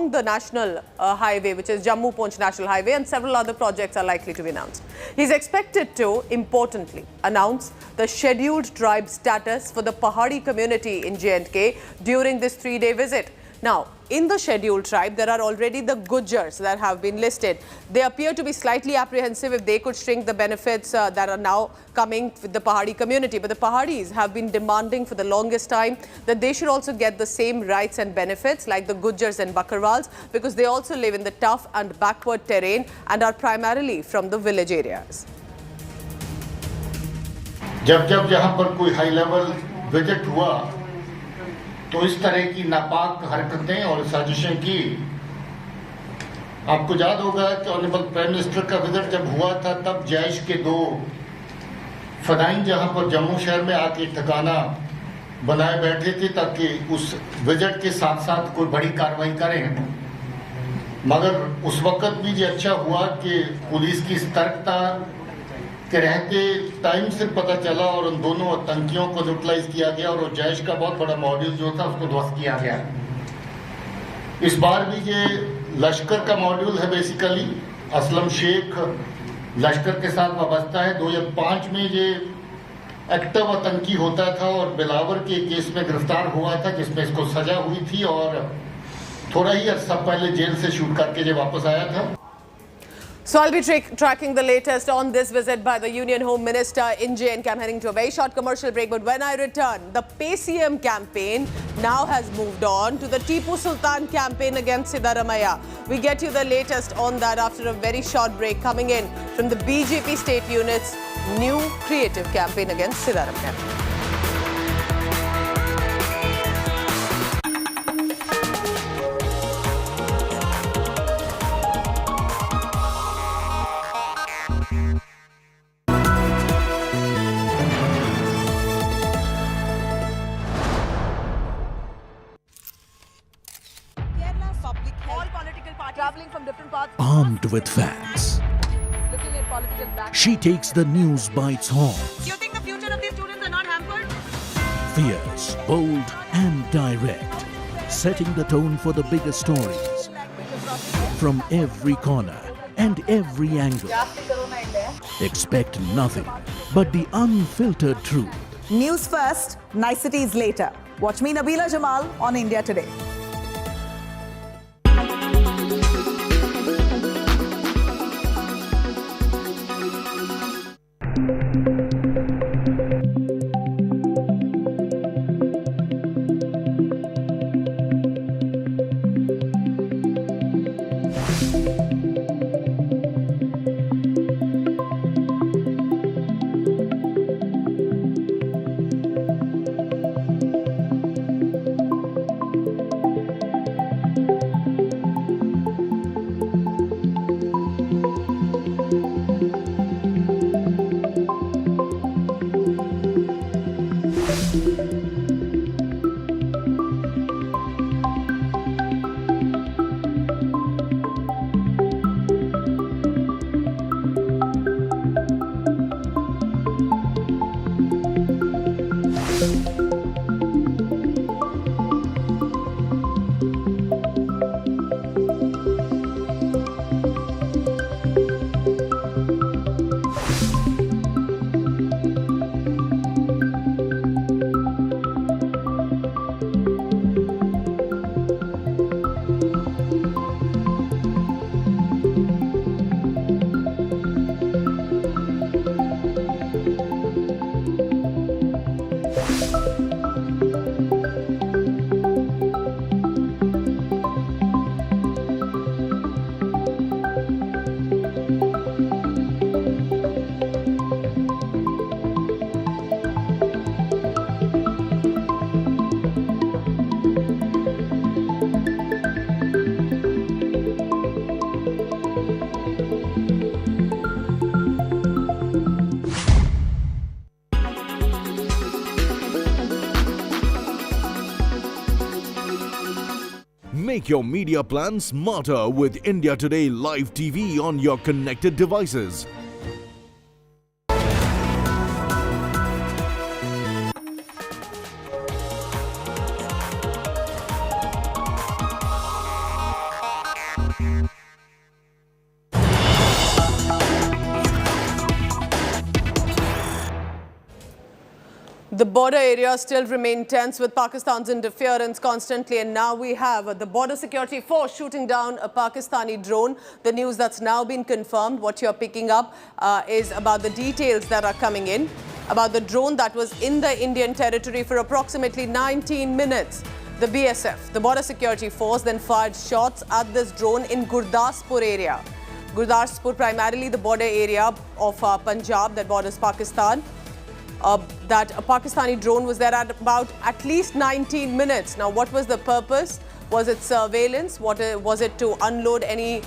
along the national highway, which is Jammu-Poonch National Highway, and several other projects are likely to be announced. He's expected to, importantly, announce the scheduled tribe status for the Pahadi community in J&K during this 3-day visit. Now, in the scheduled tribe, there are already the Gujars that have been listed. They appear to be slightly apprehensive if they could shrink the benefits that are now coming with the Pahadi community. But the Pahadis have been demanding for the longest time that they should also get the same rights and benefits like the Gujars and Bakarwals, because they also live in the tough and backward terrain and are primarily from the village areas. जब जहाँ पर कोई high level visit हुआ तो इस तरह की नापाक हरकतें और साजिशें की। आपको याद होगा कि ऑनरेबल प्राइम मिनिस्टर का विजिट जब हुआ था तब जैश के 2 फदाइन जहां पर जम्मू शहर में आके ठिकाना बनाए बैठे थे ताकि उस विजिट के साथ साथ कोई बड़ी कार्रवाई करें। मगर उस वक्त भी ये अच्छा हुआ कि पुलिस की सतर्कता के रहते टाइम से पता चला और उन दोनों आतंकियों को न्यूट्रलाइज किया गया और जैश का बहुत बड़ा मॉड्यूल जो था उसको ध्वस्त किया गया। इस बार भी ये लश्कर का मॉड्यूल है। बेसिकली असलम शेख लश्कर के साथ वाबस्ता है। 2005 में ये एक्टिव आतंकी होता था और बिलावर के केस में गिरफ्तार हुआ था जिसमें इसको सजा हुई थी और थोड़ा ही अर्सा पहले जेल से शूट करके ये वापस आया था। So I'll be tracking the latest on this visit by the Union Home Minister in J&K. I'm heading to a very short commercial break, but when I return, the PCM campaign now has moved on to the Tipu Sultan campaign against Siddaramaiah. We get you the latest on that after a very short break, coming in from the BJP state unit's new creative campaign against Siddaramaiah. Armed with facts, she takes the news by its horns. Do you think the future of these students are not hampered? Fierce, bold and direct, setting the tone for the biggest stories from every corner and every angle. Expect nothing but the unfiltered truth. News first, niceties later. Watch me, Nabila Jamal, on India Today. Make your media plan smarter with India Today Live TV on your connected devices. The border areas still remain tense with Pakistan's interference constantly, and now we have the border security force shooting down a Pakistani drone. The news that's now been confirmed, what you're picking up is about the details that are coming in, about the drone that was in the Indian territory for approximately 19 minutes. The BSF, the border security force, then fired shots at this drone in Gurdaspur area. Gurdaspur, primarily the border area of Punjab that borders Pakistan. That a Pakistani drone was there at least 19 minutes. Now, what was the purpose? Was it surveillance? Was it to unload any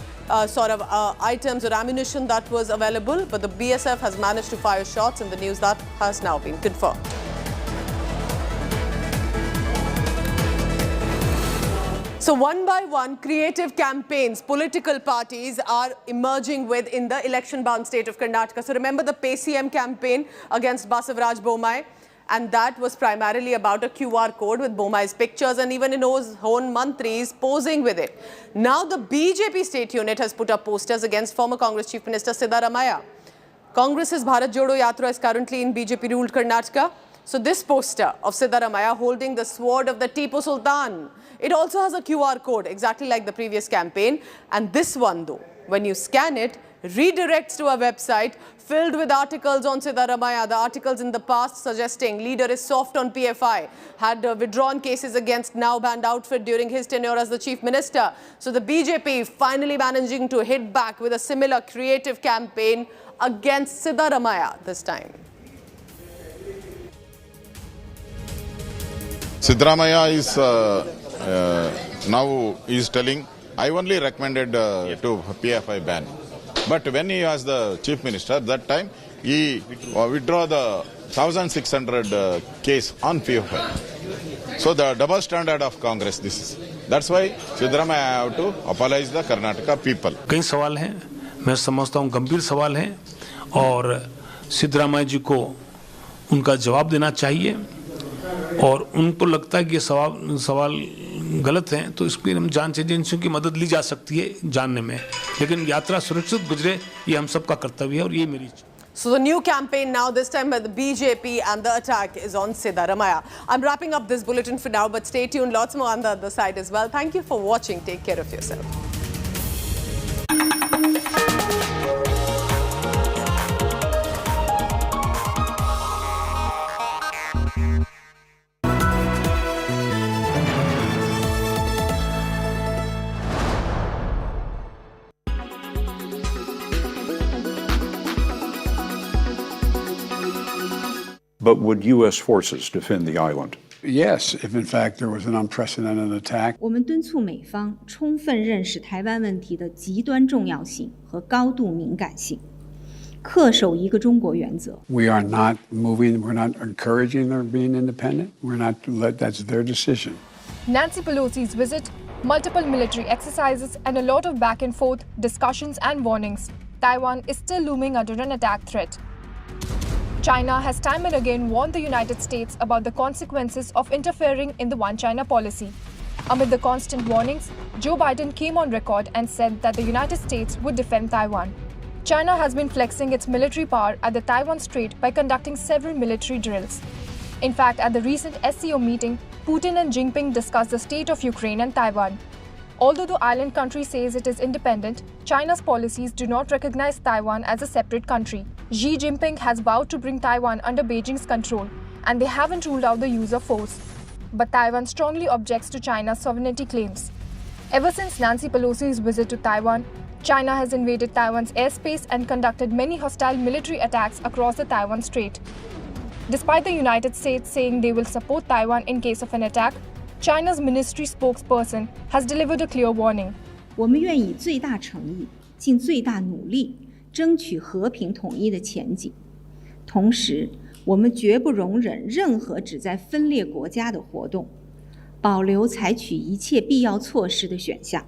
sort of items or ammunition that was available? But the BSF has managed to fire shots, and the news that has now been confirmed. So one by one, creative campaigns political parties are emerging with in the election-bound state of Karnataka. So remember the PCM campaign against Basavaraj Bommai, and that was primarily about a QR code with Bommai's pictures and even in his own mantris posing with it. Now the BJP state unit has put up posters against former Congress Chief Minister Siddaramaiah. Congress's Bharat Jodo Yatra is currently in BJP-ruled Karnataka. So this poster of Siddaramaiah holding the sword of the Tipu Sultan, it also has a QR code, exactly like the previous campaign. And this one, though, when you scan it, redirects to a website filled with articles on Siddaramaiah. The articles in the past suggesting leader is soft on PFI, had withdrawn cases against now banned outfit during his tenure as the chief minister. So the BJP finally managing to hit back with a similar creative campaign against Siddaramaiah this time. Siddaramaiah is now is telling, I only recommended to PFI ban. But when he was the chief minister, that time he withdraw the 1,600 case on PFI. So the double standard of Congress this is. That's why Siddaramaiah have to apologize the Karnataka people. कई सवाल हैं, मैं समझता हूँ गंभीर सवाल हैं और सिद्धरामैया जी को उनका जवाब देना चाहिए और उनको लगता है कि ये सवाल गलत हैं तो इसके लिए हम जांच एजेंसियों की मदद ली जा सकती है जानने में, लेकिन यात्रा सुरक्षित गुजरे ये हम सबका कर्तव्य है और ये मेरी इच्छा. So the new campaign now, this time by the BJP, and the attack is on Siddaramaiah. I'm wrapping up this bulletin for now, but stay tuned, lots more on the other side as well. Thank you for watching. Take care of yourself. But would U.S. forces defend the island? Yes, if in fact there was an unprecedented attack. 我们敦促美方充分认识台湾问题的极端重要性和高度敏感性，恪守一个中国原则。We are not moving, we're not encouraging their being independent. We're not, that's their decision. Nancy Pelosi's visit, multiple military exercises, and a lot of back and forth, discussions and warnings. Taiwan is still looming under an attack threat. China has time and again warned the United States about the consequences of interfering in the One China policy. Amid the constant warnings, Joe Biden came on record and said that the United States would defend Taiwan. China has been flexing its military power at the Taiwan Strait by conducting several military drills. In fact, at the recent SCO meeting, Putin and Jinping discussed the state of Ukraine and Taiwan. Although the island country says it is independent, China's policies do not recognize Taiwan as a separate country. Xi Jinping has vowed to bring Taiwan under Beijing's control, and they haven't ruled out the use of force. But Taiwan strongly objects to China's sovereignty claims. Ever since Nancy Pelosi's visit to Taiwan, China has invaded Taiwan's airspace and conducted many hostile military attacks across the Taiwan Strait. Despite the United States saying they will support Taiwan in case of an attack, China's ministry spokesperson has delivered a clear warning. 我们愿以最大诚意、尽最大努力争取和平统一的前景。同时，我们绝不容忍任何旨在分裂国家的活动，保留采取一切必要措施的选项。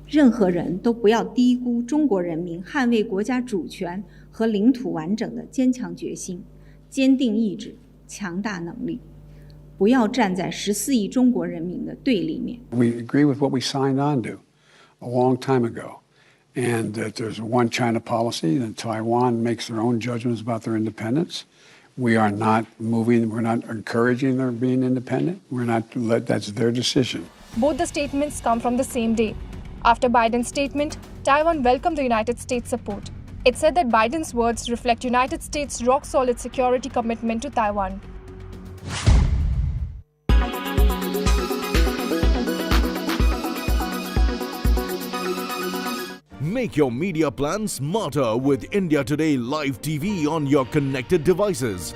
任何人都不要低估中国人民捍卫国家主权和领土完整的坚强决心、坚定意志、强大能力。不要站在14亿中国人民的对立面。We agree with what we signed on to. a long time ago, and that there's a one China policy, and Taiwan makes their own judgments about their independence. We are not we're not encouraging their being independent. That's their decision. Both the statements come from the same day. After Biden's statement, Taiwan welcomed the United States' support. It said that Biden's words reflect United States' rock-solid security commitment to Taiwan. Make your media plans smarter with India Today Live TV on your connected devices.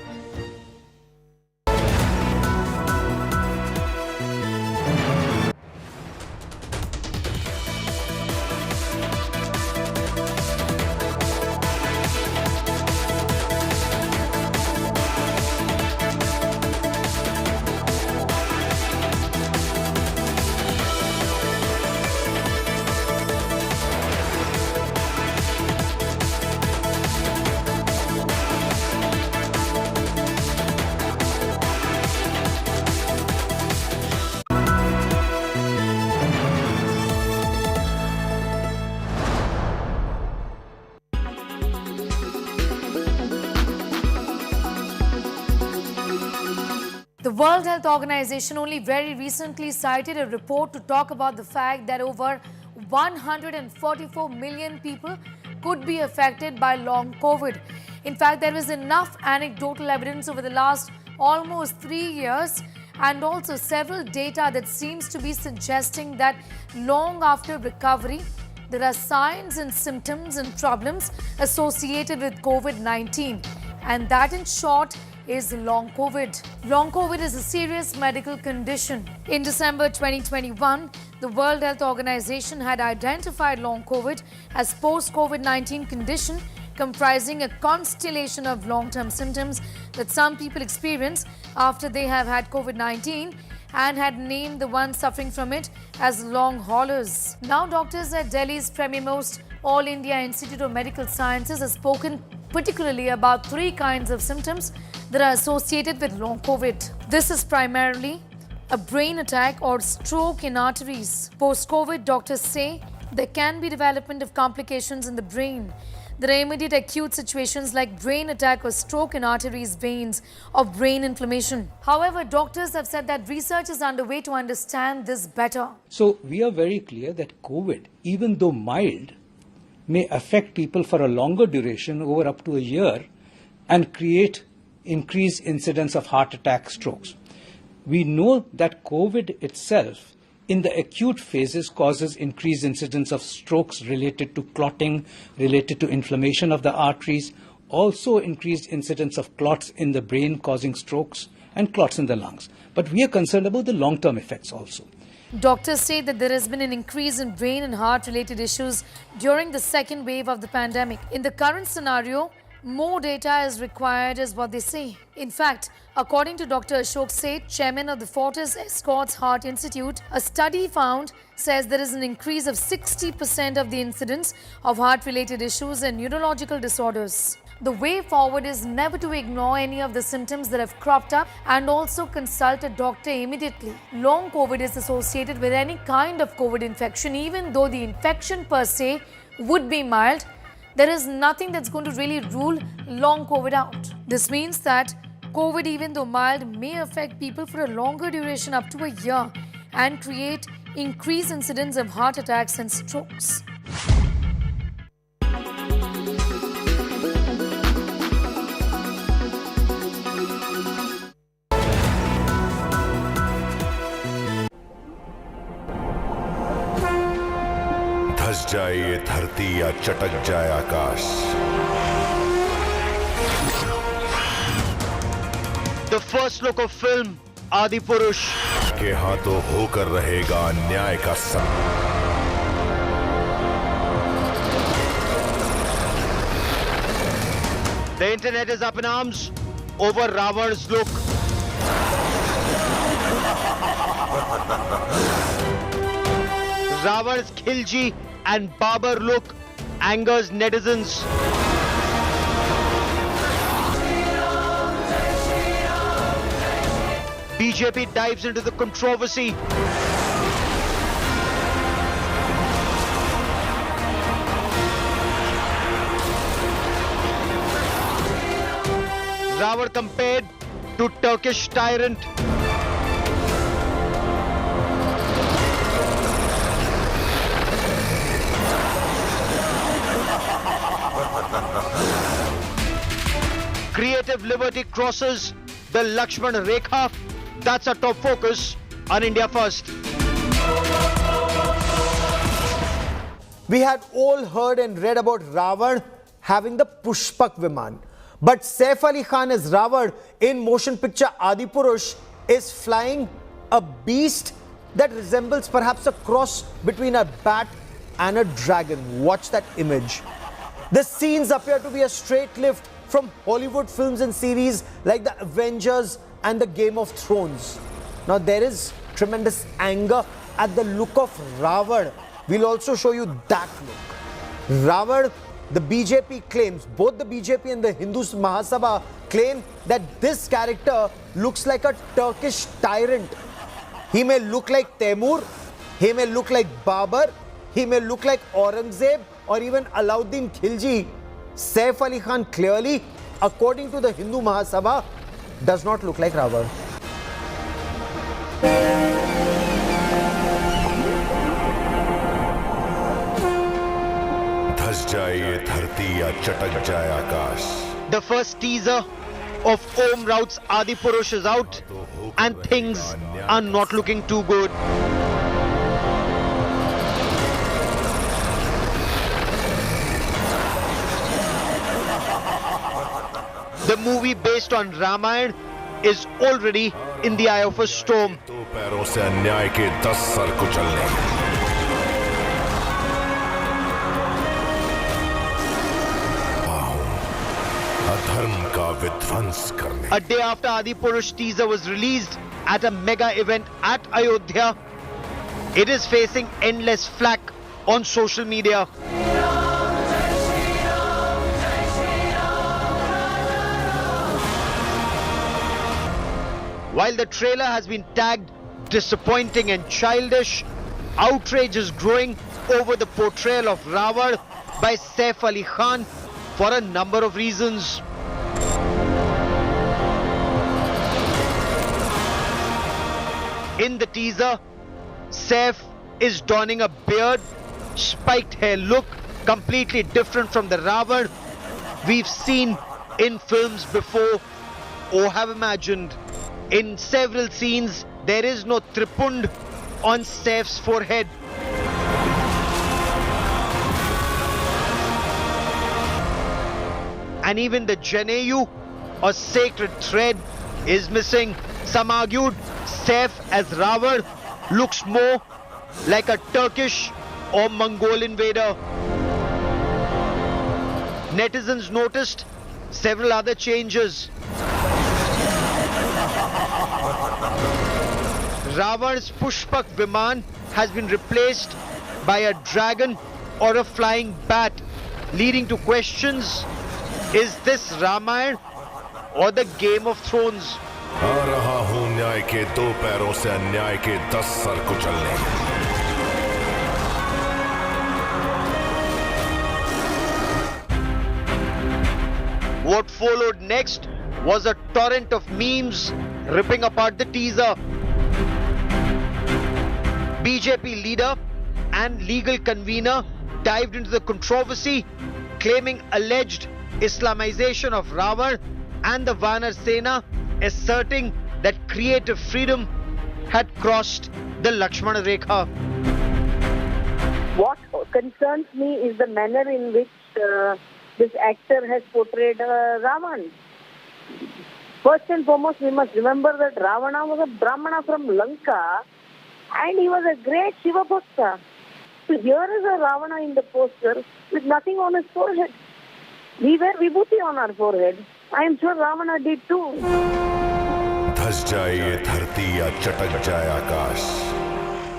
The World Health Organization only very recently cited a report to talk about the fact that over 144 million people could be affected by long COVID. In fact, there is enough anecdotal evidence over the last almost 3 years and also several data that seems to be suggesting that long after recovery, there are signs and symptoms and problems associated with COVID-19. And that in short is long COVID. Long COVID is a serious medical condition. In December 2021, the World Health Organization had identified long COVID as post-COVID-19 condition comprising a constellation of long-term symptoms that some people experience after they have had COVID-19 and had named the ones suffering from it as long haulers. Now doctors at Delhi's premiermost All India Institute of Medical Sciences have spoken particularly about 3 kinds of symptoms that are associated with long COVID. This is primarily a brain attack or stroke in arteries. Post-COVID, doctors say there can be development of complications in the brain. There are immediate acute situations like brain attack or stroke in arteries, veins, or brain inflammation. However, doctors have said that research is underway to understand this better. So we are very clear that COVID, even though mild, may affect people for a longer duration over up to a year and create increased incidence of heart attack, strokes. We know that COVID itself in the acute phases causes increased incidence of strokes related to clotting, related to inflammation of the arteries, also increased incidence of clots in the brain causing strokes and clots in the lungs. But we are concerned about the long-term effects also. Doctors say that there has been an increase in brain and heart-related issues during the second wave of the pandemic. In the current scenario, more data is required is what they say. In fact, according to Dr. Ashok Seth, chairman of the Fortis Escorts Heart Institute, a study found says there is an increase of 60% of the incidence of heart-related issues and neurological disorders. The way forward is never to ignore any of the symptoms that have cropped up and also consult a doctor immediately. Long COVID is associated with any kind of COVID infection, even though the infection per se would be mild. There is nothing that's going to really rule long COVID out. This means that COVID, even though mild, may affect people for a longer duration up to a year and create increased incidence of heart attacks and strokes. धस जाए ये धरती या चटक जाए आकाश. The first look of film Adi Purush के हाथों होकर रहेगा न्याय का संग. The internet is up in arms over Ravan's look. Ravan's khilji and barber look angers netizens. BJP dives into the controversy. Ravan compared to Turkish tyrant. Creative liberty crosses the Lakshman Rekha. That's our top focus on India First. We had all heard and read about Ravan having the Pushpak Viman. But Saif Ali Khan as Ravan in motion picture Adipurush is flying a beast that resembles perhaps a cross between a bat and a dragon. Watch that image. The scenes appear to be a straight lift from Hollywood films and series like The Avengers and The Game of Thrones. Now there is tremendous anger at the look of Ravan. We'll also show you that look. Ravan, the BJP claims, both the BJP and the Hindu Mahasabha claim that this character looks like a Turkish tyrant. He may look like Temur, he may look like Babur, he may look like Aurangzeb or even Alauddin Khilji. Saif Ali Khan clearly, according to the Hindu Mahasabha, does not look like Ravan. The first teaser of Om Raut's Adipurush is out and things are not looking too good. The movie based on Ramayana is already in the eye of a storm. A day after Adipurush teaser was released at a mega event at Ayodhya, it is facing endless flack on social media. While the trailer has been tagged disappointing and childish, outrage is growing over the portrayal of Ravan by Saif Ali Khan for a number of reasons. In the teaser, Saif is donning a beard, spiked hair look, completely different from the Ravan we've seen in films before or have imagined. In several scenes, there is no tripund on Saif's forehead. And even the Janeyu, or sacred thread, is missing. Some argued Saif as Ravan looks more like a Turkish or Mongol invader. Netizens noticed several other changes. Ravan's Pushpak Viman has been replaced by a dragon or a flying bat, leading to questions: is this Ramayana or the Game of Thrones? What followed next was a torrent of memes ripping apart the teaser. BJP leader and legal convener dived into the controversy, claiming alleged Islamization of Ravan and the Vanar Sena, asserting that creative freedom had crossed the Lakshman Rekha. What concerns me is the manner in which this actor has portrayed Ravan. First and foremost, we must remember that Ravana was a Brahmana from Lanka and he was a great Shiva Bhakta. So here is a Ravana in the poster with nothing on his forehead. We wear vibhuti on our forehead. I am sure Ravana did too.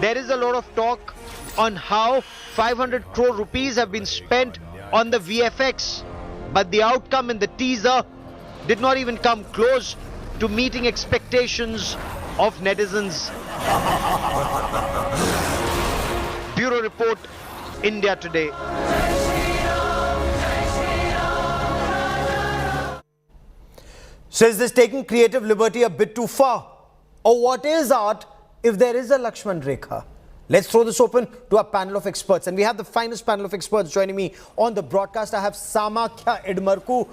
There is a lot of talk on how 500 crore rupees have been spent on the VFX, but the outcome in the teaser did not even come close to meeting expectations of netizens. Bureau Report, India Today. So is this taking creative liberty a bit too far? Or what is art if there is a Lakshman Rekha? Let's throw this open to our panel of experts. And we have the finest panel of experts joining me on the broadcast. I have Samakhya Idmarku.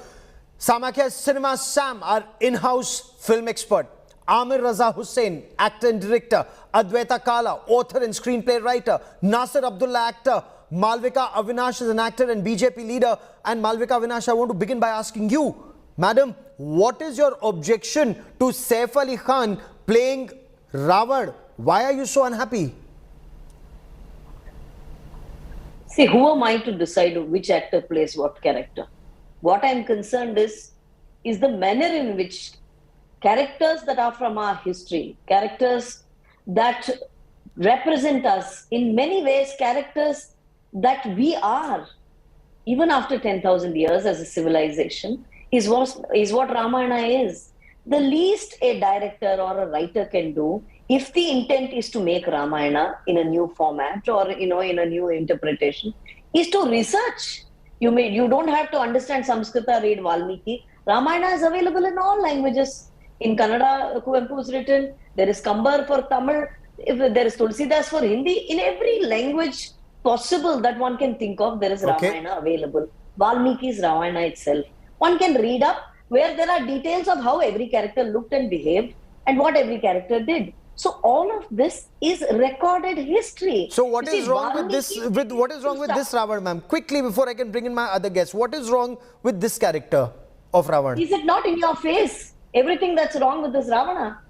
Samakhya is Cinema Sam, our in-house film expert. Amir Raza Hussain, actor and director. Adwaita Kala, author and screenplay writer. Nasir Abdullah, actor. Malvika Avinash is an actor and BJP leader. And Malvika Avinash, I want to begin by asking you, Madam, what is your objection to Saif Ali Khan playing Ravan? Why are you so unhappy? See, who am I to decide which actor plays what character? What I'm concerned is the manner in which characters that are from our history, characters that represent us in many ways, characters that we are, even after 10,000 years as a civilization, is what Ramayana is. The least a director or a writer can do, if the intent is to make Ramayana in a new format or in a new interpretation, is to research. You don't have to understand Samskrita, read Valmiki. Ramayana is available in all languages. In Kannada, Kuvempu is written. There is Kambar for Tamil. There is Tulsidas for Hindi. In every language possible that one can think of, there is Ramayana available. Valmiki is Ramayana itself. One can read up where there are details of how every character looked and behaved and what every character did. So all of this is recorded history. So what is wrong with this? What is wrong with this Ravan, ma'am? Quickly, before I can bring in my other guests, what is wrong with this character of Ravan? Is it not in your face? Everything that's wrong with this Ravana.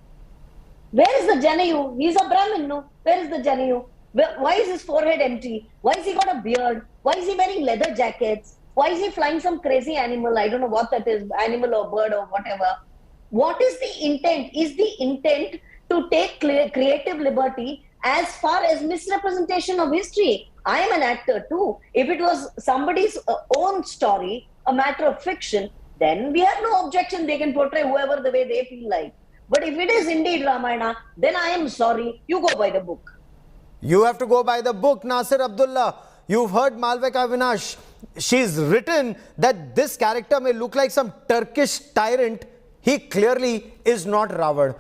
Where is the Janayu? He's a Brahmin, no? Where is the Janayu? Why is his forehead empty? Why has he got a beard? Why is he wearing leather jackets? Why is he flying some crazy animal? I don't know what that is, animal or bird or whatever. What is the intent? Is the intent to take creative liberty as far as misrepresentation of history? I am an actor too. If it was somebody's own story, a matter of fiction, then we have no objection. They can portray whoever the way they feel like. But if it is indeed Ramayana, then I am sorry. You go by the book. You have to go by the book, Nasir Abdullah. You've heard Malvika Avinash. She's written that this character may look like some Turkish tyrant. He clearly is not Ravan.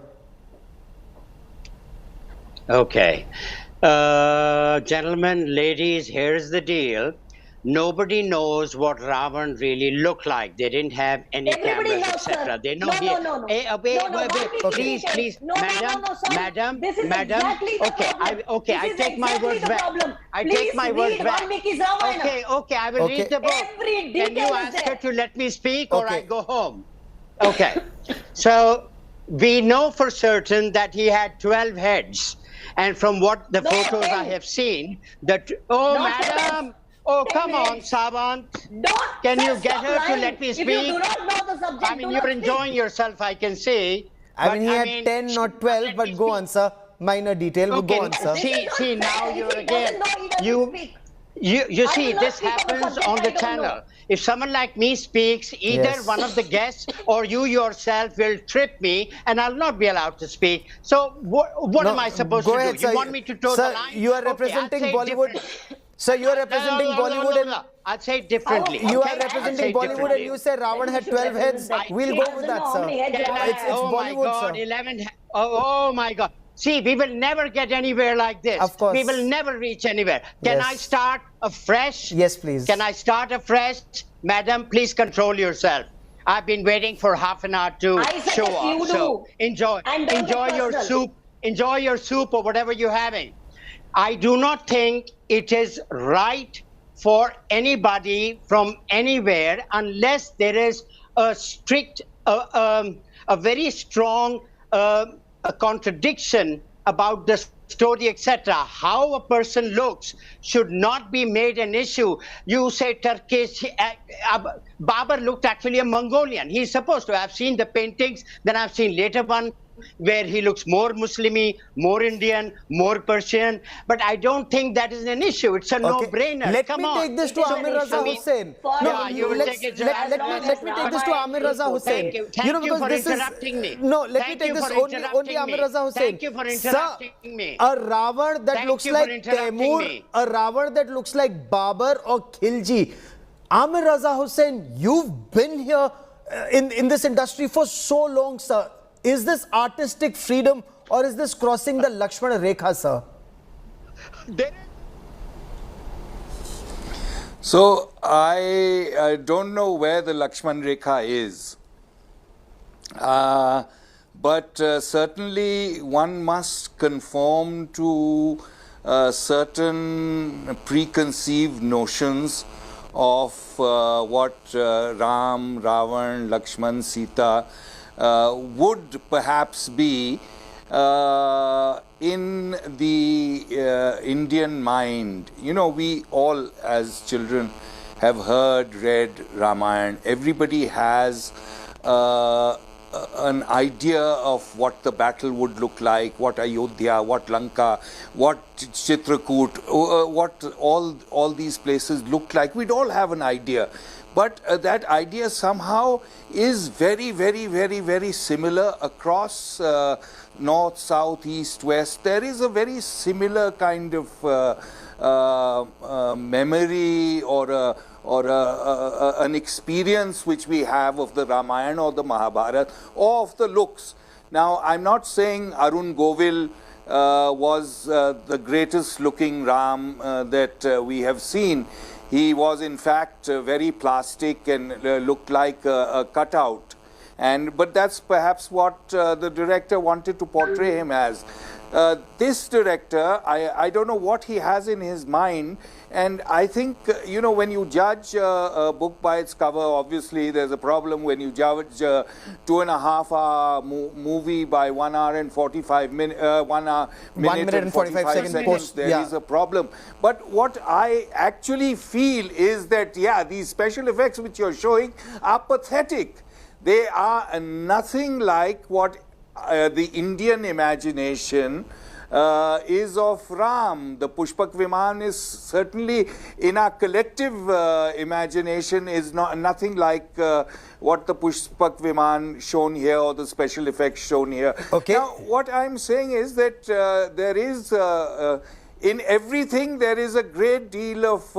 Okay. Gentlemen, ladies, here's the deal. Nobody knows what Ravan really looked like. They didn't have any cameras, etc. They know here. No. Please, madam. Okay, I take my words back. I take my words back. Okay, I will read the book. Can you ask her to let me speak or I go home? Okay. So we know for certain that he had 12 heads. And from what the photos I have seen, that madam. Oh, come on, Savant. Can you get her to let me speak? If you do not know the subject, I mean, you're enjoying yourself, I can see. I mean, he had 10, not 12, but go on, sir. Minor detail, but go on, sir. See, now you're again. You see, this happens on the channel. If someone like me speaks, either one of the guests or you yourself will trip me and I'll not be allowed to speak. So what am I supposed to do? You want me to toe the line? You are representing Bollywood. Sir, you are representing Bollywood and... I'd say it differently. You are representing Bollywood and you say Ravan had 12 heads. We'll go with that, sir. It's Bollywood, sir. 11. Oh my God. See, we will never get anywhere like this. Of course. We will never reach anywhere. Can I start afresh? Yes, please. Can I start afresh? Madam, please control yourself. I've been waiting for half an hour to show off. So enjoy your soup. Enjoy your soup or whatever you're having. I do not think it is right for anybody from anywhere unless there is a strict, a very strong contradiction about the story, etc. How a person looks should not be made an issue. You say Turkish. Babar looked actually a Mongolian. He's supposed to have seen the paintings. Then I've seen later one where he looks more Muslimi, more Indian, more Persian. But I don't think that is an issue. It's a no-brainer. Let me take this to Amir Raza Hussain. Let me take this to Amir Raza Hussain. Thank you for interrupting me. No, let me take this only Amir Raza Hussain. Thank you for interrupting me. A Ravan that looks like Taimur, a Ravan that looks like Babar or Khilji. Amir Raza Hussain, you've been here in this industry for so long, sir. Is this artistic freedom or is this crossing the Lakshmana Rekha, sir? So I don't know where the Lakshman Rekha is, but certainly one must conform to certain preconceived notions of what Ram, Ravan, Lakshman, Sita would perhaps be in the Indian mind. You know, we all as children have heard, read Ramayana. Everybody has an idea of what the battle would look like, what Ayodhya, what Lanka, what Chitrakoot, what all these places look like. We'd all have an idea. But that idea somehow is very, very, very, very similar across north, south, east, west. There is a very similar kind of memory or an experience which we have of the Ramayana or the Mahabharata or of the looks. Now, I'm not saying Arun Govil was the greatest looking Ram that we have seen. He was in fact very plastic and looked like a cutout. But that's perhaps what the director wanted to portray him as. This director, I don't know what he has in his mind, and I think, you know, when you judge a book by its cover, obviously there's a problem. When you judge a 2.5-hour movie by 1 hour and 45 minutes, 1 minute and 45 seconds, there is a problem. But what I actually feel is that, yeah, these special effects which you're showing are pathetic. They are nothing like what the Indian imagination is of Ram. The Pushpak Viman is certainly in our collective imagination is nothing like what the Pushpak Viman shown here or the special effects shown here. Okay. Now, what I'm saying is that there is, in everything, there is a great deal of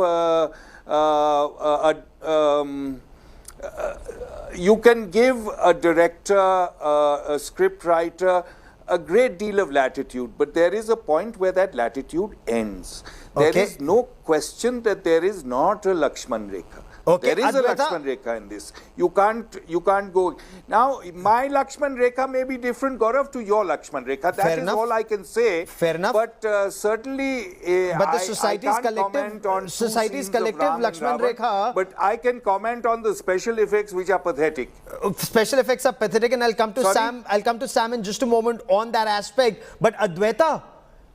you can give a director, a script writer, a great deal of latitude, but there is a point where that latitude ends. There is no question that there is not a Lakshman Rekha. There is a Lakshman Rekha in this. You can't go. Now, my Lakshman Rekha may be different, Gaurav, to your Lakshman Rekha. That is all I can say. Fair enough. But certainly, but the society's collective Lakshman Rekha. But I can comment on the special effects which are pathetic. Special effects are pathetic, and I'll come to Sam. I'll come to Sam in just a moment on that aspect. But Adwaita,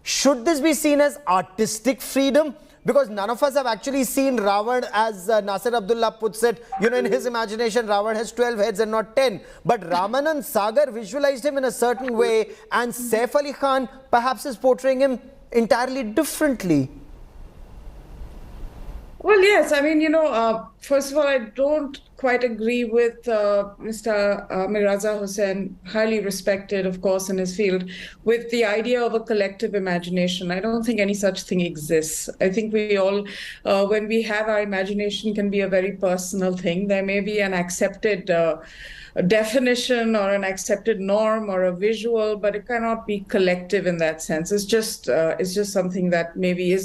should this be seen as artistic freedom? Because none of us have actually seen Ravan, as Nasir Abdullah puts it. You know, in his imagination, Ravan has 12 heads and not 10. But Ramanand Sagar visualized him in a certain way, and Saif Ali Khan perhaps is portraying him entirely differently. Well, yes. I mean, you know, first of all, I don't quite agree with Mr. Miraza Hussain, highly respected, of course, in his field, with the idea of a collective imagination. I don't think any such thing exists. I think we all, when we have our imagination, can be a very personal thing. There may be an accepted definition or an accepted norm or a visual, but it cannot be collective in that sense. It's just something that maybe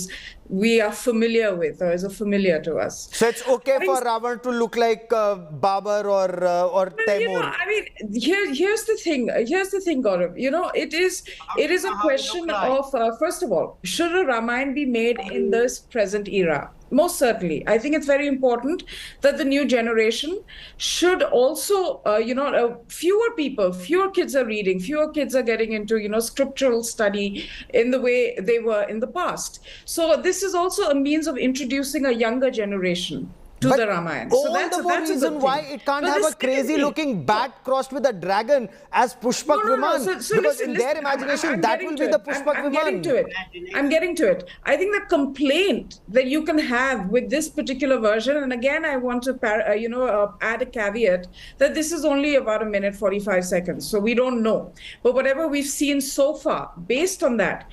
we are familiar with or is familiar to us. So it's okay for Ravan to look like Babar or Taimur. You know, I mean, here's the thing. Here's the thing, Gaurav. You know, it is a question of first of all, should a Ramayana be made in this present era? Most certainly. I think it's very important that the new generation should also, fewer kids are reading, fewer kids are getting into, scriptural study in the way they were in the past. So this is also a means of introducing a younger generation to the Ramayana. So that's the reason why it can't have a crazy looking bat crossed with a dragon as Pushpak Viman. Because in their imagination, that will be the Pushpak Viman. I'm getting to it. I think the complaint that you can have with this particular version, and again, I want to add a caveat that this is only about 1 minute 45 seconds. So we don't know. But whatever we've seen so far, based on that,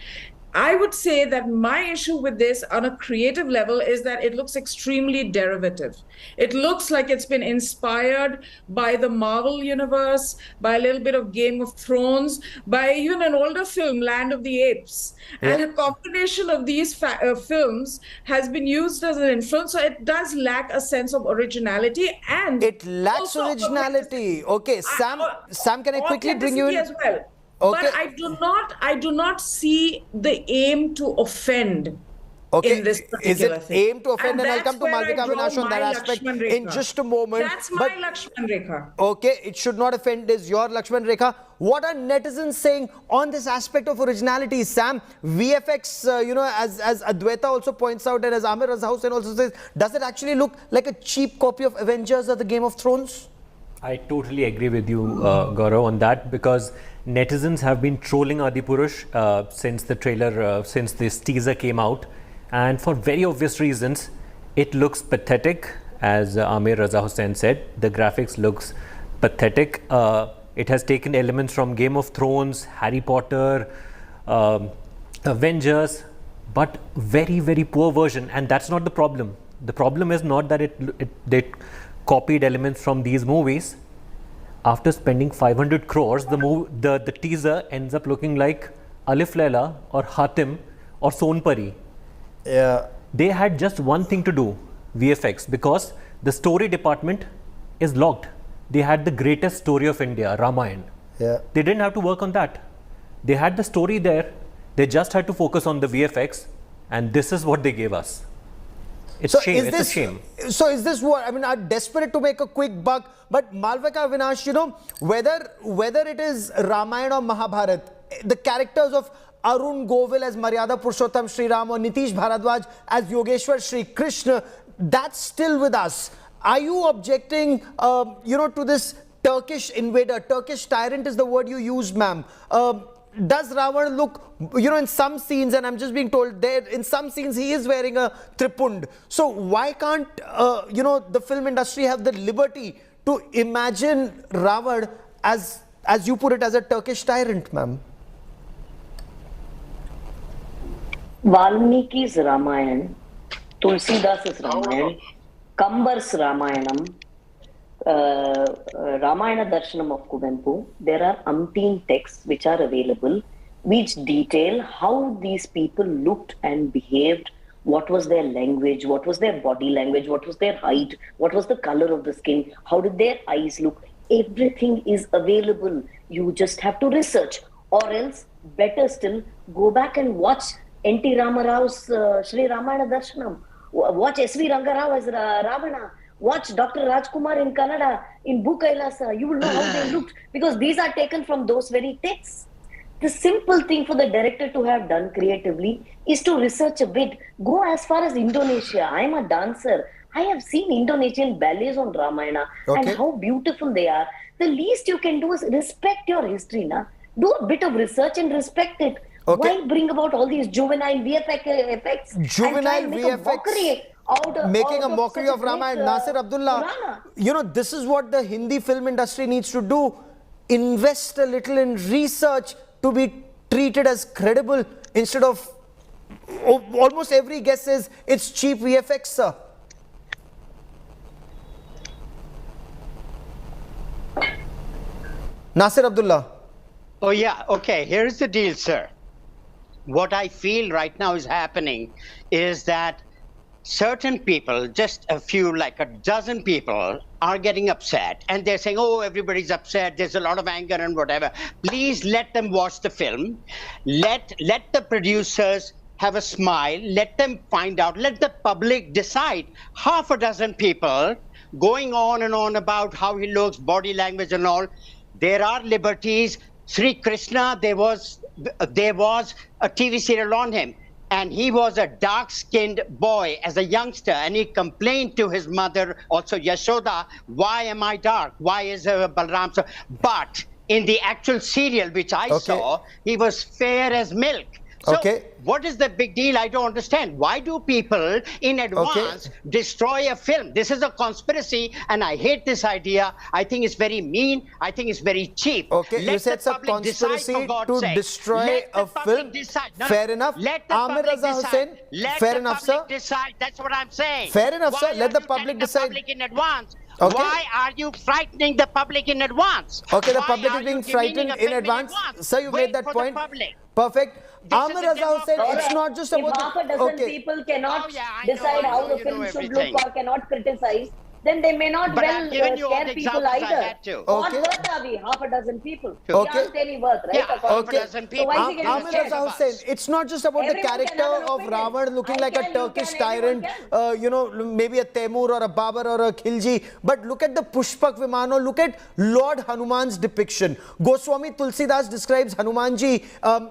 I would say that my issue with this on a creative level is that it looks extremely derivative. It looks like it's been inspired by the Marvel universe, by a little bit of Game of Thrones, by even an older film, Land of the Apes. And a combination of these films has been used as an influence. So it does lack a sense of originality, and it lacks originality. Okay, Sam, can I quickly bring you in? As well. Okay. But I do not see the aim to offend in this particular thing. Is it aim to offend? And I'll come to Malvika Avinash on that aspect in just a moment. That's my Lakshman Rekha. Okay, it should not offend is your Lakshman Rekha. What are netizens saying on this aspect of originality, Sam? VFX, as Adwaita also points out, and as Amir Raza Hussain also says, does it actually look like a cheap copy of Avengers or the Game of Thrones? I totally agree with you, Gaurav, on that, because netizens have been trolling Adipurush since the trailer, since this teaser came out, and for very obvious reasons. It looks pathetic, as Amir Raza Hussain said. The graphics looks pathetic. It has taken elements from Game of Thrones, Harry Potter, Avengers, but very, very poor version. And that's not the problem. The problem is not that they copied elements from these movies. After spending 500 crores, the teaser ends up looking like Alif Laila or Hatim or Sonpari. Yeah. They had just one thing to do, VFX, because the story department is locked. They had the greatest story of India, Ramayana. Yeah. They didn't have to work on that. They had the story there. They just had to focus on the VFX, and this is what they gave us. It's a shame. So is this what, I mean, are desperate to make a quick buck? But Malvika Avinash, whether it is Ramayana or Mahabharat, the characters of Arun Govil as Maryada Purushottam Sri Ram or Nitish Bharadwaj as Yogeshwar Sri Krishna, that's still with us. Are you objecting, to this Turkish invader? Turkish tyrant is the word you used, ma'am. Does Ravan look, in some scenes, and I'm just being told there, in some scenes he is wearing a tripund. So why can't, the film industry have the liberty to imagine Ravan as you put it, as a Turkish tyrant, ma'am? Valmiki's Ramayana, Tulsidas's Ramayana, Kambar's Ramayanam, Ramayana Darshanam of Kuvempu, there are umpteen texts which are available which detail how these people looked and behaved, what was their language, what was their body language, what was their height, what was the color of the skin, how did their eyes look. Everything is available. You just have to research, or else, better still, go back and watch N.T. Ramarao's Sri Ramayana Darshanam. Watch S.V. Rangarao as Ravana. Watch Dr. Rajkumar in Kannada, in Bhukailasa. You will know how they looked, because these are taken from those very texts. The simple thing for the director to have done creatively is to research a bit. Go as far as Indonesia. I am a dancer. I have seen Indonesian ballets on Ramayana and how beautiful they are. The least you can do is respect your history. Do a bit of research and respect it. Why bring about all these juvenile VFX effects? Juvenile VFX. Making a mockery of Ramayana. Nasir Abdullah, this is what the Hindi film industry needs to do. Invest a little in research to be treated as credible, instead of almost every guess says it's cheap VFX, sir. Nasir Abdullah. Oh yeah, okay, here's the deal, sir. What I feel right now is happening is that certain people, just a few, like a dozen people, are getting upset, and they're saying, oh, everybody's upset, there's a lot of anger and whatever. Please let them watch the film. Let the producers have a smile. Let them find out. Let the public decide. Half a dozen people going on and on about how he looks, body language and all. There are liberties. Sri Krishna, there was a TV serial on him. And he was a dark-skinned boy as a youngster, and he complained to his mother, also Yashoda, why am I dark? Why is Balram so? But in the actual serial, which I saw, he was fair as milk. So what is the big deal? I don't understand. Why do people in advance destroy a film? This is a conspiracy, and I hate this idea. I think it's very mean. I think it's very cheap. You said it's a conspiracy to destroy a film. Fair enough. Let the Amir public Raza decide. Hussain, Let fair the enough, public sir. decide. That's what I'm saying. Fair enough, sir. Let the public decide. Public in advance. Okay. Why are you frightening the public in advance? Okay, the Why public are is being you giving frightened a in film advance. Sir, you Wait made that for the point. public. Perfect. This Amir is a Raza Hussain, democracy. it's not just If about half a dozen people cannot decide how the film should look or cannot criticize, then they may not scare people either. What worth are we? Half a dozen people. We aren't any worth, right? So why is he getting Amir Raza Hussain, it's not just about the character of Ravan looking like a Turkish tyrant, maybe a Temur or a Babar or a Khilji, but look at the Pushpak Vimano, look at Lord Hanuman's depiction. Goswami Tulsidas describes Hanumanji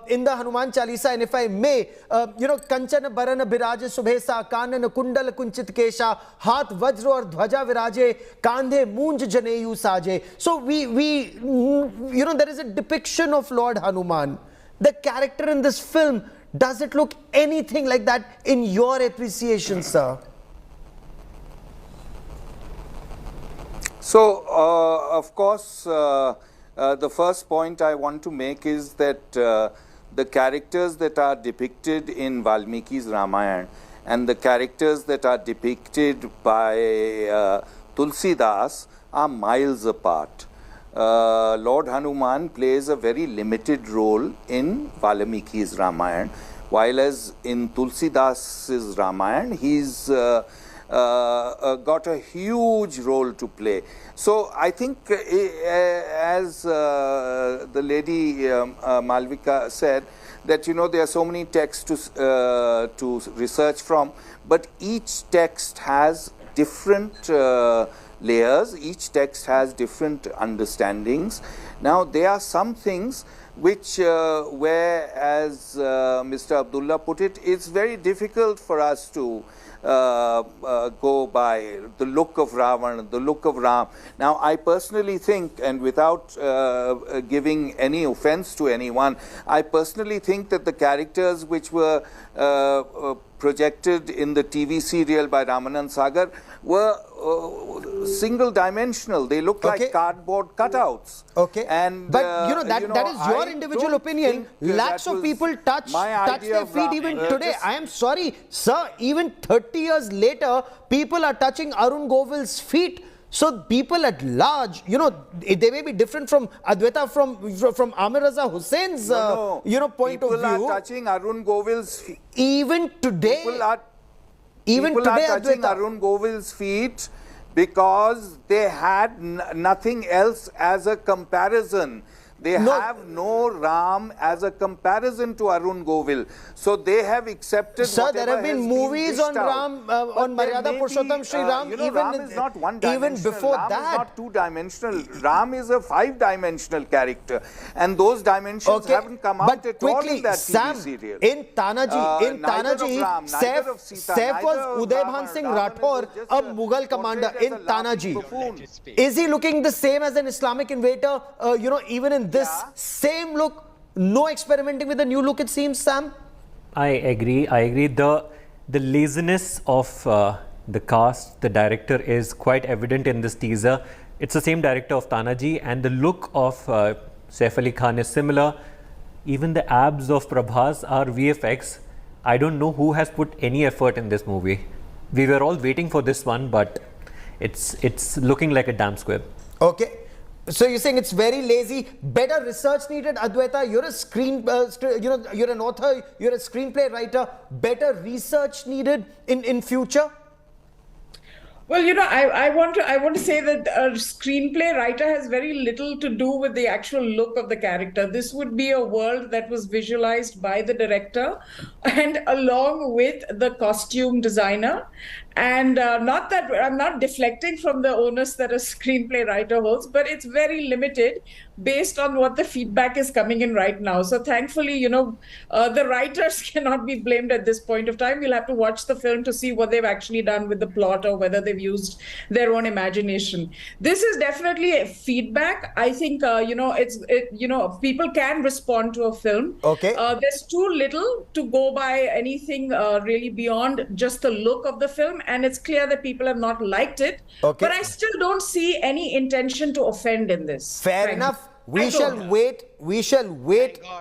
in the Hanuman Chalisa, and if I may, Kanchana Barana Biraja Subhesa, Kanana Kundala Kunchit Kesha, Hath Vajra or Dhwaja Viraje, Kandhe Munj Janeyu Saje. So there is a depiction of Lord Hanuman. The character in this film, does it look anything like that in your appreciation, sir? So, of course, the first point I want to make is that the characters that are depicted in Valmiki's Ramayana and the characters that are depicted by Tulsidas are miles apart. Lord Hanuman plays a very limited role in Valmiki's Ramayana, while as in Tulsidas's Ramayana, he's got a huge role to play. So I think as the lady Malvika said, that there are so many texts to research from, but each text has different layers, each text has different understandings. Now there are some things which where, as Mr. Abdullah put it, it's very difficult for us to go by the look of Ravan, the look of Ram. Now I personally think, and without giving any offense to anyone, I personally think that the characters which were projected in the TV serial by Ramanand Sagar were single dimensional. They look like cardboard cutouts. And but that is your individual opinion. Lakhs of people touch their feet even today. I am sorry, sir, even 30 years later, people are touching Arun Govill's feet. So people at large, they may be different from Advaita, from Amir Raza Hussain's point of view. People are touching Arun Govill's feet. Even today, people are touching Arun Govill's feet because they had nothing else as a comparison. They have no Ram as a comparison to Arun Govil. So they have accepted Sir, there have been movies on Ram, on Maryada Purushottam Shri Ram, Ram is not one-dimensional. Even before Ram that. is not two-dimensional. Ram is a five-dimensional character. And those dimensions haven't come out at all in that TV serial. In Tanaji, Saif was Udaybhan Singh Rathore, a Mughal commander in Tanaji. Is he looking the same as an Islamic invader, even in this same look? No experimenting with a new look, it seems, Sam? I agree. The laziness of the cast, the director, is quite evident in this teaser. It's the same director of Tanaji, and the look of Saif Ali Khan is similar. Even the abs of Prabhas are VFX. I don't know who has put any effort in this movie. We were all waiting for this one, but it's looking like a damn squib. Okay. So you're saying it's very lazy, better research needed, Advaita? You're a you're an author, you're a screenplay writer, better research needed in future? Well, I want to say that a screenplay writer has very little to do with the actual look of the character. This would be a world that was visualized by the director and along with the costume designer. And not that I'm not deflecting from the onus that a screenplay writer holds, but it's very limited based on what the feedback is coming in right now. So thankfully, the writers cannot be blamed at this point of time. We'll have to watch the film to see what they've actually done with the plot or whether they've used their own imagination. This is definitely a feedback. I think, people can respond to a film. Okay. There's too little to go by anything really beyond just the look of the film. And it's clear that people have not liked it. Okay. But I still don't see any intention to offend in this. Fair enough. We shall wait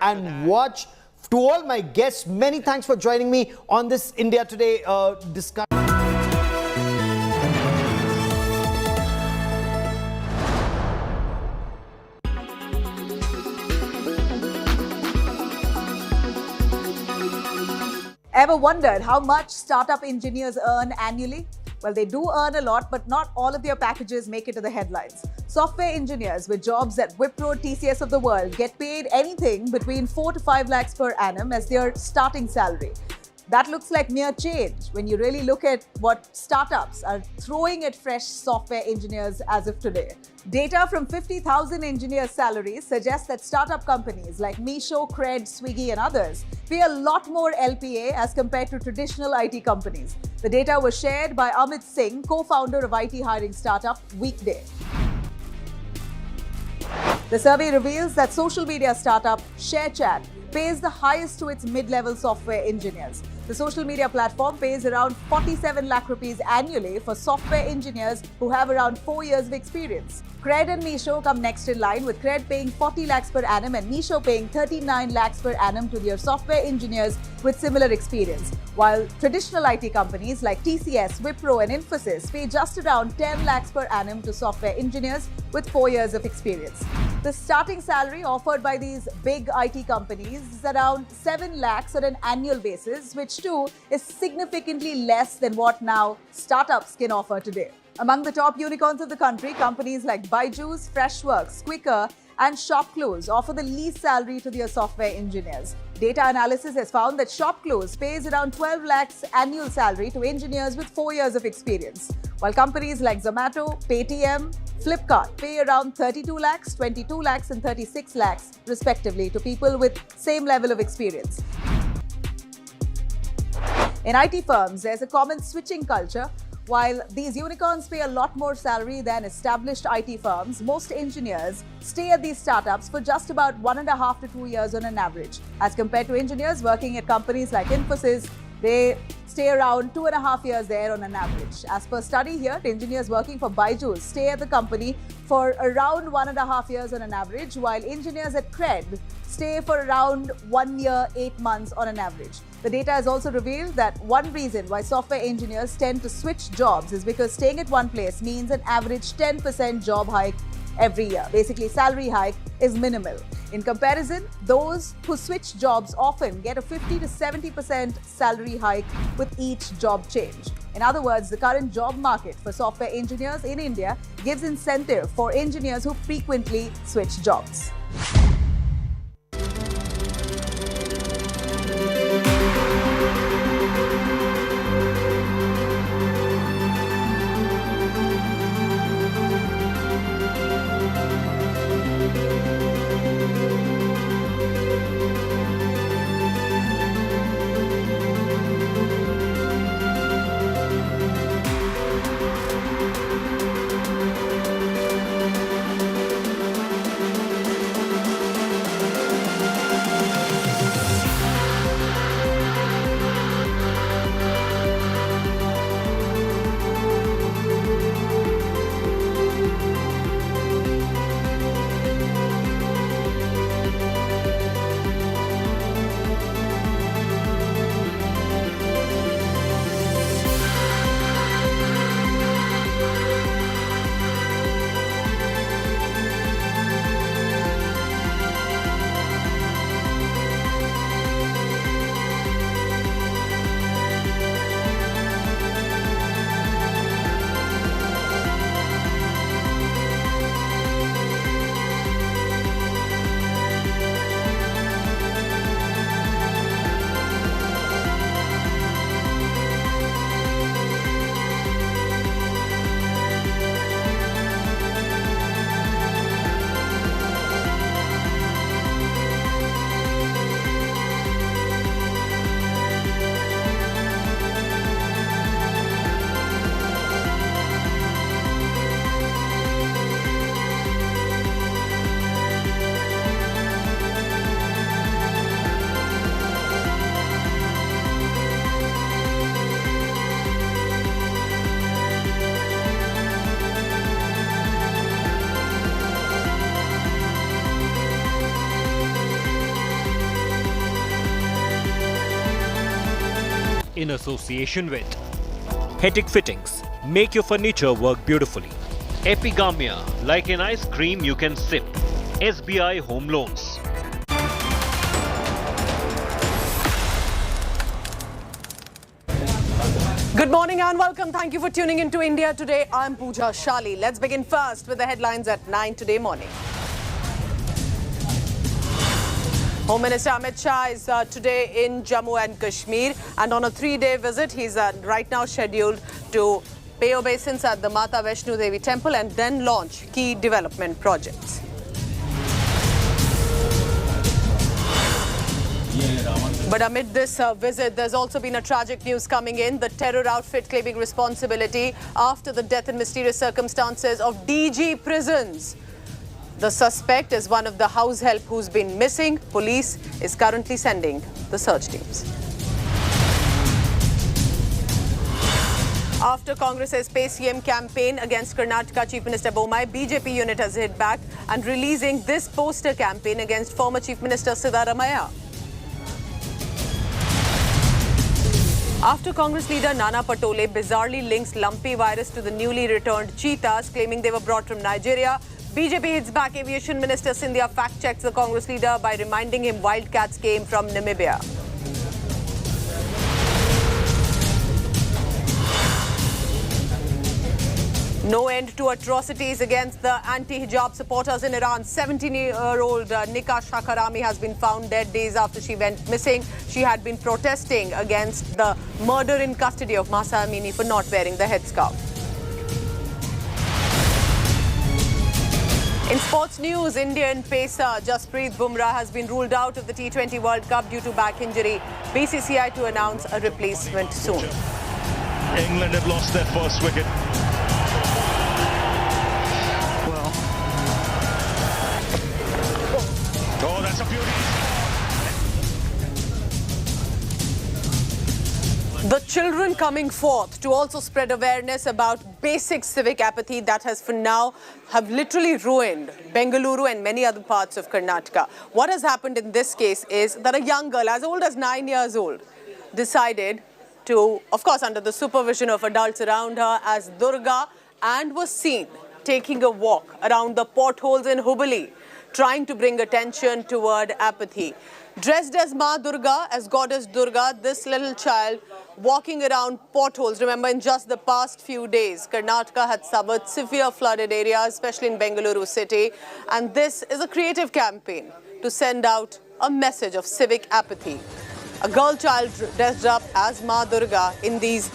and watch. To all my guests, many thanks for joining me on this India Today discussion. Ever wondered how much startup engineers earn annually? Well, they do earn a lot, but not all of their packages make it to the headlines. Software engineers with jobs at Wipro, TCS of the world get paid anything between 4 to 5 lakhs per annum as their starting salary. That looks like mere change when you really look at what startups are throwing at fresh software engineers as of today. Data from 50,000 engineers' salaries suggests that startup companies like Meesho, Cred, Swiggy and others pay a lot more LPA as compared to traditional IT companies. The data was shared by Amit Shah, co-founder of IT hiring startup Weekday. The survey reveals that social media startup ShareChat pays the highest to its mid-level software engineers. The social media platform pays around 47 lakh rupees annually for software engineers who have around 4 years of experience. Cred and Meesho come next in line, with Cred paying 40 lakhs per annum and Meesho paying 39 lakhs per annum to their software engineers with similar experience, while traditional IT companies like TCS, Wipro and Infosys pay just around 10 lakhs per annum to software engineers with 4 years of experience. The starting salary offered by these big IT companies is around 7 lakhs on an annual basis, which too is significantly less than what now startups can offer today. Among the top unicorns of the country, companies like Byju's, Freshworks, Quicker and ShopClose offer the least salary to their software engineers. Data analysis has found that ShopClose pays around 12 lakhs annual salary to engineers with 4 years of experience, while companies like Zomato, Paytm, Flipkart pay around 32 lakhs, 22 lakhs and 36 lakhs respectively to people with same level of experience. In IT firms, there's a common switching culture. While these unicorns pay a lot more salary than established IT firms, most engineers stay at these startups for just about 1.5 to 2 years on an average. As compared to engineers working at companies like Infosys, they stay around 2.5 years there on an average. As per study here, engineers working for Byju's stay at the company for around 1.5 years on an average, while engineers at Cred stay for around 1 year, 8 months on an average. The data has also revealed that one reason why software engineers tend to switch jobs is because staying at one place means an average 10% job hike every year. Basically, salary hike is minimal. In comparison, those who switch jobs often get a 50 to 70% salary hike with each job change. In other words, the current job market for software engineers in India gives incentive for engineers who frequently switch jobs. in association with Hetic Fittings. Make your furniture work beautifully. Epigamia, like an ice cream you can sip. SBI Home Loans. Good morning and welcome. Thank you for tuning into India Today. I'm Pooja Shali. Let's begin first with the headlines at 9 today morning. Home Minister Amit Shah is today in Jammu and Kashmir, and on a 3-day visit. He's right now scheduled to pay obeisance at the Mata Vaishno Devi temple and then launch key development projects. But amid this visit, there's also been a tragic news coming in. The terror outfit claiming responsibility after the death in mysterious circumstances of DG Prisons. The suspect is one of the house help who's been missing. Police is currently sending the search teams. After Congress's Pay CM campaign against Karnataka Chief Minister Bommai, BJP unit has hit back and releasing this poster campaign against former Chief Minister Siddaramaiah. After Congress leader Nana Patole bizarrely links lumpy virus to the newly returned cheetahs, claiming they were brought from Nigeria, BJP hits back. Aviation Minister Scindia fact-checks the Congress leader by reminding him wildcats came from Namibia. No end to atrocities against the anti-hijab supporters in Iran. 17-year-old Nika Shakarami has been found dead days after she went missing. She had been protesting against the murder in custody of Mahsa Amini for not wearing the headscarf. In sports news, Indian pacer Jasprit Bumrah has been ruled out of the T20 World Cup due to back injury. BCCI to announce a replacement soon. England have lost their first wicket. Well. Oh, that's a beauty. The children coming forth to also spread awareness about basic civic apathy that has for now have literally ruined Bengaluru and many other parts of Karnataka. What has happened in this case is that a young girl as old as 9 years old decided to, of course under the supervision of adults around her, as Durga, and was seen taking a walk around the potholes in Hubballi, trying to bring attention toward apathy. Dressed as Ma Durga, as Goddess Durga, this little child walking around potholes. Remember, in just the past few days, Karnataka had suffered severe flooded areas, especially in Bengaluru city. And this is a creative campaign to send out a message of civic apathy. A girl child dressed up as Ma Durga in these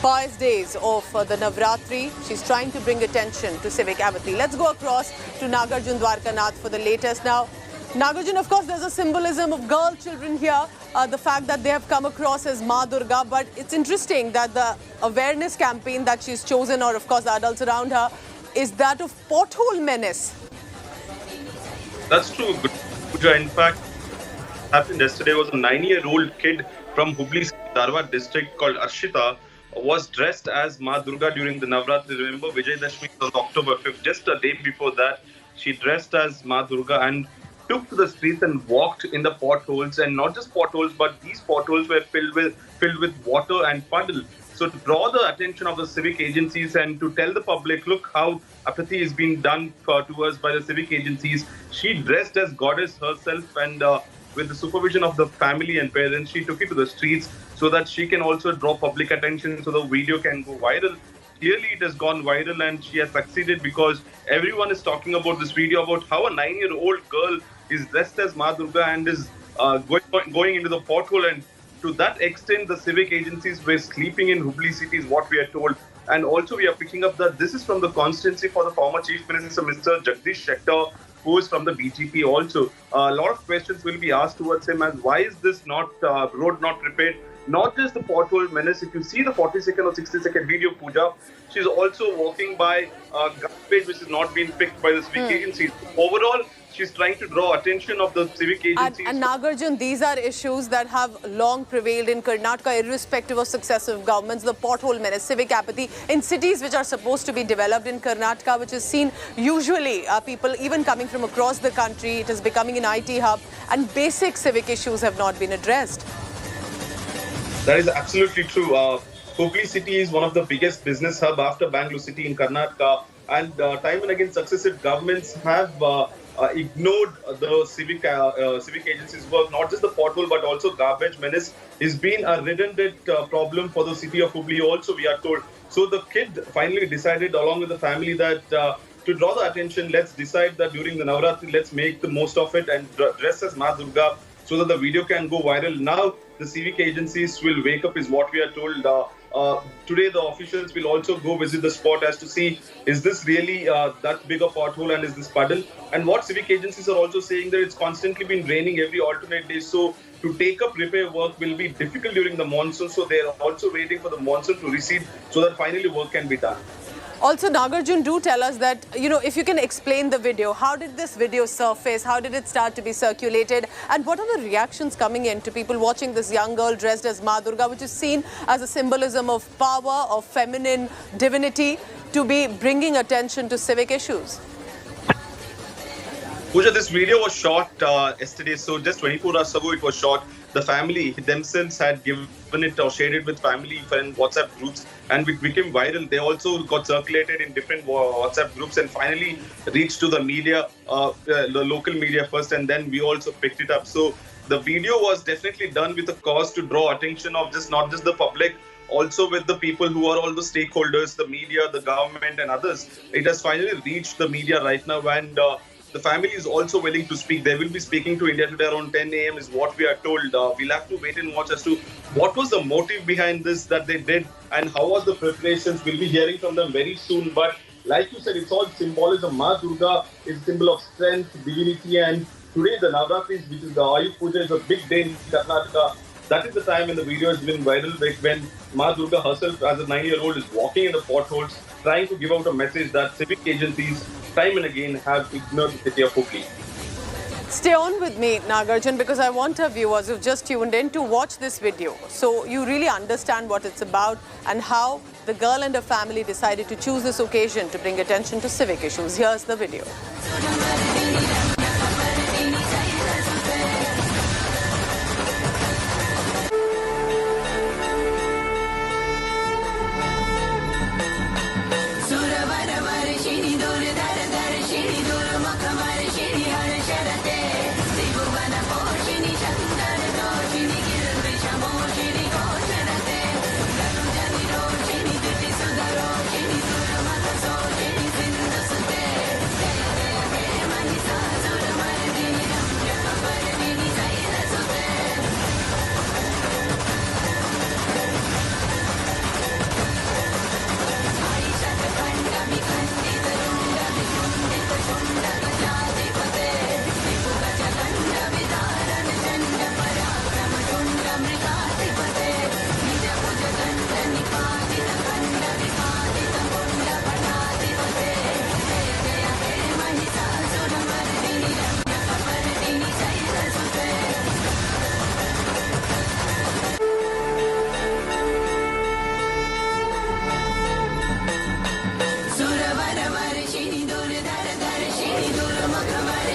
pious days of the Navratri. She's trying to bring attention to civic apathy. Let's go across to Nagarjun Dwarkanath for the latest now. Nagarjun, of course, there's a symbolism of girl children here, the fact that they have come across as Ma Durga, but it's interesting that the awareness campaign that she's chosen, or of course the adults around her, is that of pothole menace. That's true, Pooja. In fact, happened yesterday was a 9-year-old kid from Hubballi Dharwad district called Arshita was dressed as Ma Durga during the Navratri. Remember, Vijayadashmi was October 5th. Just a day before that, she dressed as Ma Durga and took to the streets and walked in the potholes, and not just potholes, but these potholes were filled with water and puddle. So to draw the attention of the civic agencies and to tell the public, look how apathy is being done to us by the civic agencies, she dressed as goddess herself, and with the supervision of the family and parents, she took it to the streets so that she can also draw public attention so the video can go viral. Clearly, it has gone viral and she has succeeded because everyone is talking about this video about how a 9-year-old girl is dressed as Ma Durga and is going into the pothole. And to that extent, the civic agencies were sleeping in Hubballi city is what we are told. And also, we are picking up that this is from the constituency for the former Chief Minister, Mr. Jagdish Shettar, who is from the BJP also. A lot of questions will be asked towards him as why is this road not repaired? Not just the pothole menace. If you see the 40-second or 60-second video, Pooja, she's also walking by garbage which has not been picked by the civic agencies. Overall, she's trying to draw attention of the civic agencies. And Nagarjun, these are issues that have long prevailed in Karnataka, irrespective of successive governments. The pothole menace, civic apathy in cities which are supposed to be developed in Karnataka, which is seen usually people even coming from across the country. It is becoming an IT hub, and basic civic issues have not been addressed. That is absolutely true. Hubli city is one of the biggest business hub after Bangalore city in Karnataka, and time and again successive governments have ignored the civic agencies' work. Not just the pothole, but also garbage menace is been a redundant problem for the city of Hubli. Also, we are told. So the kid finally decided, along with the family, that to draw the attention, let's decide that during the Navratri, let's make the most of it and dress as Ma Durga, so that the video can go viral. Now the civic agencies will wake up, is what we are told. Today the officials will also go visit the spot as to see, is this really that big a pothole and is this puddle? And what civic agencies are also saying, that it's constantly been raining every alternate day, so to take up repair work will be difficult during the monsoon. So they are also waiting for the monsoon to recede so that finally work can be done. Also, Nagarjun, do tell us that, if you can explain the video, how did this video surface? How did it start to be circulated? And what are the reactions coming in to people watching this young girl dressed as Ma Durga, which is seen as a symbolism of power, of feminine divinity, to be bringing attention to civic issues? Pooja, this video was shot yesterday, so just 24 hours ago it was shot. The family themselves had given it or shared it with family friend WhatsApp groups, and it became viral. They also got circulated in different WhatsApp groups and finally reached to the media, the local media first, and then we also picked it up. So the video was definitely done with a cause to draw attention of not just the public, also with the people who are all the stakeholders, the media, the government and others. It has finally reached the media right now, and the family is also willing to speak. They will be speaking to India Today around 10 a.m. is what we are told. We'll have to wait and watch as to what was the motive behind this that they did and how was the preparations. We'll be hearing from them very soon. But like you said, it's all symbolism. Ma Durga is a symbol of strength, divinity, and today the Navratris, which is the Ayush Puja, is a big day in Karnataka. That is the time when the video has been viral, when Ma Durga herself as a 9-year-old is walking in the potholes, trying to give out a message that civic agencies time and again have ignored the city of Hubli. Stay on with me, Nagarjun, because I want our viewers who've just tuned in to watch this video, so you really understand what it's about and how the girl and her family decided to choose this occasion to bring attention to civic issues. Here's the video.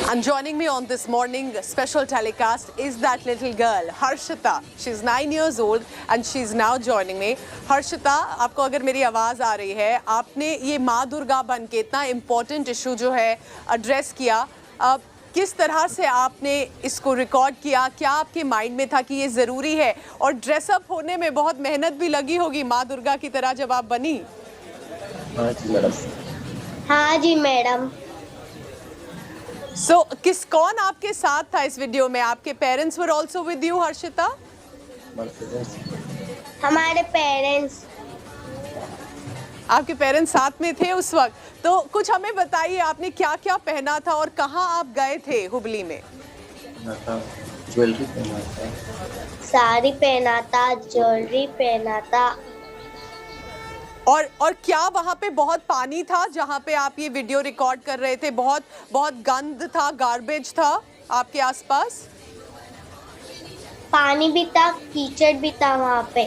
And joining me on this morning special telecast is that little girl, Harshita. She's 9 years old and she's now joining me. Harshita, आपको अगर मेरी आवाज़ आ रही है, आपने ये माँ दुर्गा बन के इतना इम्पोर्टेंट इशू जो है एड्रेस किया, किस तरह से आपने इसको रिकॉर्ड किया? क्या आपके माइंड में था कि ये ज़रूरी है? और ड्रेसअप होने में बहुत मेहनत भी लगी होगी माँ दुर्गा की तरह जब आप बनी? हाँ जी मैडम। हाँ जी मैडम। So, कौन आपके साथ था इस वीडियो में? आपके parents were also with you, Harshita? हमारे पेरेंट्स। आपके पेरेंट्स साथ में थे उस वक्त? तो कुछ हमें बताइए, आपने क्या-क्या पहना था और कहाँ आप गए थे हुबली में? ज्वेलरी पहना था। साड़ी पहना था, ज्वेलरी पहना था। और क्या वहाँ पे बहुत पानी था जहाँ पे आप ये वीडियो रिकॉर्ड कर रहे थे? बहुत गंद था, गार्बेज था आपके आसपास? पानी भी था, कीचड़ भी था वहाँ पे।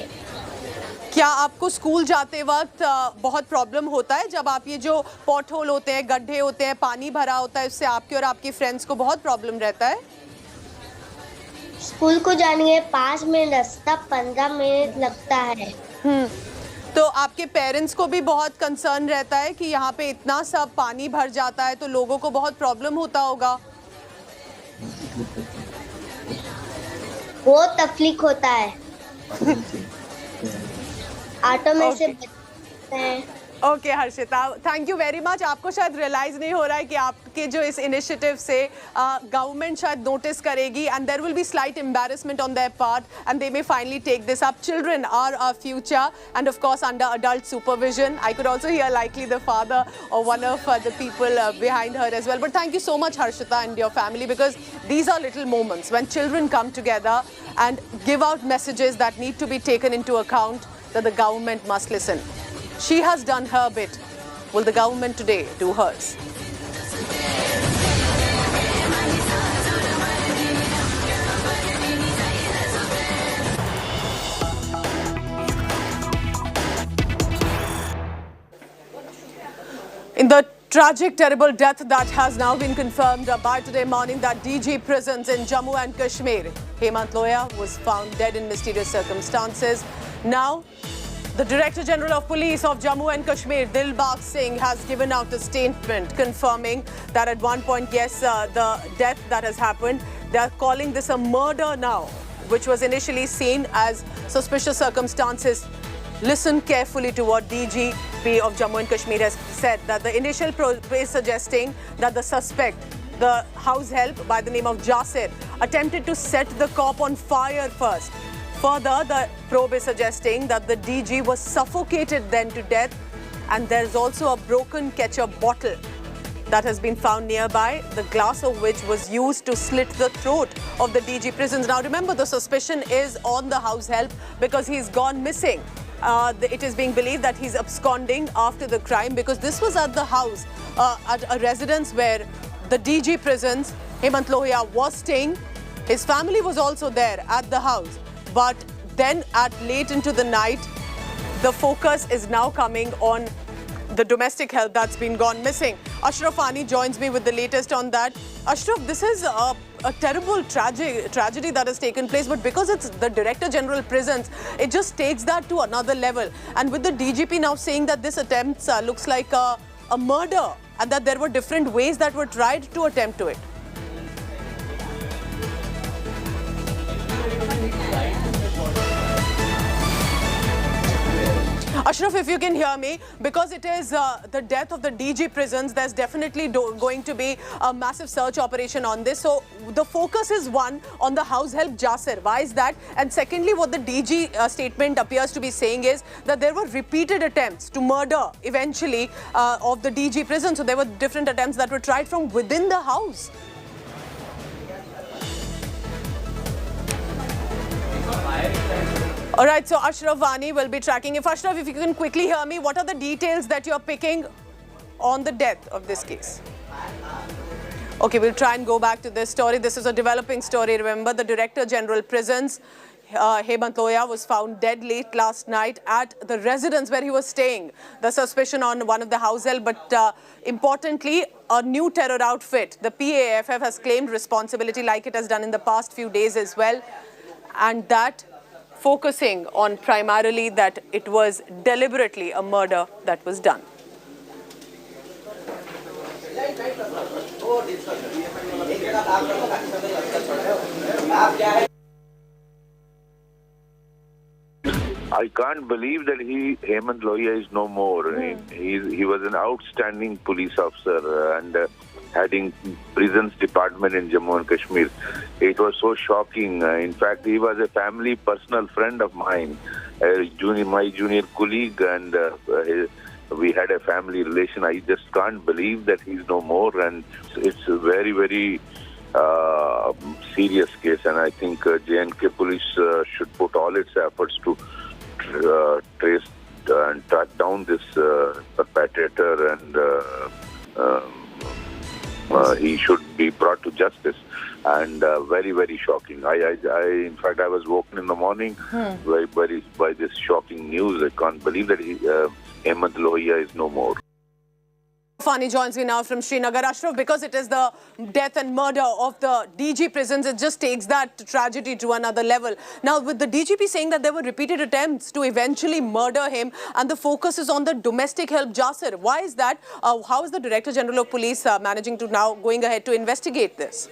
क्या आपको स्कूल जाते वक्त बहुत प्रॉब्लम होता है जब आप ये जो पॉट होल होते हैं, गड्ढे होते हैं, पानी भरा होता है, उससे आपके और आपके फ्रेंड्स को बहुत प्रॉब्लम रहता है? स्कूल को जाने के 5 मिनट रास्ता 15 मिनट लगता है। तो आपके पेरेंट्स को भी बहुत कंसर्न रहता है कि यहाँ पे इतना सब पानी भर जाता है तो लोगों को बहुत प्रॉब्लम होता होगा। बहुत तकलीफ होता है। ऑटो में से बचते हैं। Okay Harshita, thank you very much. आपको शायद रियलाइज नहीं हो रहा है कि आपके जो इस इनिशिएटिव से गवर्नमेंट शायद नोटिस करेगी and there will be slight embarrassment on their part and they may finally take this up. Children are our future and of course under adult supervision. I could also hear likely the father और one of the people behind her as well. But thank you so much Harshita and your family, because these are little moments when children come together and give out messages that need to be taken into account, that the government must listen. She has done her bit. Will the government today do hers? In the tragic, terrible death that has now been confirmed by today morning, that DG prisons in Jammu and Kashmir, Hemant Loya, was found dead in mysterious circumstances. Now, the Director General of Police of Jammu and Kashmir, Dilbagh Singh, has given out a statement confirming that at one point, yes, the death that has happened, they are calling this a murder now, which was initially seen as suspicious circumstances. Listen carefully to what DGP of Jammu and Kashmir has said, that the initial probe is suggesting that the suspect, the house help by the name of Jasir, attempted to set the cop on fire first. Further, the probe is suggesting that the DG was suffocated then to death, and there is also a broken ketchup bottle that has been found nearby, the glass of which was used to slit the throat of the DG prisons. Now remember, the suspicion is on the house help because he's gone missing. It is being believed that he's absconding after the crime, because this was at the house, at a residence where the DG prisons, Hemant Loya, was staying. His family was also there at the house. But then at late into the night, the focus is now coming on the domestic help that's been gone missing. Ashraf Ani joins me with the latest on that. Ashraf, this is a terrible tragedy that has taken place, but because it's the Director General Prisons, it just takes that to another level. And with the DGP now saying that this attempt looks like a murder, and that there were different ways that were tried to attempt to it. Ashraf, if you can hear me, because it is the death of the DG prisons, there's definitely going to be a massive search operation on this. So the focus is one on the house help Jasir. Why is that? And secondly, what the DG statement appears to be saying is that there were repeated attempts to murder eventually of the DG prison. So there were different attempts that were tried from within the house. All right, so Ashraf Ani will be tracking. Ashraf, if you can quickly hear me, what are the details that you're picking on the death of this case? Okay, we'll try and go back to this story. This is a developing story. Remember, the Director General Prisons, Hemant Loya, was found dead late last night at the residence where he was staying. The suspicion on one of the house help, but importantly, a new terror outfit, the PAFF, has claimed responsibility like it has done in the past few days as well. And that focusing on primarily that it was deliberately a murder that was done. I can't believe that Hemant Loya is no more. He was an outstanding police officer and heading prisons department in Jammu and Kashmir. It was so shocking. In fact, he was a family personal friend of mine, my junior colleague, and we had a family relation. I just can't believe that he's no more, and it's a very, very serious case, and I think J&K police should put all its efforts to trace and track down this perpetrator, and he should be brought to justice. And very, very shocking. In fact, I was woken in the morning by this shocking news. I can't believe that Hemant Loya is no more. Fani joins me now from Srinagar. Ashraf, because it is the death and murder of the DG prisons, it just takes that tragedy to another level. Now, with the DGP saying that there were repeated attempts to eventually murder him and the focus is on the domestic help Jasir. Why is that? How is the Director General of Police managing to now going ahead to investigate this?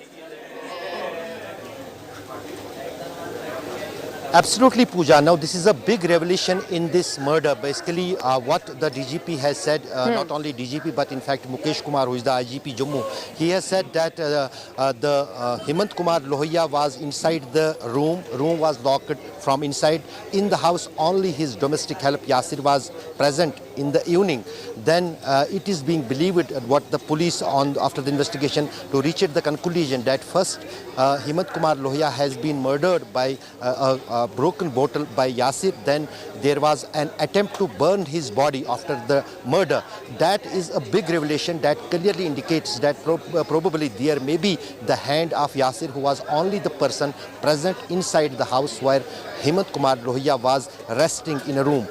Absolutely, Pooja. Now, this is a big revelation in this murder. Basically, what the DGP has said, not only DGP, but in fact, Mukesh Kumar, who is the IGP Jammu, he has said that Hemant Kumar Lohia was inside the room. Room was locked from inside. In the house, only his domestic help, Yasir, was present in the evening. Then it is being believed what the police, after the investigation, to reach the conclusion that first, Hemant Kumar Lohia has been murdered by a broken bottle by Yasir. Then there was an attempt to burn his body after the murder. That is a big revelation that clearly indicates that probably there may be the hand of Yasir, who was only the person present inside the house where Hemant Kumar Lohia was resting in a room.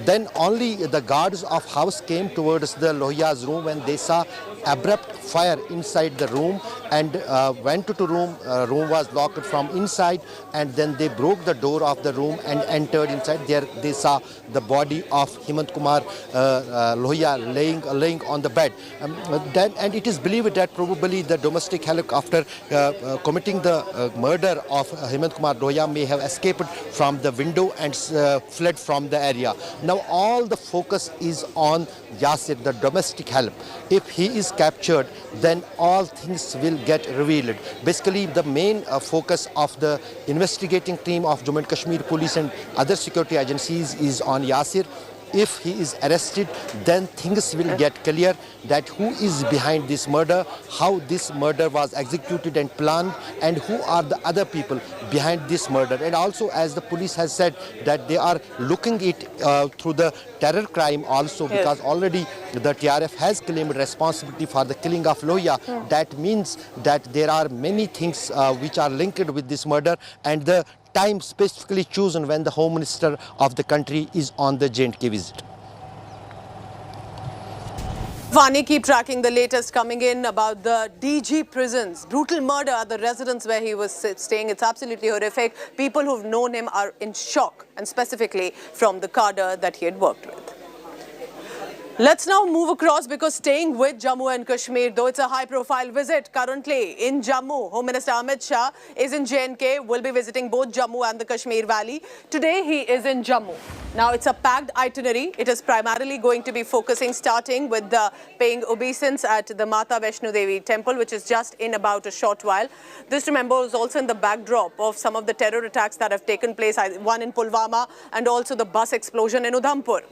Then only the guards of house came towards the Lohia's room when they saw abrupt fire inside the room and went to the room. Room was locked from inside, and then they broke the door of the room and entered inside. There they saw the body of Hemant Kumar Lohia laying on the bed. And it is believed that probably the domestic help, after committing the murder of Hemant Kumar Lohia, may have escaped from the window and fled from the area. Now all the focus is on Yasir, the domestic help. If he is captured, then all things will get revealed. Basically, the main focus of the investigating team of Jammu and Kashmir Police and other security agencies is on Yasir. If he is arrested, then things will get clear that who is behind this murder, how this murder was executed and planned, and who are the other people behind this murder. And also, as the police has said, that they are looking it through the terror crime also, because already the TRF has claimed responsibility for the killing of Lohia. That means that there are many things which are linked with this murder, and the time specifically chosen when the Home Minister of the country is on the J&K visit. Vani, keep tracking the latest coming in about the DG prisons. Brutal murder at the residence where he was staying. It's absolutely horrific. People who've known him are in shock, and specifically from the cadre that he had worked with. Let's now move across, because staying with Jammu and Kashmir, though it's a high-profile visit currently in Jammu, Home Minister Amit Shah is in J&K, will be visiting both Jammu and the Kashmir Valley. Today he is in Jammu. Now it's a packed itinerary. It is primarily going to be focusing, starting with the paying obeisance at the Mata Vaishno Devi temple, which is just in about a short while. This, remember, is also in the backdrop of some of the terror attacks that have taken place, one in Pulwama and also the bus explosion in Udhampur.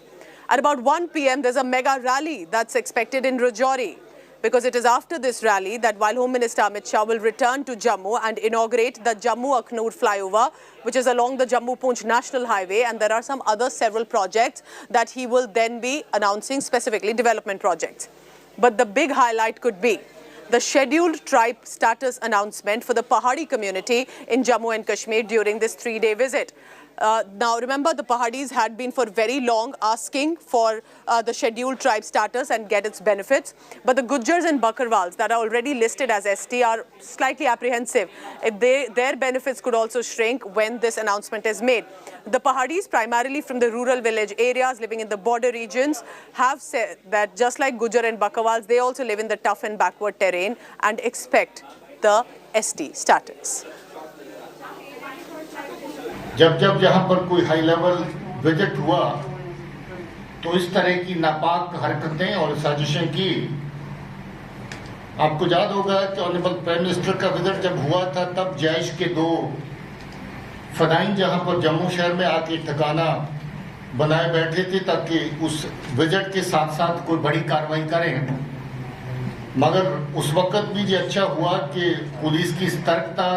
At about 1 p.m, there's a mega rally that's expected in Rajouri, because it is after this rally that while Home Minister Amit Shah will return to Jammu and inaugurate the Jammu-Aknoor flyover, which is along the Jammu-Poonch National Highway, and there are some other several projects that he will then be announcing, specifically development projects. But the big highlight could be the scheduled tribe status announcement for the Pahadi community in Jammu and Kashmir during this 3-day visit. Now, remember, the Pahadis had been for very long asking for the scheduled tribe status and get its benefits. But the Gujjars and Bakarwals that are already listed as ST are slightly apprehensive if their benefits could also shrink when this announcement is made. The Pahadis, primarily from the rural village areas living in the border regions, have said that just like Gujjar and Bakarwals, they also live in the tough and backward terrain and expect the ST status. जब जब जहां पर कोई high level visit हुआ तो इस तरह की नापाक हरकतें और साजिशें की। आपको याद होगा कि ऑनरेबल प्राइम मिनिस्टर का विजिट जब हुआ था, तब जैश के 2 फदाइन जहां पर जम्मू शहर में आके ठिकाना बनाए बैठे थे ताकि उस विजिट के साथ साथ कोई बड़ी कार्रवाई करें। मगर उस वक्त भी ये अच्छा हुआ कि पुलिस की सतर्कता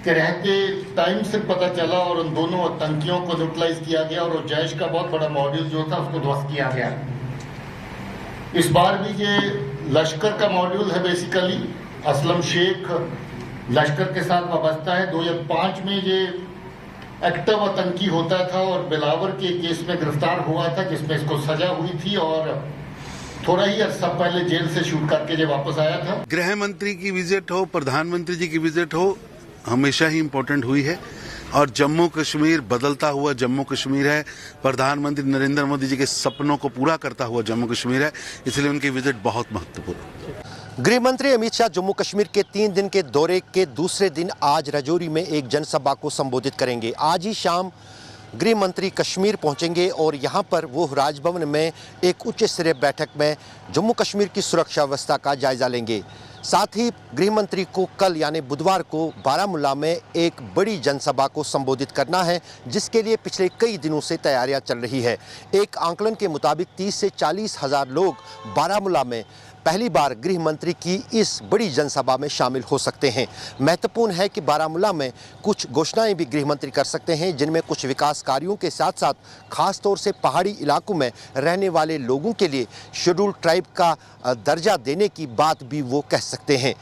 के रहते टाइम से पता चला और उन दोनों आतंकियों को न्यूट्रलाइज किया गया और जैश का बहुत बड़ा मॉड्यूल जो था उसको ध्वस्त किया गया। इस बार भी ये लश्कर का मॉड्यूल है। बेसिकली असलम शेख लश्कर के साथ वाबस्ता है। 2005 में ये एक्टिव आतंकी होता था और बिलावर के केस में गिरफ्तार हुआ था, जिसमें इसको सजा हुई थी और थोड़ा ही अर्सा पहले जेल से शूट करके जब वापस आया था। गृह मंत्री की विजिट हो, प्रधानमंत्री जी की विजिट हो, हमेशा ही इम्पोर्टेंट हुई है और जम्मू कश्मीर बदलता हुआ जम्मू कश्मीर है, प्रधानमंत्री नरेंद्र मोदी जी के सपनों को पूरा करता हुआ जम्मू कश्मीर है, इसलिए उनकी विजिट बहुत महत्वपूर्ण है। गृह मंत्री अमित शाह जम्मू कश्मीर के 3 दिन के दौरे के दूसरे दिन आज राजौरी में एक जनसभा को संबोधित करेंगे। आज ही शाम गृह मंत्री कश्मीर पहुंचेंगे और यहां पर वो राजभवन में एक उच्च स्तरीय बैठक में जम्मू कश्मीर की सुरक्षा व्यवस्था का जायजा लेंगे। साथ ही गृह मंत्री को कल यानी बुधवार को बारामूला में एक बड़ी जनसभा को संबोधित करना है, जिसके लिए पिछले कई दिनों से तैयारियां चल रही है। एक आंकलन के मुताबिक 30 से 40 हज़ार लोग बारामूला में पहली बार गृह मंत्री की इस बड़ी जनसभा में शामिल हो सकते हैं। महत्वपूर्ण है कि बारामूला में कुछ घोषणाएं भी गृह मंत्री कर सकते हैं, जिनमें कुछ विकास कार्यों के साथ साथ खास तौर से पहाड़ी इलाकों में रहने वाले लोगों के लिए शेड्यूल्ड ट्राइब का दर्जा देने की बात भी वो कह सकते हैं।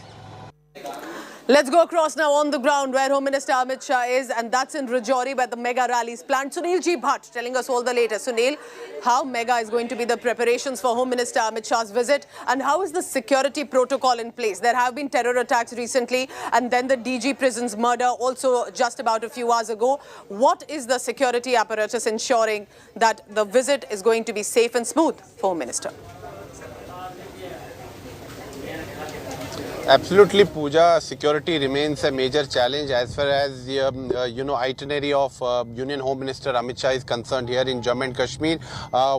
Let's go across now on the ground where Home Minister Amit Shah is, and that's in Rajouri where the mega rally is planned. Sunil G. Bhatt telling us all the latest. Sunil, how mega is going to be the preparations for Home Minister Amit Shah's visit, and how is the security protocol in place? There have been terror attacks recently, and then the DG prison's murder also just about a few hours ago. What is the security apparatus ensuring that the visit is going to be safe and smooth for Home Minister? Absolutely, Pooja. Security remains a major challenge as far as the itinerary of Union Home Minister Amit Shah is concerned here in Jammu and Kashmir.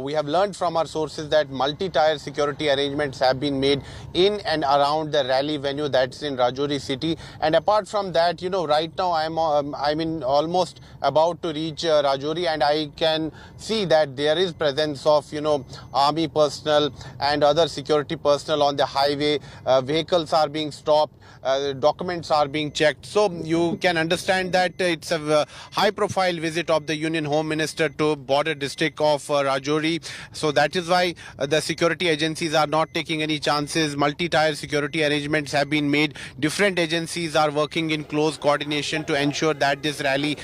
We have learned from our sources that multi-tier security arrangements have been made in and around the rally venue that's in Rajouri city. And apart from that, right now I'm in almost about to reach Rajouri, and I can see that there is presence of army personnel and other security personnel on the highway. Vehicles are being stopped, documents are being checked, so you can understand that it's a high profile visit of the Union Home Minister to border district of Rajouri. So that is why the security agencies are not taking any chances. Multi-tier security arrangements have been made. Different agencies are working in close coordination to ensure that this rally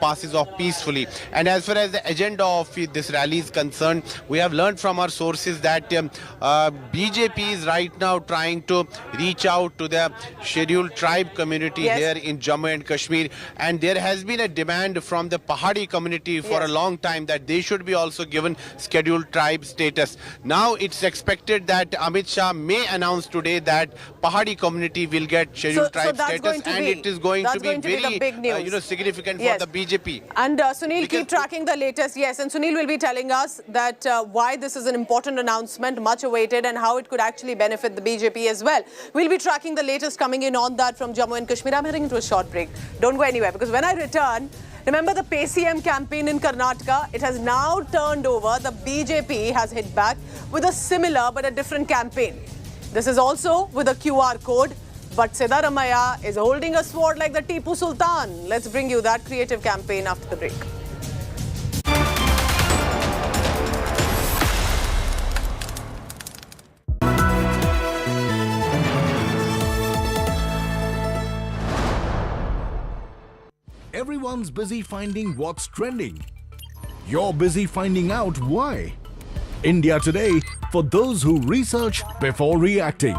passes off peacefully. And as far as the agenda of this rally is concerned, we have learned from our sources that BJP is right now trying to reach out to the scheduled tribe community here in Jammu and Kashmir, and there has been a demand from the Pahadi community for a long time that they should be also given scheduled tribe status. Now it's expected that Amit Shah may announce today that Pahadi community will get scheduled tribe status, and it is going to be very significant for the BJP. And Sunil, keep tracking the latest. Yes, and Sunil will be telling us that why this is an important announcement, much awaited, and how it could actually benefit the BJP as well. We'll be tracking the latest coming in on that from Jammu and Kashmir. I'm heading into a short break. Don't go anywhere, because when I return, remember the PCM campaign in Karnataka? It has now turned over. The BJP has hit back with a similar but a different campaign. This is also with a QR code, but Siddaramaiah is holding a sword like the Tipu Sultan. Let's bring you that creative campaign after the break. Everyone's busy finding what's trending. You're busy finding out why. India Today, for those who research before reacting.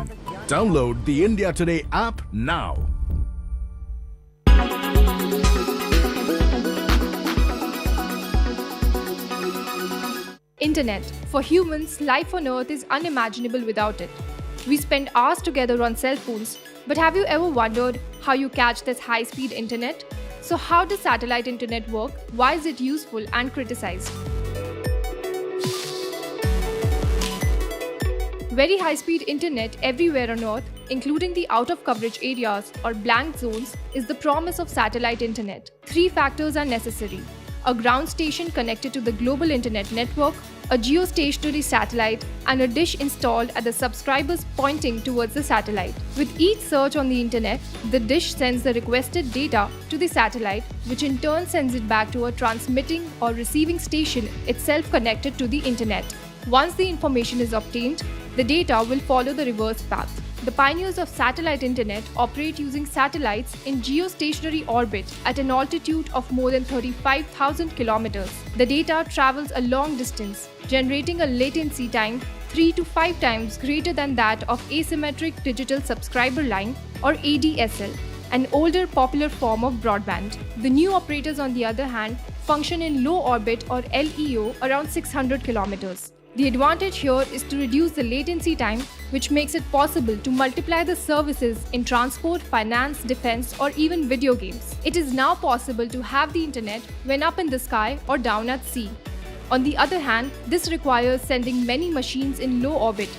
Download the India Today app now. Internet. For humans, life on Earth is unimaginable without it. We spend hours together on cell phones, but have you ever wondered how you catch this high-speed internet? So how does satellite internet work? Why is it useful and criticized? Very high-speed internet everywhere on Earth, including the out-of-coverage areas or blank zones, is the promise of satellite internet. 3 factors are necessary: a ground station connected to the global internet network, a geostationary satellite, and a dish installed at the subscribers pointing towards the satellite. With each search on the internet, the dish sends the requested data to the satellite, which in turn sends it back to a transmitting or receiving station itself connected to the internet. Once the information is obtained, the data will follow the reverse path. The pioneers of satellite internet operate using satellites in geostationary orbit at an altitude of more than 35,000 kilometers. The data travels a long distance, generating a latency time 3 to 5 times greater than that of asymmetric digital subscriber line or ADSL, an older popular form of broadband. The new operators, on the other hand, function in low orbit or LEO around 600 kilometers. The advantage here is to reduce the latency time, which makes it possible to multiply the services in transport, finance, defense, or even video games. It is now possible to have the internet when up in the sky or down at sea. On the other hand, this requires sending many machines in low orbit.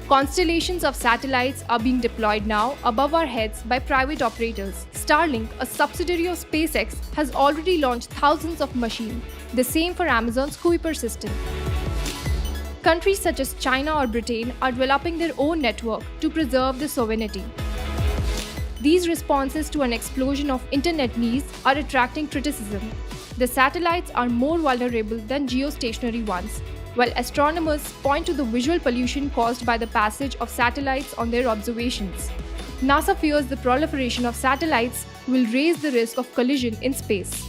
Constellations of satellites are being deployed now above our heads by private operators. Starlink, a subsidiary of SpaceX, has already launched thousands of machines, the same for Amazon's Kuiper system. Countries such as China or Britain are developing their own network to preserve their sovereignty. These responses to an explosion of internet needs are attracting criticism. The satellites are more vulnerable than geostationary ones, while astronomers point to the visual pollution caused by the passage of satellites on their observations. NASA fears the proliferation of satellites will raise the risk of collision in space.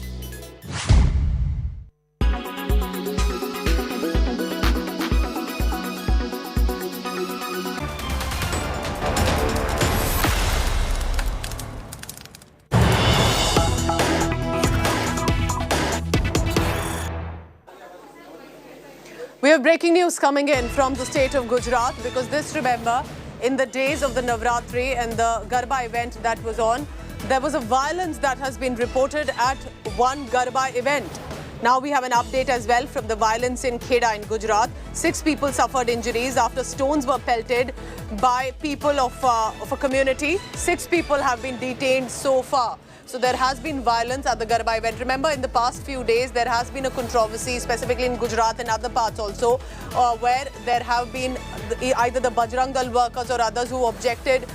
We have breaking news coming in from the state of Gujarat, because this, remember, in the days of the Navratri and the Garba event that was on, there was a violence that has been reported at one Garba event. Now we have an update as well from the violence in Kheda in Gujarat. 6 people suffered injuries after stones were pelted by people of a community. 6 people have been detained so far. So there has been violence at the Garba event. Remember, in the past few days, there has been a controversy, specifically in Gujarat and other parts also, where there have been either the Bajrang Dal workers or others who objected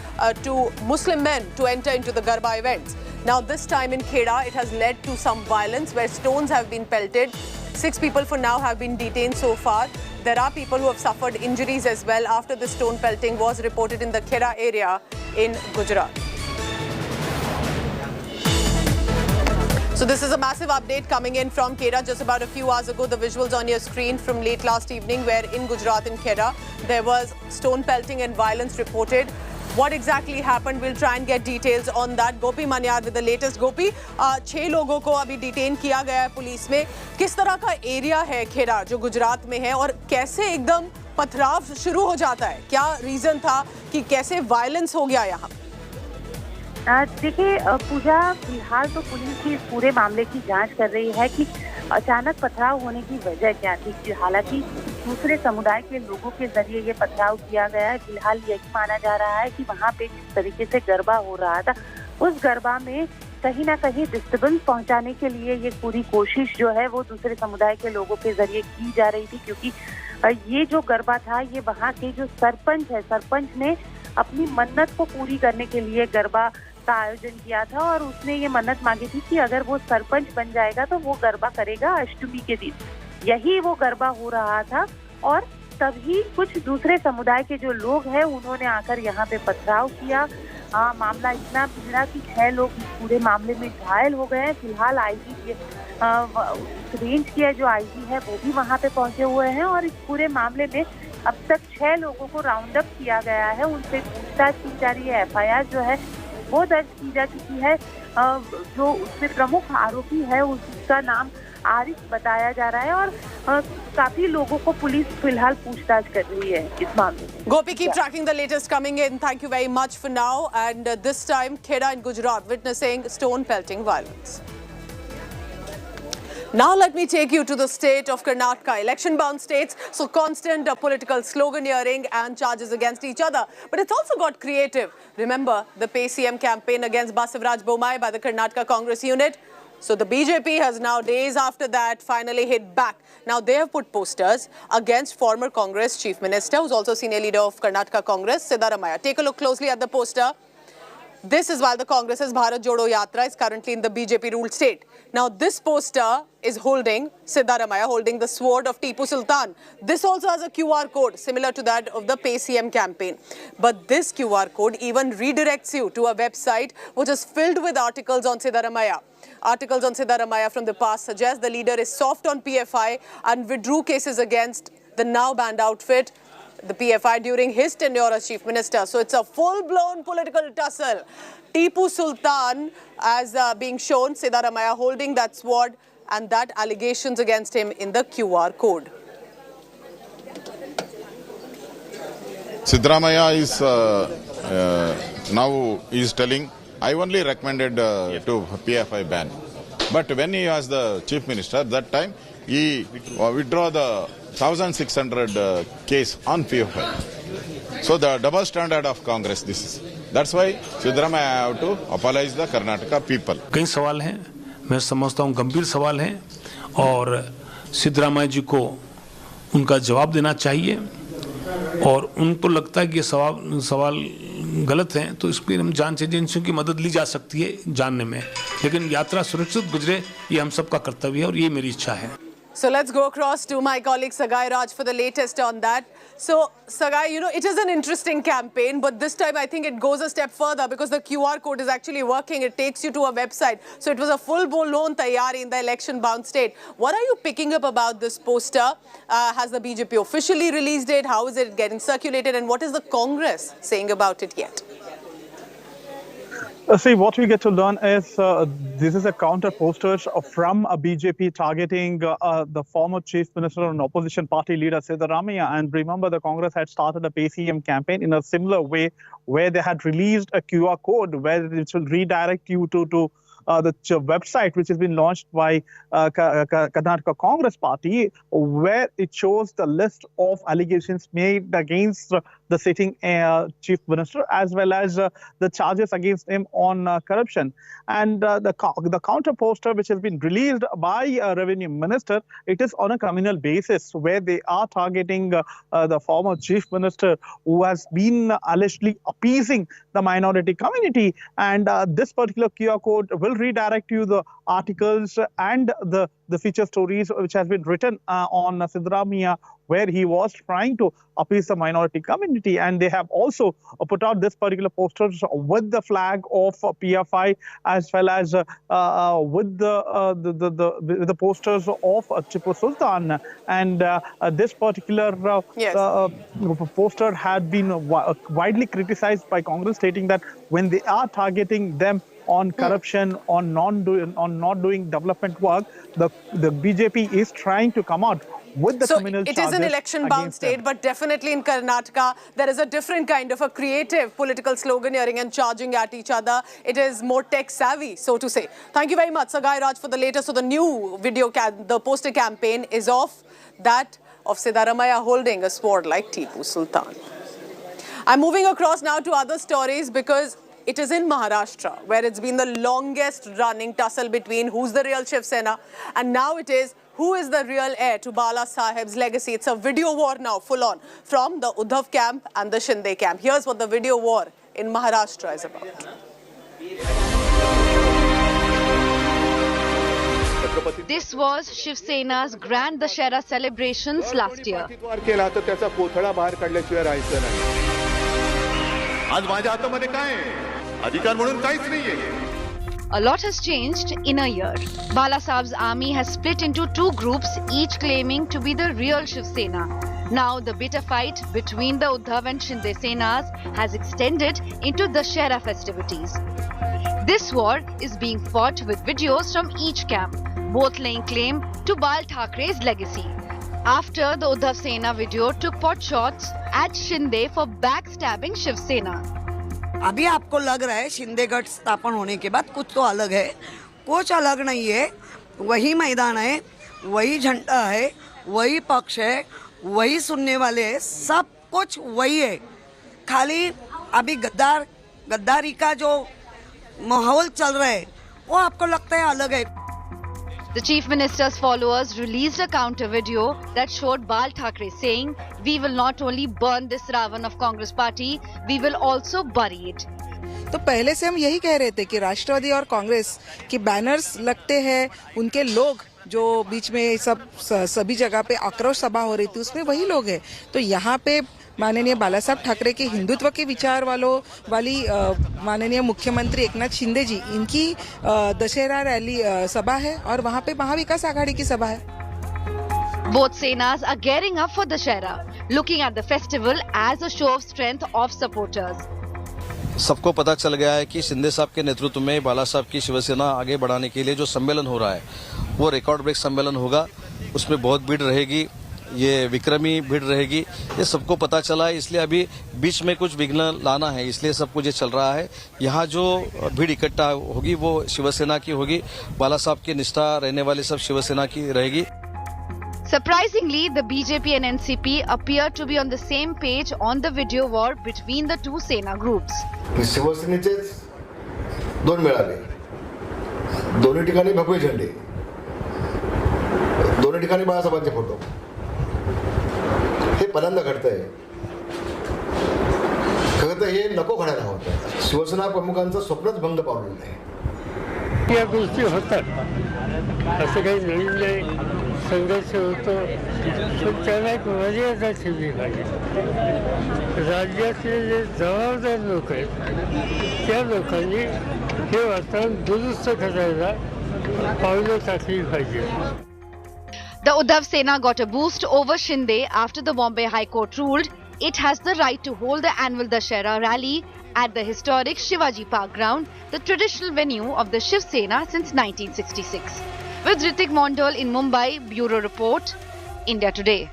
to Muslim men to enter into the Garba events. Now, this time in Kheda, it has led to some violence where stones have been pelted. 6 people for now have been detained so far. There are people who have suffered injuries as well after the stone pelting was reported in the Kheda area in Gujarat. So this is a massive update coming in from Kheda just about a few hours ago. The visuals on your screen from late last evening, where in Gujarat, in Kheda, there was stone pelting and violence reported. What exactly happened? We'll try and get details on that. Gopi Manyar with the latest. Gopi, 6 लोगों को अभी detain किया गया है police में. किस तरह का एरिया है खेड़ा जो गुजरात में है, और कैसे एकदम पथराव शुरू हो जाता है? क्या रीजन था कि कैसे वायलेंस हो गया यहाँ? देखिए पूजा, फिलहाल तो पुलिस की इस पूरे मामले की जांच कर रही है कि अचानक पथराव होने की वजह क्या थी। हालांकि दूसरे समुदाय के लोगों के जरिए ये पथराव किया गया है। फिलहाल यही माना जा रहा है कि वहाँ पे जिस तरीके से गरबा हो रहा था, उस गरबा में कहीं ना कहीं डिस्टर्बेंस पहुँचाने के लिए ये पूरी कोशिश जो है वो दूसरे समुदाय के लोगों के जरिए की जा रही थी। क्योंकि ये जो गरबा था, ये वहाँ के जो सरपंच है, सरपंच ने अपनी मन्नत को पूरी करने के लिए गरबा का आयोजन किया था, और उसने ये मन्नत मांगी थी कि अगर वो सरपंच बन जाएगा तो वो गरबा करेगा अष्टमी के दिन। यही वो गरबा हो रहा था, और तभी कुछ दूसरे समुदाय के जो लोग हैं उन्होंने आकर यहाँ पे पथराव किया। मामला इतना बिगड़ा कि 6 लोग इस पूरे मामले में घायल हो गए हैं। फिलहाल आईजी रेंज के जो आईजी है वो भी वहाँ पे पहुँचे हुए हैं, और इस पूरे मामले में अब तक 6 लोगों को राउंड अप किया गया है। उनसे पूछताछ की जा रही है। FIR जो है वो दर्ज की जा चुकी है। जो उसमें प्रमुख आरोपी है उसका नाम आरिफ बताया जा रहा है, और काफी लोगों को पुलिस फिलहाल पूछताछ कर रही है इस मामले में। Gopi, keep tracking the latest coming in. Thank you very much for now. And this time, Kheda in Gujarat witnessing stone pelting violence. Now let me take you to the state of Karnataka. Election-bound states, so constant political sloganeering and charges against each other. But it's also got creative. Remember the Pay CM campaign against Basavaraj Bommai by the Karnataka Congress unit? So the BJP has now, days after that, finally hit back. Now they have put posters against former Congress Chief Minister, who's also senior leader of Karnataka Congress, Siddaramaiah. Take a look closely at the poster. This is while the Congress's Bharat Jodo Yatra is currently in the BJP-ruled state. Now, this poster is holding Siddaramaiah, holding the sword of Tipu Sultan. This also has a QR code similar to that of the Pay CM campaign. But this QR code even redirects you to a website which is filled with articles on Siddaramaiah. Articles on Siddaramaiah from the past suggest the leader is soft on PFI and withdrew cases against the now banned outfit. the PFI during his tenure as Chief Minister. So it's a full-blown political tussle. Tipu Sultan as being shown, Siddaramaiah holding that sword, and that allegations against him in the QR code. Siddaramaiah is now is telling, I only recommended to PFI ban. But when he was the Chief Minister, that time he withdraw the 1,600 case on PFI. So the double standard of Congress this is. That's why Siddaramaiah have to apologize the Karnataka people. कई सवाल हैं, मैं समझता हूँ गंभीर सवाल हैं और सिद्धरामैया जी को उनका जवाब देना चाहिए और उनको लगता है कि ये सवाल गलत हैं तो इसके लिए हम जांच एजेंसियों की मदद ली जा सकती है जानने में, लेकिन यात्रा सुरक्षित गुजरे ये हम सबका कर्तव्य है और ये मेरी इच्छा है. So let's go across to my colleague Sagai Raj for the latest on that. So Sagai, you know, it is an interesting campaign, but this time I think it goes a step further because the QR code is actually working. It takes you to a website. So it was a full-blown tayari in the election-bound state. What are you picking up about this poster? Has the BJP officially released it? How is it getting circulated? And what is the Congress saying about it yet? See, what we get to learn is this is a counter poster from a BJP targeting the former Chief Minister and opposition party leader Siddaramaiah. And remember, the Congress had started a PCM campaign in a similar way where they had released a QR code where it will redirect you to the website which has been launched by Karnataka Congress Party, where it shows the list of allegations made against the sitting Chief Minister as well as the charges against him on corruption. And the counter poster which has been released by Revenue Minister, it is on a communal basis where they are targeting the former Chief Minister who has been allegedly appeasing the minority community. And this particular QR code will redirect you the articles and the feature stories which has been written on Siddaramaiah, where he was trying to appease the minority community. And they have also put out this particular posters with the flag of PFI as well as with the posters of Tipu Sultan. And this particular poster had been widely criticized by Congress, stating that when they are targeting them on corruption, on not doing development work, the BJP is trying to come out with the criminal charges. So it is an election-bound state, but definitely in Karnataka, there is a different kind of a creative political sloganeering and charging at each other. It is more tech-savvy, so to say. Thank you very much, Sagai Raj, for the latest. So the new video, the poster campaign is of that of Siddaramaiah holding a sword like Tipu Sultan. I'm moving across now to other stories because it is in Maharashtra, where it's been the longest running tussle between who's the real Shiv Sena, and now it is who is the real heir to Bala Saheb's legacy. It's a video war now, full on, from the Uddhav camp and the Shinde camp. Here's what the video war in Maharashtra is about. This was Shiv Sena's Grand Dashera celebrations last year. A lot has changed in a year. Bala Saheb's army has split into two groups, each claiming to be the real Shiv Sena. Now the bitter fight between the Uddhav and Shinde Senas has extended into the Dashera festivities. This war is being fought with videos from each camp, both laying claim to Bal Thackeray's legacy. After the Uddhav Sena video took pot shots at Shinde for backstabbing Shiv Sena. अभी आपको लग रहा है शिंदे गढ़ स्थापन होने के बाद कुछ तो अलग है, कुछ अलग नहीं है. वही मैदान है, वही झंडा है, वही पक्ष है, वही सुनने वाले हैं, सब कुछ वही है. खाली अभी गद्दारी का जो माहौल चल रहा है वो आपको लगता है अलग है. The Chief Minister's followers released a counter video that showed Bal Thackeray saying, "We will not only burn this Ravan of Congress party, we will also bury it." तो पहले से हम यही कह रहे थे कि राष्ट्रवादी और कांग्रेस के बैनर्स लगते हैं, उनके लोग जो बीच में सभी जगह पे आक्रोश सभा हो रही थी उसमें वही लोग हैं. तो यहाँ पे माननीय बाला साहब ठाकरे के हिंदुत्व के विचार वाली माननीय मुख्यमंत्री एकनाथ शिंदे जी, इनकी दशहरा रैली सभा है और वहाँ पे महाविकास आघाड़ी की सभा है. Both Senas are gearing up for Dashera. looking at the festival as a show of strength of supporters. सबको पता चल गया है कि शिंदे साहब के नेतृत्व में बाला साहब की शिवसेना आगे बढ़ाने के लिए जो सम्मेलन हो रहा है वो रिकॉर्ड ब्रेक सम्मेलन होगा। उसमें बहुत भीड़ रहेगी, ये विक्रमी भीड़ रहेगी, ये सबको पता चला है। इसलिए अभी बीच में कुछ विघ्न लाना है, इसलिए सब कुछ ये चल रहा है। यहाँ जो भीड़ इकट्ठा होगी वो शिवसेना की होगी, बाला साहब की निष्ठा रहने वाली सब शिवसेना की रहेगी। Surprisingly, the BJP and NCP appear to be on the same page on the video war between the two Sena groups. शिवसेनेचेच दोन मिळाले, दोन्ही ठिकाणी भगवे झेंडे, दोन्ही ठिकाणी बाळासाहेबांचे फोटो। हे पहिल्यांदा घडतंय। खरं तर हे नको घडायला हवं। शिवसेना प्रमुखांचं स्वप्नच भंग पावलेलं आहे। या गोष्टी होतात, असं काही नवीन नाही। संघर्ष होतो, पण त्याला एक मर्यादा ठेवली पाहिजे। राज्यातले जे जबाबदार लोक आहेत त्या लोकांनी हे वातावरण दुरुस्त करायला पावलं टाकली पाहिजे। The Uddhav Sena got a boost over Shinde after the Bombay High Court ruled it has the right to hold the annual Dussehra rally at the historic Shivaji Park ground, the traditional venue of the Shiv Sena since 1966. With Ritik Mondal in Mumbai, Bureau Report, India Today.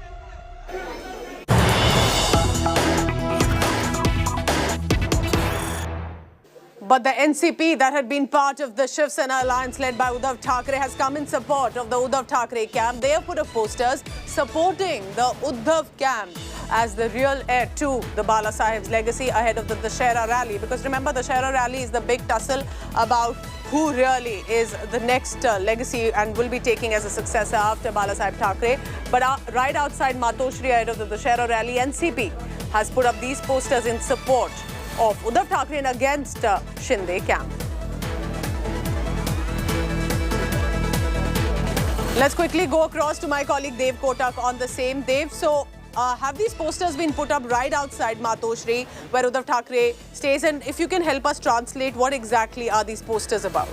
But the NCP that had been part of the Shiv Sena alliance led by Uddhav Thackeray has come in support of the Uddhav Thackeray camp. They have put up posters supporting the Uddhav camp as the real heir to the Bala Sahib's legacy ahead of the Dussehra rally. Because remember, the Dussehra rally is the big tussle about who really is the next legacy and will be taking as a successor after Bala Sahib Thackeray. But right outside Matoshri ahead of the Dussehra rally, NCP has put up these posters in support of Uddhav Thackeray and against Shinde camp. Let's quickly go across to my colleague Dev Kotak on the same. Dev, so have these posters been put up right outside Matoshri where Uddhav Thackeray stays? And if you can help us translate, what exactly are these posters about?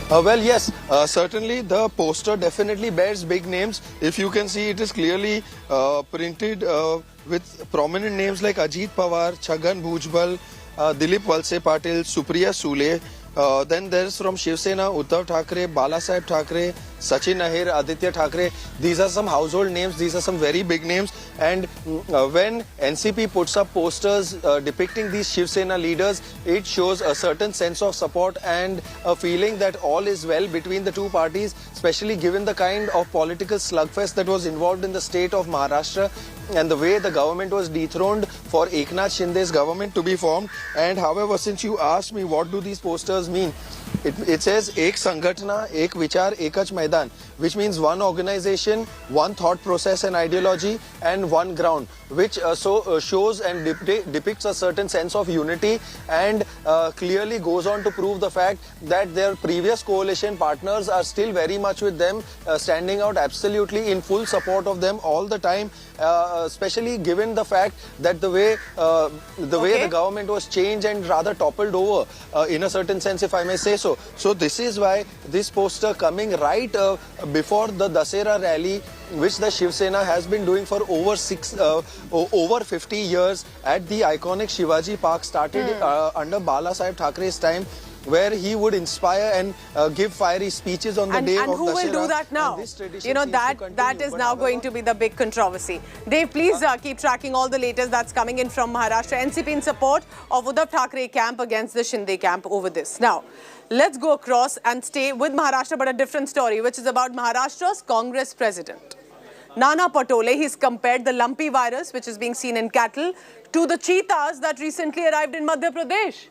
Well, yes, certainly the poster definitely bears big names. If you can see, it is clearly printed with prominent names like Ajit Pawar, Chhagan Bhujbal, Dilip Valse Patil, Supriya Sule. Then there's from Shiv Sena, Uddhav Thackeray, Bala Sahib Thackeray, Sachin Ahir, Aditya Thackeray. These are some household names. These are some very big names. And when NCP puts up posters depicting these Shiv Sena leaders, it shows a certain sense of support and a feeling that all is well between the two parties, especially given the kind of political slugfest that was involved in the state of Maharashtra and the way the government was dethroned for Eknath Shinde's government to be formed. And however, since you asked me what do these posters mean, it says Ek Sangatna, Ek Vichar, Ekach Maidan, which means one organization, one thought process and ideology and one ground, which shows and depicts a certain sense of unity and clearly goes on to prove the fact that their previous coalition partners are still very much with them, standing out absolutely in full support of them all the time, especially given the fact that the way the government was changed and rather toppled over in a certain sense, if I may say so. So this is why this poster coming right before the Dussehra rally, which the Shiv Sena has been doing for over 50 years at the iconic Shivaji Park, started under Bala Sahib Thakeray's time, where he would inspire and give fiery speeches on the day of Dussehra. And who will do that now? You know, that is now going to be the big controversy. Dev, please keep tracking all the latest that's coming in from Maharashtra. NCP in support of Uddhav Thackeray camp against the Shinde camp over this. Now, let's go across and stay with Maharashtra, but a different story, which is about Maharashtra's Congress president. Nana Patole, he's compared the lumpy virus, which is being seen in cattle, to the cheetahs that recently arrived in Madhya Pradesh.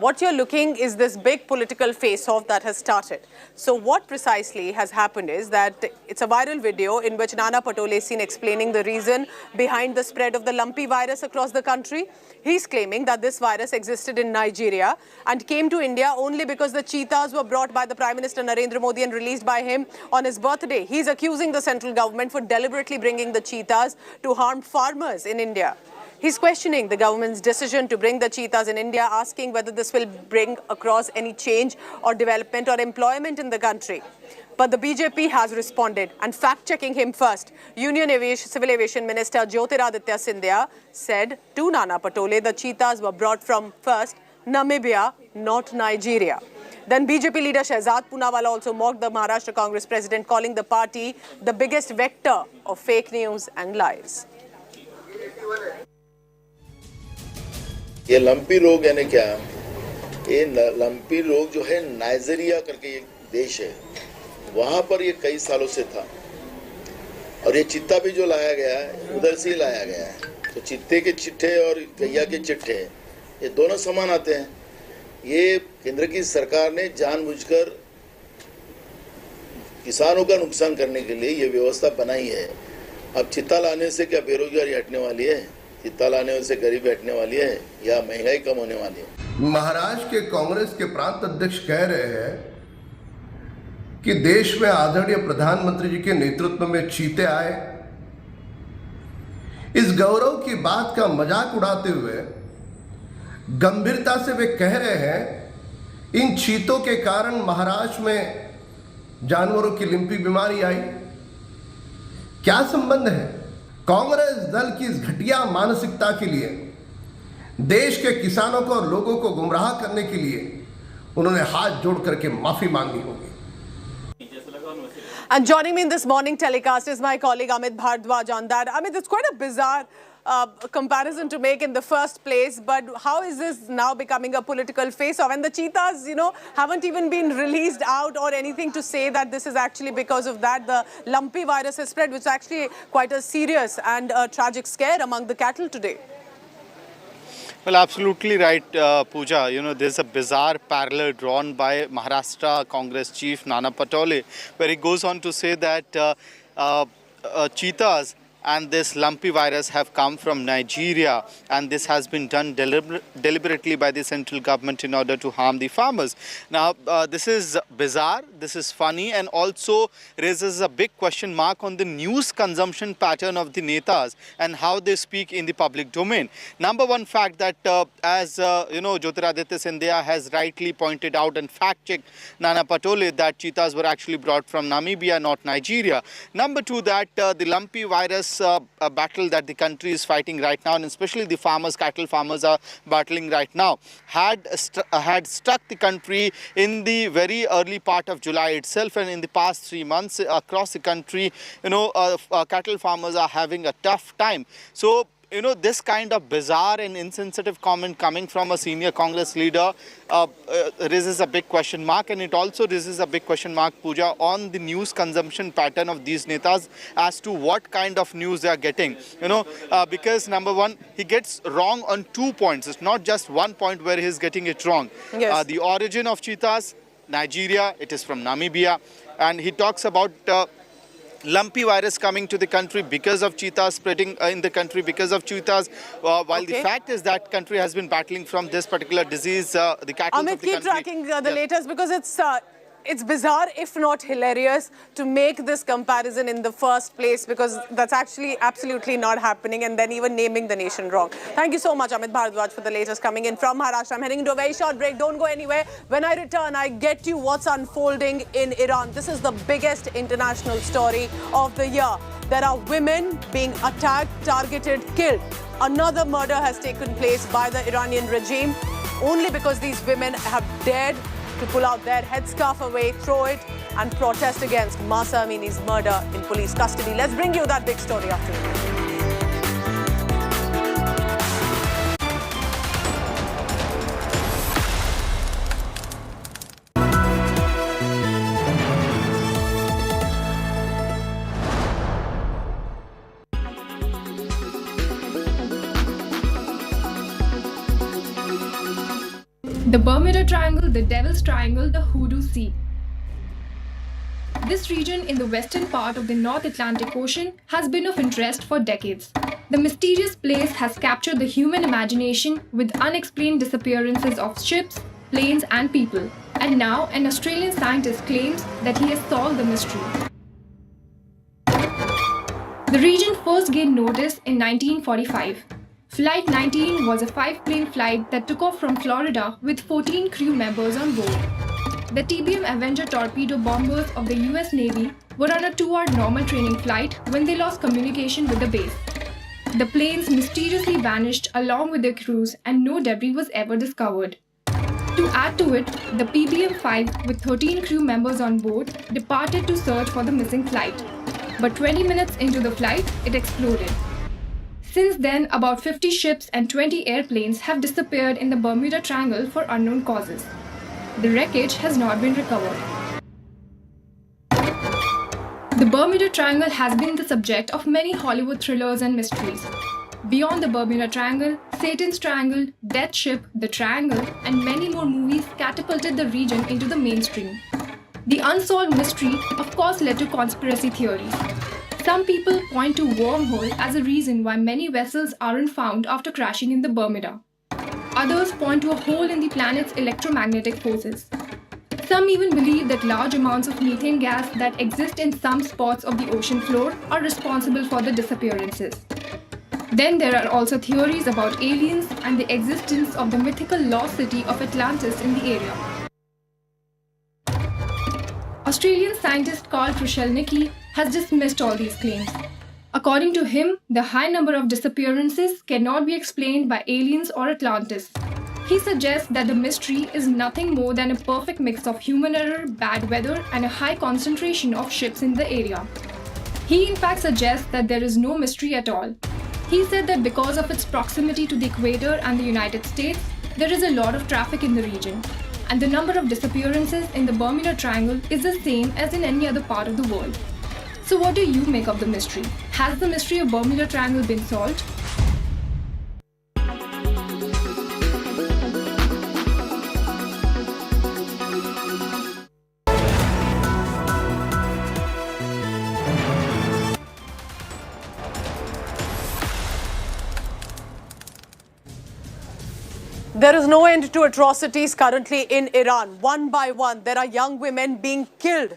What you're looking is this big political face-off that has started. So what precisely has happened is that it's a viral video in which Nana Patole is seen explaining the reason behind the spread of the lumpy virus across the country. He's claiming that this virus existed in Nigeria and came to India only because the cheetahs were brought by the Prime Minister Narendra Modi and released by him on his birthday. He's accusing the central government for deliberately bringing the cheetahs to harm farmers in India. He's questioning the government's decision to bring the cheetahs in India, asking whether this will bring across any change or development or employment in the country. But the BJP has responded and fact-checking him first. Civil Aviation Minister Jyotiraditya Scindia said to Nana Patole the cheetahs were brought from first Namibia, not Nigeria. Then BJP leader Shehzad Poonawalla also mocked the Maharashtra Congress president, calling the party the biggest vector of fake news and lies. ये lumpy रोग यानी क्या? ये lumpy रोग जो है Nigeria करके एक देश है, वहां पर ये कई सालों से था और ये चित्ता भी जो लाया गया है उधर से ही लाया गया है। तो चित्ते के चिट्ठे और गैया के चिट्ठे ये दोनों समान आते हैं। ये केंद्र की सरकार ने जानबूझकर किसानों का नुकसान करने के लिए ये व्यवस्था बनाई है। अब चित्ता लाने से क्या बेरोजगारी हटने वाली है? चित्ता लाने से गरीबी हटने वाली है या महंगाई कम होने वाली है? महाराष्ट्र के कांग्रेस के प्रांत अध्यक्ष कह रहे हैं कि देश में आदरणीय प्रधानमंत्री जी के नेतृत्व में चीते आए। इस गौरव की बात का मजाक उड़ाते हुए गंभीरता से वे कह रहे हैं इन चीतों के कारण महाराष्ट्र में जानवरों की लिम्पी बीमारी आई। क्या संबंध है? कांग्रेस दल की इस घटिया मानसिकता के लिए, देश के किसानों को और लोगों को गुमराह करने के लिए उन्होंने हाथ जोड़ करके माफी मांगी होगी। And joining me in this morning telecast is my colleague Amit Bhardwaj on that. Amit, it's quite a bizarre comparison to make in the first place, but how is this now becoming a political face-off? And the cheetahs, haven't even been released out or anything to say that this is actually because of that. The lumpy virus has spread, which is actually quite a serious and a tragic scare among the cattle today. Well, absolutely right, Pooja. There's a bizarre parallel drawn by Maharashtra Congress chief Nana Patole, where he goes on to say that cheetahs and this lumpy virus have come from Nigeria, and this has been done deliberately by the central government in order to harm the farmers. Now, this is bizarre, this is funny, and also raises a big question mark on the news consumption pattern of the netas and how they speak in the public domain. Number one fact that, as Jyotiraditya Scindia has rightly pointed out and fact-checked Nana Patole, that cheetahs were actually brought from Namibia, not Nigeria. Number two, that the lumpy virus battle that the country is fighting right now, and especially the farmers, cattle farmers are battling right now, had struck the country in the very early part of July itself, and in the past 3 months across the country, cattle farmers are having a tough time. So, this kind of bizarre and insensitive comment coming from a senior Congress leader raises a big question mark, and it also raises a big question mark, Pooja, on the news consumption pattern of these netas as to what kind of news they are getting. Because number one, he gets wrong on 2 points. It's not just 1 point where he is getting it wrong. Yes. The origin of cheetahs, Nigeria, it is from Namibia, and he talks about lumpy virus coming to the country because of cheetahs, spreading in the country because of cheetahs, while the fact is that country has been battling from this particular disease, the cattle of the country. Amit, keep tracking the latest, because it's bizarre, if not hilarious, to make this comparison in the first place, because that's actually absolutely not happening, and then even naming the nation wrong. Thank you so much, Amit Bhardwaj, for the latest coming in from Maharashtra. I'm heading into a very short break. Don't go anywhere. When I return, I get you what's unfolding in Iran. This is the biggest international story of the year. There are women being attacked, targeted, killed. Another murder has taken place by the Iranian regime only because these women have dared to pull out their headscarf away, throw it, and protest against Mahsa Amini's murder in police custody. Let's bring you that big story after this. The Bermuda Triangle, the Devil's Triangle, the Hoodoo Sea. This region in the western part of the North Atlantic Ocean has been of interest for decades. The mysterious place has captured the human imagination with unexplained disappearances of ships, planes, and people. And now an Australian scientist claims that he has solved the mystery. The region first gained notice in 1945. Flight 19 was a 5-plane flight that took off from Florida with 14 crew members on board. The TBM Avenger torpedo bombers of the US Navy were on a 2-hour normal training flight when they lost communication with the base. The planes mysteriously vanished along with their crews and no debris was ever discovered. To add to it, the PBM-5 with 13 crew members on board departed to search for the missing flight. But 20 minutes into the flight, it exploded. Since then, about 50 ships and 20 airplanes have disappeared in the Bermuda Triangle for unknown causes. The wreckage has not been recovered. The Bermuda Triangle has been the subject of many Hollywood thrillers and mysteries. Beyond the Bermuda Triangle, Satan's Triangle, Death Ship, The Triangle, and many more movies catapulted the region into the mainstream. The unsolved mystery, of course, led to conspiracy theories. Some people point to wormhole as a reason why many vessels aren't found after crashing in the Bermuda. Others point to a hole in the planet's electromagnetic forces. Some even believe that large amounts of methane gas that exist in some spots of the ocean floor are responsible for the disappearances. Then there are also theories about aliens and the existence of the mythical lost city of Atlantis in the area. Australian scientist Carl Krushelnicki has dismissed all these claims. According to him, the high number of disappearances cannot be explained by aliens or Atlantis. He suggests that the mystery is nothing more than a perfect mix of human error, bad weather, and a high concentration of ships in the area. He in fact suggests that there is no mystery at all. He said that because of its proximity to the equator and the United States, there is a lot of traffic in the region, and the number of disappearances in the Bermuda Triangle is the same as in any other part of the world. So what do you make of the mystery? Has the mystery of Bermuda Triangle been solved? There is no end to atrocities currently in Iran. One by one, there are young women being killed.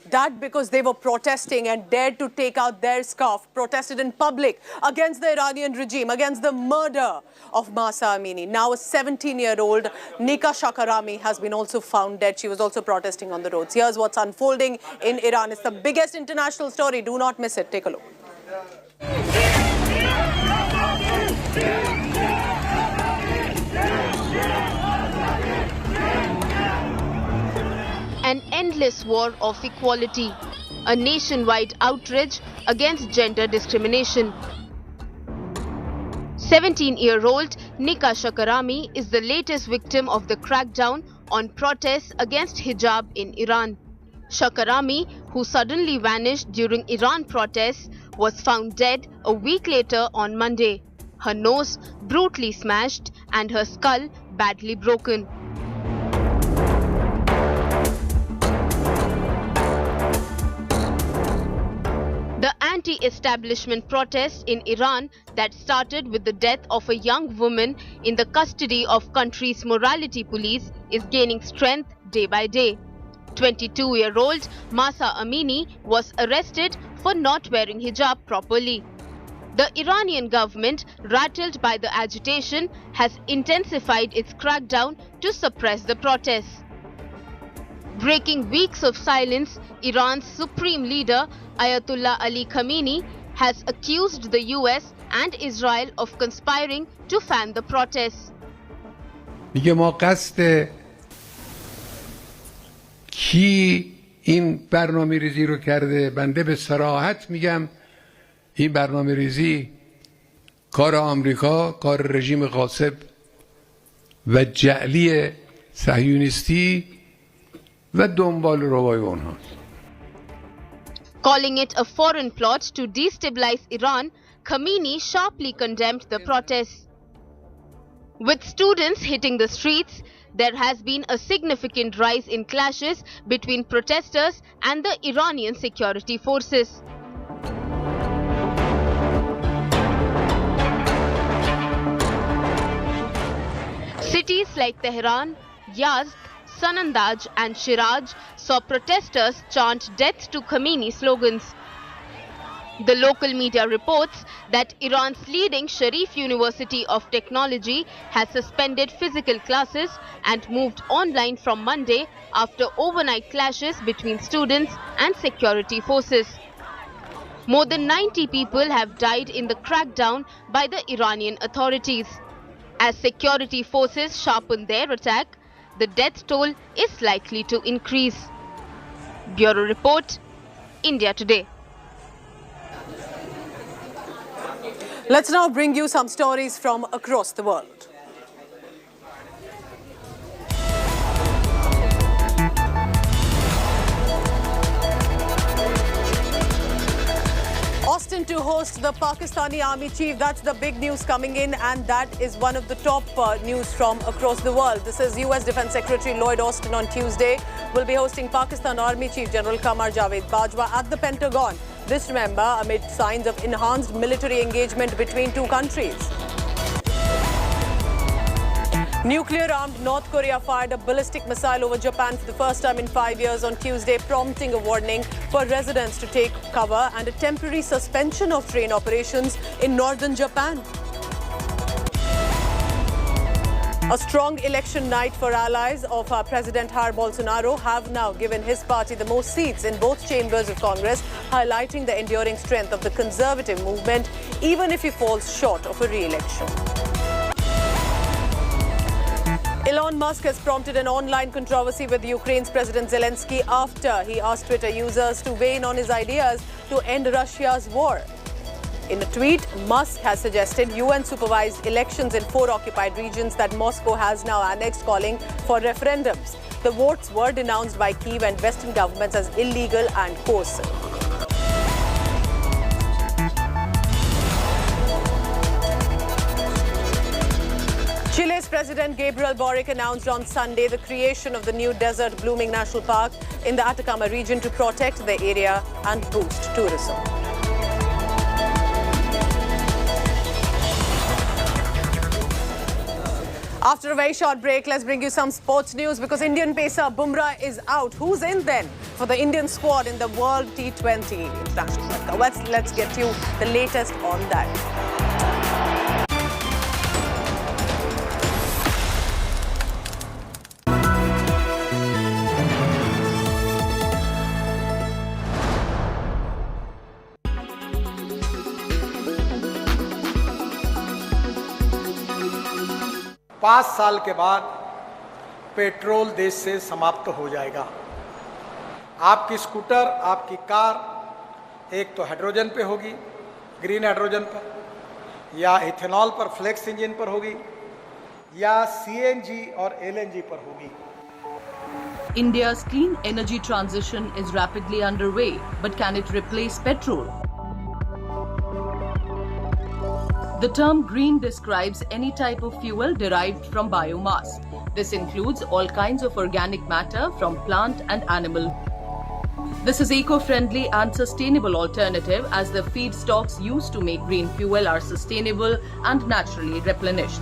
That because they were protesting and dared to take out their scarf, protested in public against the Iranian regime, against the murder of Mahsa Amini. Now a 17-year-old Nika Shakarami has been also found dead. She was also protesting on the roads. Here's what's unfolding in Iran. It's the biggest international story. Do not miss it. Take a look. An endless war of equality, a nationwide outrage against gender discrimination. 17-year-old Nika Shakarami is the latest victim of the crackdown on protests against hijab in Iran. Shakarami, who suddenly vanished during Iran protests, was found dead a week later on Monday. Her nose brutally smashed and her skull badly broken. The anti-establishment protests in Iran that started with the death of a young woman in the custody of country's morality police is gaining strength day by day. 22-year-old Mahsa Amini was arrested for not wearing hijab properly. The Iranian government, rattled by the agitation, has intensified its crackdown to suppress the protests. Breaking weeks of silence, Iran's supreme leader Ayatollah Ali Khamenei has accused the US and Israel of conspiring to fan the protests. میگه ما قصد کی این برنامه ریزی رو کرده؟ بنده به صراحت میگم این برنامه ریزی کار آمریکا، کار رژیم غاصب و جعلی صهیونیستی و دنبال روای اونهاست. Calling it a foreign plot to destabilize Iran, Khamenei sharply condemned the protests. With students hitting the streets, there has been a significant rise in clashes between protesters and the Iranian security forces. Cities like Tehran, Yazd, Sanandaj and Shiraz saw protesters chant death to Khamenei slogans. The local media reports that Iran's leading Sharif University of Technology has suspended physical classes and moved online from Monday after overnight clashes between students and security forces. More than 90 people have died in the crackdown by the Iranian authorities. As security forces sharpen their attack, the death toll is likely to increase. Bureau Report, India Today. Let's now bring you some stories from across the world. Austin to host the Pakistani Army Chief. That's the big news coming in, and that is one of the top news from across the world. This is US Defense Secretary Lloyd Austin on Tuesday will be hosting Pakistan Army Chief General Qamar Javed Bajwa at the Pentagon. This, remember, amid signs of enhanced military engagement between two countries. Nuclear-armed North Korea fired a ballistic missile over Japan for the first time in 5 years on Tuesday, prompting a warning for residents to take cover and a temporary suspension of train operations in northern Japan. A strong election night for allies of President Jair Bolsonaro have now given his party the most seats in both chambers of Congress, highlighting the enduring strength of the conservative movement, even if he falls short of a re-election. Elon Musk has prompted an online controversy with Ukraine's President Zelensky after he asked Twitter users to weigh in on his ideas to end Russia's war. In a tweet, Musk has suggested UN-supervised elections in 4 occupied regions that Moscow has now annexed, calling for referendums. The votes were denounced by Kyiv and Western governments as illegal and coercive. Chile's President Gabriel Boric announced on Sunday the creation of the new Desert Blooming National Park in the Atacama region to protect the area and boost tourism. After a very short break, let's bring you some sports news because Indian pacer Bumrah is out. Who's in then for the Indian squad in the World T20 International Cup? Let's get you the latest on that. पाँच साल के बाद petrol देश से समाप्त हो जाएगा। आपकी स्कूटर, आपकी कार एक तो हाइड्रोजन पे होगी, ग्रीन हाइड्रोजन पर, या इथेनॉल पर, फ्लेक्स इंजन पर होगी, या सीएनजी और एलएनजी पर होगी। India's clean energy transition is rapidly underway, but can it replace petrol? The term green describes any type of fuel derived from biomass. This includes all kinds of organic matter from plant and animal. This is eco-friendly and sustainable alternative as the feedstocks used to make green fuel are sustainable and naturally replenished.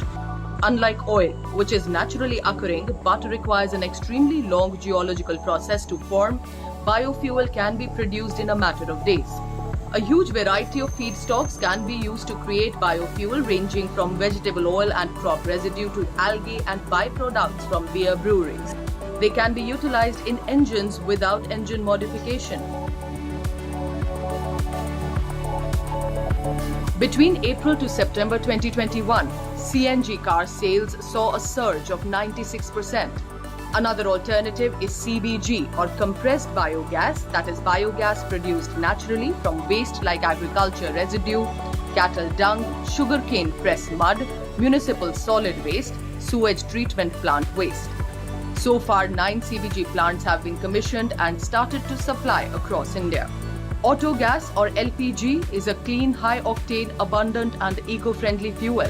Unlike oil, which is naturally occurring but requires an extremely long geological process to form, biofuel can be produced in a matter of days. A huge variety of feedstocks can be used to create biofuel ranging from vegetable oil and crop residue to algae and byproducts from beer breweries. They can be utilized in engines without engine modification. Between April to September 2021, CNG car sales saw a surge of 96%. Another alternative is CBG or compressed biogas, that is biogas produced naturally from waste like agriculture residue, cattle dung, sugarcane press mud, municipal solid waste, sewage treatment plant waste. So far, 9 CBG plants have been commissioned and started to supply across India. Autogas or LPG is a clean, high-octane, abundant and eco-friendly fuel.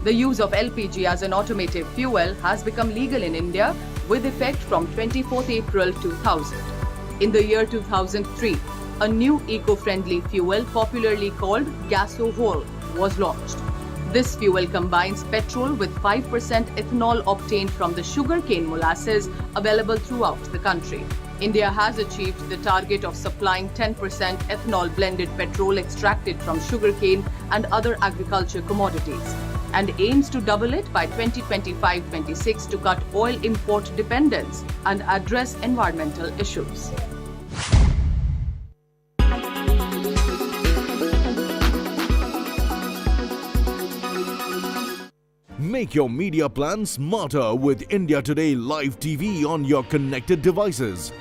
The use of LPG as an automotive fuel has become legal in India with effect from 24th April 2000. In the year 2003, a new eco-friendly fuel popularly called Gasohol was launched. This fuel combines petrol with 5% ethanol obtained from the sugarcane molasses available throughout the country. India has achieved the target of supplying 10% ethanol blended petrol extracted from sugarcane and other agriculture commodities, and aims to double it by 2025-26 to cut oil import dependence and address environmental issues. Make your media plan smarter with India Today Live TV on your connected devices.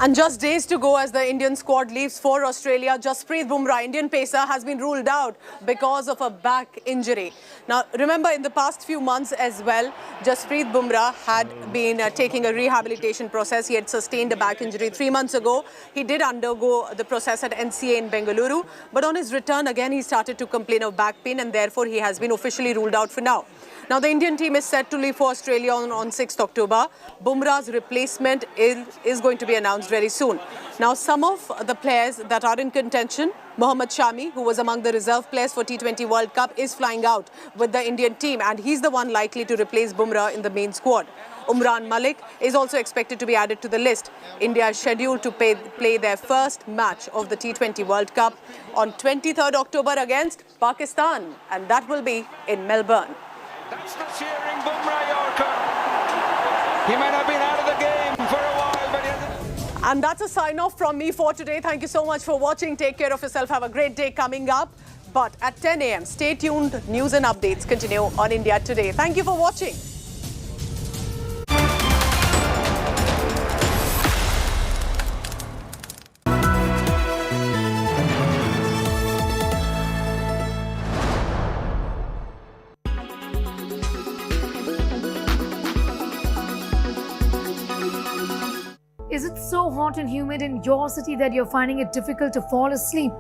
And just days to go as the Indian squad leaves for Australia, Jasprit Bumrah, Indian pacer, has been ruled out because of a back injury. Now, remember, in the past few months as well, Jasprit Bumrah had been taking a rehabilitation process. He had sustained a back injury 3 months ago. He did undergo the process at NCA in Bengaluru. But on his return, again, he started to complain of back pain, and therefore he has been officially ruled out for now. Now, the Indian team is set to leave for Australia on 6th October. Bumrah's replacement is going to be announced very soon. Now, some of the players that are in contention, Mohammad Shami, who was among the reserve players for T20 World Cup, is flying out with the Indian team, and he's the one likely to replace Bumrah in the main squad. Umran Malik is also expected to be added to the list. India is scheduled to play their first match of the T20 World Cup on 23rd October against Pakistan, and that will be in Melbourne. That's the cheering Bumrah Yorker. He might have been out of the game for a while, but he hasn't. And that's a sign off from me for today. Thank you so much for watching. Take care of yourself. Have a great day coming up. But at 10 a.m, stay tuned. News and updates continue on India Today. Thank you for watching. Is it so hot and humid in your city that you're finding it difficult to fall asleep?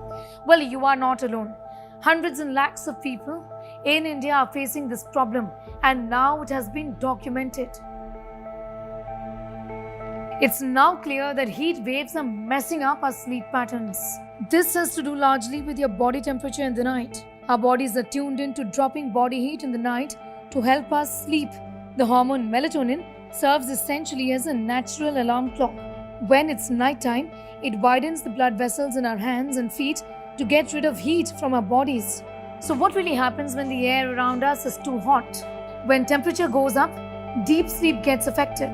Well, you are not alone. Hundreds and lakhs of people in India are facing this problem, and now it has been documented. It's now clear that heat waves are messing up our sleep patterns. This has to do largely with your body temperature in the night. Our bodies are tuned in to dropping body heat in the night to help us sleep. The hormone melatonin serves essentially as a natural alarm clock. When it's nighttime, it widens the blood vessels in our hands and feet to get rid of heat from our bodies. So what really happens when the air around us is too hot? When temperature goes up, deep sleep gets affected.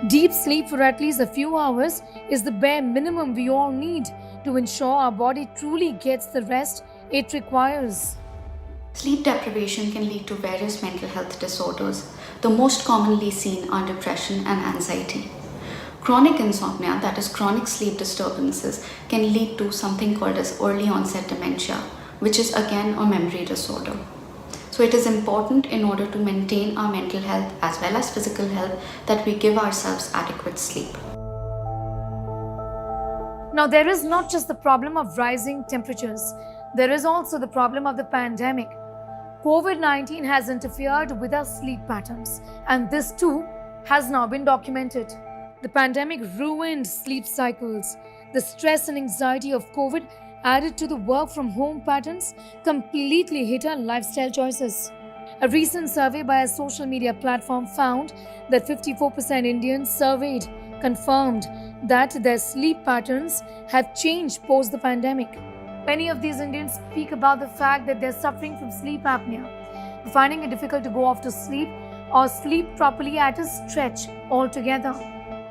Deep sleep for at least a few hours is the bare minimum we all need to ensure our body truly gets the rest it requires. Sleep deprivation can lead to various mental health disorders. The most commonly seen are depression and anxiety. Chronic insomnia, that is chronic sleep disturbances, can lead to something called as early onset dementia, which is again a memory disorder. So it is important in order to maintain our mental health as well as physical health that we give ourselves adequate sleep. Now, there is not just the problem of rising temperatures, there is also the problem of the pandemic. COVID-19 has interfered with our sleep patterns, and this too has now been documented. The pandemic ruined sleep cycles. The stress and anxiety of COVID added to the work from home patterns completely hit our lifestyle choices. A recent survey by a social media platform found that 54% Indians surveyed confirmed that their sleep patterns have changed post the pandemic. Many of these Indians speak about the fact that they're suffering from sleep apnea, finding it difficult to go off to sleep or sleep properly at a stretch altogether.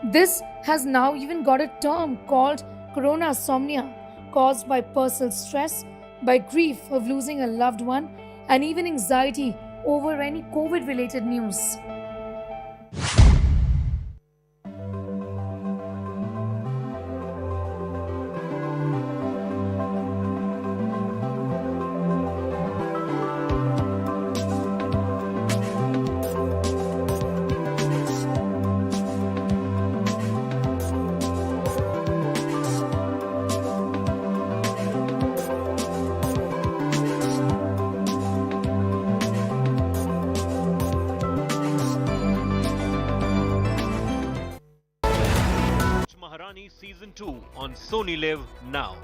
This has now even got a term called coronasomnia, caused by personal stress, by grief of losing a loved one, and even anxiety over any COVID-related news. Season 2 on Sony Live now.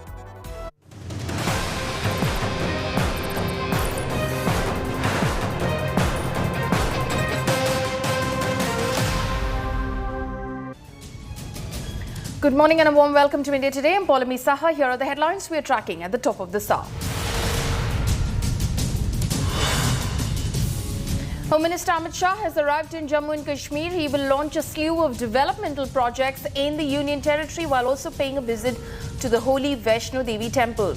Good morning and a warm welcome to India Today. I'm Amit Shah. Here are the headlines we are tracking at the top of this hour. Home Minister Amit Shah has arrived in Jammu and Kashmir. He will launch a slew of developmental projects in the Union Territory while also paying a visit to the holy Vaishno Devi temple.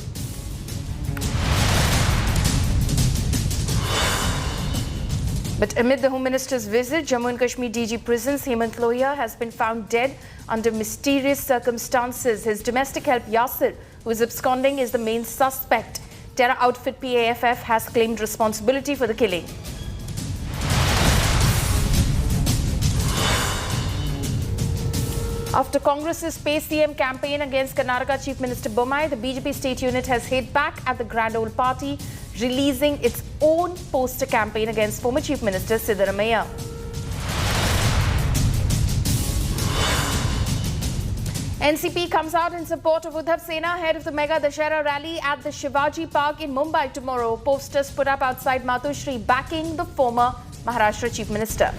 But amid the Home Minister's visit, Jammu and Kashmir DG Prisons Hemant Lohia has been found dead under mysterious circumstances. His domestic help Yasir, who is absconding, is the main suspect. Terror outfit PAFF has claimed responsibility for the killing. After Congress's Pay CM campaign against Karnataka Chief Minister Bommai, the BJP state unit has hit back at the Grand Old Party, releasing its own poster campaign against former Chief Minister Siddaramaiah. NCP comes out in support of Uddhav Sena ahead of the mega Dashera rally at the Shivaji Park in Mumbai tomorrow. Posters put up outside Matushri backing the former Maharashtra Chief Minister.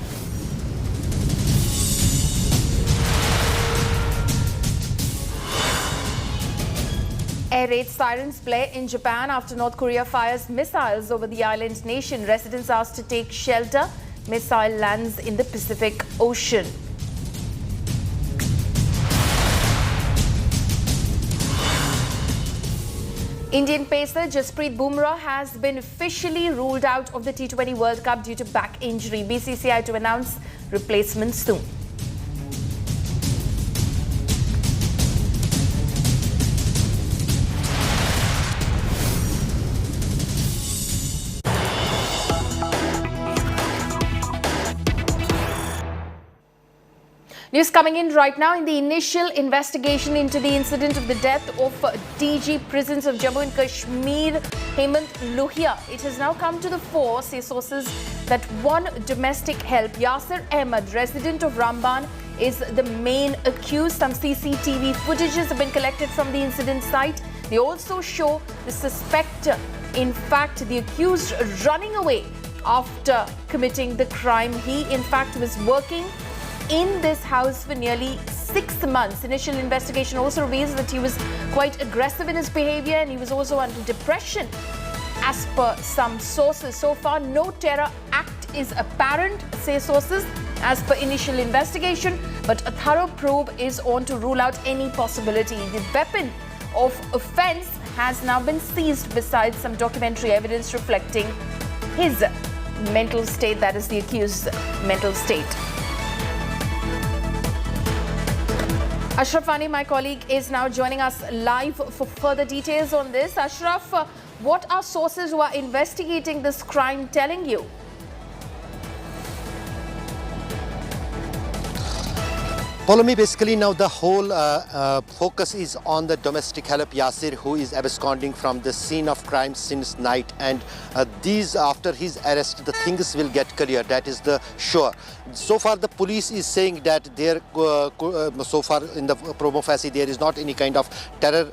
Air raid sirens play in Japan after North Korea fires missiles over the island nation. Residents asked to take shelter. Missile lands in the Pacific Ocean. Indian pacer Jasprit Bumrah has been officially ruled out of the T20 World Cup due to back injury. BCCI to announce replacement soon. News coming in right now. In the initial investigation into the incident of the death of DG Prisons of Jammu and Kashmir, Hemant Lohia, it has now come to the fore, say sources, that one domestic help, Yasir Ahmed, resident of Ramban, is the main accused. Some CCTV footages have been collected from the incident site. They also show the suspect, in fact, the accused, running away after committing the crime. He, in fact, was working in this house for nearly 6 months. Initial investigation also reveals that he was quite aggressive in his behavior and he was also under depression, as per some sources. So far, no terror act is apparent, say sources, as per initial investigation, but a thorough probe is on to rule out any possibility. The weapon of offence has now been seized, besides some documentary evidence reflecting his mental state, that is the accused's mental state. Ashraf Wani, my colleague, is now joining us live for further details on this. Ashraf, what are sources who are investigating this crime telling you? Follow me. Basically, now the whole focus is on the domestic help Yasir, who is absconding from the scene of crime since night. And after his arrest, the things will get clear. That is the sure. So far, the police is saying that there, so far in the promo facie, there is not any kind of terror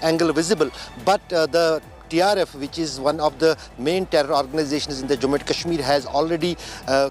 angle visible. But the TRF, which is one of the main terror organizations in the Jammu and Kashmir, has already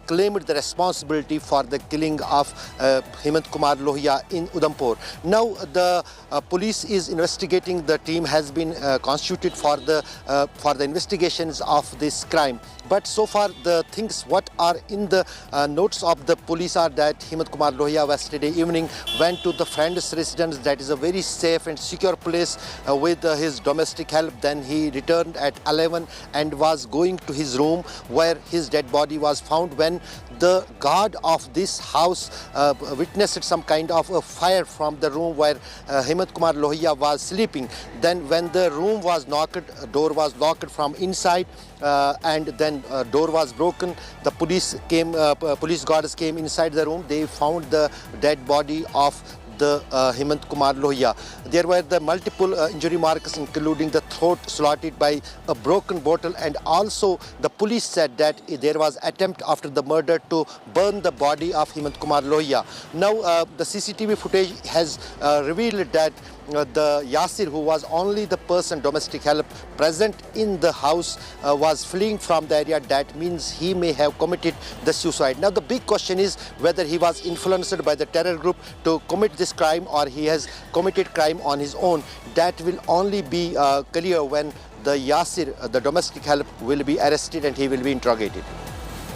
claimed the responsibility for the killing of Hemant Kumar Lohia in Udhampur. Now the police is investigating. The team has been constituted for the investigations of this crime. But so far, the things what are in the notes of the police are that Hemant Kumar Lohia yesterday evening went to the friend's residence. That is a very safe and secure place with his domestic help. Then he returned at 11 and was going to his room, where his dead body was found, when the guard of this house witnessed some kind of a fire from the room where Hemant Kumar Lohia was sleeping. Then when the room was knocked, door was locked from inside, and then door was broken. The police guards came inside the room. They found the dead body of the Hemant Kumar Lohia. There were the multiple injury marks, including the throat slatted by a broken bottle, and also the police said that there was attempt after the murder to burn the body of Hemant Kumar Lohia. Now the CCTV footage has revealed that the Yasir, who was only the person, domestic help, present in the house, was fleeing from the area. That means he may have committed the suicide. Now the big question is whether he was influenced by the terror group to commit this crime or he has committed crime on his own, that will only be clear when the Yasir, the domestic help, will be arrested and he will be interrogated.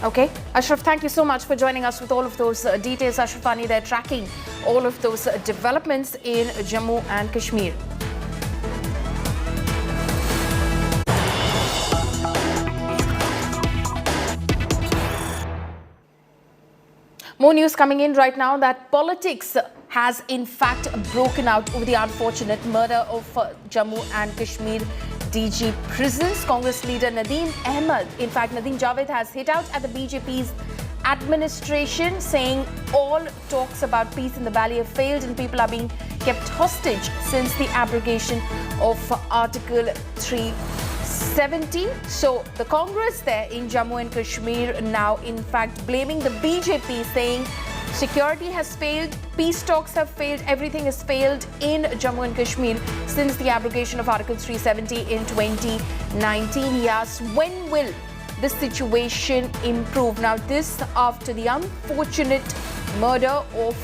Okay, Ashraf, thank you so much for joining us with all of those details. Ashraf Ani, they're tracking all of those developments in Jammu and Kashmir. More news coming in right now that politics has in fact broken out over the unfortunate murder of Jammu and Kashmir DG prisons. Congress leader Nadeem Ahmed, in fact Nadeem Javed, has hit out at the BJP's administration, saying all talks about peace in the valley have failed and people are being kept hostage since the abrogation of Article 370. So the Congress there in Jammu and Kashmir now in fact blaming the BJP, saying security has failed, peace talks have failed, everything has failed in Jammu and Kashmir since the abrogation of Article 370 in 2019. He asks, when will the situation improve? Now this after the unfortunate murder of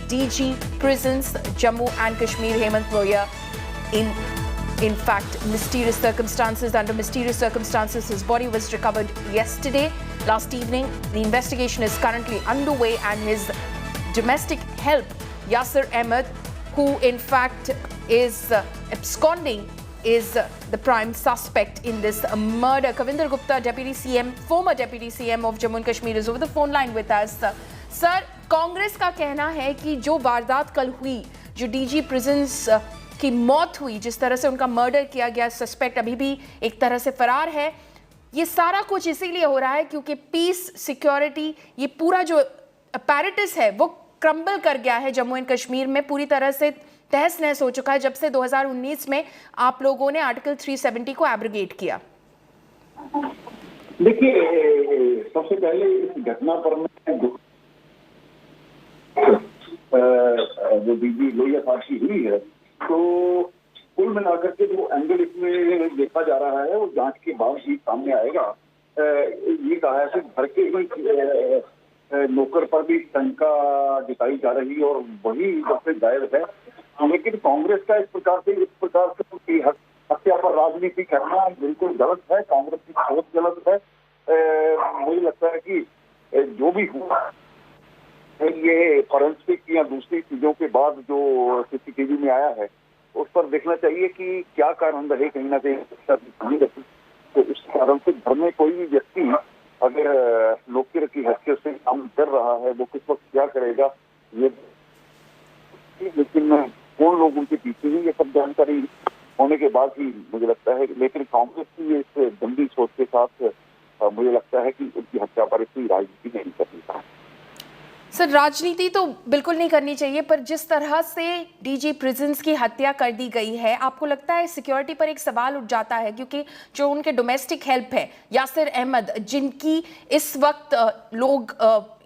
DG prisons Jammu and Kashmir Hemant Loya in fact mysterious circumstances. Under mysterious circumstances, his body was recovered yesterday. Last evening, the investigation is currently underway and his domestic help, Yasir Ahmed, who in fact is absconding, is the prime suspect in this murder. Kavinder Gupta, Deputy CM, former Deputy CM of Jammu and Kashmir, is over the phone line with us. Sir, Congress का कहना है कि जो वारदात कल हुई, जो DG prisons की मौत हुई, जिस तरह से उनका मर्डर किया गया, सस्पेक्ट अभी भी एक तरह से फरार है, ये सारा कुछ इसीलिए हो रहा है क्योंकि पीस, सिक्योरिटी, ये पूरा जो अपैरेटस है वो क्रम्बल कर गया है जम्मू एंड कश्मीर में, पूरी तरह से तहस नहस हो चुका है जब से 2019 में आप लोगों ने आर्टिकल 370 को एब्रोगेट किया। देखिए, सबसे पहले इस घटना पर जो डीजी लोहिया साहब की हुई है, तो कुल मिलाकर के जो एंगल इसमें देखा जा रहा है वो जांच के बाद ही सामने आएगा। ये कहा है कि घर के ही नौकर पर भी शंका जताई जा रही है और वही सबसे जायज है, लेकिन कांग्रेस का इस प्रकार से हत्या पर राजनीति करना बिल्कुल गलत है। कांग्रेस की सोच गलत है। मुझे लगता है कि जो भी हुआ ये फॉरेंसिक या दूसरी चीजों के बाद जो सीसीटीवी में आया है उस पर देखना चाहिए कि क्या कारण रहे, कहीं ना कहीं तो उस कारण से घर में कोई भी व्यक्ति अगर लोकेर की हैसियत से काम कर रहा है वो किस वक्त क्या करेगा, ये लेकिन कौन लोग उनके पीछे ही, ये सब जानकारी होने के बाद ही मुझे लगता है। लेकिन कांग्रेस की इस गंदी सोच के साथ मुझे लगता है कि उनकी हत्या पर इतनी राजनीति नहीं करनी चाहिए। सर, राजनीति तो बिल्कुल नहीं करनी चाहिए, पर जिस तरह से डीजी प्रिजन्स की हत्या कर दी गई है, आपको लगता है सिक्योरिटी पर एक सवाल उठ जाता है? क्योंकि जो उनके डोमेस्टिक हेल्प है यासिर अहमद, जिनकी इस वक्त लोग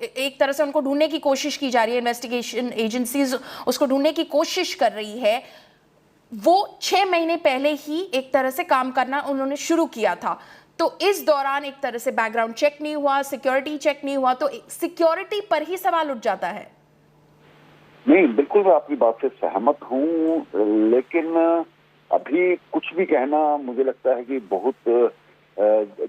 एक तरह से उनको ढूंढने की कोशिश की जा रही है, इन्वेस्टिगेशन एजेंसीज उसको ढूंढने की कोशिश कर रही है, वो 6 महीने पहले ही एक तरह से काम करना उन्होंने शुरू किया था, तो इस दौरान एक तरह से बैकग्राउंड चेक नहीं हुआ, सिक्योरिटी चेक नहीं हुआ, तो सिक्योरिटी पर ही सवाल उठ जाता है। नहीं, बिल्कुल मैं आपकी बात से सहमत हूँ, लेकिन अभी कुछ भी कहना मुझे लगता है कि बहुत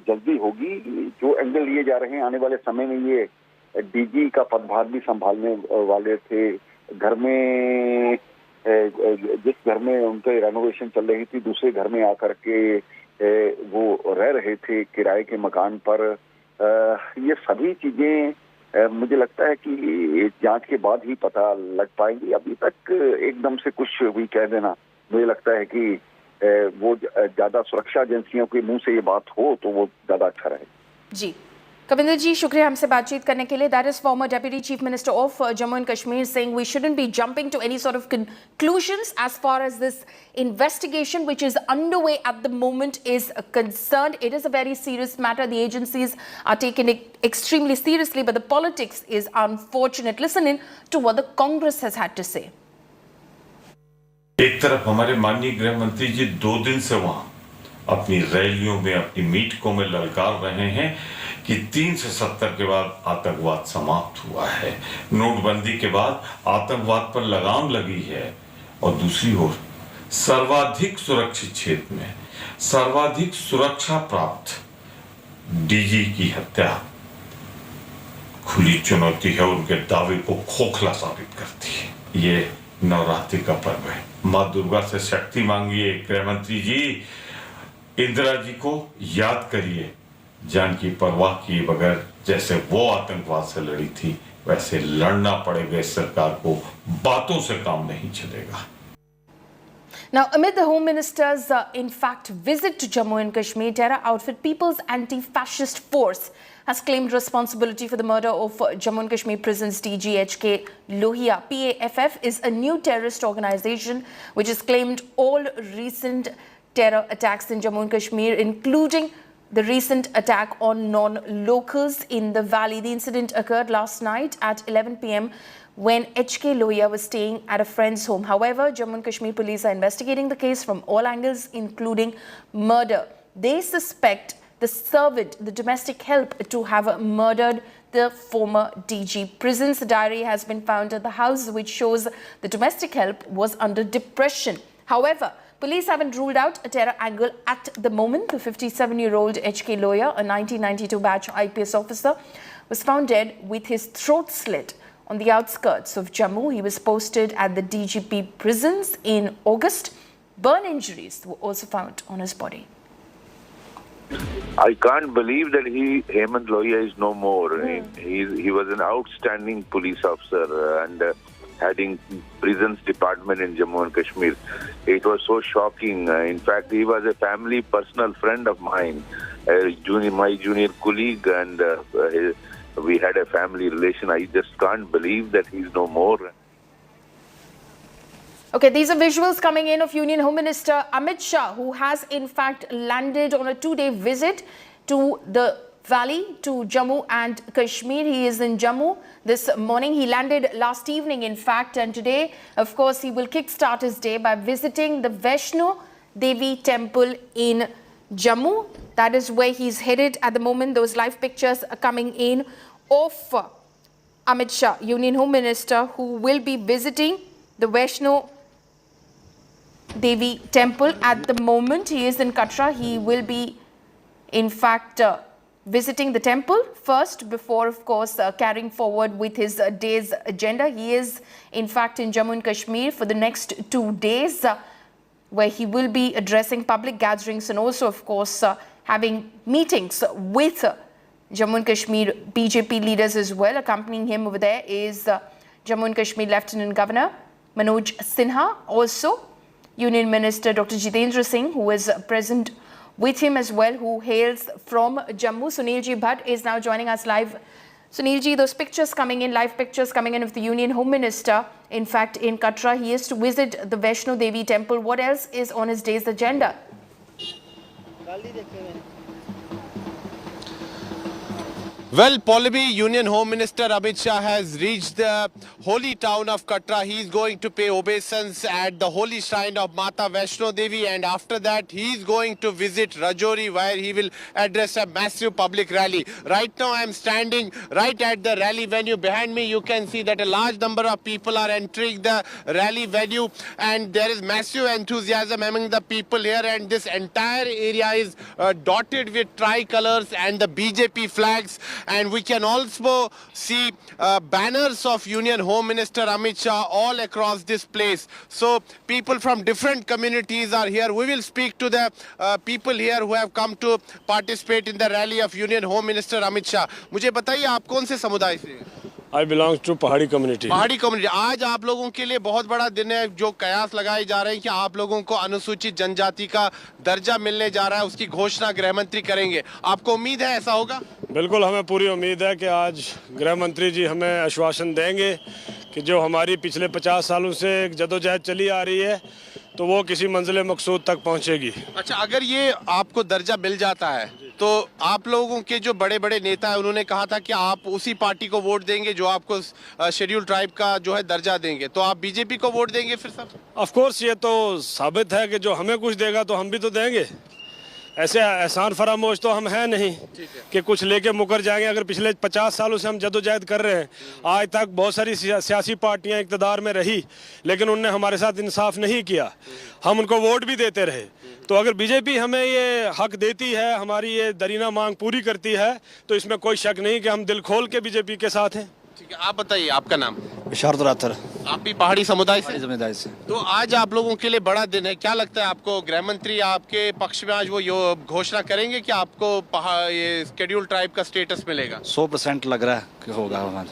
जल्दी होगी। जो एंगल लिए जा रहे हैं, आने वाले समय में ये डीजी का पदभार भी संभालने वाले थे, घर में जिस घर में उनके रेनोवेशन चल रही थी दूसरे घर में आकर के वो रह रहे थे किराए के मकान पर, ये सभी चीजें मुझे लगता है कि जांच के बाद ही पता लग पाएंगी। अभी तक एकदम से कुछ भी कह देना, मुझे लगता है कि वो ज्यादा सुरक्षा एजेंसियों के मुंह से ये बात हो तो वो ज्यादा अच्छा रहेगा। जी कविंदर जी, शुक्रिया हमसे बातचीत करने के लिए। That is farmer deputy chief minister of Jammu and Kashmir saying we shouldn't be jumping to any sort of conclusions as far as this investigation which is underway at the moment is concerned. It is a very serious matter. The agencies are taking it extremely seriously, but the politics is unfortunate. Listen in to what the Congress has had to say. एक तरफ हमारे माननीय गृह मंत्री जी 2 दिन से वहां अपनी रैलियों में, अपनी मीटिंगों में ललकार रहे हैं कि 3 से 70 के बाद आतंकवाद समाप्त हुआ है, नोटबंदी के बाद आतंकवाद पर लगाम लगी है, और दूसरी ओर सर्वाधिक सुरक्षित क्षेत्र में सर्वाधिक सुरक्षा प्राप्त डीजी की हत्या खुली चुनौती है, उनके दावे को खोखला साबित करती है। ये नवरात्रि का पर्व है, माँ दुर्गा से शक्ति मांगिए। गृह मंत्री जी, इंदिरा जी को याद करिए, जान की परवाह किए बगैर जैसे वो आतंकवाद से लड़ी थी, वैसे लड़ना पड़ेगा इस सरकार को, बातों से काम नहीं चलेगा। Now, amid the Home Minister's, in fact, visit to Jammu and Kashmir, terror outfit People's Anti-Fascist Force has claimed responsibility for the murder of Jammu and Kashmir prison's DG HK Lohia. PAFF is a new terrorist organization which has claimed all recent terror attacks in Jammu and Kashmir, including the recent attack on non-locals in the valley. The incident occurred last night at 11 p.m. when HK Lohia was staying at a friend's home. However, Jammu and Kashmir police are investigating the case from all angles, including murder. They suspect the servant, the domestic help, to have murdered the former DG. Prison's diary has been found at the house, which shows the domestic help was under depression. However, police haven't ruled out a terror angle at the moment. The 57-year-old HK Lohia, a 1992 batch IPS officer, was found dead with his throat slit on the outskirts of Jammu. He was posted at the DGP prisons in August. Burn injuries were also found on his body. I can't believe that Hemant Lohia is no more. He was an outstanding police officer and heading prisons department in Jammu and Kashmir. It was so shocking. In fact, he was a family, personal friend of mine, my junior colleague, and we had a family relation. I just can't believe that he's no more. Okay, these are visuals coming in of Union Home Minister Amit Shah, who has in fact landed on a 2-day visit to the valley, to Jammu and Kashmir. He is in Jammu this morning. He landed last evening, in fact, and today, of course, he will kickstart his day by visiting the Vaishno Devi temple in Jammu. That is where he's headed at the moment. Those live pictures are coming in of Amit Shah, Union Home Minister, who will be visiting the Vaishno Devi temple at the moment. He is in Katra. He will be, in fact, visiting the temple first before, of course, carrying forward with his day's agenda. He is, in fact, in Jammu and Kashmir for the next 2 days, where he will be addressing public gatherings and also, of course, having meetings with Jammu and Kashmir BJP leaders as well. Accompanying him over there is Jammu and Kashmir Lieutenant Governor Manoj Sinha, also Union Minister Dr. Jitendra Singh, who is present with him as well, who hails from Jammu. Sunilji Bhatt is now joining us live. Sunilji, those pictures coming in, live pictures coming in of the Union Home Minister, in fact, in Katra. He is to visit the Vaishno Devi temple. What else is on his day's agenda? Well, Pallavi, Union Home Minister Amit Shah has reached the holy town of Katra. He is going to pay obeisance at the holy shrine of Mata Vaishno Devi, and after that he is going to visit Rajouri, where he will address a massive public rally. Right now I am standing right at the rally venue. Behind me you can see that a large number of people are entering the rally venue, and there is massive enthusiasm among the people here, and this entire area is dotted with tricolors and the BJP flags. And we can also see banners of Union Home Minister Amit Shah all across this place. So people from different communities are here. We will speak to the people here who have come to participate in the rally of Union Home Minister Amit Shah. मुझे बताइए आप कौन से समुदाय से हैं? I belong to पहाड़ी community. पहाड़ी कम्युनिटी। आज आप लोगों के लिए बहुत बड़ा दिन है, जो कयास लगाए जा रहे हैं कि आप लोगों को अनुसूचित जनजाति का दर्जा मिलने जा रहा है, उसकी घोषणा गृह मंत्री करेंगे। आपको उम्मीद है ऐसा होगा? बिल्कुल, हमें पूरी उम्मीद है कि आज गृह मंत्री जी हमें आश्वासन देंगे कि जो हमारी पिछले 50 सालों से एक जदोजहद चली आ रही है, तो वो किसी मंजिल मकसूद तक पहुंचेगी। अच्छा, अगर ये आपको दर्जा मिल जाता है तो आप लोगों के जो बड़े बड़े नेता हैं उन्होंने कहा था कि आप उसी पार्टी को वोट देंगे जो आपको शेड्यूल ट्राइब का जो है दर्जा देंगे, तो आप बीजेपी को वोट देंगे फिर? सब ऑफ कोर्स, ये तो साबित है कि जो हमें कुछ देगा तो हम भी तो देंगे। ऐसे एहसान फरामोश तो हम हैं नहीं कि कुछ लेके मुकर जाएंगे। अगर पिछले 50 सालों से हम जदोजहद कर रहे हैं, आज तक बहुत सारी सियासी पार्टियां इक़्तिदार में रही, लेकिन उनने हमारे साथ इंसाफ नहीं किया, हम उनको वोट भी देते रहे। तो अगर बीजेपी हमें ये हक देती है, हमारी ये दरीना मांग पूरी करती है, तो इसमें कोई शक नहीं कि हम दिल खोल के बीजेपी के साथ हैं। ठीक है, आप बताइए आपका नाम? विशारद राठौर। आप भी पहाड़ी समुदाय से? समुदाय से। तो आज आप लोगों के लिए बड़ा दिन है, क्या लगता है आपको? गृह मंत्री आपके पक्ष में आज वो घोषणा करेंगे कि आपको ये शेड्यूल ट्राइब का स्टेटस मिलेगा? 100% लग रहा है कि होगा हमारा।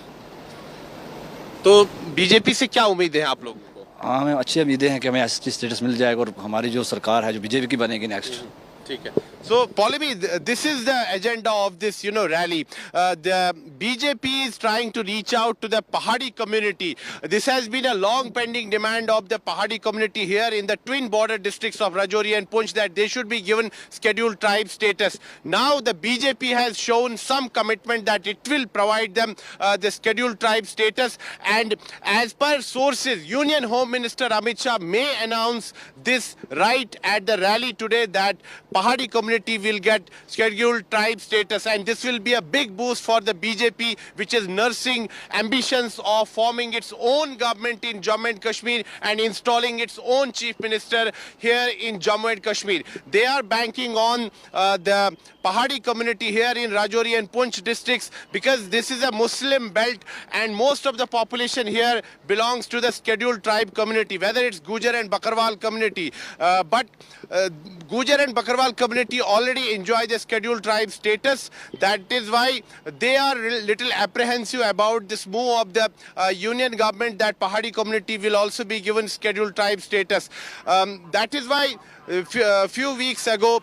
तो बीजेपी से क्या उम्मीदें हैं आप लोगों को? हाँ, हमें अच्छी उम्मीदें हैं कि हमें एसटी स्टेटस मिल जाएगा और हमारी जो सरकार है, जो बीजेपी की बनेगी नेक्स्ट। ठीक है। So, Pallavi, this is the agenda of this, rally. The BJP is trying to reach out to the Pahadi community. This has been a long pending demand of the Pahadi community here in the twin border districts of Rajouri and Poonch that they should be given scheduled tribe status. Now, the BJP has shown some commitment that it will provide them the scheduled tribe status. And as per sources, Union Home Minister Amit Shah may announce this right at the rally today that Pahadi community will get scheduled tribe status, and this will be a big boost for the BJP, which is nursing ambitions of forming its own government in Jammu and Kashmir and installing its own chief minister here in Jammu and Kashmir. They are banking on the Pahadi community here in Rajouri and Poonch districts because this is a Muslim belt and most of the population here belongs to the scheduled tribe community, whether it's Gujar and Bakarwal community. But Gujar and Bakarwal community already enjoy the scheduled tribe status. That is why they are little apprehensive about this move of the union government that Pahadi community will also be given scheduled tribe status. That is why a few weeks ago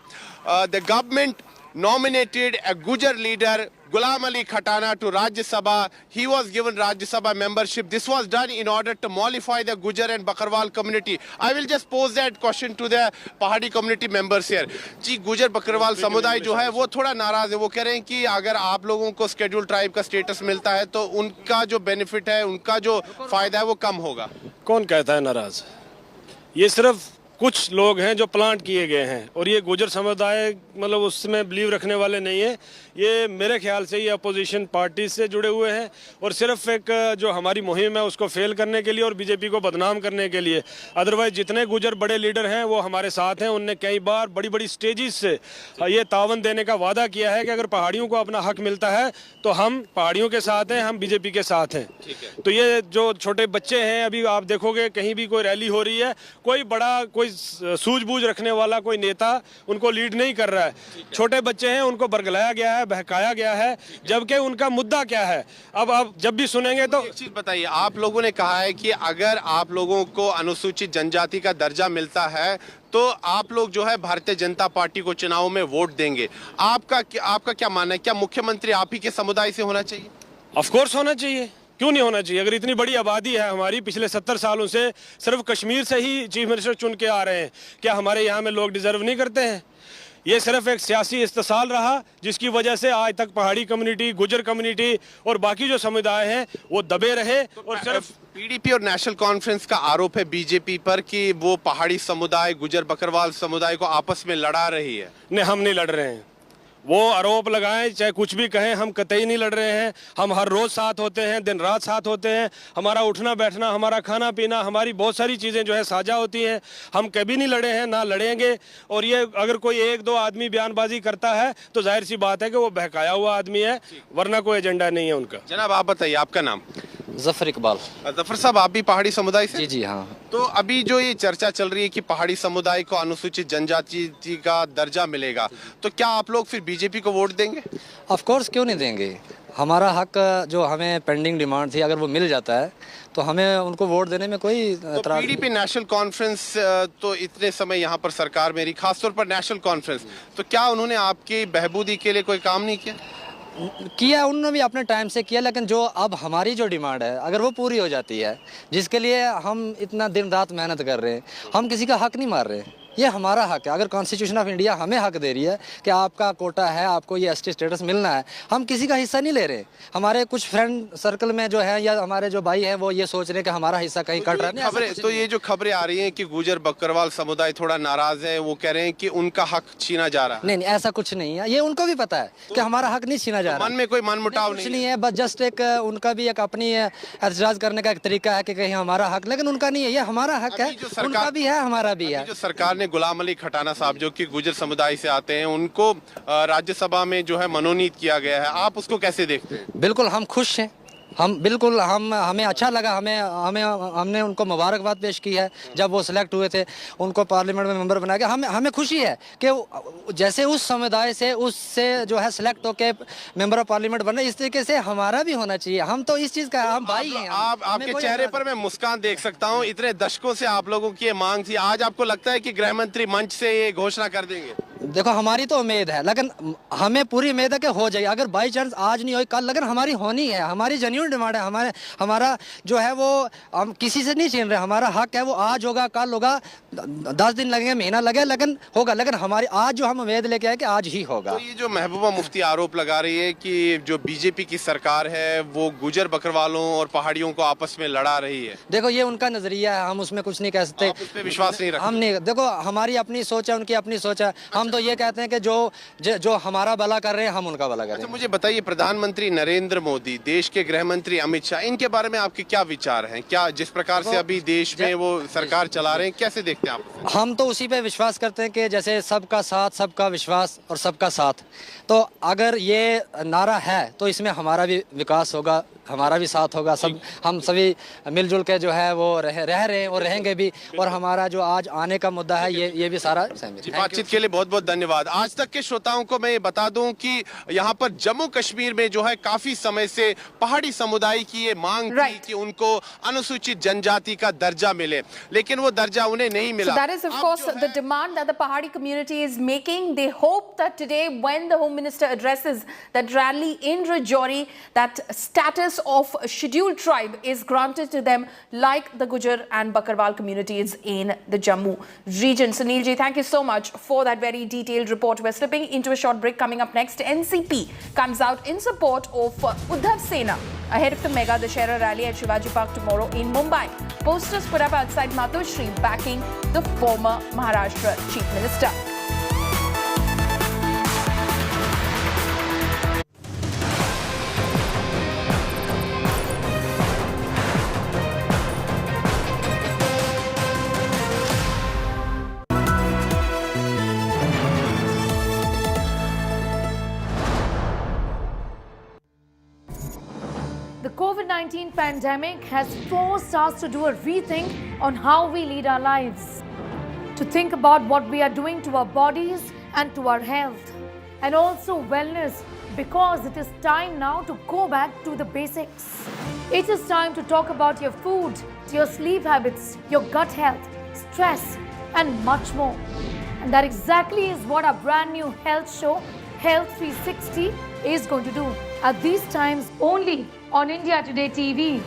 the government nominated a Gujar leader, Ghulam Ali Khatana, to Rajya Sabha. He was given Rajya Sabha membership. This was done in order to mollify the Gujar and Bakarwal community. I will just pose that question to the Pahadi community members here. जी, गुजर बकरवाल समुदाय जो है वो थोड़ा नाराज है। वो कह रहे हैं कि अगर आप लोगों को शेड्यूल ट्राइब का स्टेटस मिलता है तो उनका जो बेनिफिट है, उनका जो फायदा है वो कम होगा। कौन कहता है नाराज? ये सिर्फ कुछ लोग हैं जो प्लांट किए गए हैं और ये गुजर समुदाय मतलब उसमें बिलीव रखने वाले नहीं है। ये मेरे ख्याल से ये अपोजिशन पार्टी से जुड़े हुए हैं और सिर्फ एक जो हमारी मुहिम है उसको फेल करने के लिए और बीजेपी को बदनाम करने के लिए। अदरवाइज जितने गुजर बड़े लीडर हैं वो हमारे साथ हैं। उनने कई बार बड़ी बड़ी स्टेजेस से ये तावन देने का वादा किया है कि अगर पहाड़ियों को अपना हक मिलता है तो हम पहाड़ियों के साथ हैं, हम बीजेपी के साथ हैं। तो ये जो छोटे बच्चे हैं, अभी आप देखोगे कहीं भी कोई रैली हो रही है, कोई बड़ा कोई सूझबूझ रखने वाला कोई नेता उनको लीड नहीं कर रहा है। छोटे बच्चे हैं, उनको बरगलाया गया है, बहकाया गया है, जबकि उनका मुद्दा क्या है। अब आप जब भी सुनेंगे तो एक चीज बताइए, आप लोगों ने कहा है कि अगर आप लोगों को अनुसूचित जनजाति का दर्जा मिलता है तो आप लोग जो है भारतीय जनता पार्टी को चुनाव में वोट देंगे। आपका क्या मानना है? क्या मुख्यमंत्री आप ही के समुदाय से होना चाहिए? ऑफ कोर्स होना चाहिए, क्यों नहीं होना चाहिए? अगर इतनी बड़ी आबादी है हमारी, पिछले 70 सालों से सिर्फ कश्मीर से ही चीफ मिनिस्टर चुन के आ रहे हैं, क्या हमारे यहाँ में लोग डिजर्व नहीं करते हैं? ये सिर्फ एक सियासी इस्तेसाल रहा जिसकी वजह से आज तक पहाड़ी कम्युनिटी, गुजर कम्युनिटी और बाकी जो समुदाय हैं वो दबे रहे। और सिर्फ पीडीपी और नेशनल कॉन्फ्रेंस का आरोप है बीजेपी पर कि वो पहाड़ी समुदाय, गुजर बकरवाल समुदाय को आपस में लड़ा रही है। नहीं, हम नहीं लड़ रहे हैं। वो आरोप लगाएं चाहे कुछ भी कहें, हम कतई नहीं लड़ रहे हैं। हम हर रोज साथ होते हैं, दिन रात साथ होते हैं। हमारा उठना बैठना, हमारा खाना पीना, हमारी बहुत सारी चीज़ें जो है साझा होती हैं। हम कभी नहीं लड़े हैं, ना लड़ेंगे। और ये अगर कोई एक दो आदमी बयानबाजी करता है तो जाहिर सी बात है कि वो बहकाया हुआ आदमी है, वरना कोई एजेंडा नहीं है उनका। जनाब आप बताइए, आपका नाम? जफर इकबाल। जफर साहब, आप भी पहाड़ी समुदाय से? जी जी हाँ। तो अभी जो ये चर्चा चल रही है कि पहाड़ी समुदाय को अनुसूचित जनजाति का दर्जा मिलेगा, तो क्या आप लोग फिर बीजेपी को वोट देंगे? ऑफ कोर्स, क्यों नहीं देंगे? हमारा हक जो हमें पेंडिंग डिमांड थी, अगर वो मिल जाता है तो हमें उनको वोट देने में कोई एतराज। पीडीपी नेशनल कॉन्फ्रेंस तो इतने समय यहाँ पर सरकार में रही, खासतौर पर नेशनल कॉन्फ्रेंस, तो क्या उन्होंने आपकी बहबूदी के लिए कोई काम नहीं किया? किया, उन्होंने भी अपने टाइम से किया, लेकिन जो अब हमारी जो डिमांड है अगर वो पूरी हो जाती है, जिसके लिए हम इतना दिन रात मेहनत कर रहे हैं, हम किसी का हक नहीं मार रहे हैं। ये हमारा हक है। अगर कॉन्स्टिट्यूशन ऑफ इंडिया हमें हक दे रही है कि आपका कोटा है, आपको ये एसटी स्टेटस मिलना है, हम किसी का हिस्सा नहीं ले रहे। हमारे कुछ फ्रेंड सर्कल में जो है या हमारे जो भाई हैं वो ये सोच रहे हैं कि हमारा हिस्सा कहीं कट रहा है। खबरें तो ये जो खबरें आ रही हैं कि गुजर बकरवाल समुदाय थोड़ा नाराज है, वो कह रहे हैं कि उनका हक छीना जा रहा है। नहीं, ऐसा कुछ नहीं है, ये उनको भी पता है कि हमारा हक नहीं छीना जा रहा। मन में कोई मनमुटाव नहीं है, बस जस्ट एक उनका भी एक अपनी एहतजाज करने का एक तरीका है कि कहीं हमारा हक, लेकिन उनका नहीं है, ये हमारा हक है। उनका भी है, हमारा भी है। जो सरकार ने गुलाम अली खटाना साहब जो कि गुजर समुदाय से आते हैं, उनको राज्यसभा में जो है मनोनीत किया गया है, आप उसको कैसे देखते हैं? बिल्कुल हम खुश हैं, हमें अच्छा लगा। हमने उनको मुबारकबाद पेश की है जब वो सिलेक्ट हुए थे, उनको पार्लियामेंट में मेंबर बनाया गया। हमें खुशी है कि जैसे उस समुदाय से उससे जो है सिलेक्ट होके मेंबर ऑफ पार्लियामेंट बने, इस तरीके से हमारा भी होना चाहिए। हम तो इस चीज़ का हम भाई हैं। आपके चेहरे पर मैं मुस्कान देख सकता हूँ, इतने दशकों से आप लोगों की ये मांग थी, आज आपको लगता है कि गृह मंत्री मंच से ये घोषणा कर देंगे? देखो, हमारी तो उम्मीद है, लेकिन हमें पूरी उम्मीद है कि हो जाए। अगर बाई चांस आज नहीं हुई कल, लेकिन हमारी होनी है, हमारी जेन्युइन डिमांड है। हमारा जो है वो हम किसी से नहीं छीन रहे, हमारा हक है। वो आज होगा, कल होगा, 10 दिन लगेंगे, महीना लगे, लेकिन होगा। लेकिन हमारी आज जो हम उम्मीद लेके आए कि आज ही होगा। तो ये जो महबूबा मुफ्ती आरोप लगा रही है कि जो बीजेपी की सरकार है वो गुजर बकरवालों और पहाड़ियों को आपस में लड़ा रही है, देखो ये उनका नजरिया है, हम उसमें कुछ नहीं कह सकते। आप उस पे विश्वास नहीं रखते? हम नहीं, देखो हमारी अपनी सोच है, उनकी अपनी सोच है। हम तो ये कहते हैं कि जो हमारा भला कर रहे हैं, हम उनका भला कर रहे हैं। मुझे बताइए, प्रधानमंत्री नरेंद्र मोदी, देश के गृह मंत्री अमित शाह, इनके बारे में आपके क्या विचार हैं? क्या जिस प्रकार से अभी देश में वो सरकार चला रहे हैं, कैसे देखते हैं आप? हम तो उसी पे विश्वास करते हैं कि जैसे सबका साथ, सबका विश्वास और सबका साथ। तो अगर ये नारा है तो इसमें हमारा भी विकास होगा, हमारा भी साथ होगा। सब हम सभी मिलजुल के जो है वो रह रहे हैं और रहेंगे भी। और हमारा जो आज आने का मुद्दा है ये भी सारा सहमत है। बातचीत के लिए बहुत बहुत धन्यवाद। आज तक के श्रोताओं को मैं ये बता दूं कि यहाँ पर जम्मू कश्मीर में जो है काफी समय से पहाड़ी समुदाय की ये मांग थी कि उनको अनुसूचित जनजाति का दर्जा मिले, लेकिन वो दर्जा उन्हें नहीं मिला। So that is of course the demand that the Pahadi community is making. They hope that today when the Home Minister addresses that rally in Rajouri, that status of scheduled tribe is granted to them like the Gujar and Bakarwal communities in the Jammu region. Sunil ji, thank you so much for that very detailed report. We're slipping into a short break. Coming up next, NCP comes out in support of Uddhav Sena ahead of the mega Dussehra rally at Shivaji Park tomorrow in Mumbai. Posters put up outside Matoshri backing the former Maharashtra Chief Minister. The COVID-19 pandemic has forced us to do a rethink on how we lead our lives, to think about what we are doing to our bodies and to our health, and also wellness, because it is time now to go back to the basics. It is time to talk about your food, your sleep habits, your gut health, stress, and much more. And that exactly is what our brand new health show, Health 360, is going to do at these times only on India Today TV.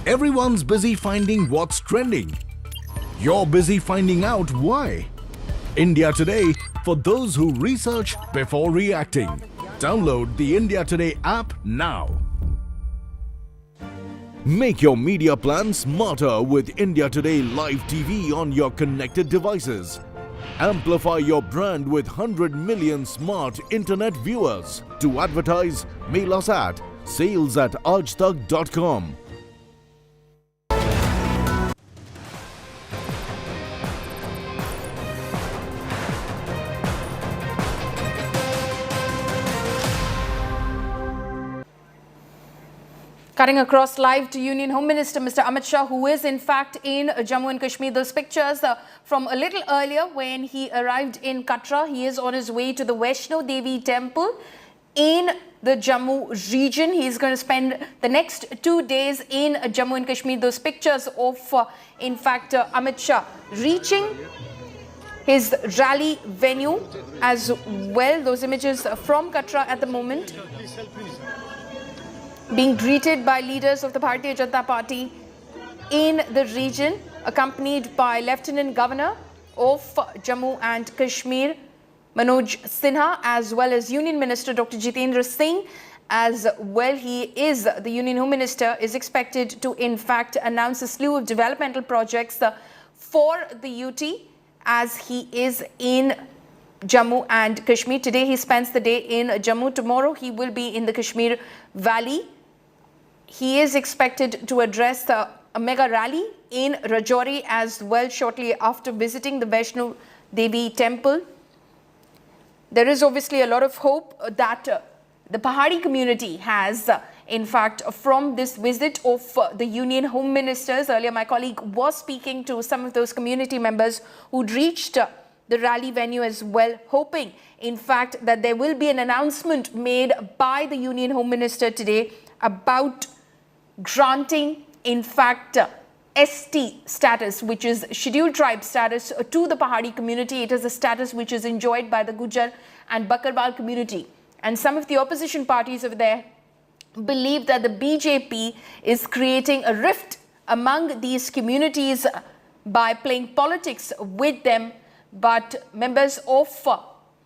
Everyone's busy finding what's trending. You're busy finding out why. India Today, for those who research before reacting. Download the India Today app now. Make your media plan smarter with India Today Live TV on your connected devices. Amplify your brand with 100 million smart internet viewers. To advertise, mail us at sales@aajtak.com. Cutting across live to Union Home Minister Mr. Amit Shah, who is in fact in Jammu and Kashmir. Those pictures from a little earlier when he arrived in Katra. He is on his way to the Vaishno Devi temple in the Jammu region. He is going to spend the next 2 days in Jammu and Kashmir. Those pictures of, in fact, Amit Shah reaching his rally venue as well. Those images from Katra at the moment, being greeted by leaders of the Bharatiya Janata Party in the region, accompanied by Lieutenant Governor of Jammu and Kashmir, Manoj Sinha, as well as Union Minister Dr. Jitendra Singh. As well, he is, the Union Home Minister, is expected to in fact announce a slew of developmental projects for the UT as he is in Jammu and Kashmir. Today he spends the day in Jammu. Tomorrow he will be in the Kashmir Valley. He is expected to address a mega rally in Rajouri as well shortly after visiting the Vaishno Devi temple. There is obviously a lot of hope that the Pahadi community has, in fact, from this visit of the Union Home Ministers. Earlier, my colleague was speaking to some of those community members who'd reached the rally venue as well, hoping, in fact, that there will be an announcement made by the Union Home Minister today about granting, in fact, ST status, which is scheduled tribe status, to the Pahadi community. It is a status which is enjoyed by the Gujar and Bakarwal community. And some of the opposition parties over there believe that the BJP is creating a rift among these communities by playing politics with them. But members of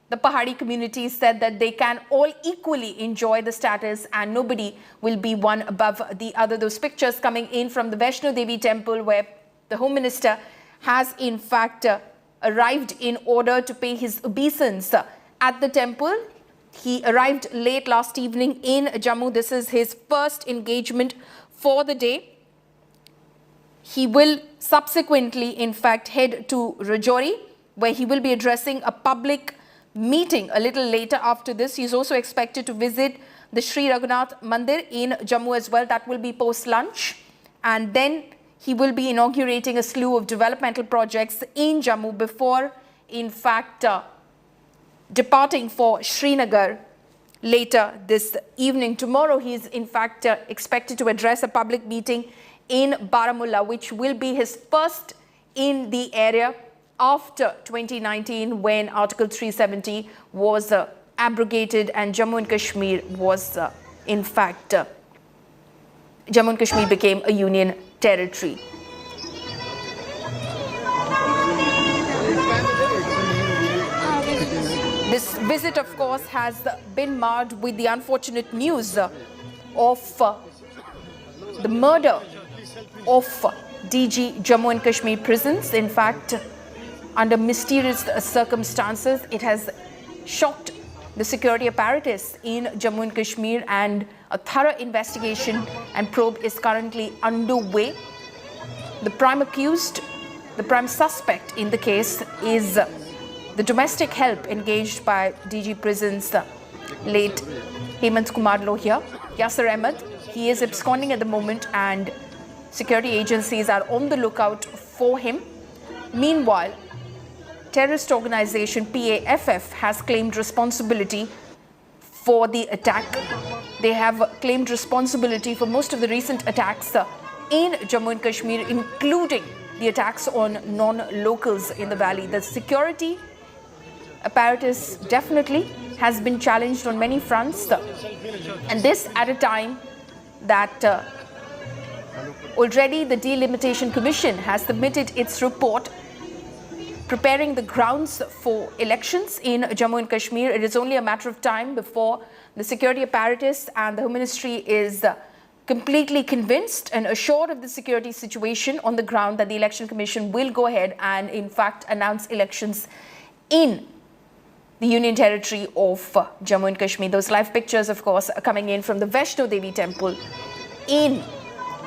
the Pahadi community said that they can all equally enjoy the status and nobody will be one above the other. Those pictures coming in from the Vaishno Devi temple, where the Home Minister has in fact arrived in order to pay his obeisance at the temple. He arrived late last evening in Jammu. This is his first engagement for the day. He will subsequently in fact head to Rajouri, where he will be addressing a public meeting a little later after this. He is also expected to visit the Sri Raghunath Mandir in Jammu as well. That will be post-lunch. And then he will be inaugurating a slew of developmental projects in Jammu before, in fact, departing for Srinagar later this evening. Tomorrow, he is, in fact, expected to address a public meeting in Baramulla, which will be his first in the area after 2019, when Article 370 was abrogated and Jammu and Kashmir was, in fact, Jammu and Kashmir became a union territory. This visit, of course, has been marred with the unfortunate news of the murder of DG Jammu and Kashmir prisons. In fact, under mysterious circumstances, it has shocked the security apparatus in Jammu and Kashmir, and a thorough investigation and probe is currently underway. The prime accused, the prime suspect in the case is the domestic help engaged by DG Prisons, late Hemant Kumar Lohia, Yasser Ahmed. He is absconding at the moment and security agencies are on the lookout for him. Meanwhile, terrorist organization PAFF has claimed responsibility for the attack. They have claimed responsibility for most of the recent attacks in Jammu and Kashmir, including the attacks on non-locals in the valley. The security apparatus definitely has been challenged on many fronts, and this at a time that Already, the Delimitation Commission has submitted its report preparing the grounds for elections in Jammu and Kashmir. It is only a matter of time before the security apparatus and the Home Ministry is completely convinced and assured of the security situation on the ground that the Election Commission will go ahead and in fact announce elections in the Union Territory of Jammu and Kashmir. Those live pictures, of course, are coming in from the Vaishno Devi temple in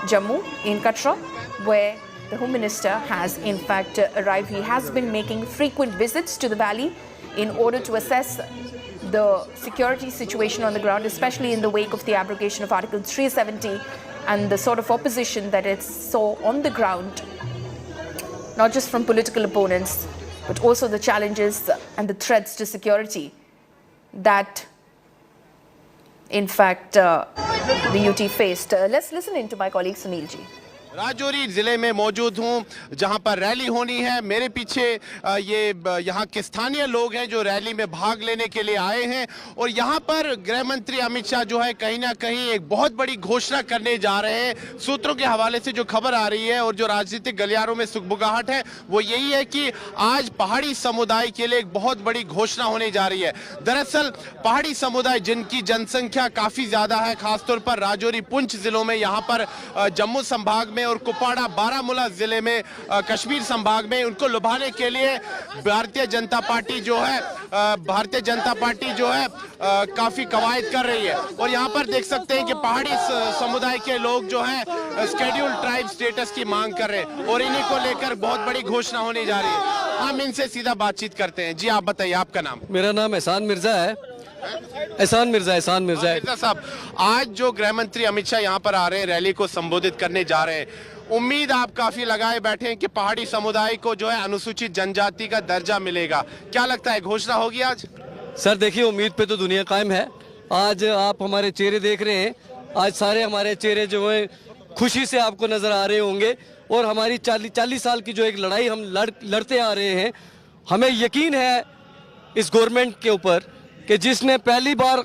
Jammu, in Katra, where the Home Minister has in fact arrived. He has been making frequent visits to the valley in order to assess the security situation on the ground, especially in the wake of the abrogation of Article 370 and the sort of opposition that it saw on the ground, not just from political opponents, but also the challenges and the threats to security that, in fact, the UT faced. Let's listen in to my colleague Sunil Ji. Rajouri जिले में मौजूद हूं जहां पर rally होनी है। मेरे पीछे ये यहां के स्थानीय लोग हैं जो रैली में भाग लेने के लिए आए हैं और यहां पर गृह मंत्री अमित शाह जो है कहीं ना कहीं एक बहुत बड़ी घोषणा करने जा रहे हैं। सूत्रों के हवाले से जो खबर आ रही है और जो राजनीतिक गलियारों में सुगबुगाहट है वो यही है कि आज पहाड़ी समुदाय के लिए एक बहुत बड़ी घोषणा होने जा रही है। दरअसल पहाड़ी समुदाय जिनकी जनसंख्या काफी ज्यादा है, खासतौर पर राजौरी पुंछ जिलों में, यहाँ पर जम्मू संभाग में और कुपवाड़ा बारामूला जिले में कश्मीर संभाग में, उनको लुभाने के लिए भारतीय जनता पार्टी जो है काफी कवायद कर रही है। और यहाँ पर देख सकते हैं कि पहाड़ी समुदाय के लोग जो है शेड्यूल्ड ट्राइब स्टेटस की मांग कर रहे हैं और इन्हीं को लेकर बहुत बड़ी घोषणा होने जा रही है। हम इनसे सीधा बातचीत करते हैं। जी आप बताइए, आपका नाम? मेरा नाम एहसान मिर्जा है। एहसान मिर्जा साहब, आज जो गृह मंत्री अमित शाह यहाँ पर आ रहे हैं, रैली को संबोधित करने जा रहे हैं, उम्मीद आप काफी लगाए बैठे हैं कि पहाड़ी समुदाय को जो है अनुसूचित जनजाति का दर्जा मिलेगा। क्या लगता है, घोषणा होगी आज? सर देखिए, उम्मीद पे तो दुनिया कायम है। आज आप हमारे चेहरे देख रहे हैं, आज सारे हमारे चेहरे जो है खुशी से आपको नजर आ रहे होंगे और हमारी 40 साल की जो एक लड़ाई हम लड़ते आ रहे हैं, हमें यकीन है इस गवर्नमेंट के ऊपर कि जिसने पहली बार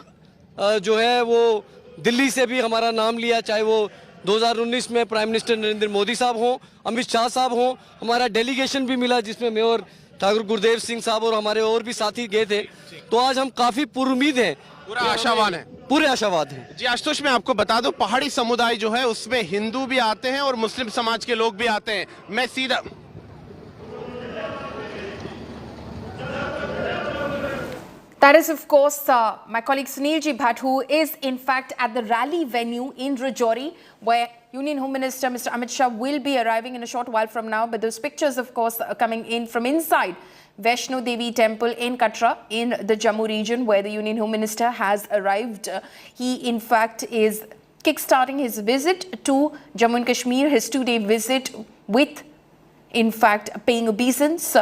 जो है वो दिल्ली से भी हमारा नाम लिया, चाहे वो 2019 में प्राइम मिनिस्टर नरेंद्र मोदी साहब हों, अमित शाह साहब हों, हमारा डेलीगेशन भी मिला जिसमें मेयर ठाकुर गुरदेव सिंह साहब और हमारे और भी साथी गए थे। तो आज हम काफी पुरुमीद हैं, पूरे आशावाद हैं। जी आशुतोष, मैं आपको बता दूं, पहाड़ी समुदाय जो है उसमें हिंदू भी आते हैं और मुस्लिम समाज के लोग भी आते हैं। मैं सीधा That is, of course, my colleague Sunil Ji Bhatt, who is in fact at the rally venue in Rajouri, where Union Home Minister Mr. Amit Shah will be arriving in a short while from now. But those pictures, of course, are coming in from inside Vaishno Devi temple in Katra in the Jammu region, where the Union Home Minister has arrived. He, in fact, is kickstarting his visit to Jammu and Kashmir, his 2-day visit with, in fact, paying obeisance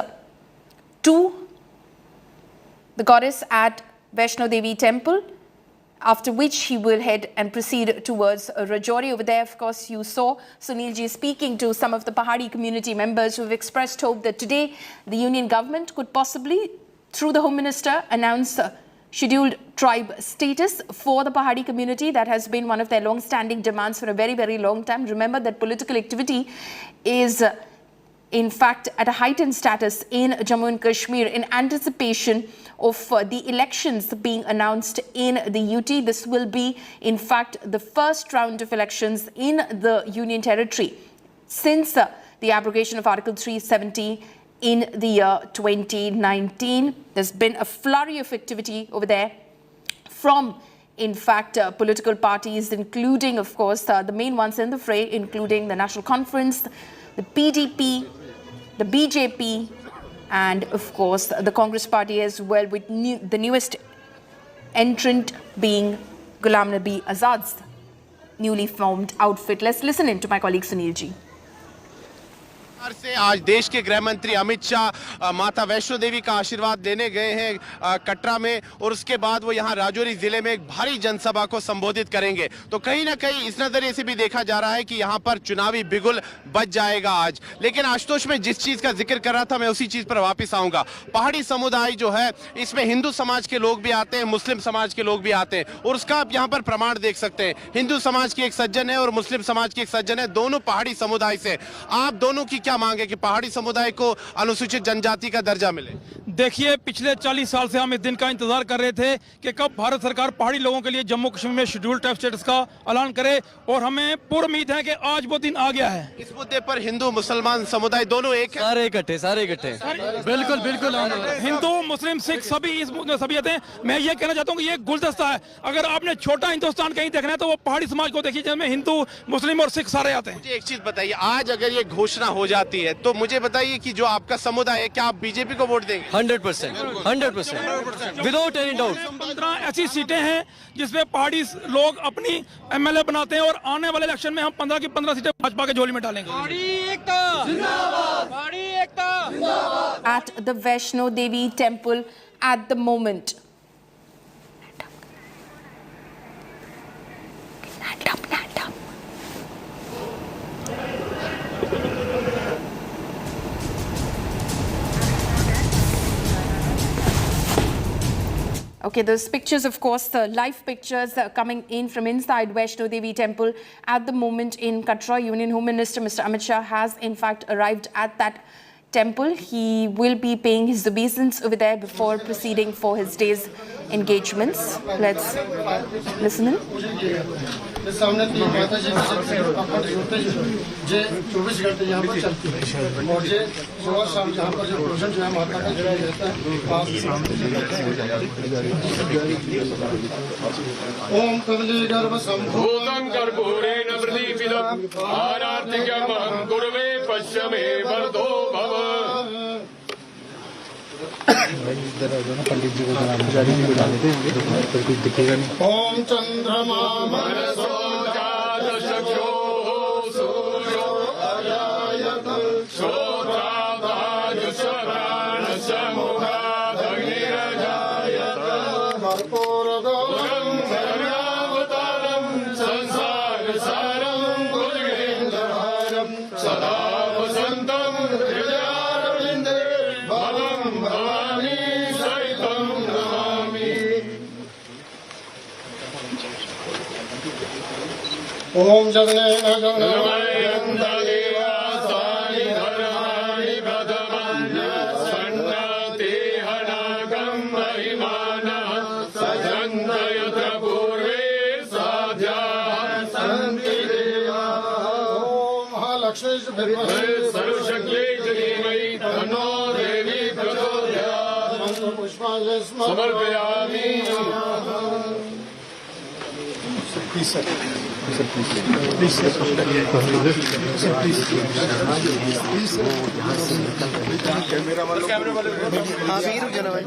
to the goddess at Vaishno Devi temple, after which he will head and proceed towards Rajouri. Over there, of course, you saw Sunil Ji speaking to some of the Pahadi community members who have expressed hope that today the union government could possibly, through the Home Minister, announce scheduled tribe status for the Pahadi community. That has been one of their long-standing demands for a very, very long time. Remember that political activity is in fact at a heightened status in Jammu and Kashmir in anticipation of the elections being announced in the UT. This will be in fact the first round of elections in the Union Territory since the abrogation of Article 370 in the year 2019. There's been a flurry of activity over there from in fact political parties, including of course the main ones in the fray, including the National Conference, the PDP, the BJP, and of course the Congress party as well, with the newest entrant being Ghulam Nabi Azad's newly formed outfit. Let's listen in to my colleague Sunil Ji. से आज देश के गृह मंत्री अमित शाह माता वैष्णो देवी का आशीर्वाद लेने गए हैं कटरा में, और उसके बाद वो यहाँ राजौरी जिले में एक भारी जनसभा को संबोधित करेंगे। तो कहीं ना कहीं इस नजरिए से भी देखा जा रहा है कि यहाँ पर चुनावी बिगुल बज जाएगा आज। लेकिन आशुतोष में जिस चीज का जिक्र कर रहा था, मैं उसी चीज पर वापस आऊंगा। पहाड़ी समुदाय जो है, इसमें हिंदू समाज के लोग भी आते हैं, मुस्लिम समाज के लोग भी आते हैं, और उसका आप यहाँ पर प्रमाण देख सकते हैं। हिंदू समाज की एक सज्जन है और मुस्लिम समाज की एक सज्जन है, दोनों पहाड़ी समुदाय से। आप दोनों की क्या मांग है कि पहाड़ी समुदाय को अनुसूचित जनजाति का दर्जा मिले? देखिए, पिछले 40 साल से हम इस दिन का इंतजार कर रहे थे कि कब भारत सरकार पहाड़ी लोगों के लिए जम्मू कश्मीर में शेड्यूल्ड ट्राइब स्टेटस का ऐलान करे, और हमें पूरी उम्मीद है कि आज वो दिन आ गया है। इस मुद्दे पर हिंदू मुसलमान समुदाय दोनों एक है? सारे इकट्ठे बिल्कुल बिल्कुल। हिंदू मुस्लिम सिख सभी इस सभी हैं। मैं ये कहना चाहता हूँ कि ये गुलदस्ता है। अगर आपने छोटा हिंदुस्तान कहीं देखना है तो वो पहाड़ी समाज को देखिए, जिसमें हिंदू मुस्लिम और सिख सारे आते हैं। मुझे एक चीज बताइए, आज अगर ये घोषणा हो जाती है तो मुझे बताइए कि जो आपका समुदाय है, क्या आप बीजेपी को वोट देंगे? 100% विदाउट एनी डाउट। 15 ऐसी सीटें हैं जिसमें पहाड़ी लोग अपनी एमएलए बनाते हैं, और आने वाले इलेक्शन में हम 15 की 15 सीटें भाजपा के झोली में डालेंगे। At the Vaishno Devi temple at the moment. Okay, those pictures, of course, the live pictures coming in from inside Vaishno Devi temple at the moment in Katra. Union Home Minister Mr. Amit Shah has in fact arrived at that temple. He will be paying his obeisance over there before proceeding for his day's engagements. Let's listen in. सामने तो माता जी जे 24 घंटे यहाँ पर चलती है, और जे सुबह शाम यहाँ पर जो भोजन जो है माता का जो रहता है। ओम कमले गर्भ संभूतं कर्पूरेण प्रदीपितम् आरार्तिकं कुर्वे पश्चिमे वरदो भव। पंडित जी को पुजारी को डाल देते हैं तो कुछ दिखेगा नहीं। ओम चंद्रमा मनसो जातशक्यो सूर्यो अजायतं श्रोत्राभाजुषप्राणसमुखादग्निरजायतं कर्पूरगौरं सर्वावतारं संसारसारं भुजगेन्द्रहारं सदा वसन्तं हृदयारविन्दे भवं भवानी सहितं नमामि। ओम जगन्नाथ देवासानि धर्माणि प्रथमन्यसन्नते हनाकं महिमानः सजन्तयत पूर्वे साध्याः सन्ति देवाः। ओम महालक्ष्मी सर्वशक्त्यै धीमहि तन्नो देवी प्रचोदयात्। मंत्रपुष्पाञ्जलिं समर्पयामि। Please, sir. Please, sir.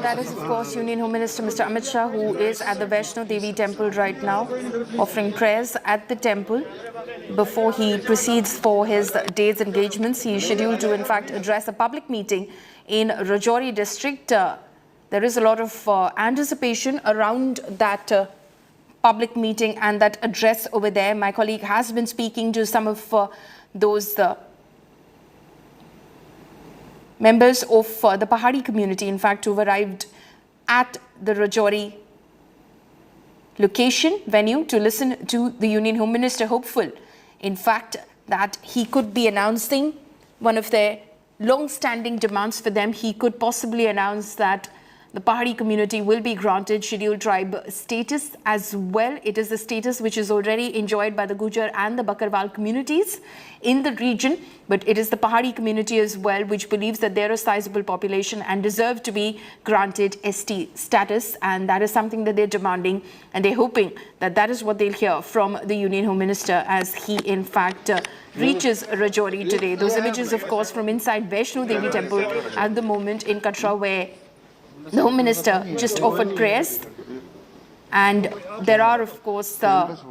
That is, of course, Union Home Minister Mr. Amit Shah, who is at the Vaishno Devi temple right now, offering prayers at the temple before he proceeds for his day's engagements. He is scheduled to, in fact, address a public meeting in Rajouri district. There is a lot of anticipation around that public meeting and that address over there. My colleague has been speaking to some of those members of the Pahadi community, in fact, who arrived at the Rajouri location venue to listen to the Union Home Minister, hopeful, in fact, that he could be announcing one of their long-standing demands for them. He could possibly announce that the Pahadi community will be granted scheduled tribe status as well. It is the status which is already enjoyed by the Gujar and the Bakarwal communities in the region, but it is the Pahadi community as well which believes that they're a sizable population and deserve to be granted ST status, and that is something that they're demanding, and they're hoping that that is what they'll hear from the Union Home Minister as he in fact reaches Rajouri today. Those images, of course, from inside Vaishno Devi temple at the moment in Katra, where the Home Minister just offered prayers And there are, of course,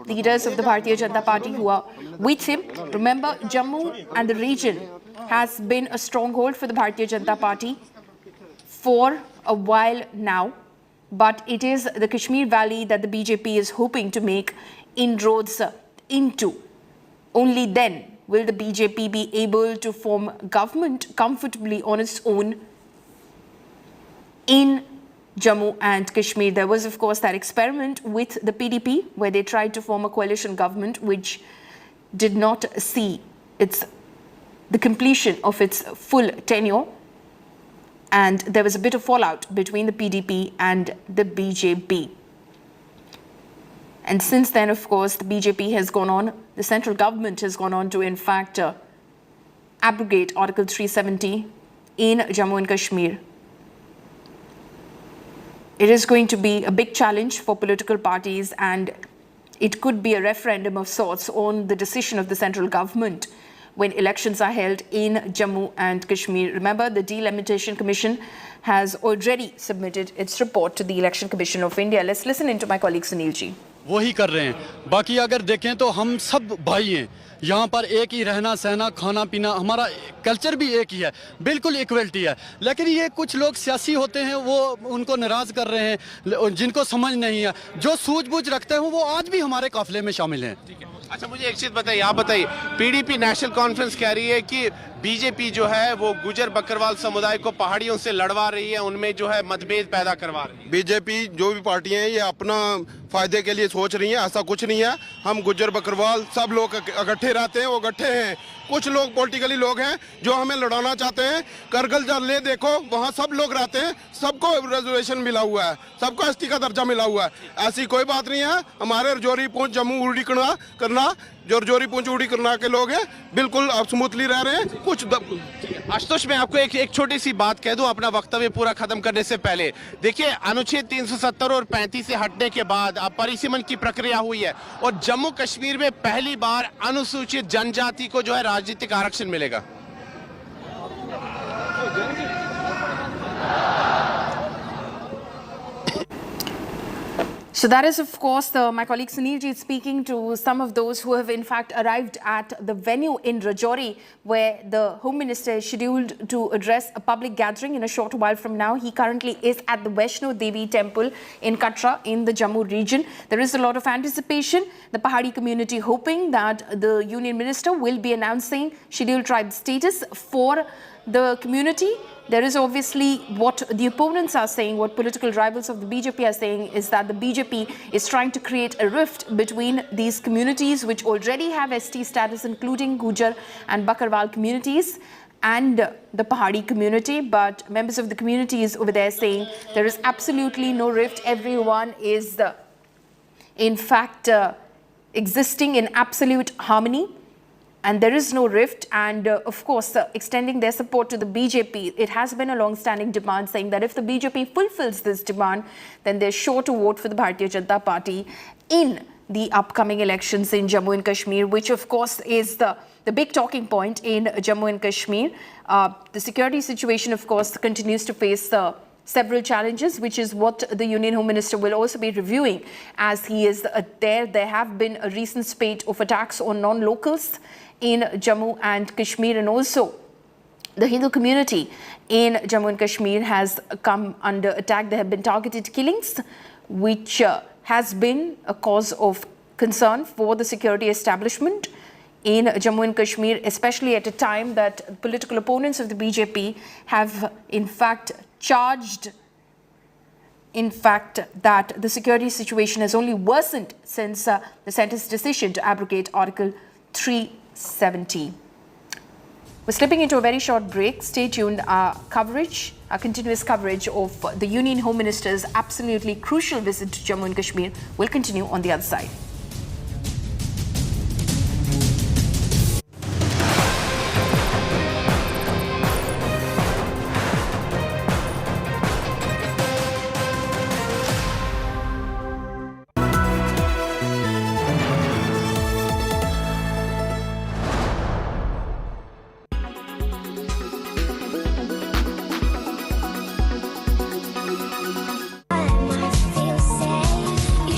leaders of the Bharatiya Janata Party who are with him. Remember, Jammu and the region has been a stronghold for the Bharatiya Janata Party for a while now. But it is the Kashmir Valley that the BJP is hoping to make inroads into. Only then will the BJP be able to form government comfortably on its own in Jammu and Kashmir. There was, of course, that experiment with the PDP where they tried to form a coalition government which did not see the completion of its full tenure. And there was a bit of fallout between the PDP and the BJP. And since then, of course, the BJP has gone on, the central government has gone on to, in fact, abrogate Article 370 in Jammu and Kashmir. It is going to be a big challenge for political parties, and it could be a referendum of sorts on the decision of the central government when elections are held in Jammu and Kashmir. Remember, the Delimitation Commission has already submitted its report to the Election Commission of India. Let's listen in to my colleague Sunil ji. वही कर रहे हैं। बाकी अगर देखें तो हम सब भाई हैं, यहाँ पर एक ही रहना सहना खाना पीना, हमारा कल्चर भी एक ही है, बिल्कुल इक्वलिटी है। लेकिन ये कुछ लोग सियासी होते हैं, वो उनको नाराज कर रहे हैं, जिनको समझ नहीं है, जो सूझबूझ रखते हैं वो आज भी हमारे काफिले में शामिल हैं। अच्छा, मुझे एक चीज बताइए, आप बताइए, पीडीपी नेशनल कॉन्फ्रेंस कह रही है कि बीजेपी जो है वो गुजर बकरवाल समुदाय को पहाड़ियों से लड़वा रही है, उनमें जो है मतभेद पैदा करवा रही है। बीजेपी जो भी पार्टियां हैं ये अपना फायदे के लिए सोच रही हैं, ऐसा कुछ नहीं है। हम गुजर बकरवाल सब लोग इकट्ठे रहते हैं, वो इकट्ठे हैं। कुछ लोग पॉलिटिकली लोग हैं जो हमें लड़ाना चाहते हैं। करगिल ले देखो, वहाँ सब लोग रहते हैं, सबको रिजर्वेशन मिला हुआ है, सबको एसटी का दर्जा मिला हुआ है। ऐसी कोई बात नहीं है। हमारे रजौरी पूंछ जम्मू उड़ी करना जो रजौरी पूंछ उड़ी करना के लोग हैं, बिल्कुल आप स्मूथली रह रहे हैं। कुछ आशुतोष, मैं आपको एक छोटी सी बात कह दूं अपना वक्तव्य पूरा खत्म करने से पहले। देखिए, अनुच्छेद 370 और 35 से हटने के बाद अब परिसीमन की प्रक्रिया हुई है और जम्मू कश्मीर में पहली बार अनुसूचित जनजाति को जो है राजनीतिक आरक्षण मिलेगा। So that is, of course, my colleague Sunilji speaking to some of those who have in fact arrived at the venue in Rajouri, where the Home Minister is scheduled to address a public gathering in a short while from now. He currently is at the Vaishno Devi temple in Katra in the Jammu region. There is a lot of anticipation. The Pahadi community hoping that the Union Minister will be announcing scheduled tribe status for the community. There is obviously what the opponents are saying, what political rivals of the BJP are saying, is that the BJP is trying to create a rift between these communities which already have ST status, including Gujar and Bakarwal communities, and the Pahadi community. But members of the community is over there saying there is absolutely no rift. Everyone is in fact existing in absolute harmony. And there is no rift, and of course extending their support to the BJP. It has been a long-standing demand saying that if the BJP fulfills this demand, then they're sure to vote for the Bharatiya Janata Party in the upcoming elections in Jammu and Kashmir, which of course is the big talking point in Jammu and Kashmir. The security situation, of course, continues to face several challenges, which is what the Union Home Minister will also be reviewing as he is there. There have been a recent spate of attacks on non-locals in Jammu and Kashmir, and also the Hindu community in Jammu and Kashmir has come under attack. There have been targeted killings, which has been a cause of concern for the security establishment in Jammu and Kashmir, especially at a time that political opponents of the BJP have in fact charged that the security situation has only worsened since the centre's decision to abrogate Article 370. We're slipping into a very short break. Stay tuned. Our continuous coverage of the Union Home Minister's absolutely crucial visit to Jammu and Kashmir will continue on the other side. You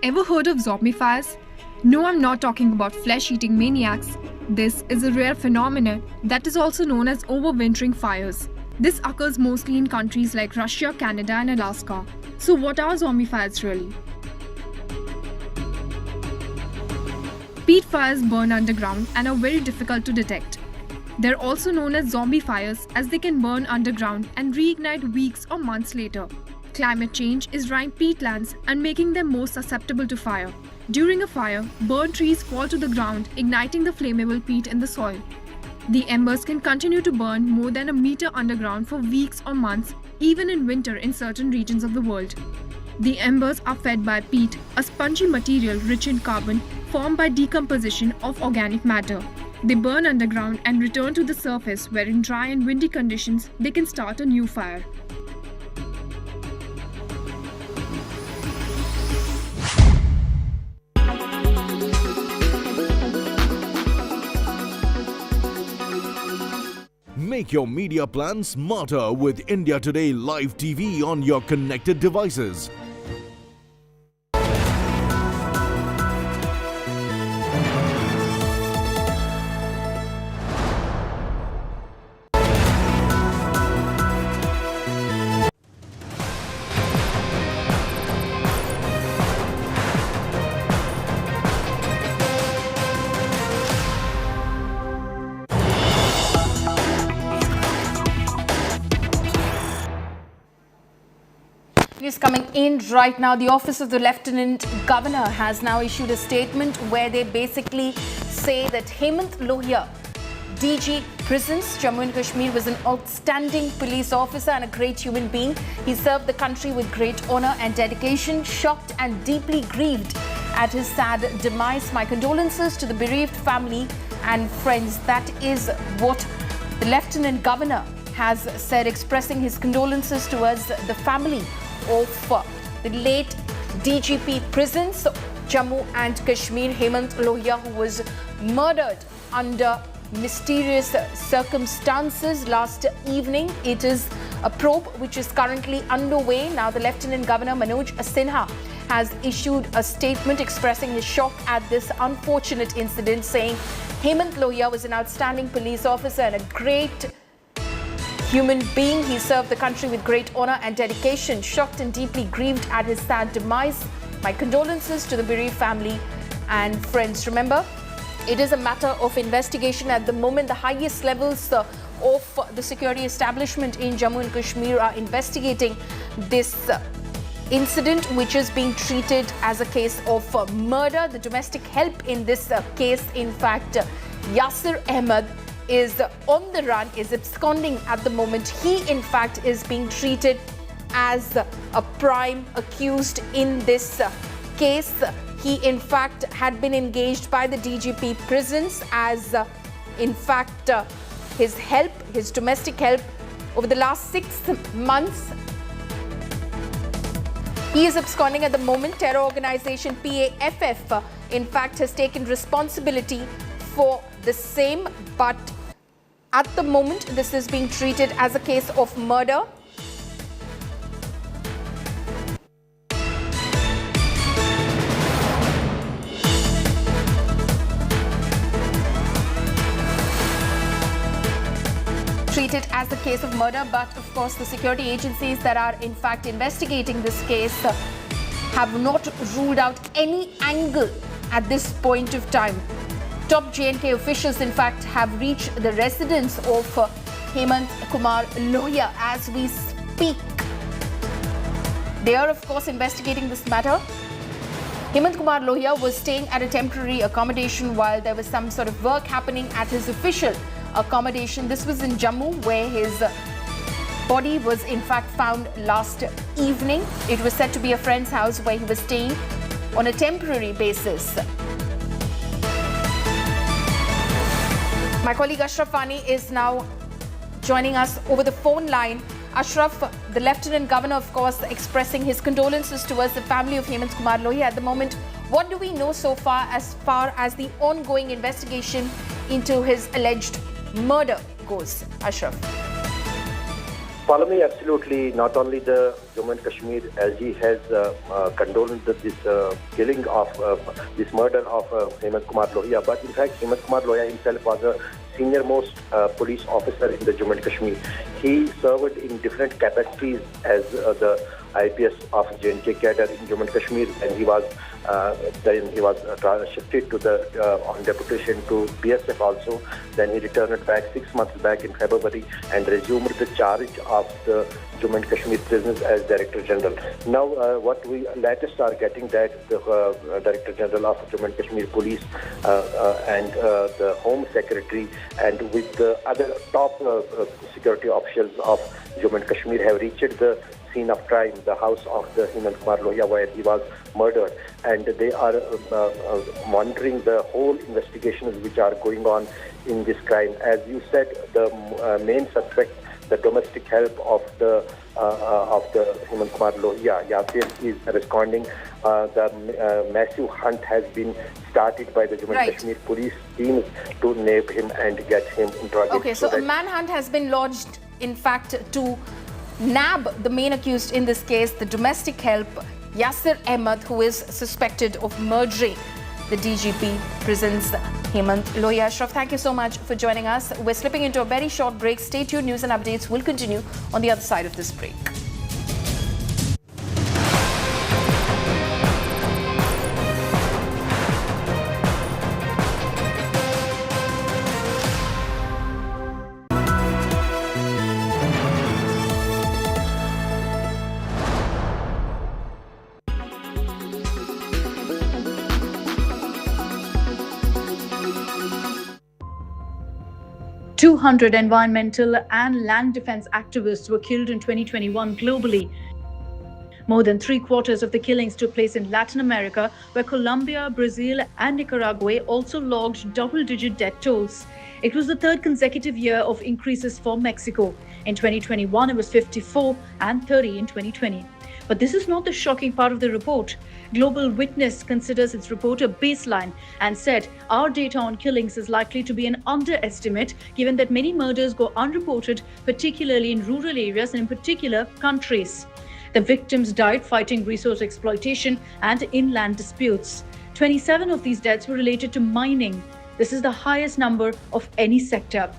ever heard of zombie fires? No, I'm not talking about flesh-eating maniacs. This is a rare phenomenon that is also known as overwintering fires. This occurs mostly in countries like Russia, Canada and Alaska. So what are zombie fires really? Peat fires burn underground and are very difficult to detect. They're also known as zombie fires as they can burn underground and reignite weeks or months later. Climate change is drying peatlands and making them more susceptible to fire. During a fire, burnt trees fall to the ground, igniting the flammable peat in the soil. The embers can continue to burn more than a meter underground for weeks or months, even in winter in certain regions of the world. The embers are fed by peat, a spongy material rich in carbon formed by decomposition of organic matter. They burn underground and return to the surface where in dry and windy conditions they can start a new fire. Make your media plan smarter with India Today Live TV on your connected devices. News coming in right now. The Office of the Lieutenant Governor has now issued a statement where they basically say that Hemant Lohia, DG Prisons, Jammu and Kashmir, was an outstanding police officer and a great human being. He served the country with great honor and dedication. Shocked and deeply grieved at his sad demise. My condolences to the bereaved family and friends. That is what the Lieutenant Governor has said, expressing his condolences towards the family of the late DGP Prisons, Jammu and Kashmir, Hemant Lohia, who was murdered under mysterious circumstances last evening. It is a probe which is currently underway. Now the Lieutenant Governor Manoj Sinha has issued a statement expressing his shock at this unfortunate incident, saying Hemant Lohia was an outstanding police officer and a great human being. He served the country with great honor and dedication. Shocked and deeply grieved at his sad demise. My condolences to the bereaved family and friends. Remember, it is a matter of investigation at the moment. The highest levels of the security establishment in Jammu and Kashmir are investigating this incident, which is being treated as a case of murder. The domestic help in this case, in fact, Yasir Ahmed, is on the run, is absconding at the moment. He, in fact, is being treated as a prime accused in this case. He, in fact, had been engaged by the DGP Prisons as, in fact, his help, his domestic help over the last 6 months. He is absconding at the moment. Terror organization PAFF, in fact, has taken responsibility for the same, but at the moment, this is being treated as a case of murder. Treated as a case of murder, but of course the security agencies that are in fact investigating this case have not ruled out any angle at this point of time. Top J&K officials, in fact, have reached the residence of Hemant Kumar Lohia as we speak. They are, of course, investigating this matter. Hemant Kumar Lohia was staying at a temporary accommodation while there was some sort of work happening at his official accommodation. This was in Jammu, where his body was, in fact, found last evening. It was said to be a friend's house where he was staying on a temporary basis. My colleague Ashraf Fani is now joining us over the phone line. Ashraf, the Lieutenant Governor, of course, expressing his condolences towards the family of Hemant Kumar Lohia at the moment. What do we know so far as the ongoing investigation into his alleged murder goes, Ashraf? Follow me, absolutely. Not only the Jammu and Kashmir LG has condoned this killing of this murder of Hemant Kumar Lohia, but in fact Hemant Kumar Lohia himself was a senior most police officer in the Jammu and Kashmir. He served in different capacities as the IPS of J&K cadre in Jammu and Kashmir, and he was shifted to the on deputation to BSF also. Then he returned back 6 months back in February and resumed the charge of the Jammu and Kashmir prisons as Director General. Now, what we latest are getting that the Director General of Jammu and Kashmir Police and the Home Secretary and with the other top security officials of Jammu and Kashmir have reached the scene of crime, the house of the Hemant Kumar Lohia, where he was murdered, and they are monitoring the whole investigations which are going on in this crime. As you said, the main suspect, the domestic help of the Hemant Kumar Lohia, Yasir, is responding. The massive hunt has been started by the Jammu and Kashmir police teams to nab him and get him interrogated. Okay, so a manhunt has been lodged, in fact, to nab the main accused in this case, the domestic help, Yasir Ahmed, who is suspected of murdering the DGP prisons, Hemant Lohia. Ashraf, thank you so much for joining us. We're slipping into a very short break. Stay tuned. News and updates will continue on the other side of this break. "200 environmental and land defense activists were killed in 2021 globally. More than three-quarters of the killings took place in Latin America, where Colombia, Brazil, and Nicaragua also logged double-digit death tolls. It was the third consecutive year of increases for Mexico. In 2021, it was 54 and 30 in 2020. But this is not the shocking part of the report. Global Witness considers its report a baseline and said our data on killings is likely to be an underestimate, given that many murders go unreported, particularly in rural areas and in particular countries. The victims died fighting resource exploitation and inland disputes. 27 of these deaths were related to mining. This is the highest number of any sector.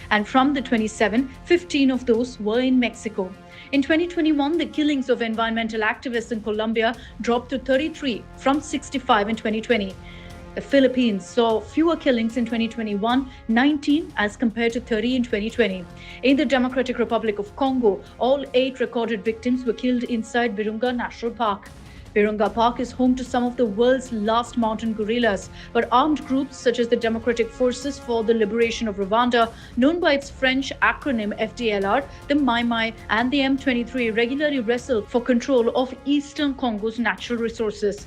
And from the 27, 15 of those were in Mexico. In 2021, the killings of environmental activists in Colombia dropped to 33 from 65 in 2020. The Philippines saw fewer killings in 2021, 19 as compared to 30 in 2020. In the Democratic Republic of Congo, all 8 recorded victims were killed inside Virunga National Park. Virunga Park is home to some of the world's last mountain gorillas, but armed groups such as the Democratic Forces for the Liberation of Rwanda, known by its French acronym FDLR, the Mai Mai, and the M23 regularly wrestle for control of eastern Congo's natural resources.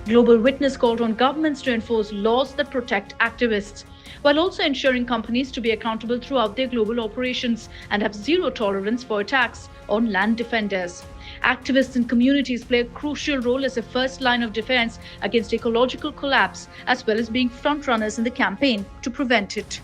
Global Witness called on governments to enforce laws that protect activists, while also ensuring companies to be accountable throughout their global operations and have zero tolerance for attacks on land defenders. Activists and communities play a crucial role as a first line of defense against ecological collapse, as well as being frontrunners in the campaign to prevent it.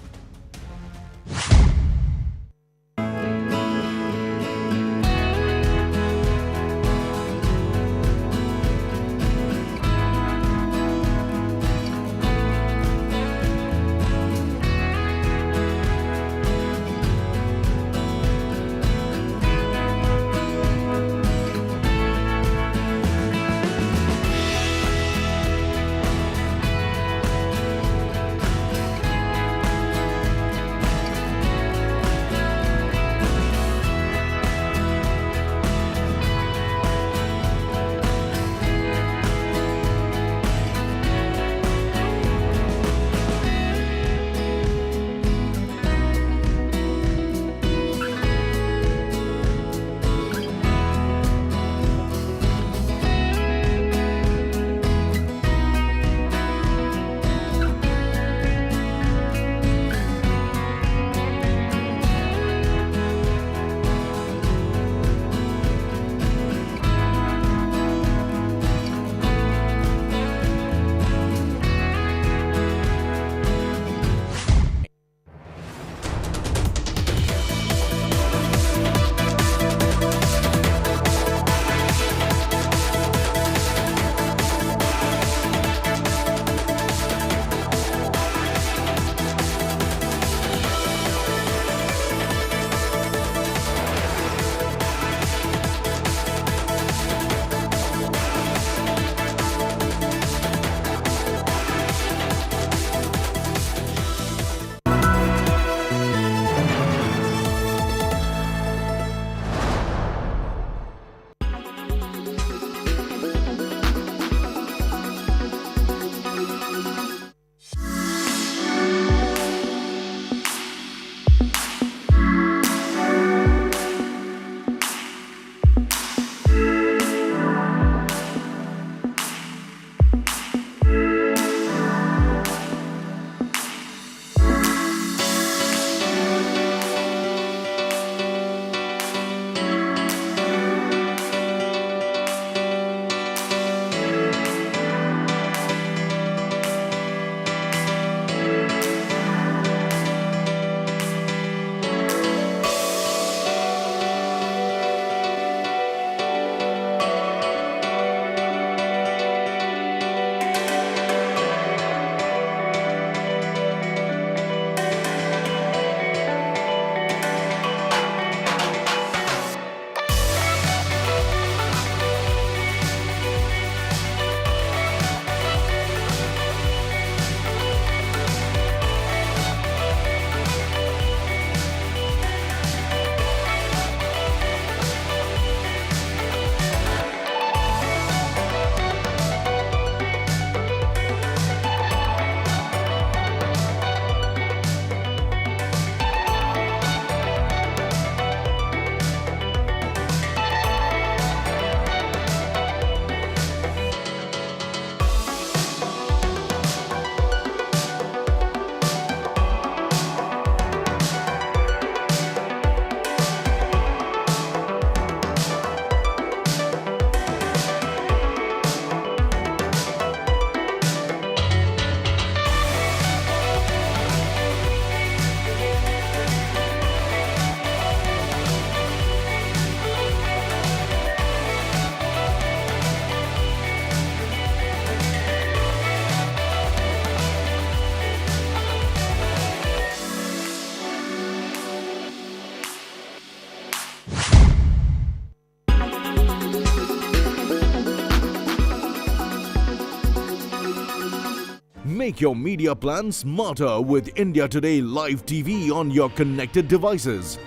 Make your media plan smarter with India Today Live TV on your connected devices.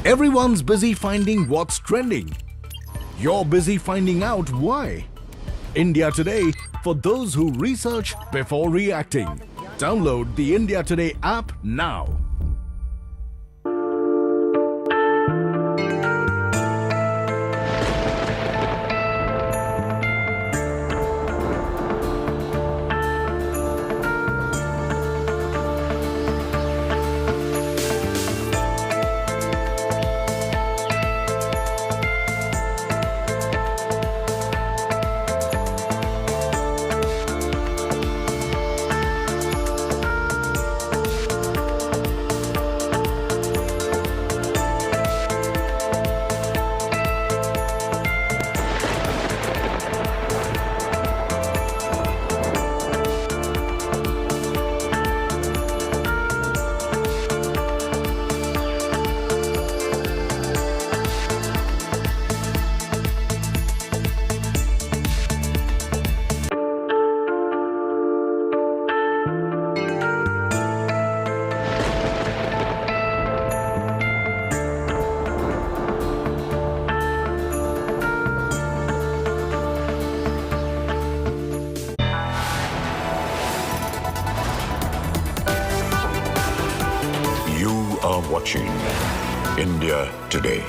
Everyone's busy finding what's trending. You're busy finding out why. India Today, for those who research before reacting. Download the India Today app now. Watching India Today.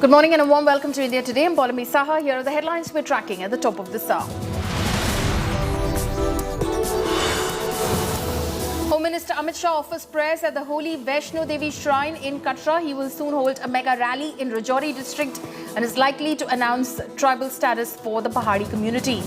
Good morning and a warm welcome to India Today. I'm Amit Shah. Here are the headlines we're tracking at the top of this hour. Home Minister Amit Shah offers prayers at the holy Vaishno Devi shrine in Katra. He will soon hold a mega rally in Rajouri district and is likely to announce tribal status for the Pahari community.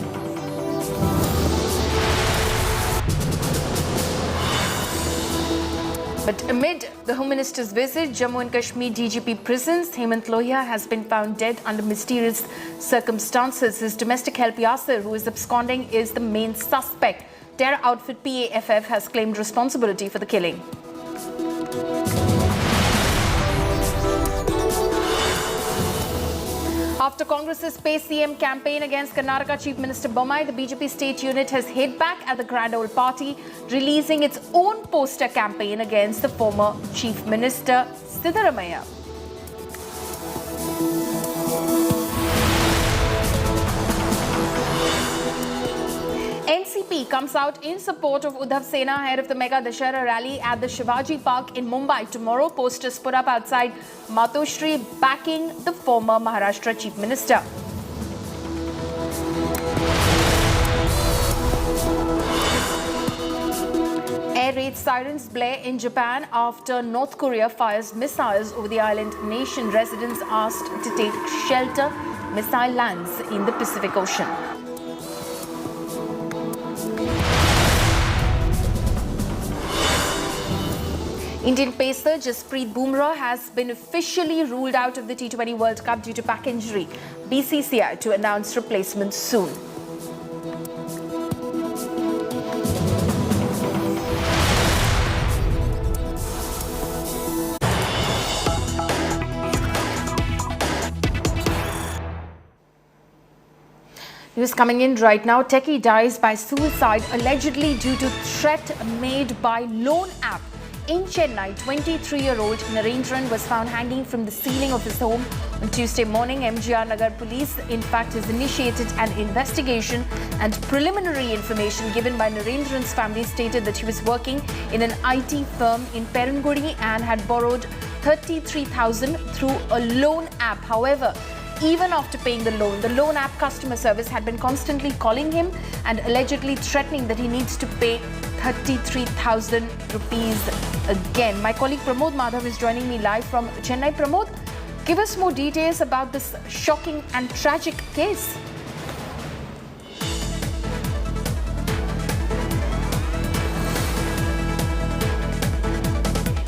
But amid the Home Minister's visit, Jammu and Kashmir DGP prisons, Hemant Lohia has been found dead under mysterious circumstances. His domestic help Yasir, who is absconding, is the main suspect. Terror outfit PAFF has claimed responsibility for the killing. After Congress's Pay CM campaign against Karnataka Chief Minister Bommai, the BJP state unit has hit back at the Grand Old Party, releasing its own poster campaign against the former Chief Minister Siddaramaiah. NCP comes out in support of Uddhav Sena ahead of the mega Dussehra rally at the Shivaji Park in Mumbai tomorrow. Posters put up outside Matoshri backing the former Maharashtra Chief Minister. Air raid sirens blare in Japan after North Korea fires missiles over the island nation. Residents asked to take shelter. Missile lands in the Pacific Ocean. Indian pacer Jasprit Bumrah has been officially ruled out of the T20 World Cup due to back injury. BCCI to announce replacement soon. News coming in right now. Techie dies by suicide allegedly due to threat made by loan app. In Chennai, 23-year-old Narendran was found hanging from the ceiling of his home on Tuesday morning. MGR Nagar Police, in fact, has initiated an investigation, and preliminary information given by Narendran's family stated that he was working in an IT firm in Perungudi and had borrowed 33,000 through a loan app. However, even after paying the loan app customer service had been constantly calling him and allegedly threatening that he needs to pay 33,000 rupees again. My colleague Pramod Madhav is joining me live from Chennai. Pramod, give us more details about this shocking and tragic case.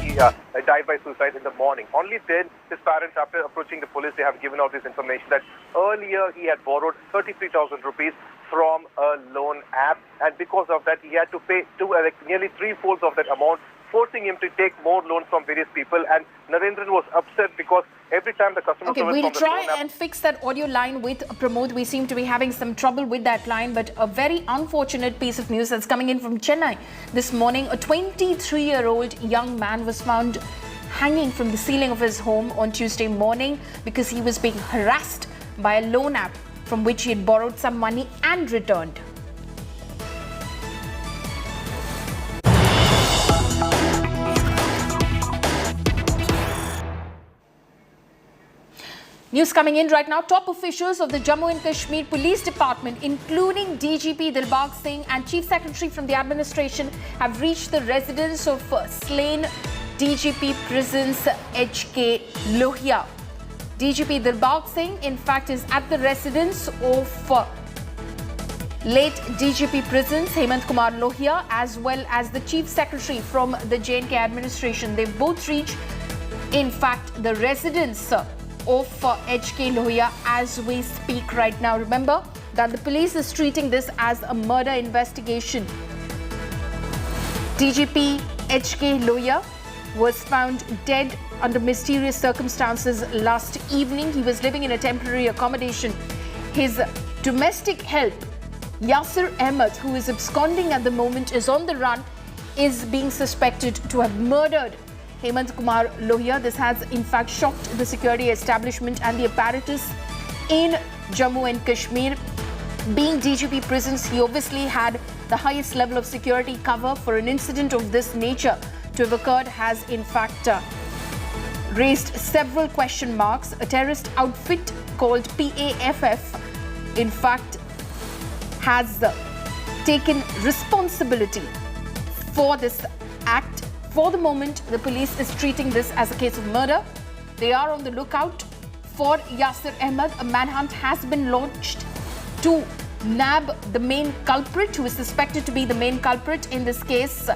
He died by suicide in the morning. Only then, his parents, after approaching the police, they have given out this information that earlier he had borrowed 33,000 rupees from a loan app, and because of that, he had to pay nearly three-fourths of that amount, forcing him to take more loans from various people. And Narendran was upset because Every time the customer Okay, service we'll from the try loan app- and fix that audio line with Pramod. We seem to be having some trouble with that line, but a very unfortunate piece of news that's coming in from Chennai. This morning, a 23-year-old young man was found hanging from the ceiling of his home on Tuesday morning because he was being harassed by a loan app from which he had borrowed some money and returned. News coming in right now. Top officials of the Jammu and Kashmir Police Department, including DGP Dilbagh Singh and Chief Secretary from the administration, have reached the residence of slain DGP Prisons HK Lohia. DGP Dilbagh Singh, in fact, is at the residence of late DGP Prisons Hemant Kumar Lohia, as well as the Chief Secretary from the J&K administration. They've both reached, in fact, the residence of HK Lohia as we speak right now. Remember that the police is treating this as a murder investigation. DGP HK Lohia was found dead under mysterious circumstances last evening. He was living in a temporary accommodation. His domestic help, Yasir Ahmed, who is absconding at the moment, is on the run, is being suspected to have murdered Hemant Kumar Lohia. This has in fact shocked the security establishment and the apparatus in Jammu and Kashmir. Being DGP Prisons, he obviously had the highest level of security cover. For an incident of this nature to have occurred has in fact raised several question marks. A terrorist outfit called PAFF in fact has taken responsibility for this act. For the moment, the police is treating this as a case of murder. They are on the lookout for Yasir Ahmed. A manhunt has been launched to nab the main culprit, who is suspected to be the main culprit in this case.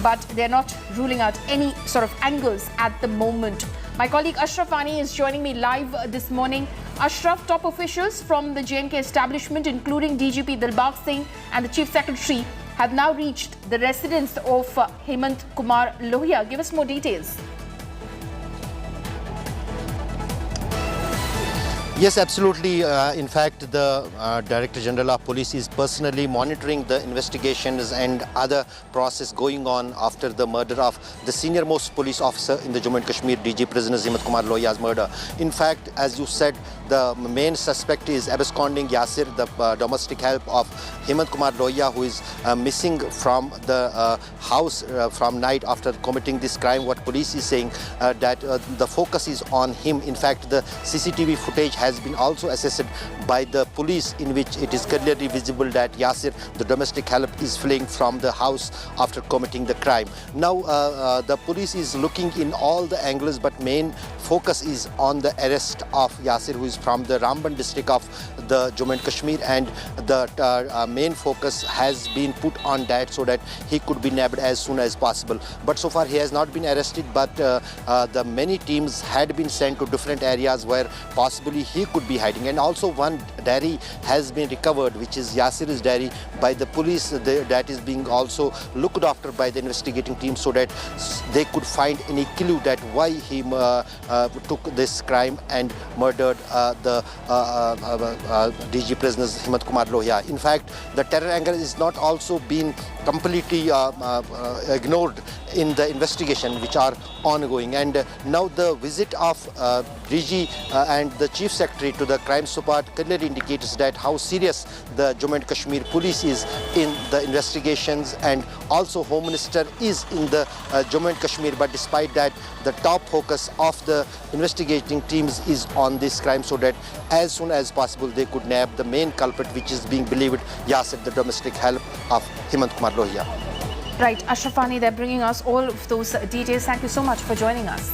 But they're not ruling out any sort of angles at the moment. My colleague Ashraf Ani is joining me live this morning. Ashraf, top officials from the J&K establishment, including DGP Dilbagh Singh and the Chief Secretary, have now reached the residence of Hemant Kumar Lohia. Give us more details. Yes, absolutely. In fact, the Director General of Police is personally monitoring the investigations and other process going on after the murder of the senior most police officer in the Jammu and Kashmir, DG prisoners Hemant Kumar Lohia's murder. In fact, as you said, the main suspect is absconding Yasir, the domestic help of Hemant Kumar Lohia, who is missing from the house from night after committing this crime. What police is saying that the focus is on him. In fact, the CCTV footage has been also assessed by the police, in which it is clearly visible that Yasir, the domestic help, is fleeing from the house after committing the crime. Now, the police is looking in all the angles, but main focus is on the arrest of Yasir, who is from the Ramban district of the Jammu and Kashmir, and the main focus has been put on that so that he could be nabbed as soon as possible. But so far he has not been arrested, but the many teams had been sent to different areas where possibly he could be hiding. And also one diary has been recovered, which is Yasir's diary, by the police. That is being also looked after by the investigating team so that they could find any clue that why he took this crime and murdered the DG prisoners Hemant Kumar Lohia. In fact, the terror angle is not also been completely ignored in the investigation which are ongoing. And now the visit of DG and the Chief Secretary to the crime squad clearly indicates that how serious the Jammu and Kashmir police is in the investigations, and also Home Minister is in the Jammu and Kashmir. But despite that, the top focus of the investigating teams is on this crime so that as soon as possible they could nab the main culprit, which is being believed Yasir, the domestic help of Hemant Kumar Lohia. Right, Ashraf Ani, they're bringing us all of those details. Thank you so much for joining us.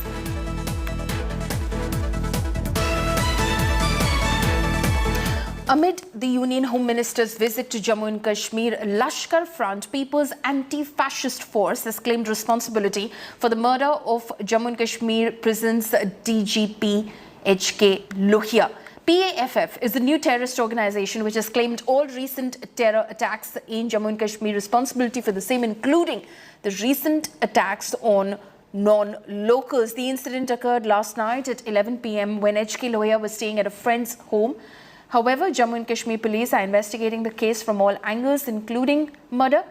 Amid the Union Home Minister's visit to Jammu and Kashmir, Lashkar Front, People's Anti-Fascist Force, has claimed responsibility for the murder of Jammu and Kashmir Prisons DGP HK Lohia. PAFF is the new terrorist organization which has claimed all recent terror attacks in Jammu and Kashmir, responsibility for the same, including the recent attacks on non-locals. The incident occurred last night at 11 p.m. when H.K. Lohia was staying at a friend's home. However, Jammu and Kashmir police are investigating the case from all angles, including murder.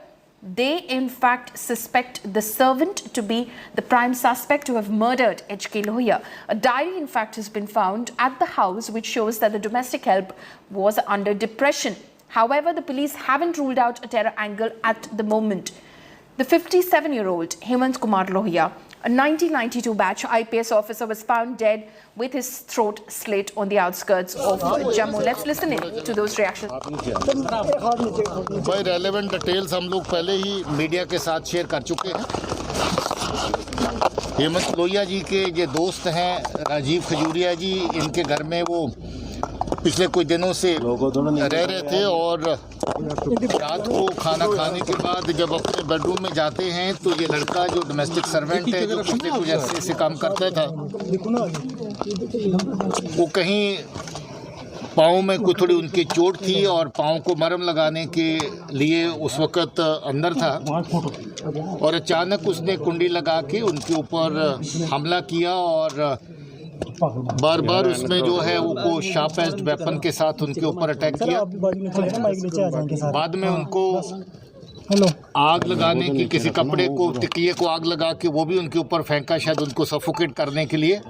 They, in fact, suspect the servant to be the prime suspect to have murdered H.K. Lohia. A diary, in fact, has been found at the house, which shows that the domestic help was under depression. However, the police haven't ruled out a terror angle at the moment. The 57-year-old Hemant Kumar Lohia, a 1992 batch IPS officer, was found dead with his throat slit on the outskirts of Jammu. Let's listen in to those reactions. भाई relevant details हम लोग पहले ही media के साथ share कर चुके हैं। हेमंत लोहिया जी के ये दोस्त हैं राजीव खजूरिया जी, इनके घर में वो पिछले कुछ दिनों से रह रहे थे और रात को खाना खाने के बाद जब अपने बेडरूम में जाते हैं तो ये लड़का जो डोमेस्टिक सर्वेंट है, जो पिछले कुछ अर्से से काम करता था, वो कहीं पाँव में कोई थोड़ी उनकी चोट थी और पाँव को मरहम लगाने के लिए उस वक़्त अंदर था और अचानक उसने कुंडी लगा के उनके ऊपर हमला किया और बार बार उसमें जो है वो शार्प एज्ड वेपन के साथ उनके ऊपर अटैक किया। बाद में उनको आग लगाने की, किसी कपड़े को, तकिए को आग लगा के वो भी उनके ऊपर फेंका, शायद उनको सफोकेट करने के लिए।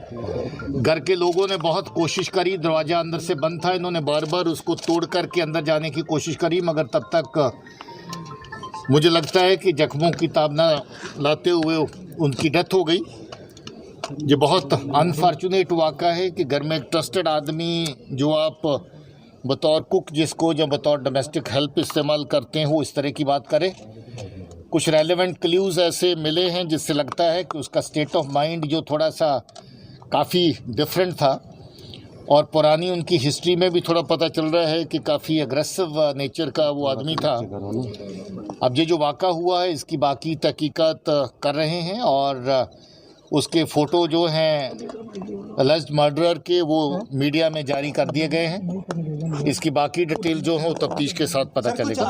घर के लोगों ने बहुत कोशिश करी, दरवाज़ा अंदर से बंद था, इन्होंने बार बार उसको तोड़ करके अंदर जाने की कोशिश करी, मगर तब तक मुझे लगता है कि जख्मों की ताब न लाते हुए उनकी डेथ हो गई। ये बहुत अनफॉर्चुनेट वाक़ा है कि घर में एक ट्रस्टेड आदमी जो आप बतौर कुक जिसको या बतौर डोमेस्टिक हेल्प इस्तेमाल करते हैं वो इस तरह की बात करे। कुछ रेलेवेंट क्ल्यूज़ ऐसे मिले हैं जिससे लगता है कि उसका स्टेट ऑफ माइंड जो थोड़ा सा काफ़ी डिफरेंट था और पुरानी उनकी हिस्ट्री में भी थोड़ा पता चल रहा है कि काफ़ी एग्रेसिव नेचर का वो आदमी था। अब ये जो वाक़ा हुआ है इसकी बाकी तहकीकात कर रहे हैं और उसके फ़ोटो जो हैं अलेज्ड मर्डरर के वो मीडिया में जारी कर दिए गए हैं। इसकी बाकी डिटेल जो हो तफ्तीश के साथ पता चलेगा।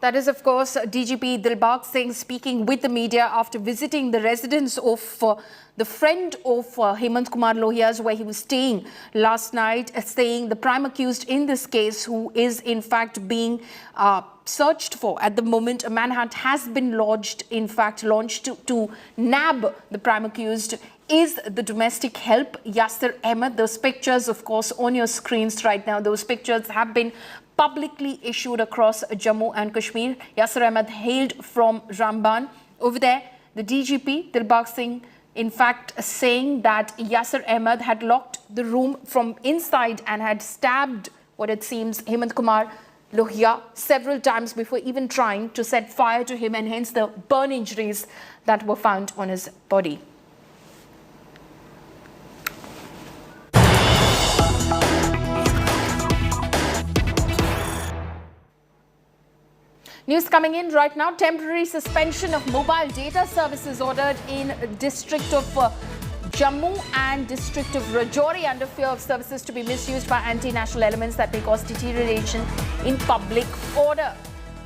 That is, of course, DGP Dilbagh Singh speaking with the media after visiting the residence of the friend of Hemant Kumar Lohia's, where he was staying last night, saying the prime accused in this case, who is in fact being searched for at the moment. A manhunt has been launched to nab the prime accused, is the domestic help, Yasir Ahmed. Those pictures, of course, on your screens right now, those pictures have been publicly issued across Jammu and Kashmir. Yasir Ahmed hailed from Ramban. Over there, the DGP, Dilbagh Singh, in fact, saying that Yasir Ahmed had locked the room from inside and had stabbed, what it seems, Hemant Kumar Lohia several times before even trying to set fire to him, and hence the burn injuries that were found on his body. News coming in right now. Temporary suspension of mobile data services ordered in district of Jammu and district of Rajouri under fear of services to be misused by anti-national elements that may cause deterioration in public order.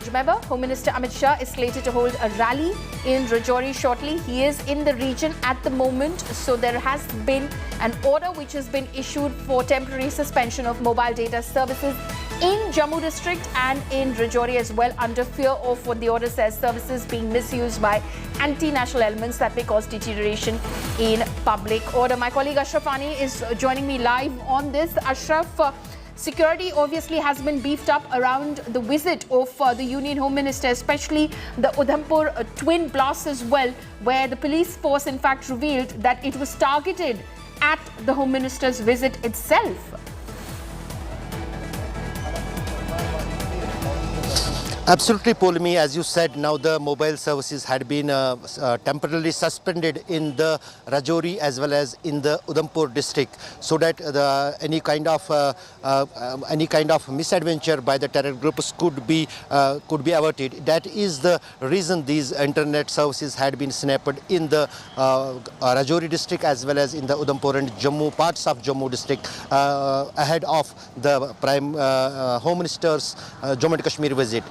Remember, Home Minister Amit Shah is slated to hold a rally in Rajouri shortly. He is in the region at the moment. So there has been an order which has been issued for temporary suspension of mobile data services in Jammu district and in Rajouri as well, under fear of, what the order says, services being misused by anti-national elements that may cause deterioration in public order. My colleague Ashraf Ani is joining me live on this. Ashraf, security obviously has been beefed up around the visit of the Union Home Minister, especially the Udhampur twin blasts as well, where the police force in fact revealed that it was targeted at the Home Minister's visit itself. Absolutely, Polmi. As you said, now the mobile services had been temporarily suspended in the Rajouri as well as in the Udhampur district, so that any kind of misadventure by the terror groups could be averted. That is the reason these internet services had been snapped in the Rajouri district as well as in the Udhampur and Jammu parts of Jammu district ahead of the Prime Home Minister's Jammu and Kashmir visit.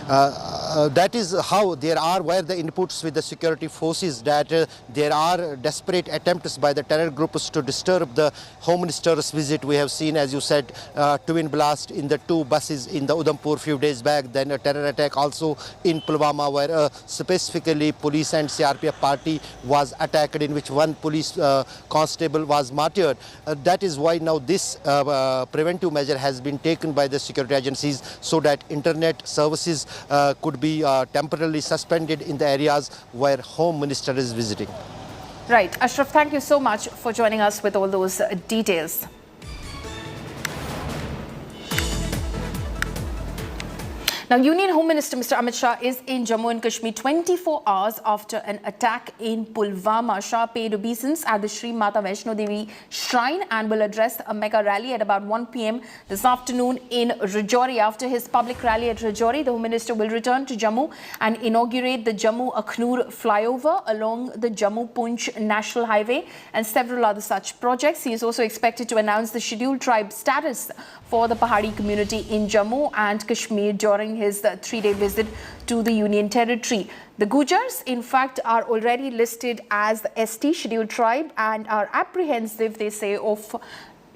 That is how where the inputs with the security forces, that there are desperate attempts by the terror groups to disturb the Home Minister's visit. We have seen, as you said, twin blast in the 2 buses in the Udhampur few days back, then a terror attack also in Pulwama, where specifically police and CRPF party was attacked, in which 1 police constable was martyred. That is why now this preventive measure has been taken by the security agencies, so that internet services could be temporarily suspended in the areas where Home Minister is visiting. Right. Ashraf, thank you so much for joining us with all those details. Now, Union Home Minister Mr. Amit Shah is in Jammu and Kashmir 24 hours after an attack in Pulwama. Shah paid obeisance at the Shri Mata Vaishno Devi Shrine and will address a mega rally at about 1 p.m. this afternoon in Rajouri. After his public rally at Rajouri, the Home Minister will return to Jammu and inaugurate the Jammu-Akhnur flyover along the Jammu-Poonch National Highway and several other such projects. He is also expected to announce the scheduled tribe status for the Pahadi community in Jammu and Kashmir during his 3-day visit to the Union Territory. The Gujars, in fact, are already listed as the ST scheduled tribe and are apprehensive, they say, of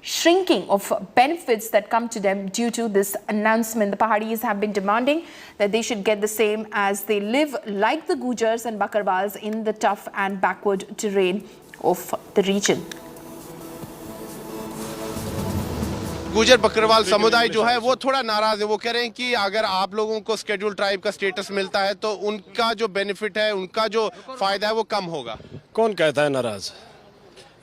shrinking of benefits that come to them due to this announcement. The Pahadis have been demanding that they should get the same as they live like the Gujars and Bakarwals in the tough and backward terrain of the region. गुजर बकरवाल समुदाय जो है वो थोड़ा नाराज है। वो कह रहे हैं कि अगर आप लोगों को शेड्यूल ट्राइब का स्टेटस मिलता है तो उनका जो बेनिफिट है, उनका जो फायदा है वो कम होगा। कौन कहता है नाराज?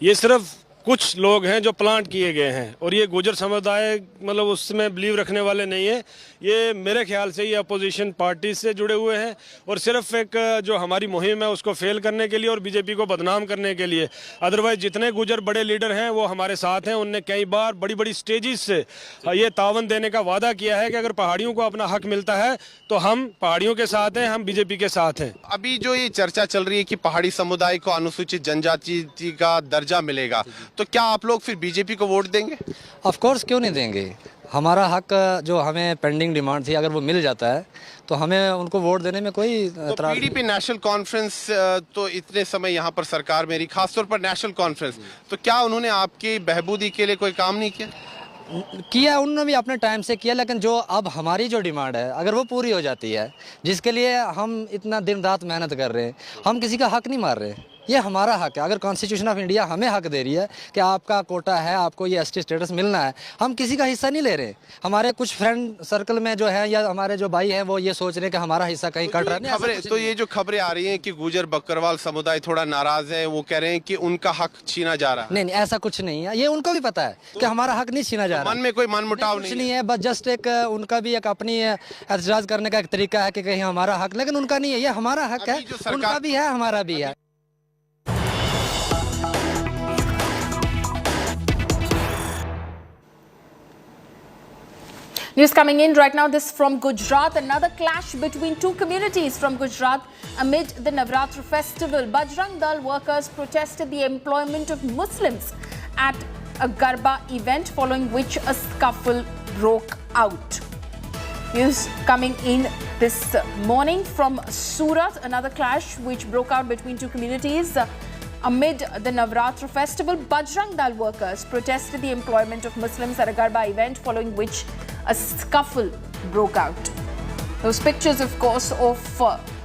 ये सिर्फ कुछ लोग हैं जो प्लांट किए गए हैं और ये गुजर समुदाय मतलब उसमें बिलीव रखने वाले नहीं है। ये मेरे ख्याल से ये अपोजिशन पार्टी से जुड़े हुए हैं और सिर्फ एक जो हमारी मुहिम है उसको फेल करने के लिए और बीजेपी को बदनाम करने के लिए। अदरवाइज जितने गुजर बड़े लीडर हैं वो हमारे साथ हैं। उनने कई बार बड़ी बड़ी स्टेजेस से ये तावन देने का वादा किया है कि अगर पहाड़ियों को अपना हक मिलता है तो हम पहाड़ियों के साथ हैं, हम बीजेपी के साथ हैं। अभी जो ये चर्चा चल रही है कि पहाड़ी समुदाय को अनुसूचित जनजाति का दर्जा मिलेगा, तो क्या आप लोग फिर बीजेपी को वोट देंगे? ऑफ कोर्स, क्यों नहीं देंगे। हमारा हक जो हमें पेंडिंग डिमांड थी, अगर वो मिल जाता है तो हमें उनको वोट देने में कोई एतराज नहीं। पीडीपी नेशनल कॉन्फ्रेंस तो इतने समय यहाँ पर सरकार मेरी, खासतौर पर नेशनल कॉन्फ्रेंस, तो क्या उन्होंने आपकी बहबूदी के लिए कोई काम नहीं किया? किया उन्होंने भी अपने टाइम से किया, लेकिन जो अब हमारी जो डिमांड है अगर वो पूरी हो जाती है, जिसके लिए हम इतना दिन रात मेहनत कर रहे हैं, हम किसी का हक नहीं मार रहे। ये हमारा हक है। अगर कॉन्स्टिट्यूशन ऑफ इंडिया हमें हक दे रही है कि आपका कोटा है, आपको ये एसटी स्टेटस मिलना है, हम किसी का हिस्सा नहीं ले रहे। हमारे कुछ फ्रेंड सर्कल में जो है या हमारे जो भाई हैं वो ये सोच रहे हैं कि हमारा हिस्सा कहीं कट रहा है। तो ये जो खबरें आ रही हैं कि गुजर बकरवाल समुदाय थोड़ा नाराज है, वो कह रहे हैं कि उनका हक छीना जा रहा है। नहीं, ऐसा कुछ नहीं है। ये उनको भी पता है कि हमारा हक नहीं छीना जा रहा। मन में कोई मनमुटाव नहीं है, बस जस्ट एक उनका भी एक अपनी एहतजाज करने का एक तरीका है कि कहीं हमारा हक, लेकिन उनका नहीं है। ये हमारा हक है, उनका भी है, हमारा भी है। News coming in right now, this from Gujarat. Another clash between two communities from Gujarat amid the Navratra festival. Bajrang Dal workers protested the employment of Muslims at a Garba event, following which a scuffle broke out. News coming in this morning from Surat. Another clash which broke out between two communities. Amid the Navratra festival, Bajrang Dal workers protested the employment of Muslims at a Garba event, following which a scuffle broke out. Those pictures, of course, of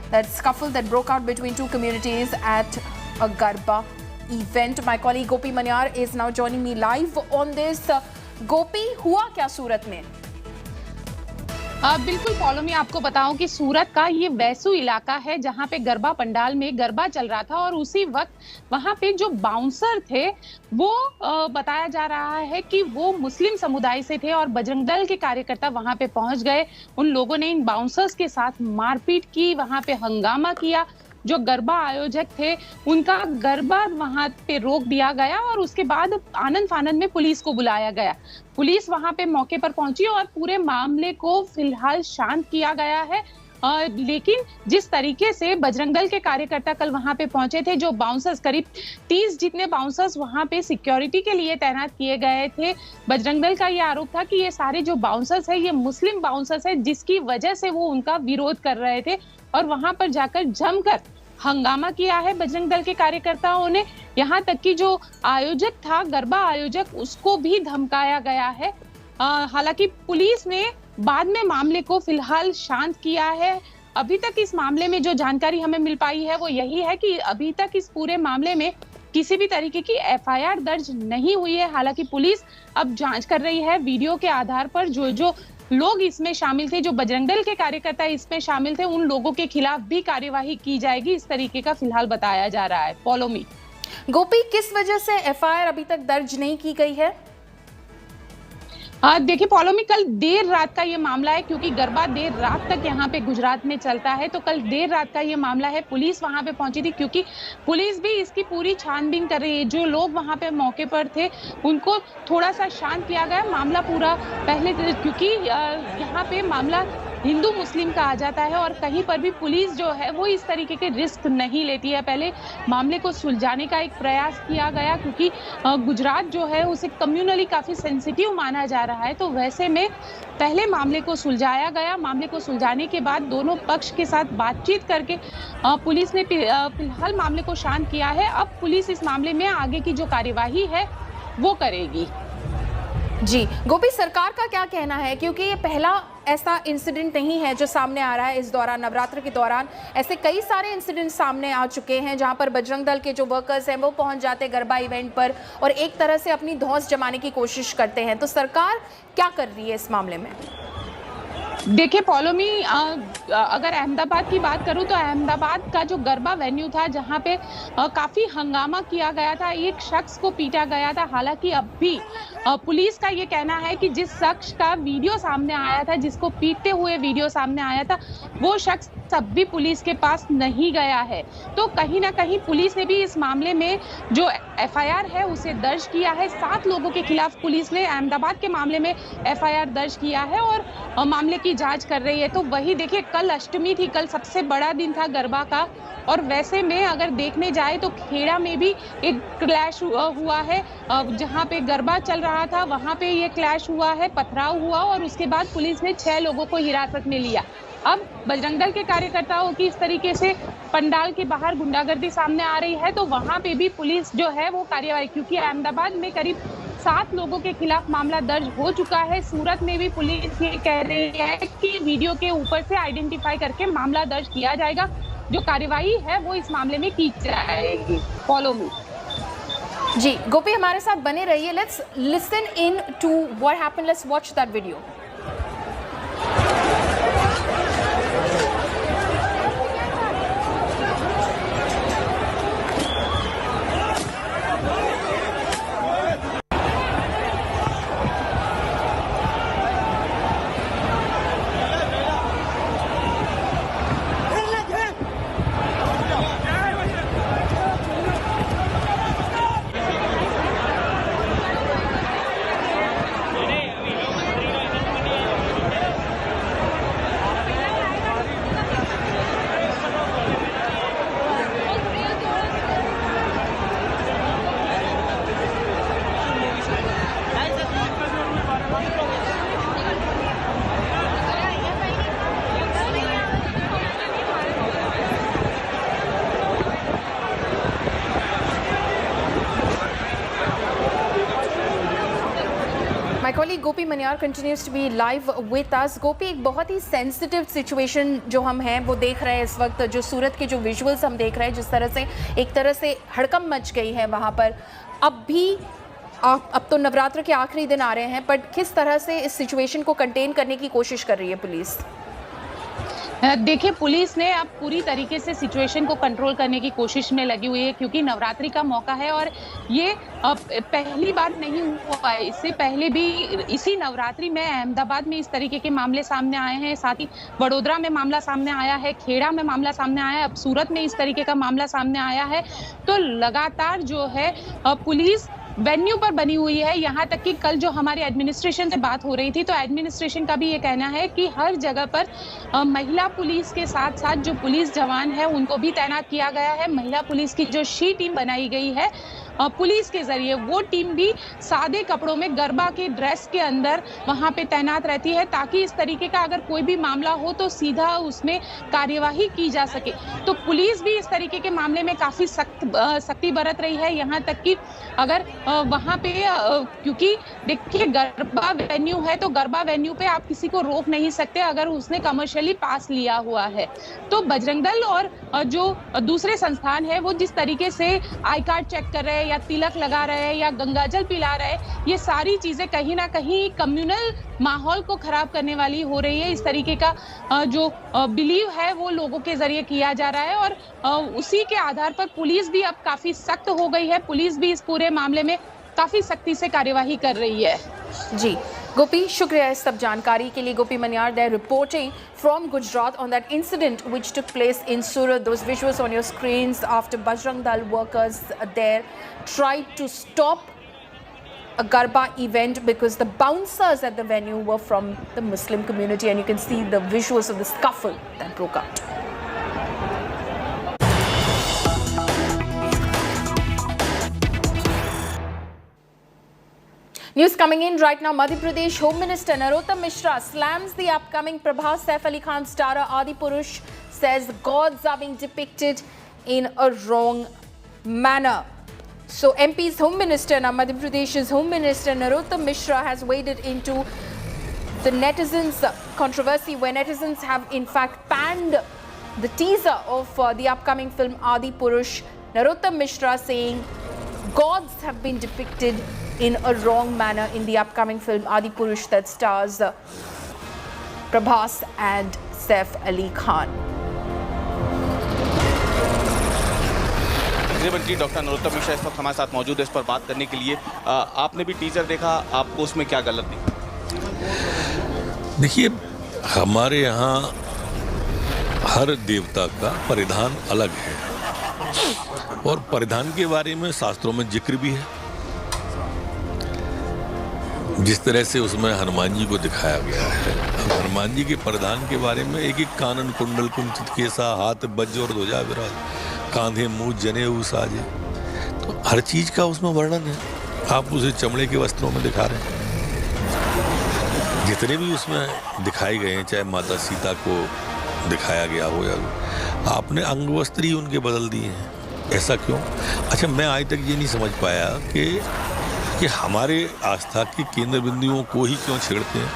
that scuffle that broke out between two communities at a Garba event. My colleague Gopi Manyar is now joining me live on this. Gopi, हुआ क्या सूरत में? बिल्कुल follow में आपको बताऊं कि सूरत का ये वैसू इलाका है जहां पे गरबा पंडाल में गरबा चल रहा था और उसी वक्त वहां पे जो बाउंसर थे वो बताया जा रहा है कि वो मुस्लिम समुदाय से थे और बजरंग दल के कार्यकर्ता वहां पे पहुंच गए। उन लोगों ने इन बाउंसर्स के साथ मारपीट की, वहां पे हंगामा किया। जो गरबा आयोजक थे उनका गरबा वहां पे रोक दिया गया और उसके बाद आनंद फानंद में पुलिस को बुलाया गया। पुलिस वहां पे मौके पर पहुंची और पूरे मामले को फिलहाल शांत किया गया है लेकिन जिस तरीके से बजरंग दल के कार्यकर्ता कल वहां पे पहुंचे थे, जो बाउंसर्स करीब 30 जितने बाउंसर्स वहां पे सिक्योरिटी के लिए तैनात किए गए थे, बजरंग दल का ये आरोप था कि ये सारे जो बाउंसर्स है ये मुस्लिम बाउंसर्स है, जिसकी वजह से वो उनका विरोध कर रहे थे और वहां पर जाकर जमकर हंगामा किया है बजरंग दल के कार्यकर्ताओं ने। यहाँ तक कि जो आयोजक था, गरबा आयोजक, उसको भी धमकाया गया है। हालांकि पुलिस ने बाद में मामले को फिलहाल शांत किया है। अभी तक इस मामले में जो जानकारी हमें मिल पाई है वो यही है कि अभी तक इस पूरे मामले में किसी भी तरीके की एफआईआर दर्ज नहीं हुई है। हालांकि पुलिस अब जांच कर रही है वीडियो के आधार पर। जो लोग इसमें शामिल थे, जो बजरंग दल के कार्यकर्ता इसमें शामिल थे, उन लोगों के खिलाफ भी कार्यवाही की जाएगी, इस तरीके का फिलहाल बताया जा रहा है। Follow me. गोपी, किस वजह से एफआईआर अभी तक दर्ज नहीं की गई है? देखिए फॉलो मी, कल देर रात का ये मामला है, क्योंकि गरबा देर रात तक यहाँ पे गुजरात में चलता है, तो कल देर रात का ये मामला है। पुलिस वहां पे पहुंची थी, क्योंकि पुलिस भी इसकी पूरी छानबीन कर रही है। जो लोग वहां पे मौके पर थे उनको थोड़ा सा शांत किया गया। मामला पूरा पहले, क्योंकि यहाँ पे मामला हिंदू मुस्लिम का आ जाता है और कहीं पर भी पुलिस जो है वो इस तरीके के रिस्क नहीं लेती है। पहले मामले को सुलझाने का एक प्रयास किया गया, क्योंकि गुजरात जो है उसे कम्युनली काफी सेंसिटिव माना जा रहा है, तो वैसे में पहले मामले को सुलझाया गया। मामले को सुलझाने के बाद दोनों पक्ष के साथ बातचीत करके पुलिस ने फिलहाल मामले को शांत किया है। अब पुलिस इस मामले में आगे की जो कार्यवाही है वो करेगी। जी गोपी, सरकार का क्या कहना है, क्योंकि ये पहला ऐसा इंसिडेंट नहीं है जो सामने आ रहा है इस दौरान, नवरात्र के दौरान ऐसे कई सारे इंसिडेंट सामने आ चुके हैं जहां पर बजरंग दल के जो वर्कर्स हैं वो पहुंच जाते गरबा इवेंट पर और एक तरह से अपनी धौंस जमाने की कोशिश करते हैं। तो सरकार क्या कर रही है इस मामले में? देखिए फॉलो मी, अगर अहमदाबाद की बात करूं तो अहमदाबाद का जो गरबा वेन्यू था, जहां पे काफी हंगामा किया गया था, एक शख्स को पीटा गया था। हालांकि अब भी पुलिस का ये कहना है कि जिस शख्स का वीडियो सामने आया था, जिसको पीटते हुए वीडियो सामने आया था, वो शख्स अब भी पुलिस के पास नहीं गया है। तो कहीं ना कहीं पुलिस ने भी इस मामले में जो एफआईआर है उसे दर्ज किया है। 7 लोगों के खिलाफ पुलिस ने अहमदाबाद के मामले में एफआईआर दर्ज किया है और मामले की जांच कर रही है। तो वही देखिए, कल अष्टमी थी, कल सबसे बड़ा दिन था गरबा का, और वैसे में अगर देखने जाए तो खेड़ा में भी एक क्लैश हुआ है। जहां पे गरबा चल रहा था वहां पे ये क्लैश हुआ है, पथराव हुआ और उसके बाद पुलिस ने 6 लोगों को हिरासत में लिया। अब बजरंग दल के कार्यकर्ताओं की इस तरीके से पंडाल के बाहर गुंडागर्दी सामने आ रही है, तो वहां पे भी पुलिस जो है वो कार्यवाही, क्योंकि अहमदाबाद में करीब 7 लोगों के खिलाफ मामला दर्ज हो चुका है। सूरत में भी पुलिस ये कह रही है कि वीडियो के ऊपर से आइडेंटिफाई करके मामला दर्ज किया जाएगा। जो कार्यवाही है वो इस मामले में की जाएगी। Follow me. जी गोपी, हमारे साथ बने रहिए। Let's listen in to what happened. Let's watch that video. My colleague Gopi Manyar continues to be live with us. Gopi, एक बहुत ही सेंसिटिव सिचुएशन जो हम हैं वो देख रहे हैं इस वक्त, जो सूरत के जो विजुअल्स हम देख रहे हैं, जिस तरह से एक तरह से हड़कंप मच गई है वहाँ पर। अब तो नवरात्र के आखिरी दिन आ रहे हैं, बट किस तरह से इस सिचुएशन को कंटेन करने की कोशिश कर रही है पुलिस? देखिए, पुलिस ने अब पूरी तरीके से सिचुएशन को कंट्रोल करने की कोशिश में लगी हुई है, क्योंकि नवरात्रि का मौका है और ये पहली बार नहीं हुआ है। इससे पहले भी इसी नवरात्रि में अहमदाबाद में इस तरीके के मामले सामने आए हैं, साथ ही वडोदरा में मामला सामने आया है, खेड़ा में मामला सामने आया है, अब सूरत में इस तरीके का मामला सामने आया है। तो लगातार जो है पुलिस वेन्यू पर बनी हुई है। यहाँ तक कि कल जो हमारे एडमिनिस्ट्रेशन से बात हो रही थी तो एडमिनिस्ट्रेशन का भी ये कहना है कि हर जगह पर महिला पुलिस के साथ साथ जो पुलिस जवान है उनको भी तैनात किया गया है। महिला पुलिस की जो शी टीम बनाई गई है पुलिस के जरिए, वो टीम भी सादे कपड़ों में गरबा के ड्रेस के अंदर वहां पे तैनात रहती है ताकि इस तरीके का अगर कोई भी मामला हो तो सीधा उसमें कार्यवाही की जा सके। तो पुलिस भी इस तरीके के मामले में काफी सख्ती बरत रही है। यहाँ तक कि अगर वहां पे क्योंकि देखिए गरबा वेन्यू है तो गरबा वेन्यू पे आप किसी को रोक नहीं सकते अगर उसने कमर्शियली पास लिया हुआ है। तो बजरंग दल और जो दूसरे संस्थान है वो जिस तरीके से आई कार्ड चेक कर रहे हैं या तिलक लगा रहे हैं या गंगाजल पिला रहे हैं, ये सारी चीजें कहीं ना कहीं कम्युनल माहौल को खराब करने वाली हो रही है। इस तरीके का जो बिलीव है वो लोगों के जरिए किया जा रहा है और उसी के आधार पर पुलिस भी अब काफी सख्त हो गई है। पुलिस भी इस पूरे मामले में काफी सख्ती से कार्यवाही कर रही है। जी गोपी, शुक्रिया इस सब जानकारी के लिए। Gopi Maniyar there reporting from Gujarat on that incident which took place in Surat. Those visuals on your screens after Bajrang Dal workers there tried to stop a Garba event because the bouncers at the venue were from the Muslim community, and you can see the visuals of the scuffle that broke out. News coming in right now. Madhya Pradesh Home Minister Narottam Mishra slams the upcoming Prabhas Saif Ali Khan starrer Adi Purush, says gods are being depicted in a wrong manner. So MP's Home Minister, now Madhya Pradesh's Home Minister Narottam Mishra has waded into the netizens' controversy where netizens have in fact panned the teaser of the upcoming film Adi Purush. Narottam Mishra saying gods have been depicted in a wrong manner in the upcoming film Adi Purush that stars Prabhas and Saif Ali Khan. गृह मंत्री doctor Narottam Mishra इस वक्त हमारे साथ मौजूद है इस पर बात करने के लिए। आपने भी टीजर देखा, आपको उसमें क्या गलत दिखा? देखिए, हमारे यहाँ हर देवता का परिधान अलग है और परिधान के बारे में शास्त्रों में जिक्र भी है। जिस तरह से उसमें हनुमान जी को दिखाया गया है, हनुमान जी के परिधान के बारे में एक एक कानन कुंडल कुंचित केसा, हाथ वज्र और ध्वजा विराज, कांधे मुंह जनेऊ साजे, तो हर चीज का उसमें वर्णन है। आप उसे चमड़े के वस्त्रों में दिखा रहे हैं। जितने भी उसमें दिखाए गए हैं, चाहे माता सीता को दिखाया गया हो या आपने अंग वस्त्र ही उनके बदल दिए हैं। ऐसा क्यों? अच्छा, मैं आज तक ये नहीं समझ पाया कि हमारे आस्था के केंद्र बिंदुओं को ही क्यों छेड़ते हैं,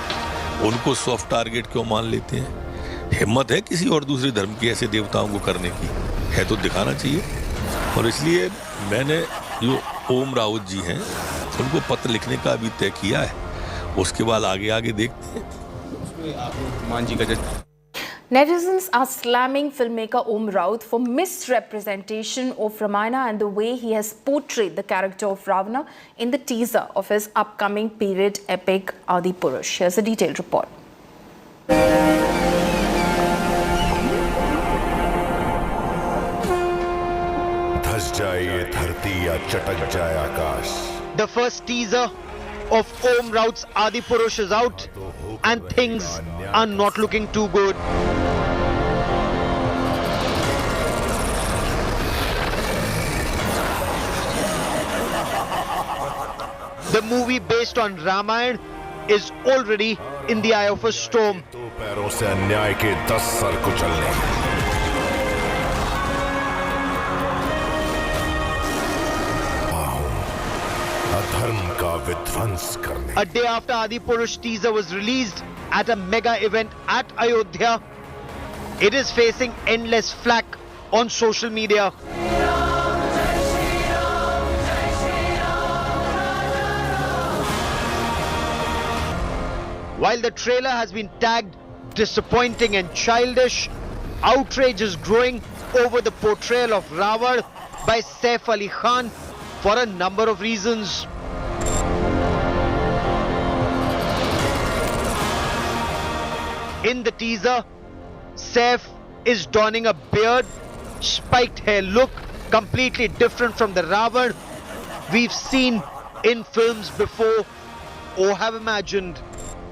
उनको सॉफ्ट टारगेट क्यों मान लेते हैं। हिम्मत है किसी और दूसरे धर्म के ऐसे देवताओं को करने की? है तो दिखाना चाहिए। और इसलिए मैंने जो ओम राउत जी हैं उनको पत्र लिखने का अभी तय किया है, उसके बाद आगे देखते हैं। हनुमान जी का Netizens are slamming filmmaker Om Raut for misrepresentation of Ramayana and the way he has portrayed the character of Ravana in the teaser of his upcoming period epic Adi Purush. Here's a detailed report. धस जाए ये धरती या चटक जाए आकाश। The first teaser of Om Raut's Adi Purush is out and things are not looking too good. The movie based on Ramayana is already in the eye of a storm. दो पैरों से अन्याय के 10 सर कुचलने। अधर्म का विध्वंस करने। A day after Adi Purush teaser was released at a mega event at Ayodhya, it is facing endless flack on social media. While the trailer has been tagged disappointing and childish, outrage is growing over the portrayal of Ravan by Saif Ali Khan for a number of reasons. In the teaser, Saif is donning a beard, spiked hair look, completely different from the Ravan we've seen in films before or have imagined.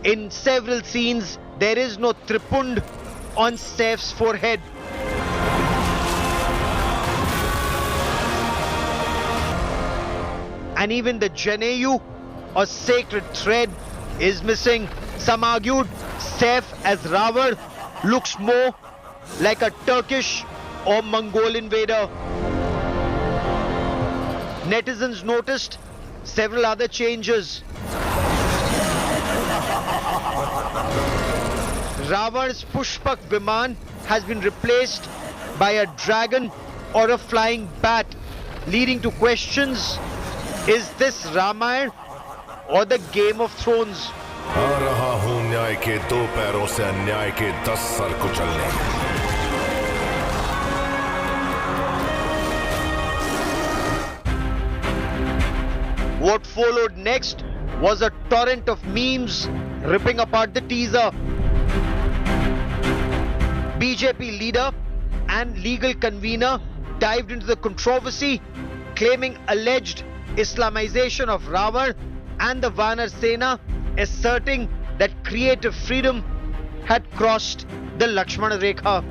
In several scenes, there is no tripund on Saif's forehead. And even the Janeyu, or sacred thread, is missing. Some argued Saif as Ravan looks more like a Turkish or Mongol invader. Netizens noticed several other changes. Ravan's Pushpak Viman has been replaced by a dragon or a flying bat, leading to questions. Is this Ramayana or the Game of Thrones? आ रहा हूं न्याय के दो पैरों से अन्याय के 10 sir कुचलने। What followed next was a torrent of memes ripping apart the teaser. BJP leader and legal convener dived into the controversy, claiming alleged Islamization of Ravan and the Vanar Sena, asserting that creative freedom had crossed the Lakshmana Rekha.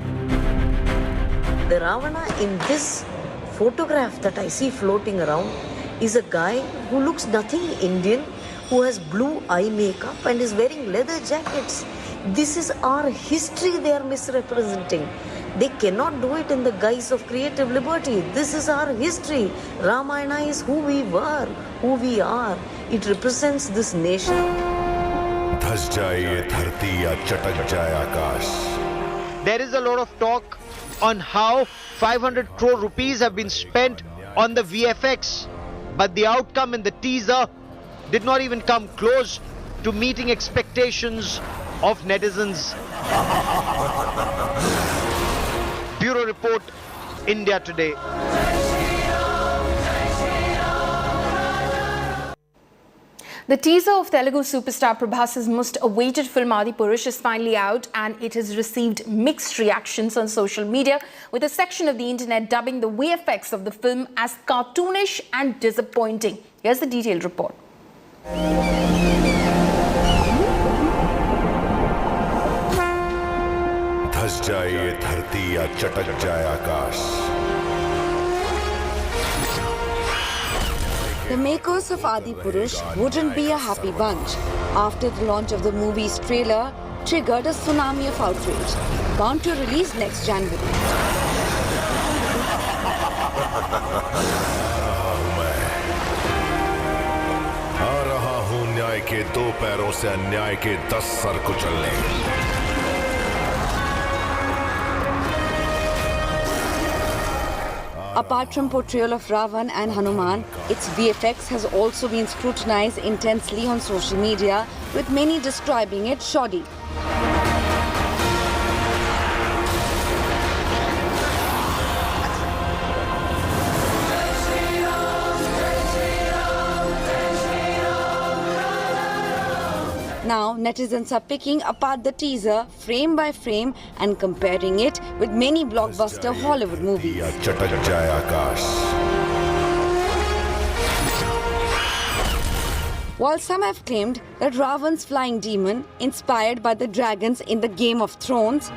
The Ravana in this photograph that I see floating around is a guy who looks nothing Indian, who has blue eye makeup and is wearing leather jackets. This is our history they are misrepresenting. They cannot do it in the guise of creative liberty. This is our history. Ramayana is who we were, who we are. It represents this nation. धस जाए ये धरती या चटक जाए आकाश। There is a lot of talk on how 500 crore rupees have been spent on the VFX, but the outcome in the teaser did not even come close to meeting expectations of netizens. Bureau Report, India Today. The teaser of Telugu superstar Prabhas's most awaited film Adipurush is finally out, and it has received mixed reactions on social media, with a section of the internet dubbing the VFX of the film as cartoonish and disappointing. Here's the detailed report. धस जाए ये धरती या चटक जाए आकाश। The makers of Adipurush wouldn't be a happy bunch after the launch of the movie's trailer triggered a tsunami of outrage, bound to release next January. आ रहा हूं न्याय के दो पैरों से अन्याय के 10 सर कुचलने। Apart from portrayal of Ravan and Hanuman, its VFX has also been scrutinized intensely on social media, with many describing it shoddy. Now, netizens are picking apart the teaser frame by frame and comparing it with many blockbuster Hollywood movies. While some have claimed that Ravan's flying demon, inspired by the dragons in the Game of Thrones,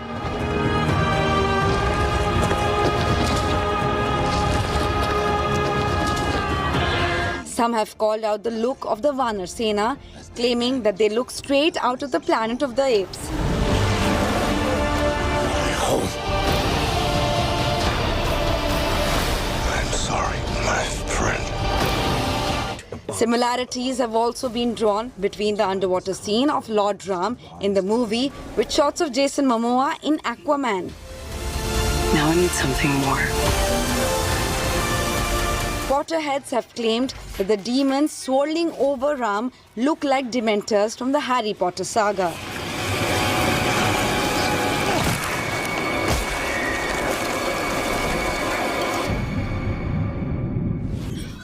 some have called out the look of the Vanar Sena, claiming that they look straight out of the Planet of the Apes. I'm sorry, my friend. Similarities have also been drawn between the underwater scene of Lord Ram in the movie with shots of Jason Momoa in Aquaman. Now I need something more. Potterheads have claimed that the demons swirling over Ram look like Dementors from the Harry Potter saga.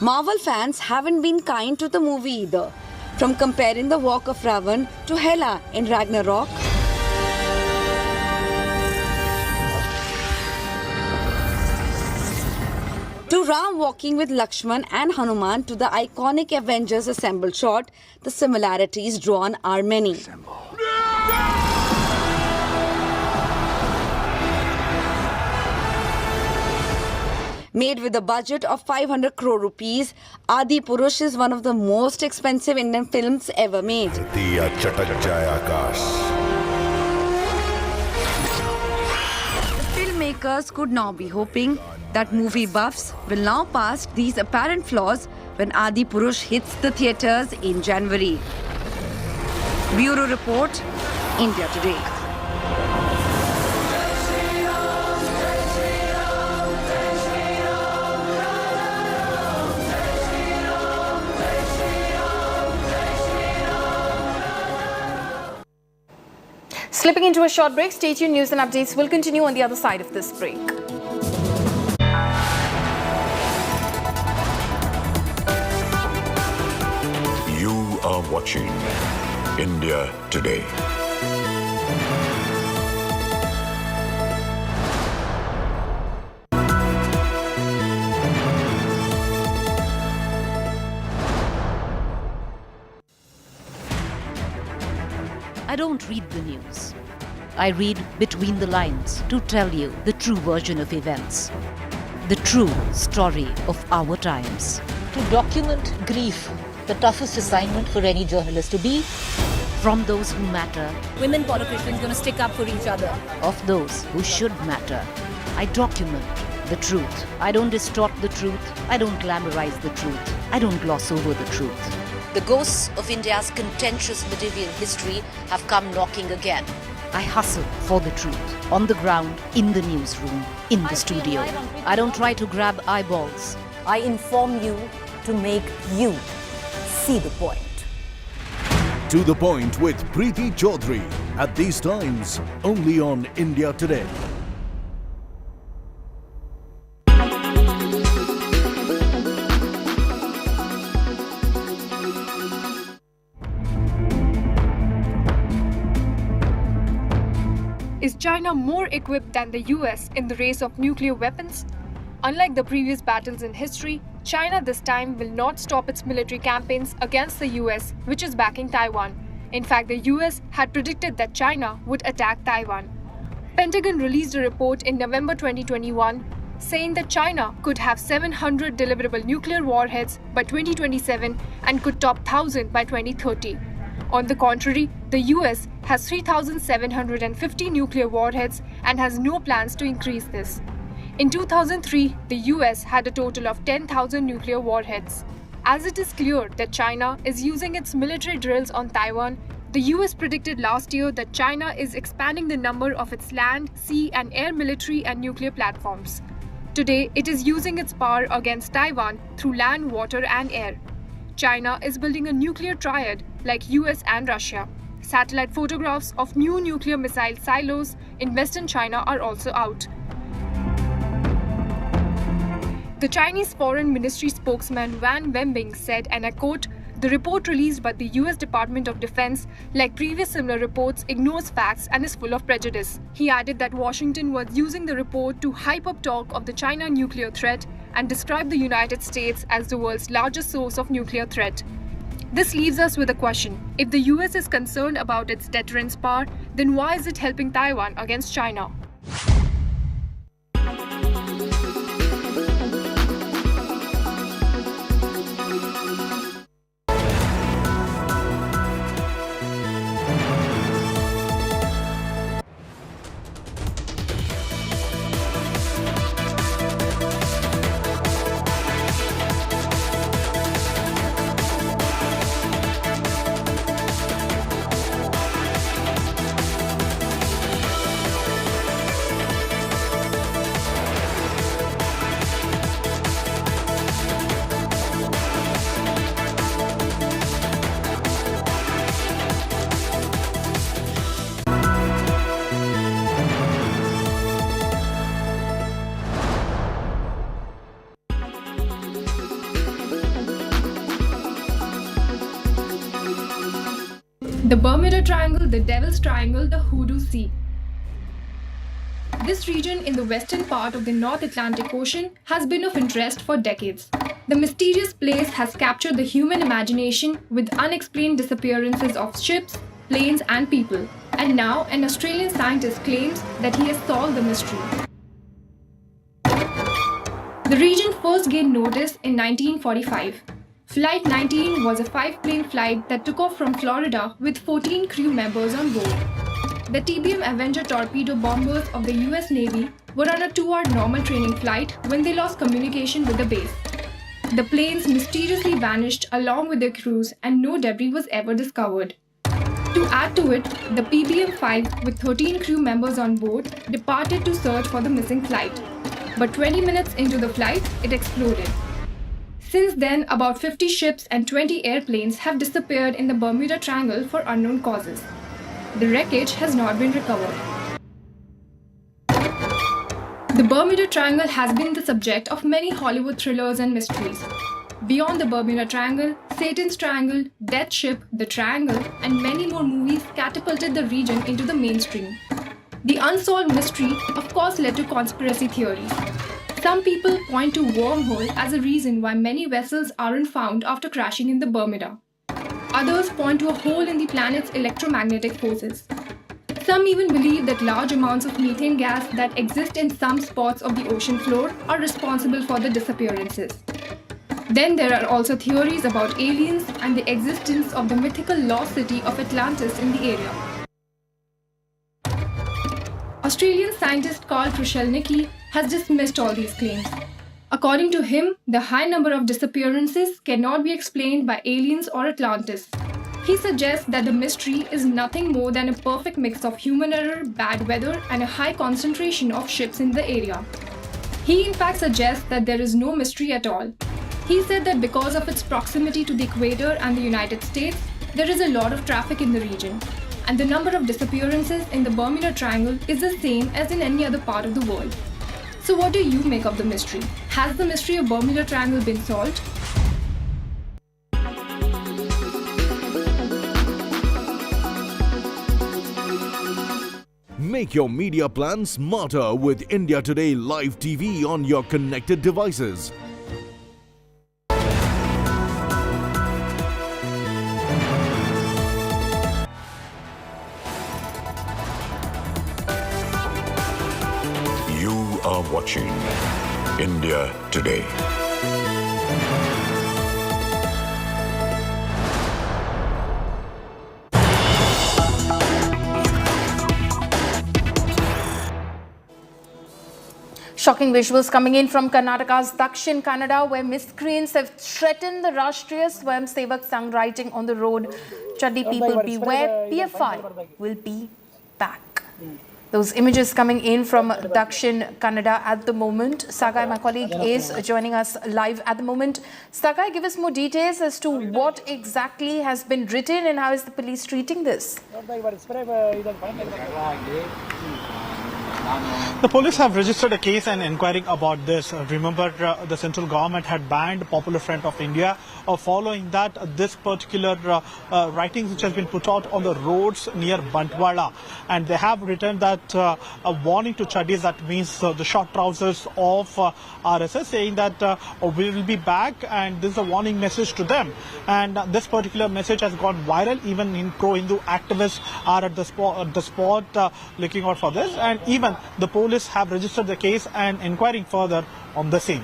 Marvel fans haven't been kind to the movie either, from comparing the walk of Ravan to Hela in Ragnarok, to To Ram walking with Lakshman and Hanuman to the iconic Avengers Assemble shot, the similarities drawn are many. Made with a budget of 500 crore rupees, Adi Purush is one of the most expensive Indian films ever made. दिया चटक जाए आकाश The filmmakers could now be hoping that movie buffs will now pass these apparent flaws when Adi Purush hits the theatres in January. Bureau Report, India Today. Slipping into a short break, stay tuned. News and updates will continue on the other side of this break. You are watching India Today. I don't read the news. I read between the lines to tell you the true version of events. The true story of our times. To document grief, the toughest assignment for any journalist to be. From those who matter. Women politicians going to stick up for each other. Of those who should matter. I document the truth. I don't distort the truth. I don't glamorize the truth. I don't gloss over the truth. The ghosts of India's contentious medieval history have come knocking again. I hustle for the truth. On the ground, in the newsroom, in the studio. I don't try to grab eyeballs. I inform you to make you see the point. To the Point with Preeti Chaudhary. At these times, only on India Today. Is China more equipped than the US in the race of nuclear weapons? Unlike the previous battles in history, China this time will not stop its military campaigns against the US, which is backing Taiwan. In fact, the US had predicted that China would attack Taiwan. Pentagon released a report in November 2021 saying that China could have 700 deliverable nuclear warheads by 2027 and could top 1,000 by 2030. On the contrary, the US has 3,750 nuclear warheads and has no plans to increase this. In 2003, the US had a total of 10,000 nuclear warheads. As it is clear that China is using its military drills on Taiwan, the US predicted last year that China is expanding the number of its land, sea, and air military and nuclear platforms. Today, it is using its power against Taiwan through land, water, and air. China is building a nuclear triad like US and Russia. Satellite photographs of new nuclear missile silos in western China are also out. The Chinese Foreign Ministry spokesman Wang Wenbing said, and I quote, "The report released by the US Department of Defense, like previous similar reports, ignores facts and is full of prejudice." He added that Washington was using the report to hype up talk of the China nuclear threat and describe the United States as the world's largest source of nuclear threat. This leaves us with a question. If the US is concerned about its deterrence power, then why is it helping Taiwan against China? The Bermuda Triangle, the Devil's Triangle, the Hoodoo Sea. This region in the western part of the North Atlantic Ocean has been of interest for decades. The mysterious place has captured the human imagination with unexplained disappearances of ships, planes and people. And now an Australian scientist claims that he has solved the mystery. The region first gained notice in 1945. Flight 19 was a 5-plane flight that took off from Florida with 14 crew members on board. The TBM Avenger torpedo bombers of the US Navy were on a 2-hour normal training flight when they lost communication with the base. The planes mysteriously vanished along with their crews and no debris was ever discovered. To add to it, the PBM-5 with 13 crew members on board departed to search for the missing flight. But 20 minutes into the flight, it exploded. Since then, about 50 ships and 20 airplanes have disappeared in the Bermuda Triangle for unknown causes. The wreckage has not been recovered. The Bermuda Triangle has been the subject of many Hollywood thrillers and mysteries. Beyond the Bermuda Triangle, Satan's Triangle, Death Ship, The Triangle, and many more movies catapulted the region into the mainstream. The unsolved mystery, of course, led to conspiracy theories. Some people point to wormhole as a reason why many vessels aren't found after crashing in the Bermuda. Others point to a hole in the planet's electromagnetic forces. Some even believe that large amounts of methane gas that exist in some spots of the ocean floor are responsible for the disappearances. Then there are also theories about aliens and the existence of the mythical lost city of Atlantis in the area. Australian scientist Carl Krushelnicki has dismissed all these claims. According to him, the high number of disappearances cannot be explained by aliens or Atlantis. He suggests that the mystery is nothing more than a perfect mix of human error, bad weather, and a high concentration of ships in the area. He in fact suggests that there is no mystery at all. He said that because of its proximity to the equator and the United States, there is a lot of traffic in the region, and the number of disappearances in the Bermuda Triangle is the same as in any other part of the world. So what do you make of the mystery? Has the mystery of Bermuda Triangle been solved? Make your media plan smarter with India Today Live TV on your connected devices. You are watching India Today. Shocking visuals coming in from Karnataka's Dakshin Kannada, where miscreants have threatened the Rashtriya Swayamsevak Sangh writing on the road. Chaddi people beware, PFI will be back. Those images coming in from Dakshin Kannada at the moment. Sagai, my colleague, is joining us live at the moment. Sagai, give us more details as to what exactly has been written and how is the police treating this? The police have registered a case and inquiring about this. Remember, the central government had banned Popular Front of India. Following that, this particular writing which has been put out on the roads near Bantwala, and they have written that a warning to Chaddis, that means the short trousers of RSS, saying that we will be back, and this is a warning message to them. And this particular message has gone viral. Even in pro-Hindu activists are at the spot looking out for this, and even the police have registered the case and inquiring further on the same.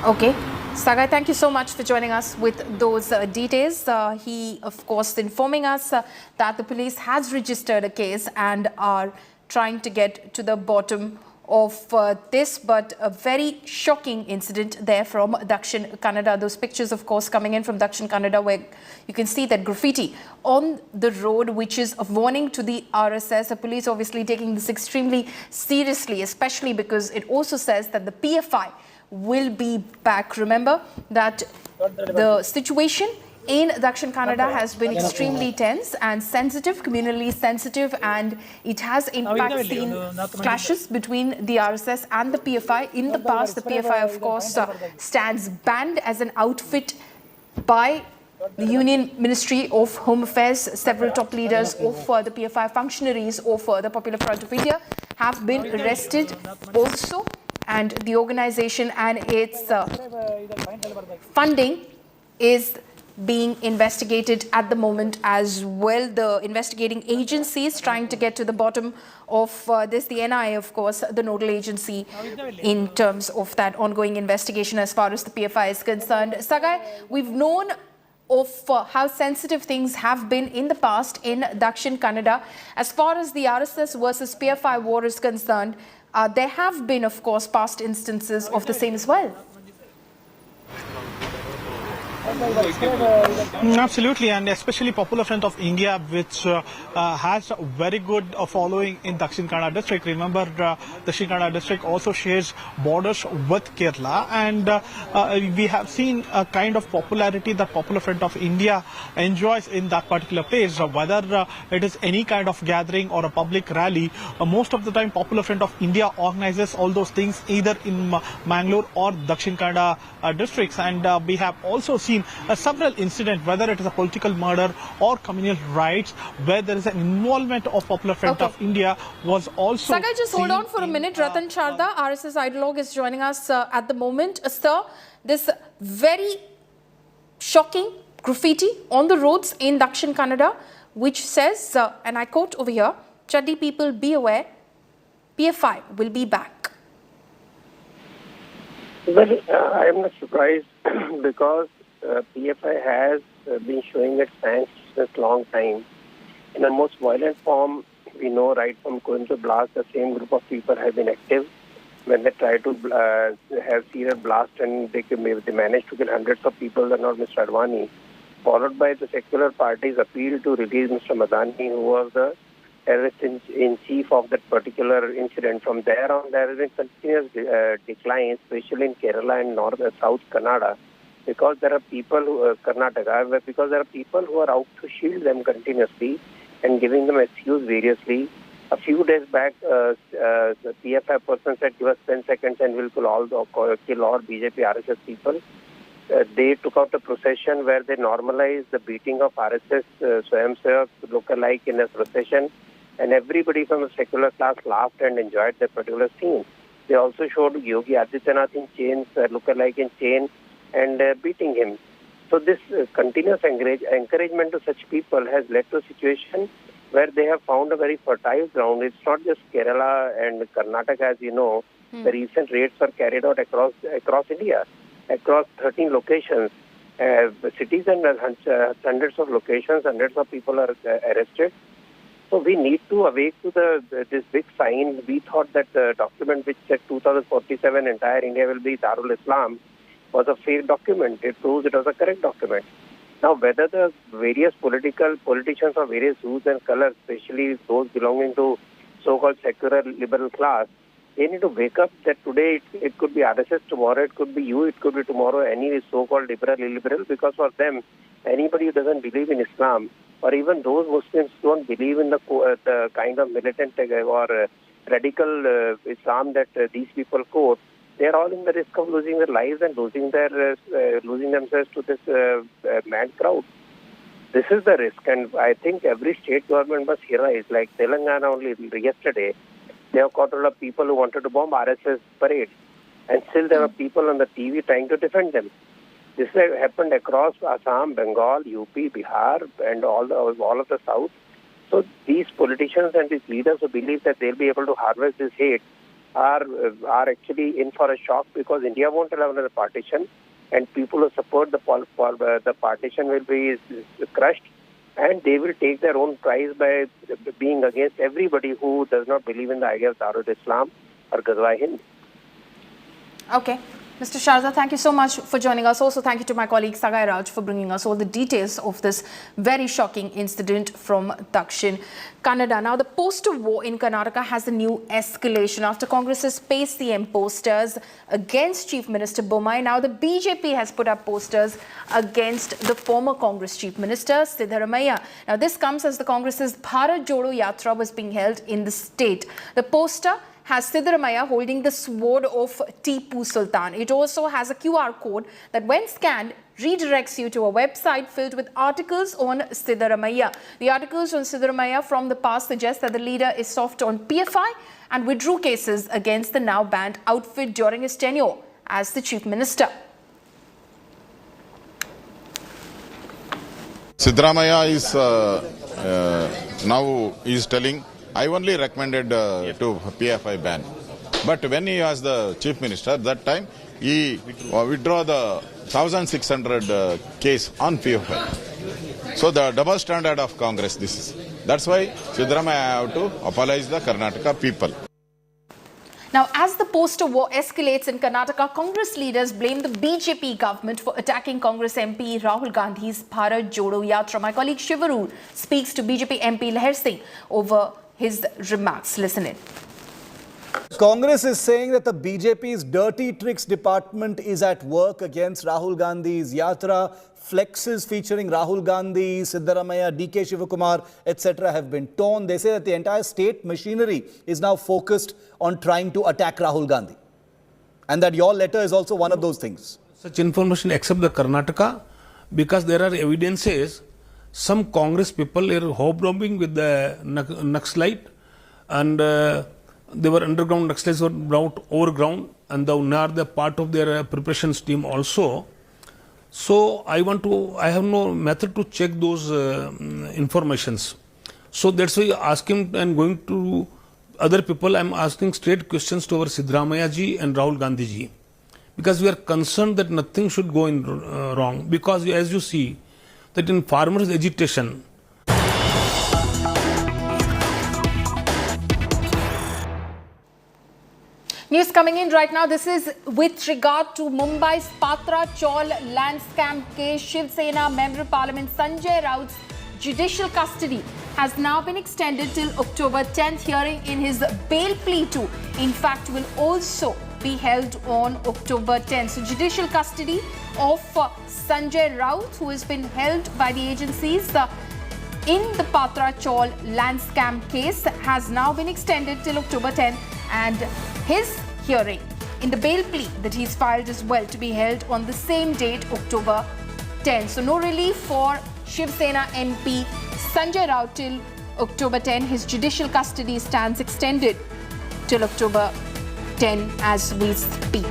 Okay. Sagai, thank you so much for joining us with those details. He, of course, informing us that the police has registered a case and are trying to get to the bottom of this, but a very shocking incident there from Dakshin Kannada. Those pictures, of course, coming in from Dakshin Kannada, where you can see that graffiti on the road, which is a warning to the RSS. The police obviously taking this extremely seriously, especially because it also says that the PFI will be back. Remember that the situation in Dakshin Kannada has been extremely tense and sensitive, communally sensitive, and it has in fact seen clashes between the RSS and the PFI. In the past, the PFI, of course, stands banned as an outfit by the Union Ministry of Home Affairs, several top leaders of the PFI functionaries of the Popular Front of India have been arrested also, and the organization and its funding is being investigated at the moment as well. The investigating agency is trying to get to the bottom of this. The NI, of course, the nodal agency in terms of that ongoing investigation as far as the PFI is concerned. Sagai, we've known of how sensitive things have been in the past in Dakshin Kannada. As far as the RSS versus PFI war is concerned, there have been, of course, past instances of the same as well. Absolutely, and especially Popular Front of India, which has a very good following in Dakshin Kannada district. Remember, Dakshin Kannada district also shares borders with Kerala, and we have seen a kind of popularity that Popular Front of India enjoys in that particular place. Whether it is any kind of gathering or a public rally, most of the time Popular Front of India organizes all those things either in Mangalore or Dakshin Kannada districts, and we have also seen several incidents, whether it is a political murder or communal riots, where there is an involvement of Popular Front of India was also. Sagai, just hold on for a minute. Ratan Sharda, RSS ideologue, is joining us at the moment. Sir, this very shocking graffiti on the roads in Dakshin Kannada, which says, and I quote over here, "Chaddi people, be aware, PFI will be back." Well, I am not surprised because PFI has been showing its fangs since a long time. In the most violent form, we know right from Coimbatore blast, the same group of people have been active. When they try to have serious blast and they managed to kill hundreds of people, and not Mr. Advani, followed by the secular party's appeal to release Mr. Madani, who was the terrorist in chief of that particular incident. From there on, there has been continuous decline, especially in Kerala and South Kannada, because there are people Karnataka, because there are people who are out to shield them continuously and giving them excuse variously. A few days back, the PFI person said, "Give us 10 seconds and we'll kill all BJP RSS people." They took out a procession where they normalized the beating of RSS Swayamsevak look-alike in a procession, and everybody from the secular class laughed and enjoyed that particular scene. They also showed Yogi Adityanath in chains, look-alike in chain, and beating him. So this continuous encouragement to such people has led to a situation where they have found a very fertile ground. It's not just Kerala and Karnataka, as you know. The recent raids were carried out across India, across 13 locations. Cities and hundreds of locations, hundreds of people are arrested. So we need to awake to this big sign. We thought that the document which said 2047 entire India will be Darul Islam was a fake document. It proves it was a correct document. Now, whether the various politicians of various hues and colors, especially those belonging to so-called secular liberal class, they need to wake up that today it could be RSS, tomorrow it could be you, it could be tomorrow any so-called liberal, illiberal, because for them, anybody who doesn't believe in Islam, or even those Muslims who don't believe in the kind of militant or radical Islam that these people quote, they are all in the risk of losing their lives and losing themselves to this mad crowd. This is the risk, and I think every state government must realize. Like Telangana only yesterday, they have caught a lot of people who wanted to bomb RSS parade, and still there are people on the TV trying to defend them. This has happened across Assam, Bengal, UP, Bihar, and all of the South. So these politicians and these leaders who believe that they'll be able to harvest this hate are actually in for a shock, because India won't allow another partition, and people who support the partition will be crushed, and they will take their own prize by being against everybody who does not believe in the idea of Darul Islam or Ghazwa Hind. Okay. Mr. Sharda, thank you so much for joining us. Also, thank you to my colleague Sagai Raj for bringing us all the details of this very shocking incident from Dakshin Kannada. Now, the poster war in Karnataka has a new escalation after Congress's Pay CM posters against Chief Minister Bommai. Now, the BJP has put up posters against the former Congress Chief Minister Siddaramaiah. Now, this comes as the Congress's Bharat Jodo Yatra was being held in the state. The poster has Siddaramaiah holding the sword of Tipu Sultan. It also has a QR code that when scanned redirects you to a website filled with articles on Siddaramaiah. The articles on Siddaramaiah from the past suggest that the leader is soft on PFI and withdrew cases against the now banned outfit during his tenure as the chief minister. Siddaramaiah is now telling, I only recommended to PFI ban. But when he was the chief minister, that time he withdrew the 1,600 case on PFI. So the double standard of Congress, this is. That's why Siddaramaiah have to apologize the Karnataka people. Now, as the poster war escalates in Karnataka, Congress leaders blame the BJP government for attacking Congress MP Rahul Gandhi's Bharat Jodo Yatra. My colleague Shivaru speaks to BJP MP Leher Singh over his remarks. Listen in. Congress is saying that the BJP's dirty tricks department is at work against Rahul Gandhi's Yatra. Flexes featuring Rahul Gandhi, Siddaramaiah, DK Shivakumar, etc. have been torn. They say that the entire state machinery is now focused on trying to attack Rahul Gandhi. And that your letter is also one of those things. Such information except the Karnataka, because there are evidences some Congress people are hobnobbing with the Naxalite, and they were underground, Naxalites were brought overground, and now are the part of their preparations team also. So I have no method to check those informations. So that's why asking and going to other people, I'm asking straight questions to our Siddaramaiah ji and Rahul Gandhi ji. Because we are concerned that nothing should go in wrong. Because as you see, that in farmers' agitation, News coming in right now. This is with regard to Mumbai's Patra Chaul land scam case. Shiv Sena Member of Parliament Sanjay Raut's judicial custody has now been extended till October 10th. Hearing in his bail plea too, in fact, will also be held on October 10th. So judicial custody of Sanjay Raut, who has been held by the agencies in the Patra Chaul land scam case, has now been extended till October 10th, and his hearing in the bail plea that he's filed as well to be held on the same date, October 10. So no relief for Shiv Sena MP Sanjay Raut till October 10. His judicial custody stands extended till October 10 as we speak.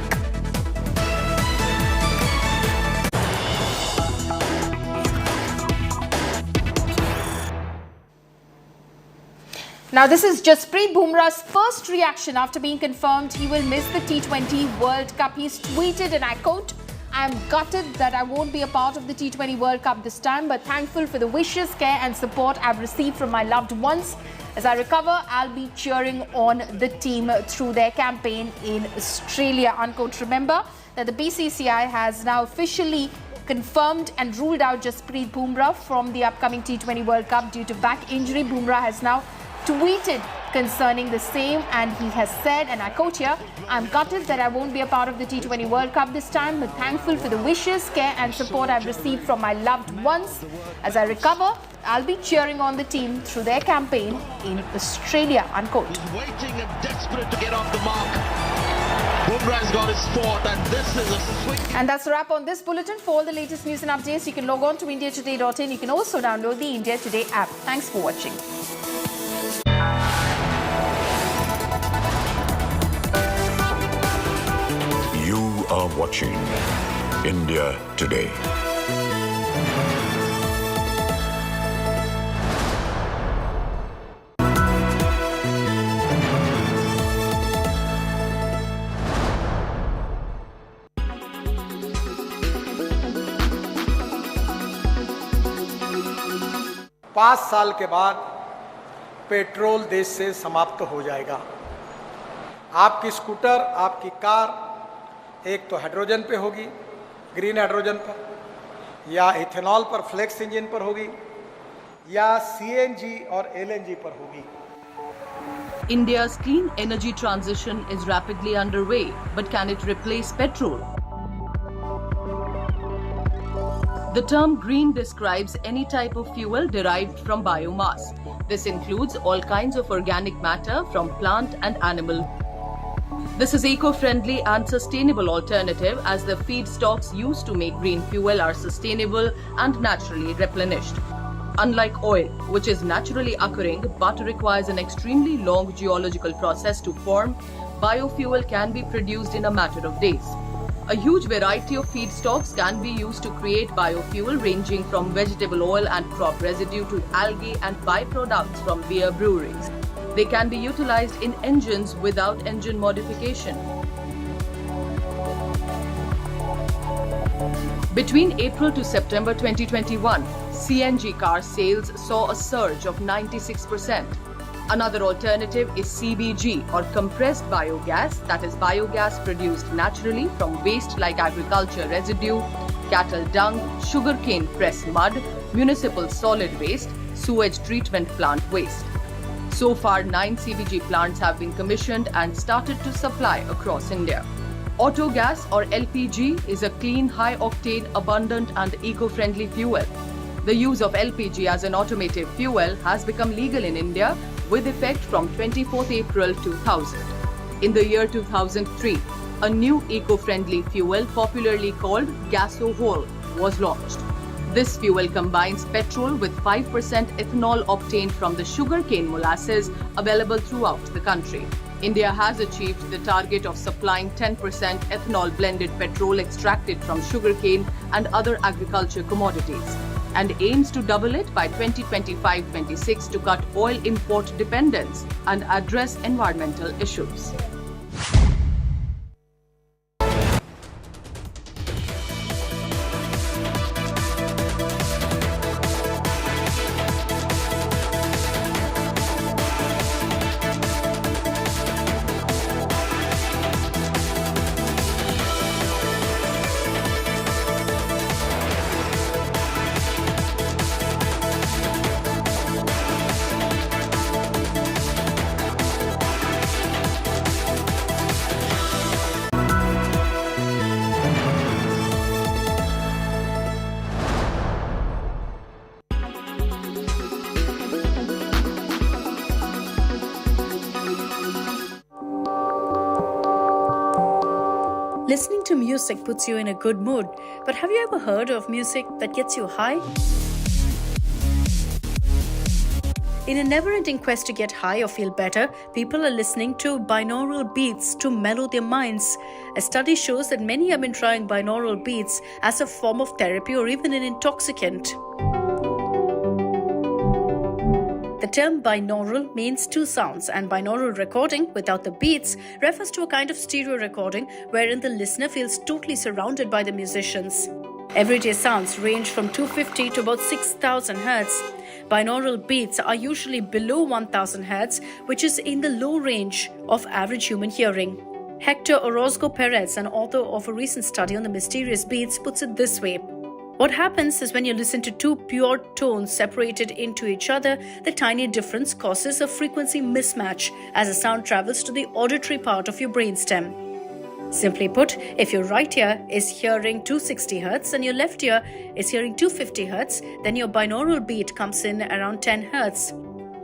Now, this is Jasprit Bumrah's first reaction after being confirmed he will miss the T20 World Cup. He's tweeted, and I quote, "I am gutted that I won't be a part of the T20 World Cup this time, but thankful for the wishes, care and support I've received from my loved ones. As I recover, I'll be cheering on the team through their campaign in Australia," unquote. Remember that the BCCI has now officially confirmed and ruled out Jasprit Bumrah from the upcoming T20 World Cup due to back injury. Bumrah has now tweeted concerning the same, and he has said, and I quote here, "I'm gutted that I won't be a part of the T20 World Cup this time, but thankful for the wishes, care and support I've received from my loved ones. As I recover, I'll be cheering on the team through their campaign in Australia," unquote. Waiting and desperate to get off the mark. Bumrah's got his fourth, and this is a swing. And that's a wrap on this bulletin. For all the latest news and updates, you can log on to indiatoday.in. You can also download the India Today app. Thanks for watching. You are watching India Today. पाँच साल के बाद petrol देश से समाप्त हो जाएगा। आपकी स्कूटर, आपकी कार एक तो हाइड्रोजन पे होगी, ग्रीन हाइड्रोजन पर, या इथेनॉल पर, फ्लेक्स इंजन पर होगी, या सीएनजी और एलएनजी पर होगी। India's clean energy transition is rapidly underway, but can it replace petrol? The term green describes any type of fuel derived from biomass. This includes all kinds of organic matter from plant and animal This is eco-friendly and sustainable alternative as the feedstocks used to make green fuel are sustainable and naturally replenished. Unlike oil, which is naturally occurring but requires an extremely long geological process to form, biofuel can be produced in a matter of days. A huge variety of feedstocks can be used to create biofuel ranging from vegetable oil and crop residue to algae and byproducts from beer breweries. They can be utilized in engines without engine modification. Between April to September 2021, CNG car sales saw a surge of 96%. Another alternative is CBG or compressed biogas, that is biogas produced naturally from waste like agriculture residue, cattle dung, sugarcane press mud, municipal solid waste, sewage treatment plant waste. So far, 9 CBG plants have been commissioned and started to supply across India. Autogas or LPG is a clean, high-octane, abundant and eco-friendly fuel. The use of LPG as an automotive fuel has become legal in India with effect from 24th April 2000. In the year 2003, a new eco-friendly fuel popularly called Gasohol was launched. This fuel combines petrol with 5% ethanol obtained from the sugarcane molasses available throughout the country. India has achieved the target of supplying 10% ethanol blended petrol extracted from sugarcane and other agriculture commodities, and aims to double it by 2025-26 to cut oil import dependence and address environmental issues. Listening to music puts you in a good mood, but have you ever heard of music that gets you high? In a never-ending quest to get high or feel better, people are listening to binaural beats to mellow their minds. A study shows that many have been trying binaural beats as a form of therapy or even an intoxicant. The term binaural means two sounds, and binaural recording without the beats refers to a kind of stereo recording wherein the listener feels totally surrounded by the musicians. Everyday sounds range from 250 to about 6,000 Hz. Binaural beats are usually below 1,000 Hz, which is in the low range of average human hearing. Hector Orozco Perez, an author of a recent study on the mysterious beats, puts it this way. What happens is when you listen to two pure tones separated into each other, the tiny difference causes a frequency mismatch as the sound travels to the auditory part of your brainstem. Simply put, if your right ear is hearing 260 Hz and your left ear is hearing 250 Hz, then your binaural beat comes in around 10 Hz.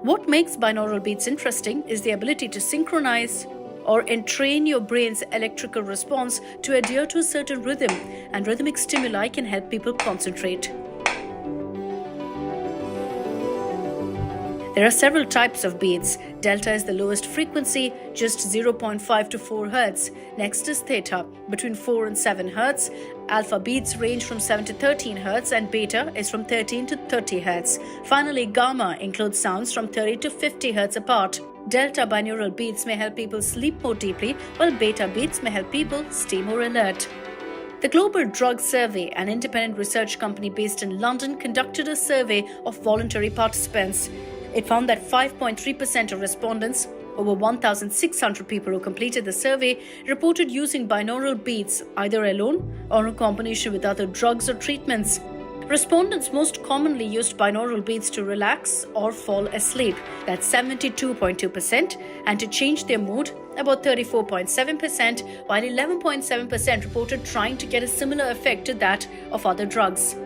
What makes binaural beats interesting is the ability to synchronize or entrain your brain's electrical response to adhere to a certain rhythm, and rhythmic stimuli can help people concentrate. There are several types of beats. Delta is the lowest frequency, just 0.5 to 4 Hz. Next is theta, between 4 and 7 Hz. Alpha beats range from 7 to 13 Hz, and beta is from 13 to 30 Hz. Finally, gamma includes sounds from 30 to 50 Hz apart. Delta binaural beats may help people sleep more deeply, while beta beats may help people stay more alert. The Global Drug Survey, an independent research company based in London, conducted a survey of voluntary participants. It found that 5.3% of respondents, over 1,600 people who completed the survey, reported using binaural beats either alone or in combination with other drugs or treatments. Respondents most commonly used binaural beats to relax or fall asleep, that's 72.2%, and to change their mood, about 34.7%, while 11.7% reported trying to get a similar effect to that of other drugs.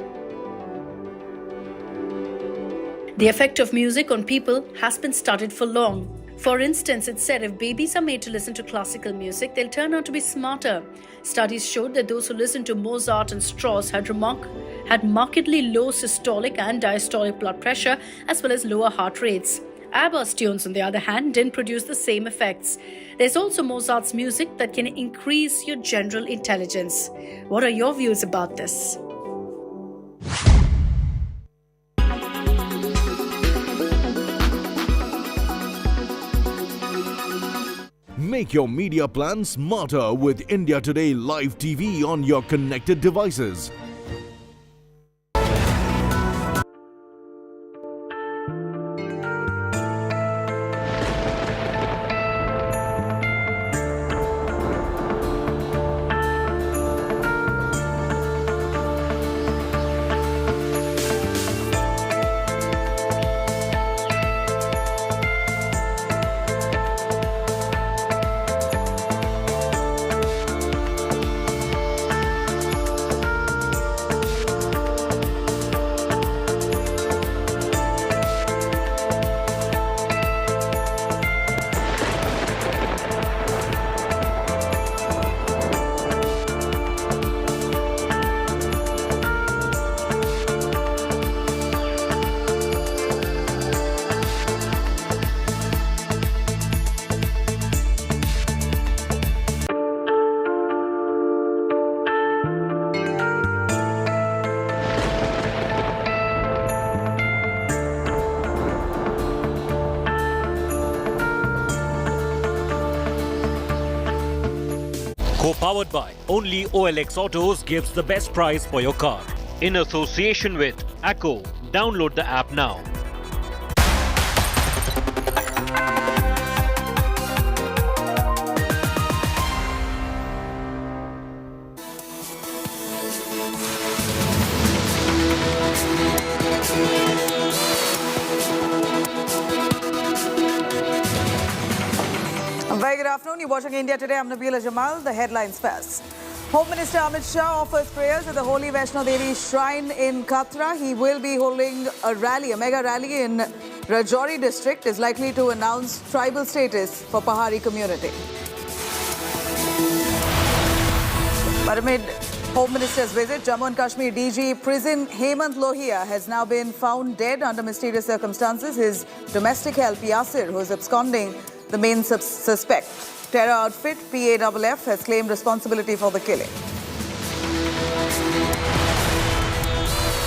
The effect of music on people has been studied for long. For instance, it said if babies are made to listen to classical music, they'll turn out to be smarter. Studies showed that those who listened to Mozart and Strauss had markedly low systolic and diastolic blood pressure, as well as lower heart rates. ABBA's tunes, on the other hand, didn't produce the same effects. There's also Mozart's music that can increase your general intelligence. What are your views about this? Make your media plan smarter with India Today Live TV on your connected devices. Co-powered by only OLX Autos gives the best price for your car. In association with Acco, download the app now. Very good afternoon. You're watching India Today. I'm Nabila Jamal. The headlines first. Home Minister Amit Shah offers prayers at the holy Vaishno Devi shrine in Katra. He will be holding a mega rally in Rajouri district. Is likely to announce tribal status for Pahari community. But amid Home Minister's visit, Jammu and Kashmir DG Prison Hemant Lohia has now been found dead under mysterious circumstances. His domestic help Yasir, who is absconding, the main suspect. Terror outfit PAFF has claimed responsibility for the killing.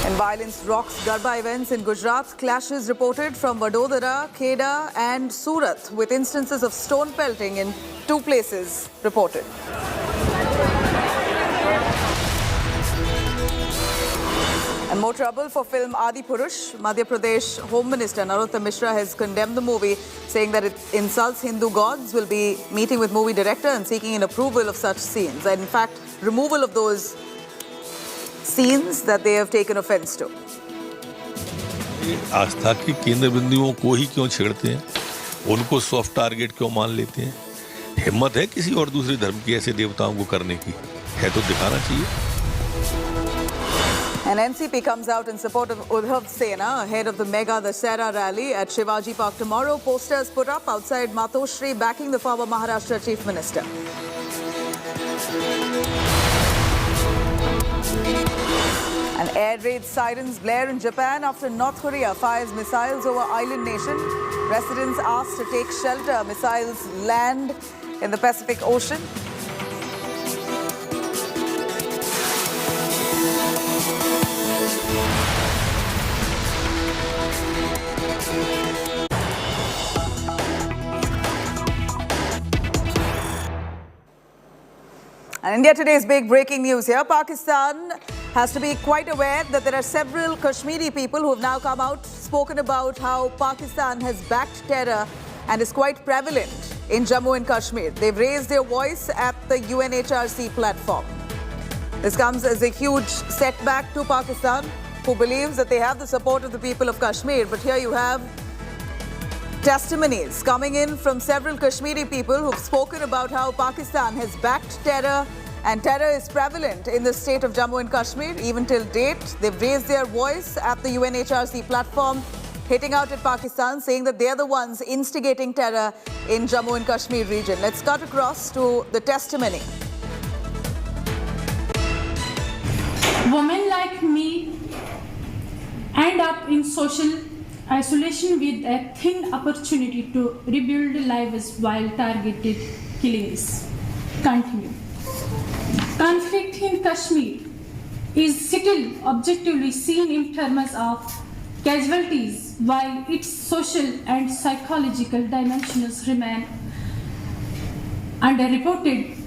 And violence rocks Garba events in Gujarat. Clashes reported from Vadodara, Kheda and Surat, with instances of stone pelting in 2 places reported. And more trouble for film Adi Purush. Madhya Pradesh Home Minister Narottam Mishra has condemned the movie, saying that it insults Hindu gods. Will be meeting with movie director and seeking an approval of such scenes. And in fact, removal of those scenes that they have taken offense to. आस्था की केंद्र बिंदुओं को ही क्यों छेड़ते हैं? उनको soft target क्यों मान लेते हैं? हिम्मत है किसी और दूसरे धर्म के ऐसे देवताओं को करने की? है तो दिखाना चाहिए. And NCP comes out in support of Udhav Sena ahead of the mega Dasera rally at Shivaji Park tomorrow. Posters put up outside Matoshri backing the former Maharashtra Chief Minister. And air raid sirens blare in Japan after North Korea fires missiles over island nation. Residents asked to take shelter. Missiles land in the Pacific Ocean. And India Today's big breaking news here. Pakistan has to be quite aware that there are several Kashmiri people who have now come out, spoken about how Pakistan has backed terror and is quite prevalent in Jammu and Kashmir. They've raised their voice at the UNHRC platform. This comes as a huge setback to Pakistan, who believes that they have the support of the people of Kashmir. But here you have testimonies coming in from several Kashmiri people who've spoken about how Pakistan has backed terror and terror is prevalent in the state of Jammu and Kashmir. Even till date, they've raised their voice at the UNHRC platform. hitting out at Pakistan, saying that they're the ones instigating terror in Jammu and Kashmir region. Let's cut across to the testimony. Women like me end up in social isolation with a thin opportunity to rebuild lives while targeted killings continue. Conflict in Kashmir is still objectively seen in terms of casualties, while its social and psychological dimensions remain underreported,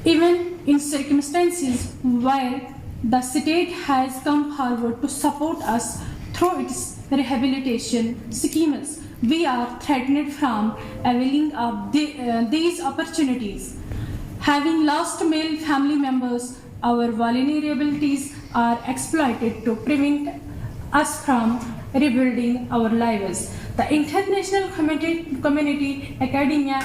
even in circumstances where the state has come forward to support us through its rehabilitation schemes. We are threatened from availing of these opportunities. Having lost male family members, our vulnerabilities are exploited to prevent us from rebuilding our lives. The international community, academia,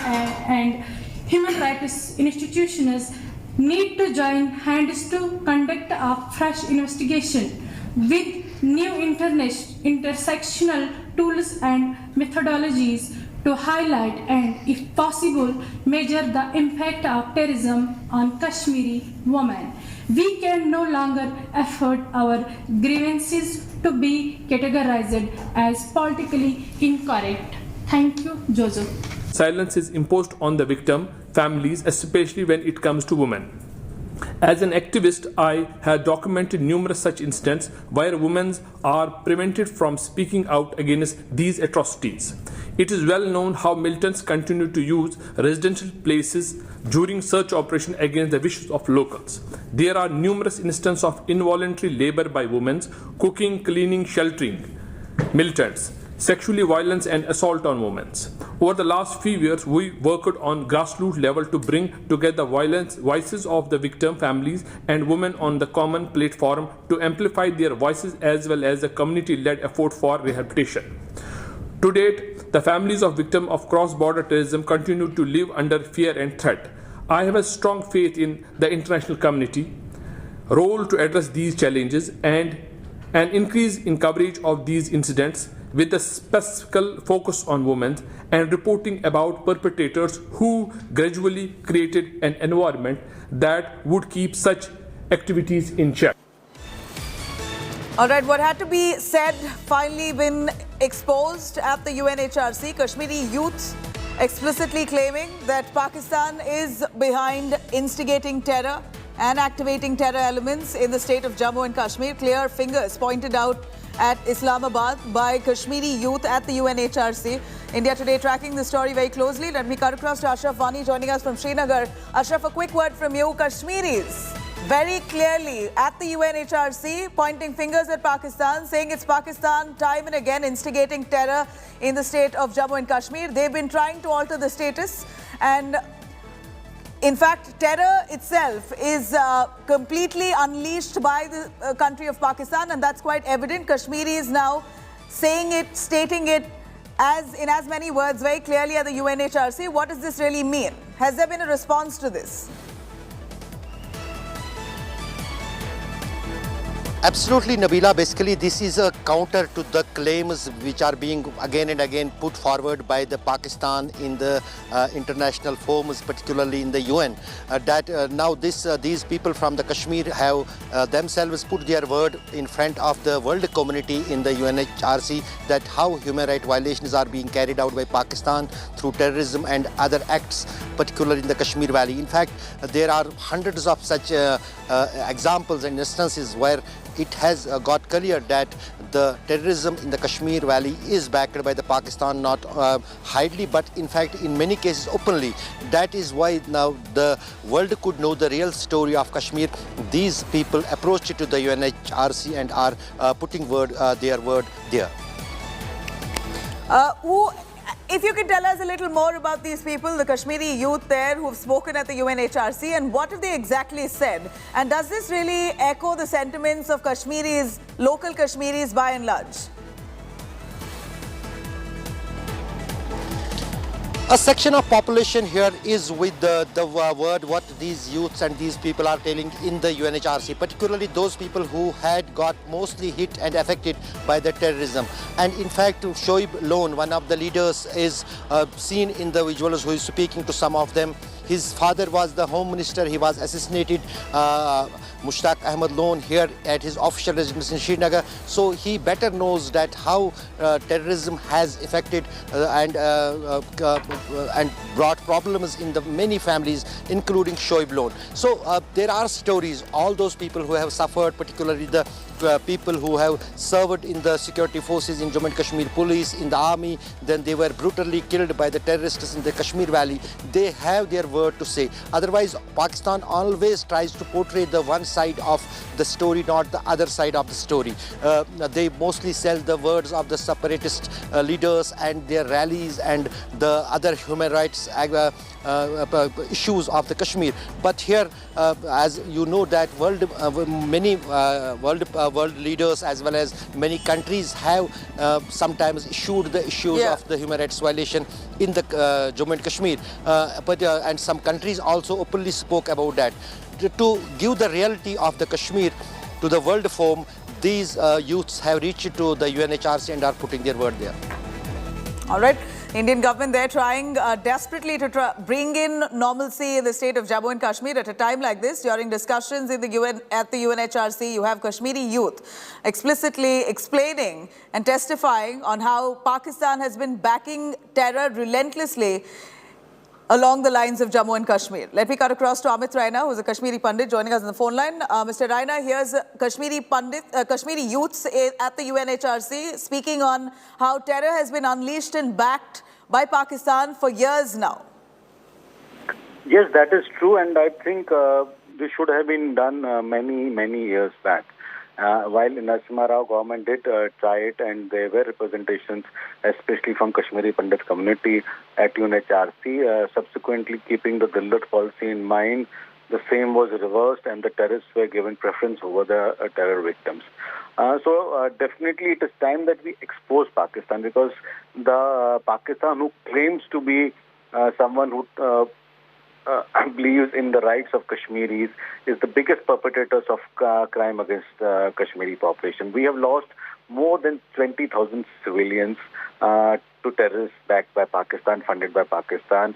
and human rights institutions need to join hands to conduct a fresh investigation with new intersectional tools and methodologies to highlight and, if possible, measure the impact of terrorism on Kashmiri women. We can no longer afford our grievances to be categorized as politically incorrect. Thank you, Joseph. Silence is imposed on the victim families, especially when it comes to women. As an activist, I have documented numerous such incidents where women are prevented from speaking out against these atrocities. It is well known how militants continue to use residential places during search operations against the wishes of locals. There are numerous instances of involuntary labor by women, cooking, cleaning, sheltering militants, sexually violence and assault on women. Over the last few years, we worked on grassroots level to bring together voices of the victim families and women on the common platform to amplify their voices as well as a community-led effort for rehabilitation. To date, the families of victims of cross-border terrorism continue to live under fear and threat. I have a strong faith in the international community role to address these challenges and an increase in coverage of these incidents with a specific focus on women and reporting about perpetrators who gradually created an environment that would keep such activities in check. All right, what had to be said finally been exposed at the UNHRC. Kashmiri youth explicitly claiming that Pakistan is behind instigating terror and activating terror elements in the state of Jammu and Kashmir. Clear fingers pointed out at Islamabad by Kashmiri youth at the UNHRC. India Today tracking the story very closely. Let me cut across to Ashraf Wani joining us from Srinagar. Ashraf, a quick word from you. Kashmiris very clearly at the UNHRC pointing fingers at Pakistan, saying it's Pakistan time and again instigating terror in the state of Jammu and Kashmir. They've been trying to alter the status, and in fact, terror itself is completely unleashed by the country of Pakistan, and that's quite evident. Kashmiri is now saying it, stating it in as many words very clearly at the UNHRC. What does this really mean? Has there been a response to this? Absolutely, Nabila. Basically, this is a counter to the claims which are being again and again put forward by the Pakistan in the international forums, particularly in the UN, that now these people from the Kashmir have themselves put their word in front of the world community in the UNHRC that how human rights violations are being carried out by Pakistan through terrorism and other acts, particularly in the Kashmir Valley. In fact, there are hundreds of such examples and instances where it has got clear that the terrorism in the Kashmir Valley is backed by the Pakistan, not hidely, but in fact in many cases openly. That is why now the world could know the real story of Kashmir. These people approached it to the UNHRC and are putting their word there. If you could tell us a little more about these people, the Kashmiri youth there who've spoken at the UNHRC, and what have they exactly said? And does this really echo the sentiments of Kashmiris, local Kashmiris by and large? A section of population here is with the word what these youths and these people are telling in the UNHRC, particularly those people who had got mostly hit and affected by the terrorism. And in fact, Shoaib Lone, one of the leaders, is seen in the visuals who is speaking to some of them. His father was the home minister. He was assassinated, Mushtaq Ahmed Lone, here at his official residence in Srinagar. So he better knows that how terrorism has affected and brought problems in the many families, including Shoaib Lone. So there are stories, all those people who have suffered, particularly the people who have served in the security forces in Jammu and Kashmir police, in the army, then they were brutally killed by the terrorists in the Kashmir Valley. They have their word to say. Otherwise, Pakistan always tries to portray the one side of the story, not the other side of the story. They mostly sell the words of the separatist leaders and their rallies and the other human rights issues of the Kashmir. But here, as you know, that many world leaders as well as many countries have sometimes issued the issues of the human rights violation in the Jammu and Kashmir. And some countries also openly spoke about that. To give the reality of the Kashmir to the world forum, these youths have reached to the UNHRC and are putting their word there. All right. Indian government, they're trying desperately to bring in normalcy in the state of Jammu and Kashmir at a time like this. During discussions in the at the UNHRC, you have Kashmiri youth explicitly explaining and testifying on how Pakistan has been backing terror relentlessly along the lines of Jammu and Kashmir. Let me cut across to Amit Raina, who's a Kashmiri Pandit, joining us on the phone line. Mr. Raina, here's Kashmiri youths at the UNHRC speaking on how terror has been unleashed and backed by Pakistan for years now. Yes, that is true, and I think this should have been done many years back. While Narasimha Rao government did try it, and there were representations, especially from Kashmiri Pandit community at UNHRC, subsequently keeping the Dillut policy in mind, the same was reversed and the terrorists were given preference over the terror victims. So definitely it is time that we expose Pakistan, because the Pakistan who claims to be someone who believes in the rights of Kashmiris is the biggest perpetrators of crime against Kashmiri population. We have lost more than 20,000 civilians to terrorists backed by Pakistan, funded by Pakistan.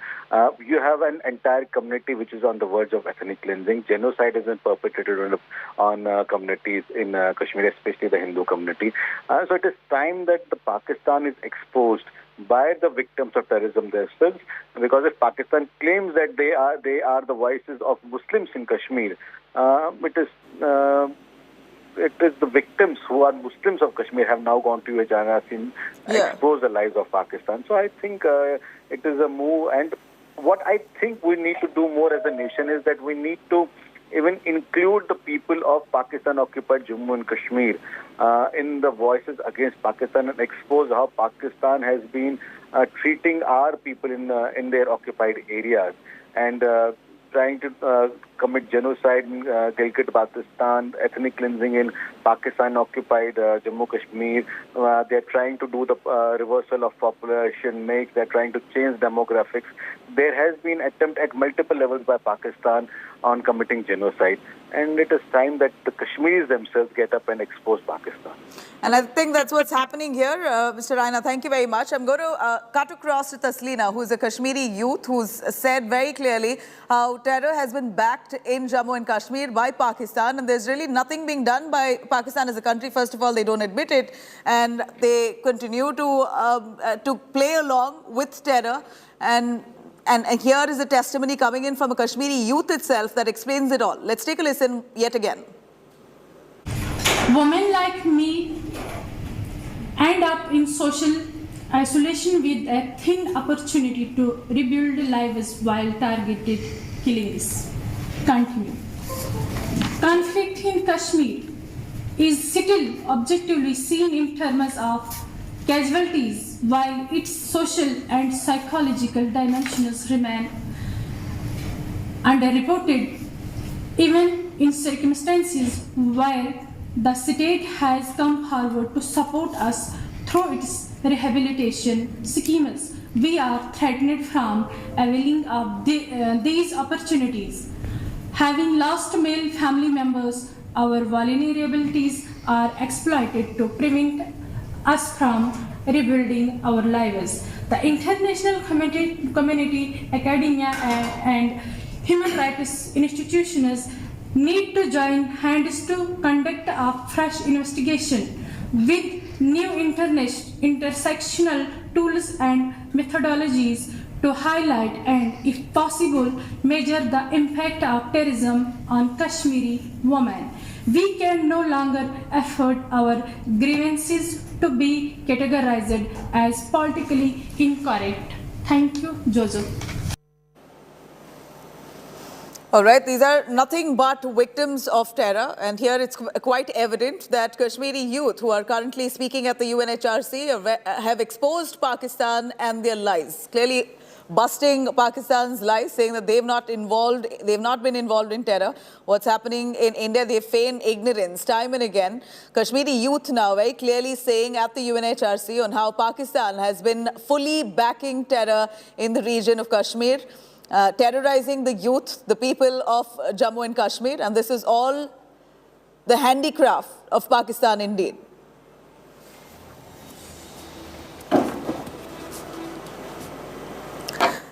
You have an entire community which is on the verge of ethnic cleansing. Genocide has been perpetrated on communities in Kashmir, especially the Hindu community. So it is time that the Pakistan is exposed by the victims of terrorism themselves, because if Pakistan claims that they are the voices of Muslims in Kashmir, it is the victims who are Muslims of Kashmir have now gone to UNHRC and expose the lives of Pakistan. So I think it is a move, and what I think we need to do more as a nation is that we need to even include the people of Pakistan-occupied Jammu and Kashmir in the voices against Pakistan and expose how Pakistan has been treating our people in their occupied areas and trying to commit genocide in Gilgit-Baltistan, ethnic cleansing in Pakistan-occupied Jammu Kashmir. They're trying to do the reversal of population mix. They're trying to change demographics. There has been attempt at multiple levels by Pakistan on committing genocide. And it is time that the Kashmiris themselves get up and expose Pakistan. And I think that's what's happening here. Mr. Raina, thank you very much. I'm going to cut across to Taslina, who's a Kashmiri youth, who's said very clearly how terror has been backed in Jammu and Kashmir by Pakistan. And there's really nothing being done by Pakistan as a country. First of all, they don't admit it. And they continue to play along with terror. And here is a testimony coming in from a Kashmiri youth itself that explains it all. Let's take a listen yet again. Women like me end up in social isolation with a thin opportunity to rebuild lives while targeted killings continue. Conflict in Kashmir is still objectively seen in terms of casualties, while its social and psychological dimensions remain underreported, even in circumstances where the state has come forward to support us through its rehabilitation schemes. we are threatened from availing of these opportunities. Having lost male family members, our vulnerabilities are exploited to prevent us from rebuilding our lives. The international community, academia, and human rights institutions need to join hands to conduct a fresh investigation with new intersectional tools and methodologies to highlight and, if possible, measure the impact of terrorism on Kashmiri women. We can no longer afford our grievances to be categorized as politically incorrect. Thank you, Jojo. All right, these are nothing but victims of terror, and here it's quite evident that Kashmiri youth who are currently speaking at the UNHRC have exposed Pakistan and their lies, clearly busting Pakistan's lies, saying that they've not been involved in terror. What's happening in India, they feign ignorance time and again. Kashmiri youth now very clearly saying at the UNHRC on how Pakistan has been fully backing terror in the region of Kashmir, terrorizing the youth, the people of Jammu and Kashmir, and this is all the handicraft of Pakistan indeed.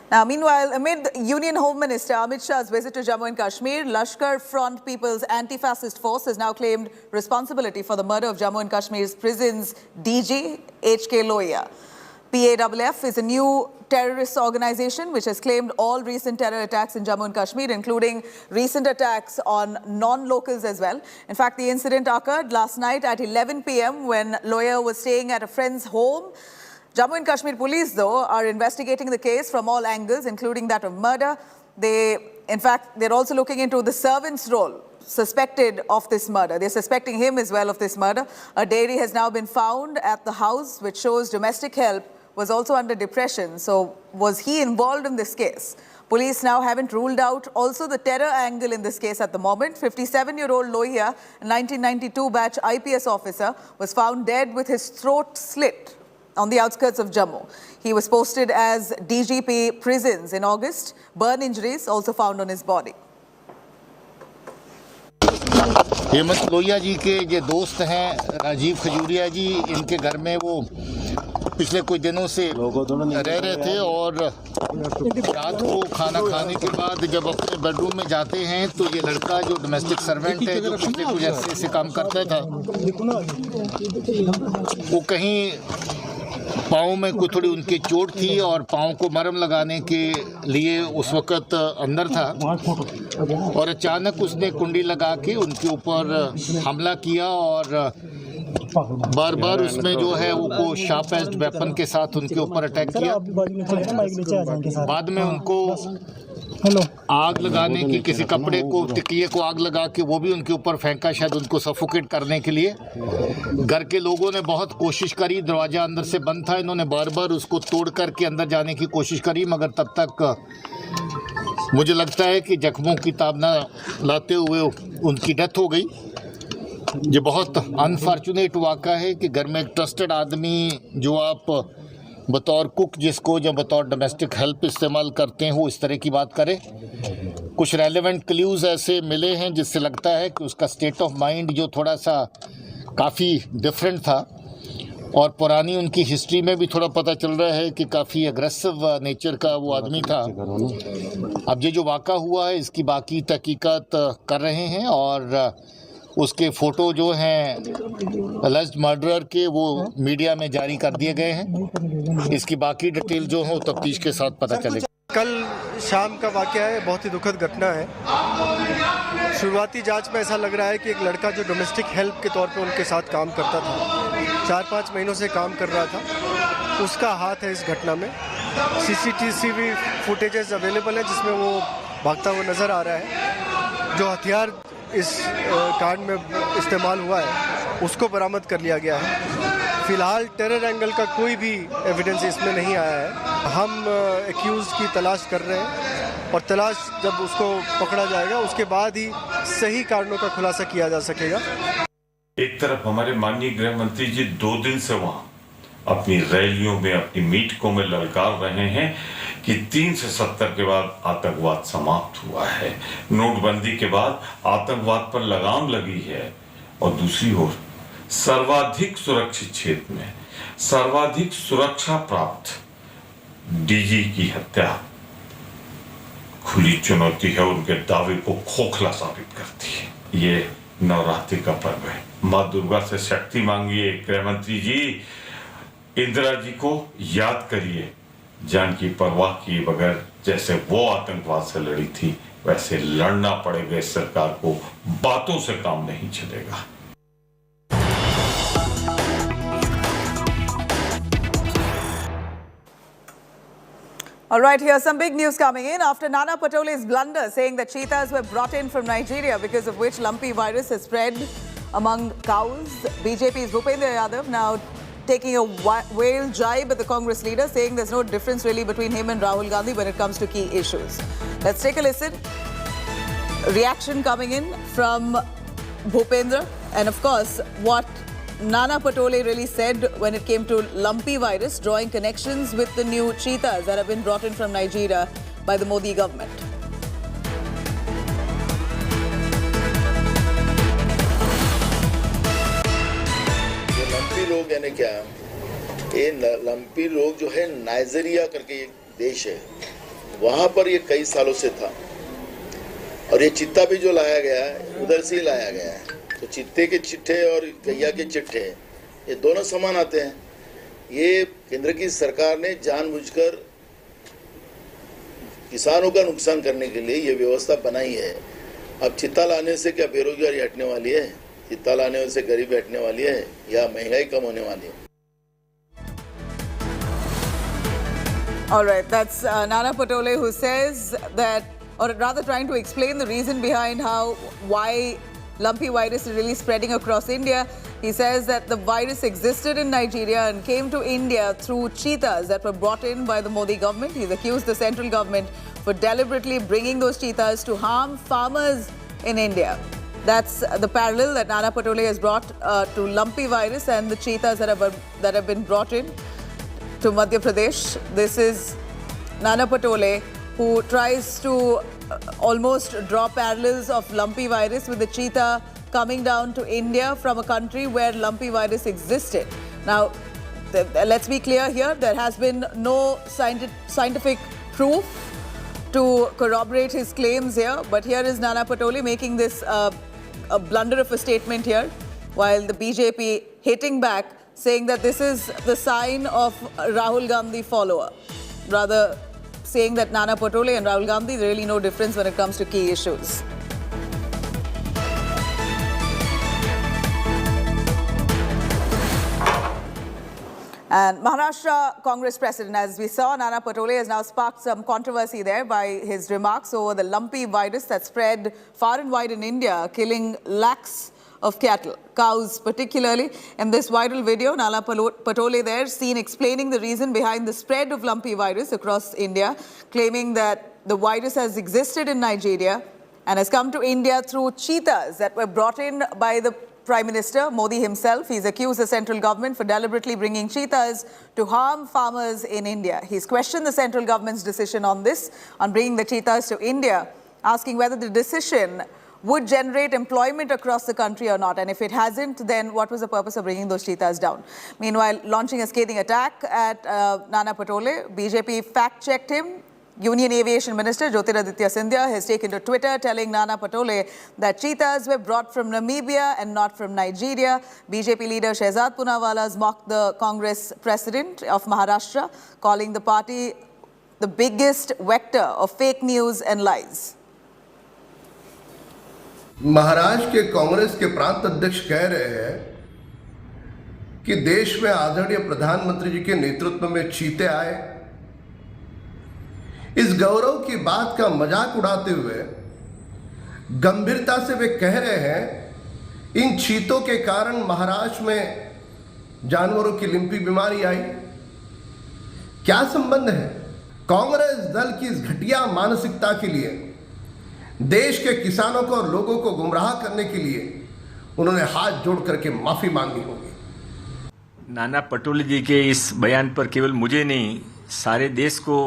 Now, meanwhile, amid Union Home Minister Amit Shah's visit to Jammu and Kashmir, Lashkar Front People's Anti-Fascist Force has now claimed responsibility for the murder of Jammu and Kashmir's prison's DG, H.K. Lohia. PAWF is a new terrorist organization which has claimed all recent terror attacks in Jammu and Kashmir, including recent attacks on non-locals as well. In fact, the incident occurred last night at 11 p.m. when Lohia was staying at a friend's home. Jammu and Kashmir police, though, are investigating the case from all angles, including that of murder. In fact, they're also looking into the servant's role suspected of this murder. They're suspecting him as well of this murder. A diary has now been found at the house, which shows domestic help was also under depression. So was he involved in this case? Police now haven't ruled out also the terror angle in this case at the moment. 57-year-old Lohia, a 1992 batch IPS officer, was found dead with his throat slit on the outskirts of Jammu. He was posted as DGP prisons in August. Burn injuries also found on his body. Hemant Lohia ji के ये दोस्त हैं राजीव खजूरिया जी, इनके घर में वो पिछले कुछ दिनों से रह रहे थे और रात को खाना खाने के बाद जब अपने बेडरूम में जाते हैं तो ये लड़का जो डोमेस्टिक सर्वेंट है, जो पिछले कुछ अर्से से काम करता था, वो कहीं पाँव में कोई थोड़ी उनकी चोट थी और पाँव को मरहम लगाने के लिए उस वक़्त अंदर था और अचानक उसने कुंडी लगा के उनके ऊपर हमला किया और बार बार उसमें जो है वो शार्प एज्ड वेपन के साथ उनके ऊपर अटैक किया। बाद में उनको आग लगाने की, किसी कपड़े को, तकिए को आग लगा के वो भी उनके ऊपर फेंका, शायद उनको सफोकेट करने के लिए। घर के लोगों ने बहुत कोशिश करी, दरवाज़ा अंदर से बंद था, इन्होंने बार बार उसको तोड़ करके अंदर जाने की कोशिश करी, मगर तब तक मुझे लगता है कि जख्मों की ताब न लाते हुए उनकी डेथ हो गई। ये बहुत अनफॉर्चुनेट वाक़ा है कि घर में एक ट्रस्टेड आदमी जो आप बतौर कुक जिसको या बतौर डोमेस्टिक हेल्प इस्तेमाल करते हैं वो इस तरह की बात करे। कुछ रेलेवेंट क्ल्यूज़ ऐसे मिले हैं जिससे लगता है कि उसका स्टेट ऑफ माइंड जो थोड़ा सा काफ़ी डिफरेंट था और पुरानी उनकी हिस्ट्री में भी थोड़ा पता चल रहा है कि काफ़ी एग्रेसिव नेचर का वो आदमी था। अब ये जो वाक़ा हुआ है इसकी बाकी तहकीकात कर रहे हैं और उसके फ़ोटो जो हैं अलेज्ड मर्डरर के वो मीडिया में जारी कर दिए गए हैं। इसकी बाकी डिटेल जो हो तफ्तीश के साथ पता चलेगा। कल शाम का वाक़या है, बहुत ही दुखद घटना है। शुरुआती जांच में ऐसा लग रहा है कि एक लड़का जो डोमेस्टिक हेल्प के तौर पे उनके साथ काम करता था, 4-5 महीनों से काम कर रहा था, उसका हाथ है इस घटना में। CCTV फुटेजेस अवेलेबल है जिसमें वो भागता हुआ नज़र आ रहा है। जो हथियार इस कांड में इस्तेमाल हुआ है उसको बरामद कर लिया गया है। फ़िलहाल टेरर एंगल का कोई भी एविडेंस इसमें नहीं आया है। हम एक्यूज़ की तलाश कर रहे हैं और तलाश जब उसको पकड़ा जाएगा उसके बाद ही सही कारणों का खुलासा किया जा सकेगा। एक तरफ हमारे माननीय गृह मंत्री जी 2 दिन से वहाँ अपनी रैलियों में, अपनी मीटिंगों में ललकार रहे हैं कि 3 से 70 के बाद आतंकवाद समाप्त हुआ है, नोटबंदी के बाद आतंकवाद पर लगाम लगी है, और दूसरी ओर सर्वाधिक सुरक्षित क्षेत्र में सर्वाधिक सुरक्षा प्राप्त डीजी की हत्या खुली चुनौती है, उनके दावे को खोखला साबित करती है। ये नवरात्रि का पर्व है, माँ दुर्गा से शक्ति मांगिए। गृह मंत्री जी, इंदिरा जी को याद करिए, जान की परवाह किए बगैर जैसे वो आतंकवाद से लड़ी थी, वैसे लड़ना पड़ेगा इस सरकार को, बातों से काम नहीं चलेगा। All right, here's some big news coming in after Nana Patole's blunder saying that cheetahs were brought in from Nigeria, because of which lumpy virus has spread among cows. BJP's Bhupendra Yadav now taking a whale jibe at the Congress leader, saying there's no difference really between him and Rahul Gandhi when it comes to key issues. Let's take a listen. Reaction coming in from Bhupendra, and of course what Nana Patole really said when it came to lumpy virus, drawing connections with the new cheetahs that have been brought in from Nigeria by the Modi government. ये lumpy लोग यानी क्या, ये lumpy लोग जो है Nigeria करके एक देश है, वहाँ पर ये कई सालों से था, और ये चित्ता भी जो लाया गया है उधर से ही लाया गया है। तो चित्ते के चिट्ठे और गैया के चिट्ठे ये दोनों समान आते हैं। ये केंद्र की सरकार ने जानबूझकर किसानों का नुकसान करने के लिए ये व्यवस्था बनाई है। अब चित्ता लाने से क्या बेरोजगारी हटने वाली है? चित्ता लाने से गरीबी हटने वाली है या महंगाई कम होने वाली है? All right, that's Nana Patole, who says that, or rather trying to explain the reason behind why lumpy virus is really spreading across India. He says that the virus existed in Nigeria and came to India through cheetahs that were brought in by the Modi government. He's accused the central government for deliberately bringing those cheetahs to harm farmers in India. That's the parallel that Nana Patole has brought to lumpy virus and the cheetahs that have been brought in to Madhya Pradesh. This is Nana Patole, who tries to almost draw parallels of lumpy virus with the cheetah coming down to India from a country where lumpy virus existed. Now, let's be clear here, there has been no scientific proof to corroborate his claims here, but here is Nana Patole making this a blunder of a statement here, while the BJP hitting back, saying that this is the sign of Rahul Gandhi follower, rather saying that Nana Patole and Rahul Gandhi, there really no difference when it comes to key issues. And Maharashtra Congress President, as we saw, Nana Patole has now sparked some controversy there by his remarks over the lumpy virus that spread far and wide in India, killing lakhs of cattle, cows particularly. In this viral video, Nana Patole there seen explaining the reason behind the spread of lumpy virus across India, claiming that the virus has existed in Nigeria and has come to India through cheetahs that were brought in by the Prime Minister Modi himself. He's accused the central government for deliberately bringing cheetahs to harm farmers in India. He's questioned the central government's decision on this, on bringing the cheetahs to India, asking whether the decision would generate employment across the country or not. And if it hasn't, then what was the purpose of bringing those cheetahs down? Meanwhile, launching a scathing attack at Nana Patole, BJP fact-checked him. Union Aviation Minister Jyotiraditya Scindia has taken to Twitter telling Nana Patole that cheetahs were brought from Namibia and not from Nigeria. BJP leader Shehzad Poonawala has mocked the Congress president of Maharashtra, calling the party the biggest vector of fake news and lies. Maharashtra के कांग्रेस के प्रांत अध्यक्ष कह रहे हैं कि देश में आदरणीय प्रधानमंत्री जी के नेतृत्व में चीते आए। इस गौरव की बात का मजाक उड़ाते हुए गंभीरता से वे कह रहे हैं इन चीतों के कारण महाराष्ट्र में जानवरों की लिम्पी बीमारी आई। क्या संबंध है? कांग्रेस दल की इस घटिया मानसिकता के लिए, देश के किसानों को और लोगों को गुमराह करने के लिए उन्होंने हाथ जोड़ करके माफी मांगी होगी। नाना पटोले जी के इस बयान पर केवल मुझे नहीं, सारे देश को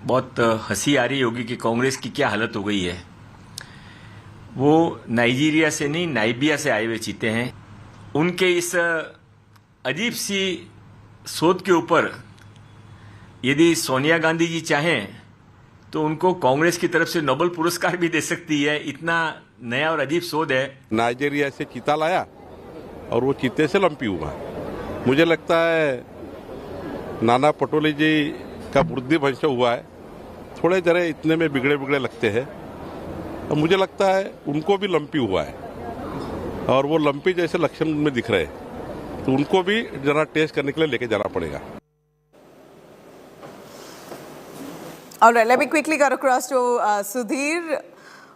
बहुत हंसी आ रही होगी कि कांग्रेस की क्या हालत हो गई है। वो नाइजीरिया से नहीं, नाइबिया से आए हुए चीते हैं। उनके इस अजीब सी सोच के ऊपर यदि सोनिया गांधी जी चाहें तो उनको कांग्रेस की तरफ से नोबेल पुरस्कार भी दे सकती है। इतना नया और अजीब सोच है। नाइजीरिया से चीता लाया और वो चीते से लंपी हुआ। मुझे लगता है नाना पटोले जी का बुद्धि भ्रष्ट हुआ है, थोड़े जरा इतने में बिगड़े बिगड़े लगते हैं। और मुझे लगता है उनको भी लंपी हुआ है और वो लंपी जैसे लक्षण में दिख रहे हैं, तो उनको भी जरा टेस्ट करने के लिए लेके जाना पड़ेगा। All right, let me quickly cut across to Sudhir,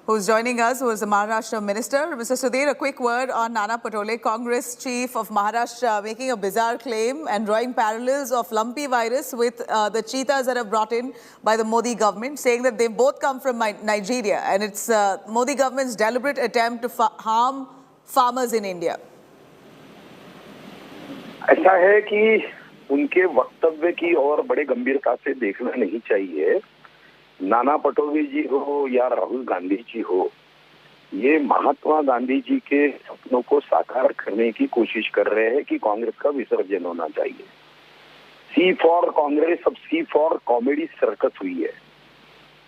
who's joining us, who is the Maharashtra minister. Mr. Sudhir, a quick word on Nana Patole, Congress chief of Maharashtra, making a bizarre claim and drawing parallels of lumpy virus with the cheetahs that are brought in by the Modi government, saying that they both come from Nigeria and it's Modi government's deliberate attempt to harm farmers in India. ऐसा है कि उनके वक्तव्य की और बड़े गंभीरता से देखना नहीं चाहिए। नाना पटोले जी हो या राहुल गांधी जी हो, ये महात्मा गांधी जी के सपनों को साकार करने की कोशिश कर रहे हैं कि कांग्रेस का विसर्जन होना चाहिए। सी फॉर कांग्रेस, अब सी फॉर कॉमेडी सर्कस हुई है।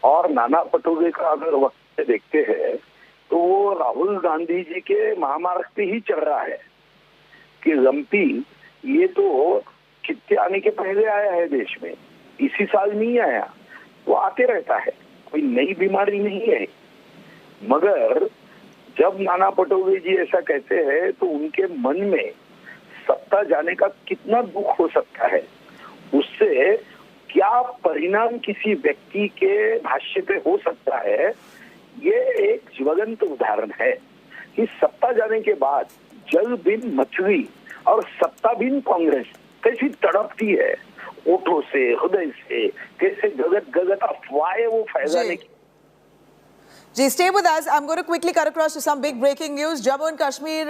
और नाना पटोले का अगर वक्तव्य देखते हैं तो वो राहुल गांधी जी के महामार्ग पे ही चल रहा है कि लंपी ये तो चित्ते आने के पहले आया है देश में, इसी साल नहीं आया, वो आते रहता है, कोई नई बीमारी नहीं है। मगर जब नाना पटोले जी ऐसा कहते हैं तो उनके मन में सत्ता जाने का कितना दुख हो सकता है, उससे क्या परिणाम किसी व्यक्ति के भाष्य पे हो सकता है, ये एक ज्वलंत उदाहरण है कि सत्ता जाने के बाद जल बिन मछली और सत्ता बिन कांग्रेस कैसी तड़पती है, ओठों से, हृदय से, कैसे गगत गगत अफवाहें वो फैलाने की। Ji, stay with us. I'm going to quickly cut across to some big breaking news. Jammu and Kashmir,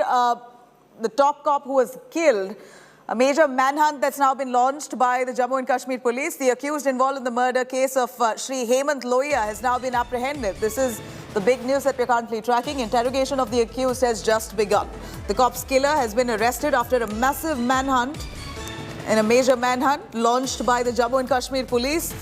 the top cop who was killed, a major manhunt that's now been launched by the Jammu and Kashmir police. The accused involved in the murder case of Shri Hemant Lohia has now been apprehended. This is the big news that we're currently tracking. Interrogation of the accused has just begun. The cop's killer has been arrested after a massive manhunt. In a major manhunt launched by the Jammu and Kashmir police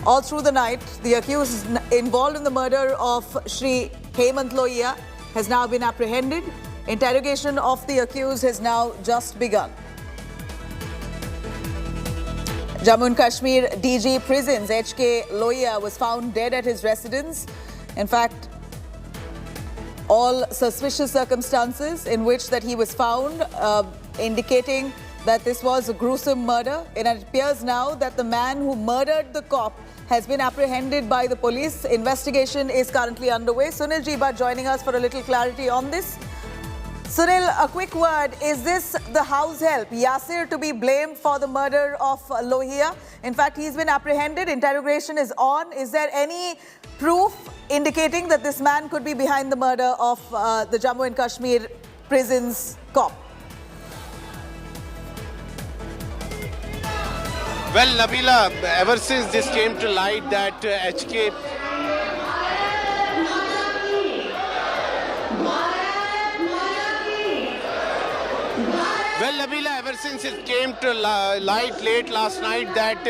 all through the night, the accused involved in the murder of Shri Hemant Lohia has now been apprehended. Interrogation of the accused has now just begun. Jammu and Kashmir DG Prisons H.K. Lohia was found dead at his residence. In fact, all suspicious circumstances in which that he was found indicating that this was a gruesome murder. And it appears now that the man who murdered the cop has been apprehended by the police. Investigation is currently underway. Sunil Jiba joining us for a little clarity on this. Sunil, a quick word. Is this the house help, Yasir, to be blamed for the murder of Lohia? In fact, he's been apprehended. Interrogation is on. Is there any proof indicating that this man could be behind the murder of the Jammu and Kashmir prisons cop? Well, Nabila, ever since this came to light that HK... Well, Nabila, ever since it came to light late last night that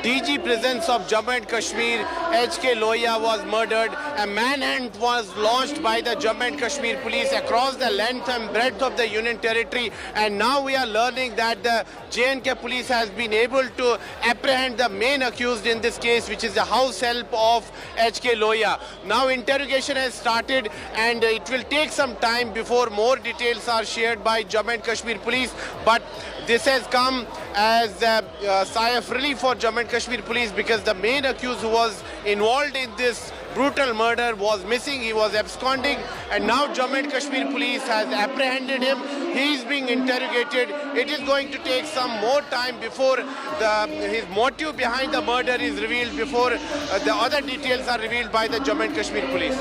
DG Prisons of Jammu and Kashmir, HK Lohia, was murdered, a manhunt was launched by the Jammu and Kashmir police across the length and breadth of the Union territory, and now we are learning that the J&K police has been able to apprehend the main accused in this case, which is the house help of HK Lohia. Now interrogation has started and it will take some time before more details are shared by Jammu and Kashmir police, but this has come as a sigh of relief for Jammu and Kashmir police because the main accused who was involved in this brutal murder was missing, he was absconding, and now Jammu and Kashmir police has apprehended him. He is being interrogated. It is going to take some more time before his motive behind the murder is revealed, before the other details are revealed by the Jammu and Kashmir police.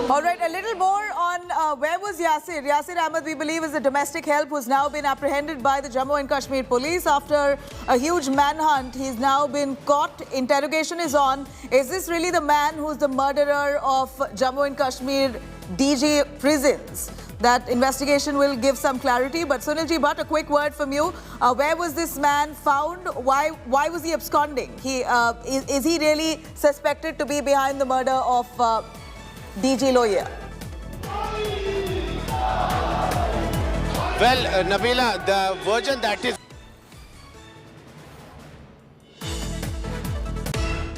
All right, a little more on everyone. Where was Yasir? Yasir Ahmed, we believe, is a domestic help who's now been apprehended by the Jammu and Kashmir police after a huge manhunt. He's now been caught. Interrogation is on. Is this really the man who's the murderer of Jammu and Kashmir DG prisons? That investigation will give some clarity. But Sunilji Bhatt, a quick word from you. Where was this man found? Why was he absconding? Is he really suspected to be behind the murder of DG Lohia? Well, Nabila, the version that is...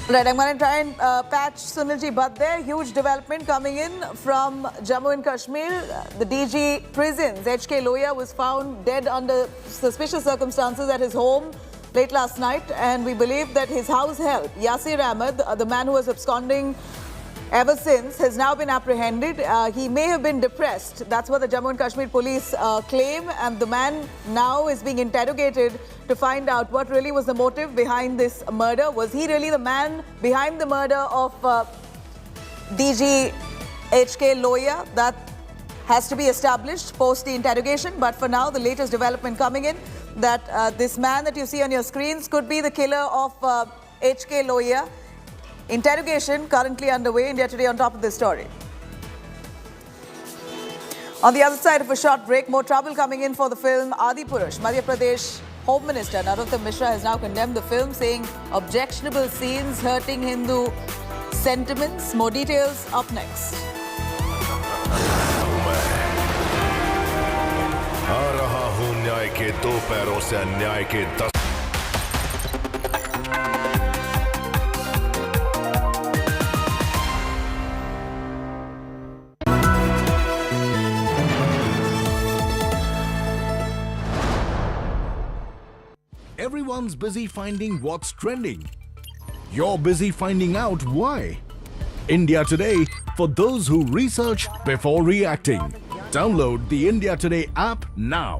Right, I'm going to try and patch Sunilji Bhatt there. Huge development coming in from Jammu and Kashmir. The DG prisons, HK Lohia, was found dead under suspicious circumstances at his home late last night. And we believe that his house help, Yasir Ahmed, the man who was absconding ever since, has now been apprehended. He may have been depressed. That's what the Jammu and Kashmir police claim. And the man now is being interrogated to find out what really was the motive behind this murder. Was he really the man behind the murder of DG HK Lohia? That has to be established post the interrogation. But for now, the latest development coming in that this man that you see on your screens could be the killer of HK Lohia. Interrogation currently underway. India Today on top of this story. On the other side of a short break, more trouble coming in for the film Adipurush. Madhya Pradesh Home Minister Narottam Mishra has now condemned the film, saying objectionable scenes hurting Hindu sentiments. More details up next. आ रहा हूं न्याय के दो पैरों से अन्याय के 10 Everyone's busy finding what's trending. You're busy finding out why. India Today, for those who research before reacting. Download the India Today app now.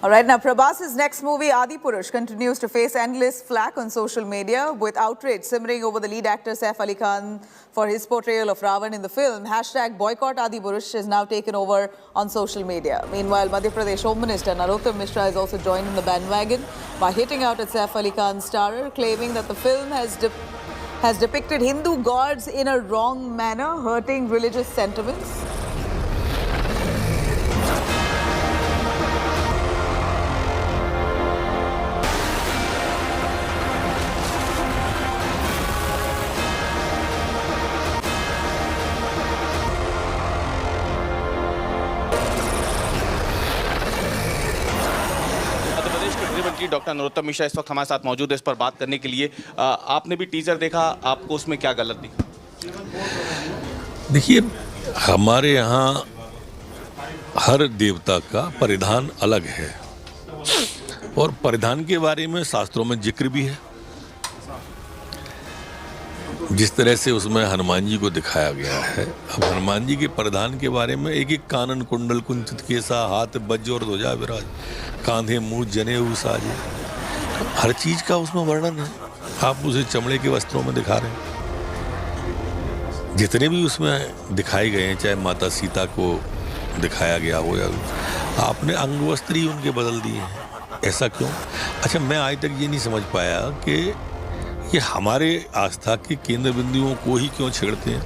All right, now Prabhas's next movie, Adipurush, continues to face endless flack on social media, with outrage simmering over the lead actor Saif Ali Khan for his portrayal of Ravan in the film. Hashtag boycott Adipurush has now taken over on social media. Meanwhile, Madhya Pradesh Home Minister Narottam Mishra has also joined in the bandwagon by hitting out at Saif Ali Khan's starrer, claiming that the film has depicted Hindu gods in a wrong manner, hurting religious sentiments. Doctor Narottam Mishra इस वक्त हमारे साथ मौजूद है इस पर बात करने के लिए। आपने भी टीजर देखा, आपको उसमें क्या गलत दिखा? देखिए, हमारे यहाँ हर देवता का परिधान अलग है और परिधान के बारे में शास्त्रों में जिक्र भी है। जिस तरह से उसमें हनुमान जी को दिखाया गया है, अब हनुमान जी के परिधान के बारे में एक एक कानन कुंडल कुंचित केसा, हाथ वज्र और ध्वजा विराज, कांधे मुंह जनेऊ साजे, हर चीज का उसमें वर्णन है। आप उसे चमड़े के वस्त्रों में दिखा रहे हैं। जितने भी उसमें दिखाए गए हैं, चाहे माता सीता को दिखाया गया हो या आपने अंग वस्त्र ही उनके बदल दिए हैं। ऐसा क्यों? अच्छा, मैं आज तक ये नहीं समझ पाया कि ये हमारे आस्था के केंद्र बिंदुओं को ही क्यों छेड़ते हैं,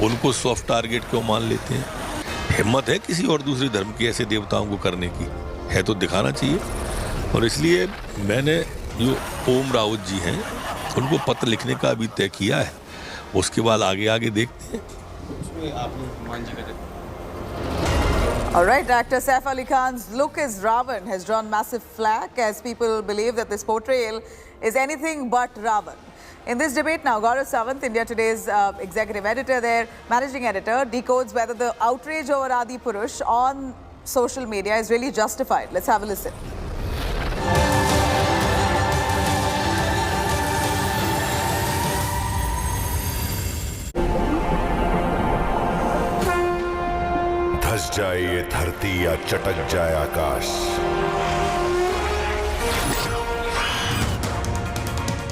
उनको सॉफ्ट टारगेट क्यों मान लेते हैं? हिम्मत है किसी और दूसरे धर्म के ऐसे देवताओं को करने की? है तो दिखाना चाहिए। और इसलिए मैंने जो ओम राउत जी हैं उनको पत्र लिखने का अभी तय किया है, उसके बाद आगे देखते हैं। All right, actor Saif Ali Khan's look as Ravan has drawn massive flack as people believe that this portrayal is anything but Ravan. In this debate now, Gaurav Sawant, India Today's executive editor there, managing editor, decodes whether the outrage over Adi Purush on social media is really justified. Let's have a listen. धस जाए ये धरती या चटक जाए आकाश,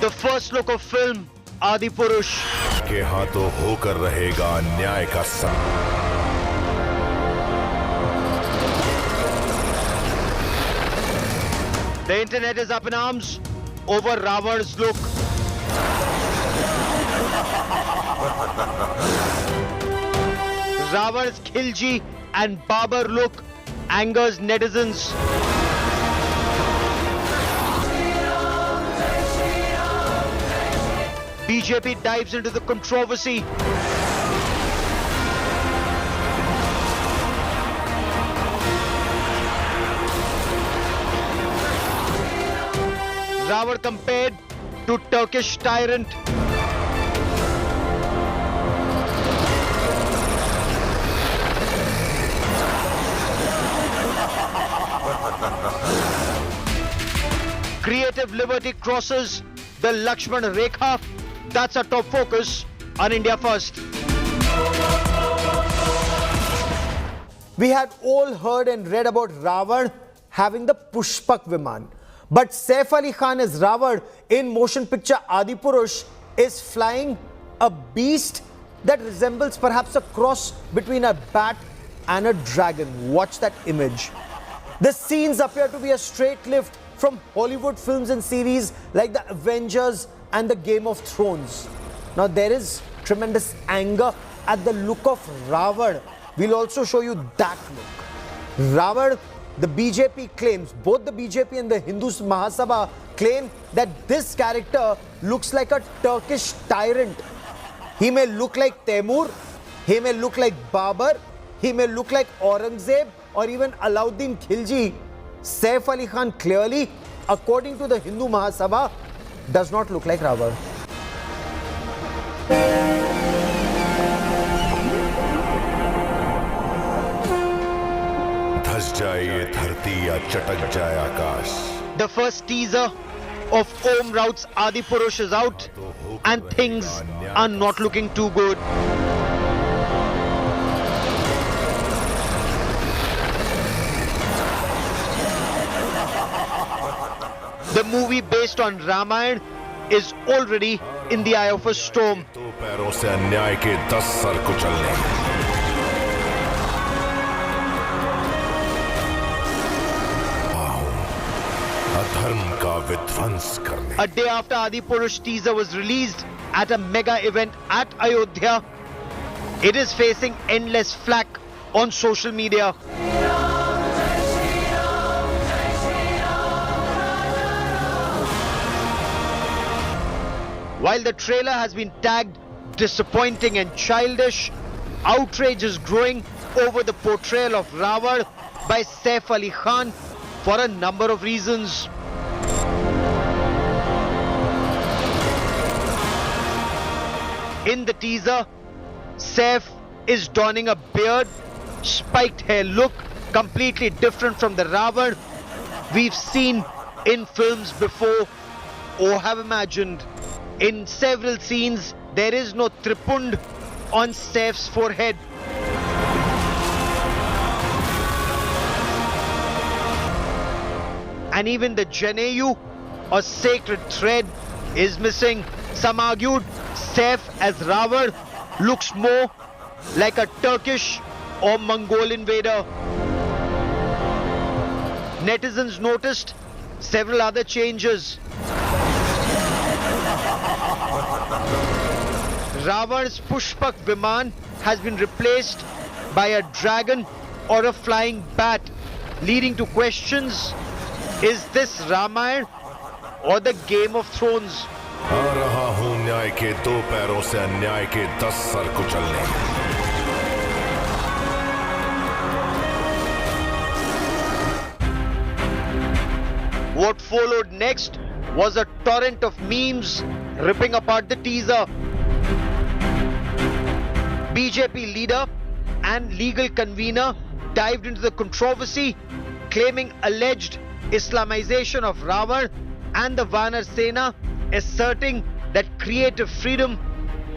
The first look of film Adi Purush के हाथों होकर रहेगा न्याय का संग। The internet is up in arms over Ravan's look. Ravan's Khilji and Babar look angers netizens. BJP dives into the controversy. Ravan compared to Turkish tyrant. Creative liberty crosses the Lakshman Rekha. That's our top focus on India First. We had all heard and read about Ravan having the Pushpak Viman. But Saif Ali Khan as Ravan in motion picture Adi Purush is flying a beast that resembles perhaps a cross between a bat and a dragon. Watch that image. The scenes appear to be a straight lift from Hollywood films and series like The Avengers and the Game of Thrones. Now there is tremendous anger at the look of Ravan. We'll also show you that look. Ravan, the BJP claims, both the BJP and the Hindu Mahasabha claim that this character looks like a Turkish tyrant. He may look like Temur, he may look like Babar, he may look like Aurangzeb or even Alauddin Khilji. Saif Ali Khan clearly, according to the Hindu Mahasabha, does not look like Ravan. धस जाए ये धरती या चटक जाए आकाश। The first teaser of Om Raut's Adi Purush is out and things are not looking too good. The movie based on Ramayana is already in the eye of a storm. दो पैरों से अन्याय के 10 सर कुचलने। अधर्म का विध्वंस करने। A day after Adi Purush teaser was released at a mega event at Ayodhya, it is facing endless flack on social media. While the trailer has been tagged disappointing and childish, outrage is growing over the portrayal of Ravan by Saif Ali Khan for a number of reasons. In the teaser, Saif is donning a beard, spiked hair look, completely different from the Ravan we've seen in films before or have imagined. In several scenes, there is no tripund on Saif's forehead. And even the Janeyu, or sacred thread, is missing. Some argued Saif as Ravan looks more like a Turkish or Mongol invader. Netizens noticed several other changes. Ravan's Pushpak Viman has been replaced by a dragon or a flying bat, leading to questions. Is this Ramayana or the Game of Thrones? आ रहा हूं न्याय के 2 पैरों से अन्याय के 10 sir कुचलने। What followed next was a torrent of memes ripping apart the teaser. BJP leader and legal convener dived into the controversy, claiming alleged Islamization of Ravan and the Vanar Sena, asserting that creative freedom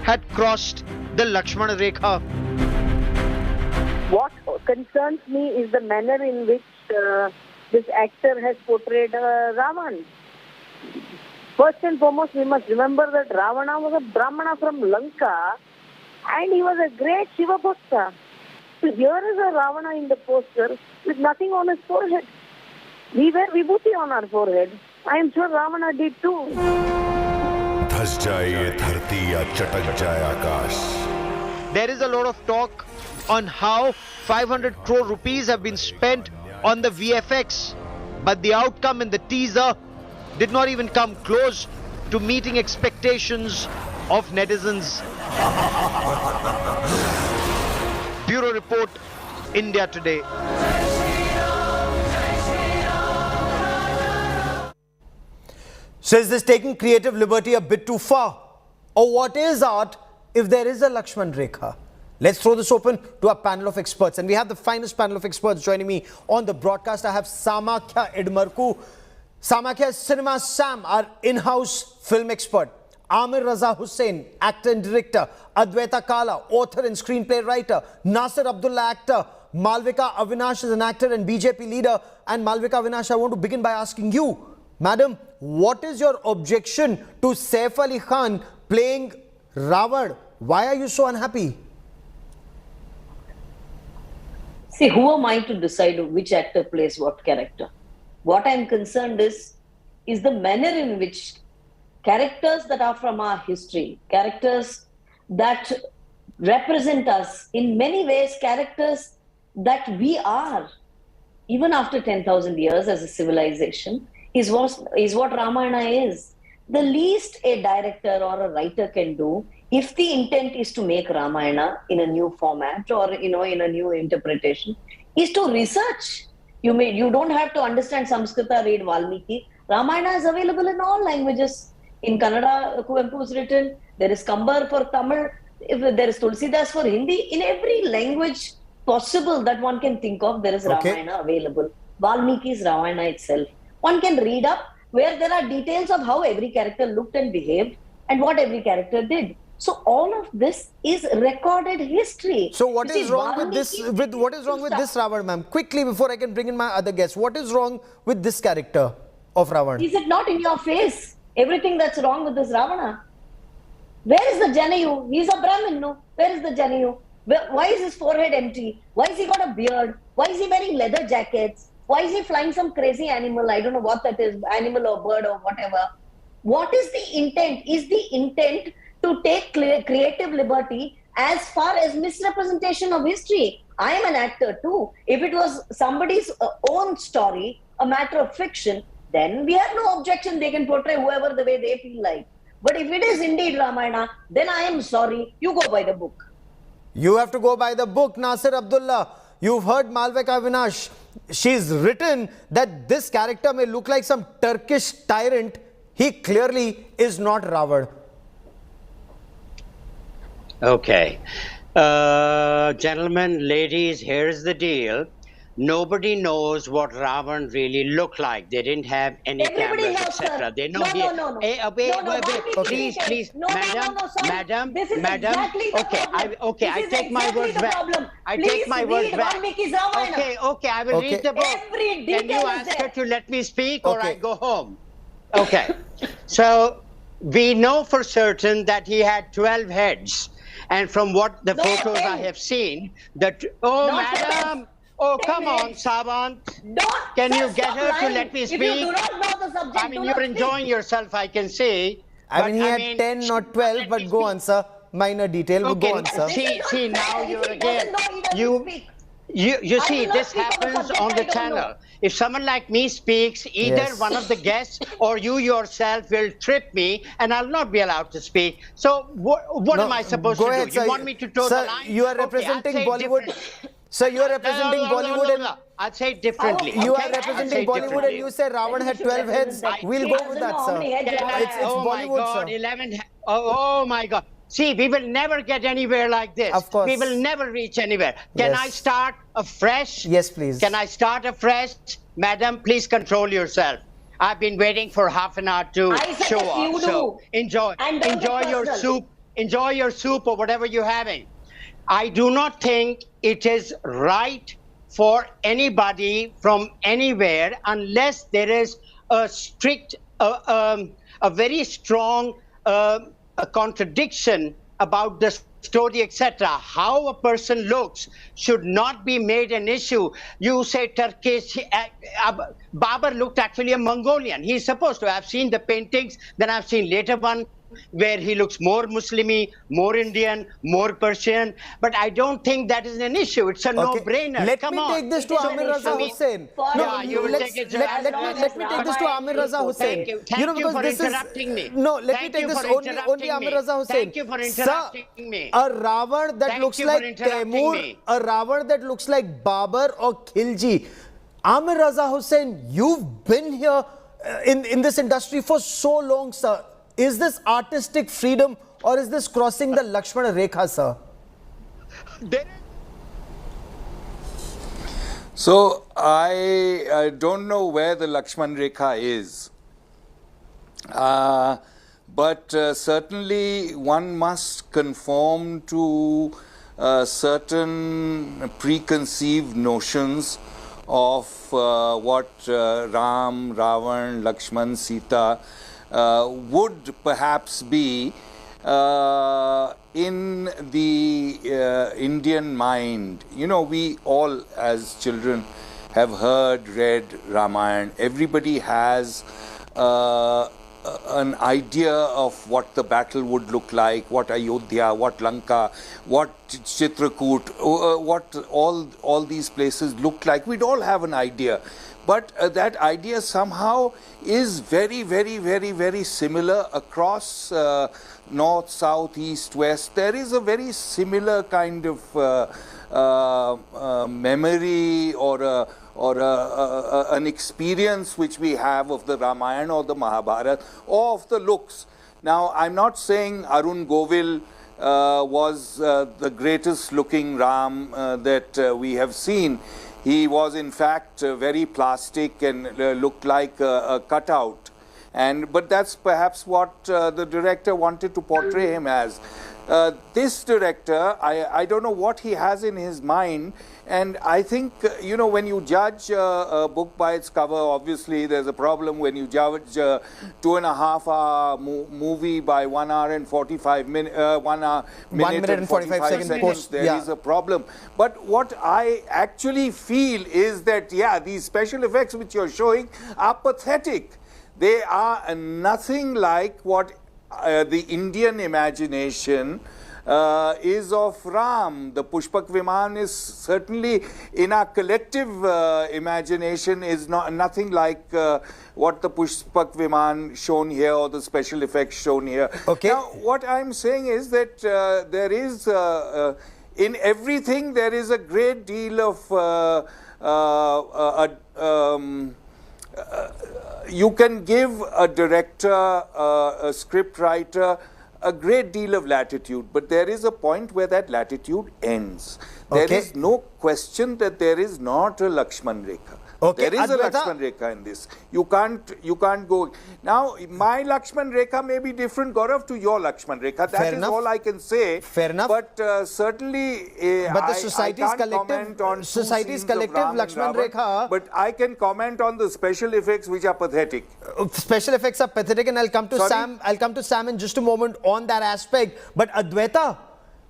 had crossed the Lakshmana Rekha. What concerns me is the manner in which this actor has portrayed Ravan. First and foremost, we must remember that Ravana was a Brahmana from Lanka and he was a great Shiva Bhakta. So here is a Ravana in the poster with nothing on his forehead. We wear vibhuti on our forehead. I am sure Ravana did too. धस जाए ये धरती या चटक जाए आकाश। There is a lot of talk on how 500 crore rupees have been spent on the VFX, but the outcome in the teaser did not even come close to meeting expectations of netizens. Bureau Report, India Today. So is this taking creative liberty a bit too far? Or what is art if there is a Lakshman Rekha? Let's throw this open to our panel of experts. And we have the finest panel of experts joining me on the broadcast. I have Samakhya Idmarku. Samakhya Cinema Sam, our in-house film expert. Amir Raza Hussain, actor and director. Adwaita Kala, author and screenplay writer. Nasir Abdullah, actor. Malvika Avinash is an actor and BJP leader. And Malvika Avinash, I want to begin by asking you, Madam, what is your objection to Saif Ali Khan playing Ravan? Why are you so unhappy? See, who am I to decide which actor plays what character? What I am concerned is the manner in which characters that are from our history, characters that represent us in many ways, characters that we are, even after 10,000 years as a civilization, is what Ramayana is. The least a director or a writer can do, if the intent is to make Ramayana in a new format or in a new interpretation, is to research. You don't have to understand Samskrita, read Valmiki. Ramayana is available in all languages. In Kannada, Kuvempu is written. There is Kambar for Tamil. There is Tulsidas for Hindi. In every language possible that one can think of, there is Ramayana available. Valmiki is Ramayana itself. One can read up where there are details of how every character looked and behaved and what every character did. So all of this is recorded history. So what is wrong with this? What is wrong with this Ravan, ma'am? Quickly, before I can bring in my other guests, what is wrong with this character of Ravan? Is it not in your face? Everything that's wrong with this Ravana. Where is the Janayu? He's a Brahmin, no? Where is the Janayu? Why is his forehead empty? Why has he got a beard? Why is he wearing leather jackets? Why is he flying some crazy animal? I don't know what that is, animal or bird or whatever. What is the intent? Is the intent to take creative liberty as far as misrepresentation of history? I am an actor too. If it was somebody's own story, a matter of fiction, then we have no objection. They can portray whoever the way they feel like. But if it is indeed Ramayana, then I am sorry. You go by the book. You have to go by the book, Nasir Abdullah. You've heard Malvika Avinash. She's written that this character may look like some Turkish tyrant. He clearly is not Ravan. Okay. Gentlemen, ladies, here's the deal. Nobody knows what Ravan really looked like. They didn't have any cameras, etc. They know No. Please, madam. Okay, I take my words back. I take my words back. Okay, I will read the book. Can you ask her to let me speak or I go home? Okay. So we know for certain that he had 12 heads. And from what the photos I have seen, madam. Oh, come on, Savant. Can you get her to let me speak? If you do not know the subject, I mean, you're enjoying yourself, I can see. I mean, he had 10, not 12, but go on, sir. minor detail. Okay, Go on, sir. see, now you're again, you see, this happens on the channel. If someone like me speaks, either one of the guests or you yourself will trip me and I'll not be allowed to speak. So what am I supposed to do? You want me to toe the line? You are representing Bollywood. Sir, you are representing Bollywood and... I'll say it differently. You are representing Bollywood and you say Ravan had 12 heads. We'll go with that, sir. It's Bollywood, sir. 11. Oh my God. See, we will never get anywhere like this. Of course. We will never reach anywhere. Can I start afresh? Yes, please. Can I start afresh? Madam, please control yourself. I've been waiting for half an hour to show up. So enjoy your soup. Enjoy your soup or whatever you're having. I do not think it is right for anybody from anywhere unless there is a strict, a very strong a contradiction about the story, etc. How a person looks should not be made an issue. You say Turkish, Babar looked actually a Mongolian. He's supposed to have seen the paintings, then I've seen later one where he looks more Muslimi, more Indian, more Persian. But I don't think that is an issue. It's a no-brainer. Let me take this to Amir Raza Hussain. Let me take this to Amir Raza Hussain. Thank you for interrupting me. No, let me take this only Amir Raza Hussain. Thank you for interrupting me. A Ravan that looks like Taimur, a Ravan that looks like Babar or Khilji. Amir Raza Hussain, you've been here in this industry for so long, sir. Is this artistic freedom or is this crossing the Lakshmana Rekha, sir? So I don't know where the Lakshman Rekha is, but certainly one must conform to certain preconceived notions of what Ram, Ravan, Lakshman, Sita would perhaps be in the Indian mind. You know, we all as children have heard, read Ramayana. Everybody has an idea of what the battle would look like, what Ayodhya, what Lanka, what Chitrakoot, what all these places look like. We'd all have an idea. But that idea somehow is very, very, very, very similar across north, south, east, west. There is a very similar kind of memory or an experience which we have of the Ramayana or the Mahabharata or of the looks. Now, I'm not saying Arun Govil was the greatest looking Ram that we have seen. He was in fact very plastic and looked like a cutout. But that's perhaps what the director wanted to portray him as. This director, I don't know what he has in his mind, and I think, you know, when you judge a book by its cover, obviously there's a problem. When you judge a 2.5-hour movie by 1 hour and 45 minutes, 1 minute and 45 seconds, there is a problem. But what I actually feel is that, yeah, these special effects which you're showing are pathetic. They are nothing like what the Indian imagination is of Ram. The Pushpak Viman is certainly in our collective imagination is nothing like what the Pushpak Viman shown here or the special effects shown here. Okay. Now, what I'm saying is that there is, in everything, there is a great deal of you can give a director, a script writer, a great deal of latitude, but there is a point where that latitude ends. There is no question that there is not a Lakshman Rekha. There is a Lakshman Rekha in this. You can't go. Now, my Lakshman Rekha may be different, Gaurav, to your Lakshman Rekha. That is all I can say. Fair enough. But certainly, but the society's collective Lakshman Rekha. But I can comment on the special effects which are pathetic. Special effects are pathetic, and I'll come to Sam. I'll come to Sam in just a moment on that aspect. But Adwaita,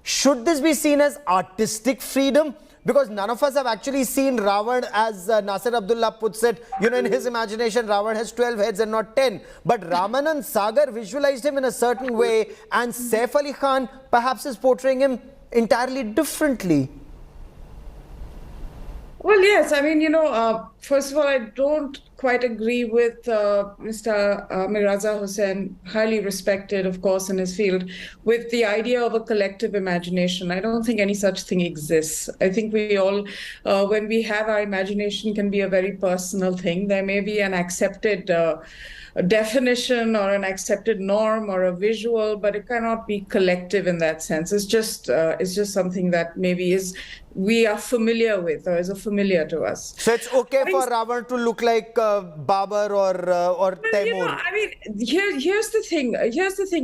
should this be seen as artistic freedom? because none of us have actually seen Ravan as Nasir Abdullah puts it. You know, in his imagination, Ravan has 12 heads and not 10. But Ramanand Sagar visualized him in a certain way, and Saif Ali Khan perhaps is portraying him entirely differently. Well, yes. I mean, first of all, I don't quite agree with Mr. Mirza Hussain, highly respected, of course, in his field, with the idea of a collective imagination. I don't think any such thing exists. I think we all, when we have our imagination, can be a very personal thing. There may be an accepted definition or an accepted norm or a visual, but it cannot be collective in that sense. It's just something that maybe we are familiar with or is familiar to us. So it's okay for Ravan to look like Babur or Taimur. I mean, here's the thing,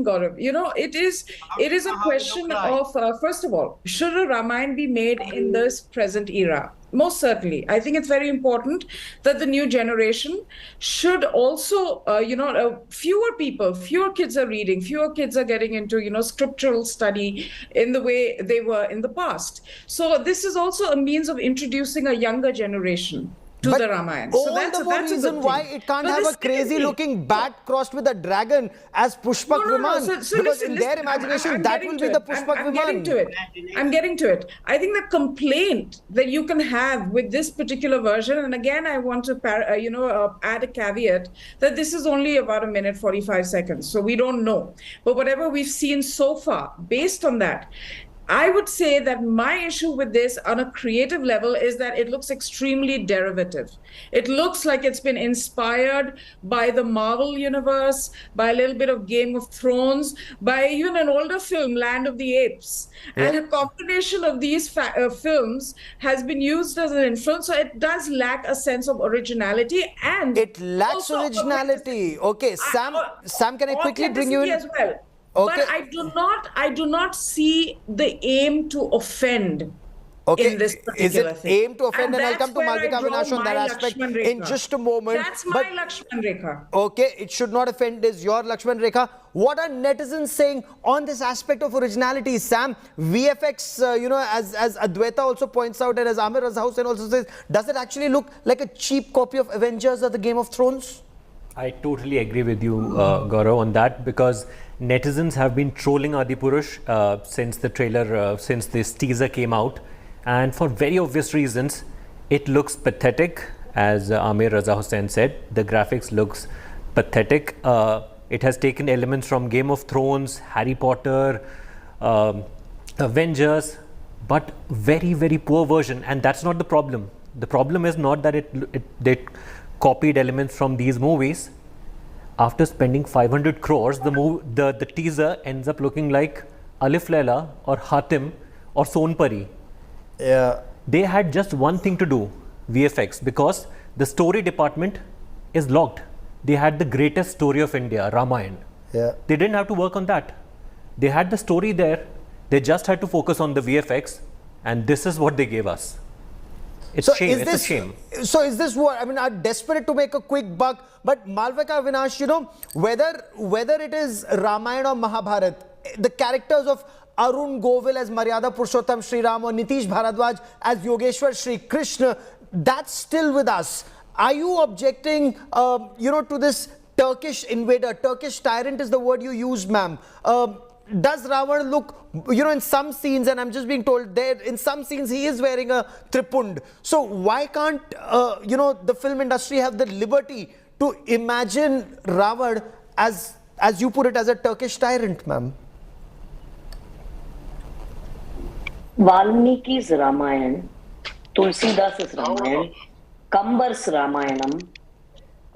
Gaurav. It is a question of first of all, should a Ramayana be made in this present era? Most certainly. I think it's very important that the new generation should also, fewer kids are reading, fewer kids are getting into, scriptural study in the way they were in the past. So this is also a means of introducing a younger generation to the Ramayana. So that's the reason why it can't have a crazy-looking bat crossed with a dragon as Pushpak Viman. Because in their imagination, that will be the Pushpak Viman. I'm getting to it. I think the complaint that you can have with this particular version, and again, I want to add a caveat that this is only about 1:45 seconds, so we don't know. But whatever we've seen so far, based on that, I would say that my issue with this on a creative level is that it looks extremely derivative. It looks like it's been inspired by the Marvel universe, by a little bit of Game of Thrones, by even an older film, Land of the Apes. Yeah. And a combination of these films has been used as an influence. So it does lack a sense of originality, and it lacks originality. Okay, Sam, can I quickly bring you in? As well. Okay. But I do not see the aim to offend in this particular thing. Is it aim to offend? And I'll come to Malvika Avinash on that aspect in just a moment. That's my Lakshman Rekha. Okay, it should not offend is your Lakshman Rekha. What are netizens saying on this aspect of originality, Sam? VFX, as Adwaita also points out, and as Amir Raza Hussain also says, does it actually look like a cheap copy of Avengers or the Game of Thrones? I totally agree with you, Gaurav, on that, because netizens have been trolling Adipurush since the trailer, since this teaser came out, and for very obvious reasons. It looks pathetic, as Amir Raza Hussain said. The graphics looks pathetic. It has taken elements from Game of Thrones, Harry Potter, Avengers, but very, very poor version. And that's not the problem. The problem is not that they copied elements from these movies. After spending 500 crores, the teaser ends up looking like Alif Laila or Hatim or Sonpari. Yeah. They had just one thing to do, VFX, because the story department is locked. They had the greatest story of India, Ramayana. Yeah. They didn't have to work on that. They had the story there. They just had to focus on the VFX, and this is what they gave us. It's a shame. So is this what, I mean, are desperate to make a quick buck, but Malvika Avinash, whether it is Ramayana or Mahabharata, the characters of Arun Govil as Maryada Purushottam Sri Ram or Nitish Bharadwaj as Yogeshwar Sri Krishna, that's still with us. Are you objecting, to this Turkish invader? Turkish tyrant is the word you used, ma'am. Does Ravan look, in some scenes, and I'm just being told there, in some scenes he is wearing a tripund. So why can't, the film industry have the liberty to imagine Ravan as you put it, as a Turkish tyrant, ma'am? Valmiki's Ramayana, Tulsidas' Ramayana, Kambar's Ramayanam,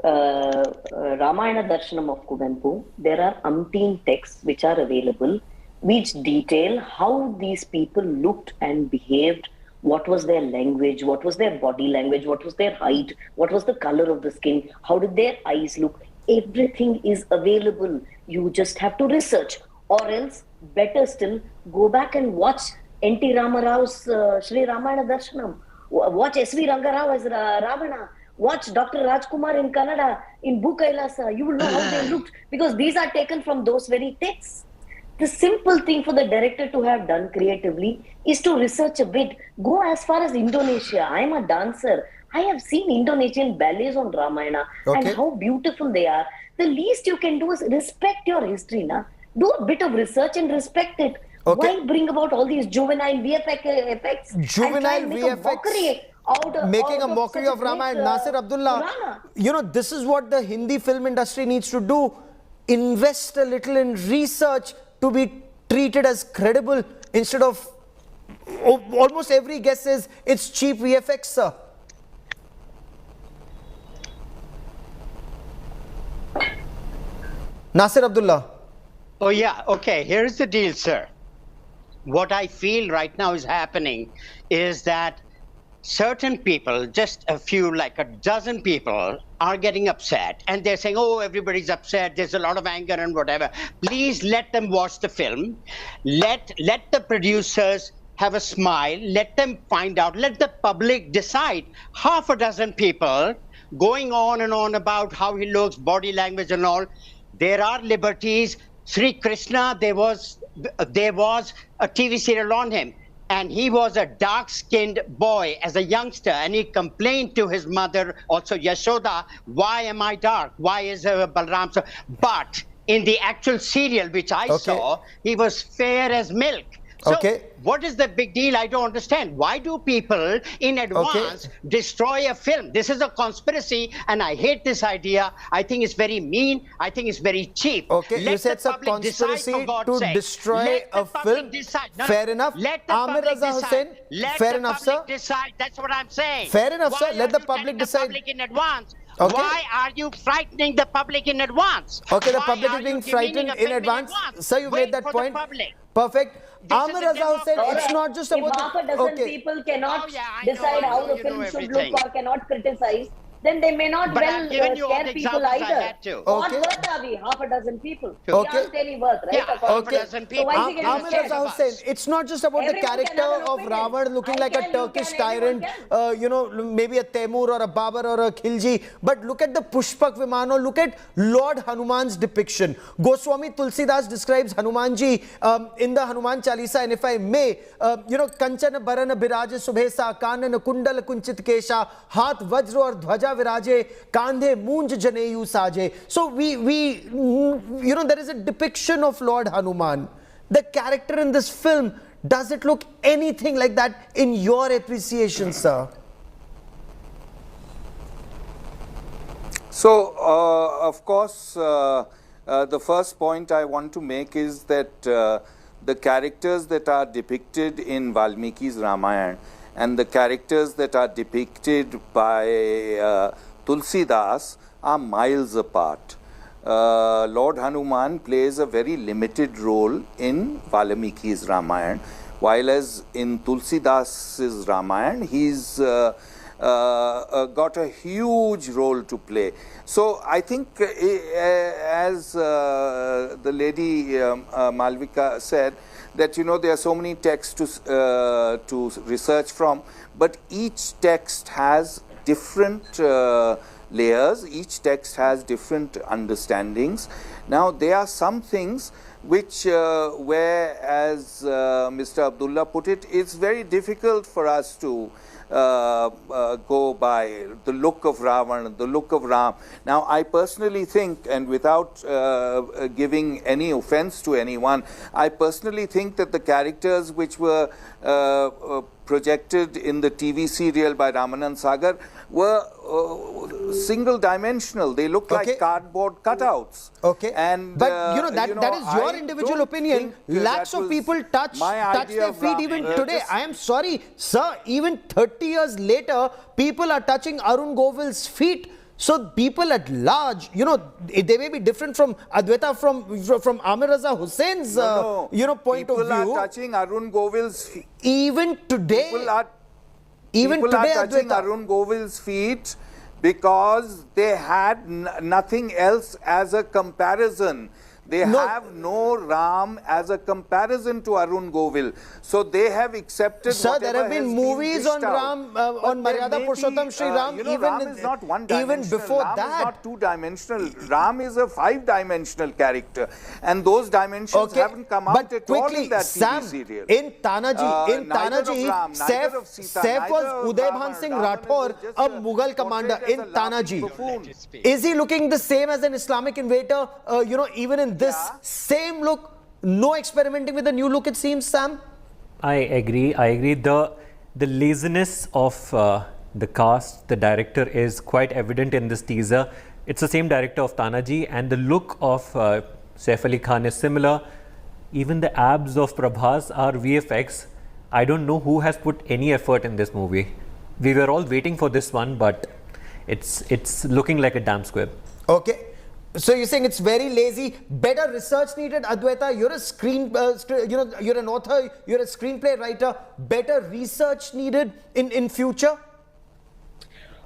Ramayana Darshanam of Kuvempu, there are umpteen texts which are available, which detail how these people looked and behaved, what was their language, what was their body language, what was their height, what was the color of the skin, how did their eyes look. Everything is available. You just have to research, or else, better still, go back and watch N.T. Ramarao's Sri Ramayana Darshanam. Watch S.V. Rangarao as Ravana. Watch Dr. Rajkumar in Kannada, in Bhukailasa. You will know how they looked, because these are taken from those very texts. The simple thing for the director to have done creatively is to research a bit. Go as far as Indonesia. I am a dancer. I have seen Indonesian ballets on Ramayana and how beautiful they are. The least you can do is respect your history. Na? Do a bit of research and respect it. Why bring about all these juvenile VFX effects? Juvenile VFX. Making a mockery of Ramayana. Nasir Abdullah, you know, this is what the Hindi film industry needs to do. Invest a little in research to be treated as credible instead of almost every guess is it's cheap VFX, sir. Nasir Abdullah. Oh yeah, okay, here's the deal, sir. What I feel right now is happening is that certain people, just a few, like a dozen people, are getting upset and they're saying, oh, everybody's upset, there's a lot of anger and whatever. Please let them watch the film. Let the producers have a smile. Let them find out. Let the public decide. Half a dozen people going on and on about how he looks, body language and all. There are liberties. Sri Krishna, there was a TV serial on him. And he was a dark-skinned boy as a youngster, and he complained to his mother, also Yashoda, why am I dark? Why is Balram so? But in the actual serial, which I saw, he was fair as milk. So what is the big deal? I don't understand. Why do people in advance destroy a film? This is a conspiracy, and I hate this idea. I think it's very mean. I think it's very cheap. You said it's a conspiracy to destroy a film. Fair enough. Amir Raza Hussain. Fair enough, sir. Decide. That's what I'm saying. Fair enough, sir. Let the public decide. In advance. Why are you frightening the public in advance? The public is being frightened in advance. Sir, you made that point. Perfect. Amir Raza Hussain, it's not just about half a dozen people cannot decide how the film should look or cannot criticize, then they may not scare people either. What worth are we? Half a dozen people. We aren't any worth, right? Half a dozen people. Amir Raza Hussain, it's not just about the character of Ravan looking like a Turkish tyrant, you know, maybe a Temur or a Babar or a Khilji, but look at the Pushpak Vimano, look at Lord Hanuman's depiction. Goswami Tulsidas describes Hanumanji in the Hanuman Chalisa, and if I may, you know, Kanchan Barana Biraja Subhesa, Kanan Kundal Kunchit Kesha, Hath Vajra or Dhwaja Viraje, Kandhe Munj Janeyu Saje. So you know, there is a depiction of Lord Hanuman. The character in this film, does it look anything like that in your appreciation, sir? So, of course, the first point I want to make is that the characters that are depicted in Valmiki's Ramayana and the characters that are depicted by Tulsidas are miles apart. Lord Hanuman plays a very limited role in Valmiki's Ramayana, while as in Tulsidas's Ramayana, he's got a huge role to play. So I think, as the lady Malvika said, that, you know, there are so many texts to research from, but each text has different layers, each text has different understandings. Now, there are some things which, where, as Mr. Abdullah put it, it's very difficult for us to go by the look of Ravan, the look of Ram. Now, I personally think, and without giving any offense to anyone, I personally think that the characters which were projected in the TV serial by Ramanand Sagar were single-dimensional. They look like cardboard cutouts. And, but you know, that is your individual opinion. Lakhs of people touch their feet even today. I am sorry, sir, even 30 years later, people are touching Arun Govill's feet. So people at large, you know, they may be different from Advaita, from Amir Raza Hussain's, you know, point of view. People are touching Arun Govill's feet. Even today, people are touching Arun Govill's feet because they had nothing else as a comparison. They have no Ram as a comparison to Arun Govil. So they have accepted. Sir, there have been movies on Ram, on Maryada Purushottam Shri Ram. Ram is not one-dimensional. Even before Ram that, is not two-dimensional. Ram is a five-dimensional character, and those dimensions haven't come out at all in that TV serial. In Tanaji, Saif was Udaybhan Singh Rathore, a Mughal commander in Tanaji. Is he looking the same as an Islamic invader? Even in this same look, no experimenting with a new look, it seems, Sam? I agree. The laziness of the cast, the director, is quite evident in this teaser. It's the same director of Tanaji, and the look of Saif Ali Khan is similar. Even the abs of Prabhas are VFX. I don't know who has put any effort in this movie. We were all waiting for this one, but it's looking like a damn squib. Okay. So you're saying it's very lazy, better research needed, Adwaita? You're a you're an author, you're a screenplay writer, better research needed in future?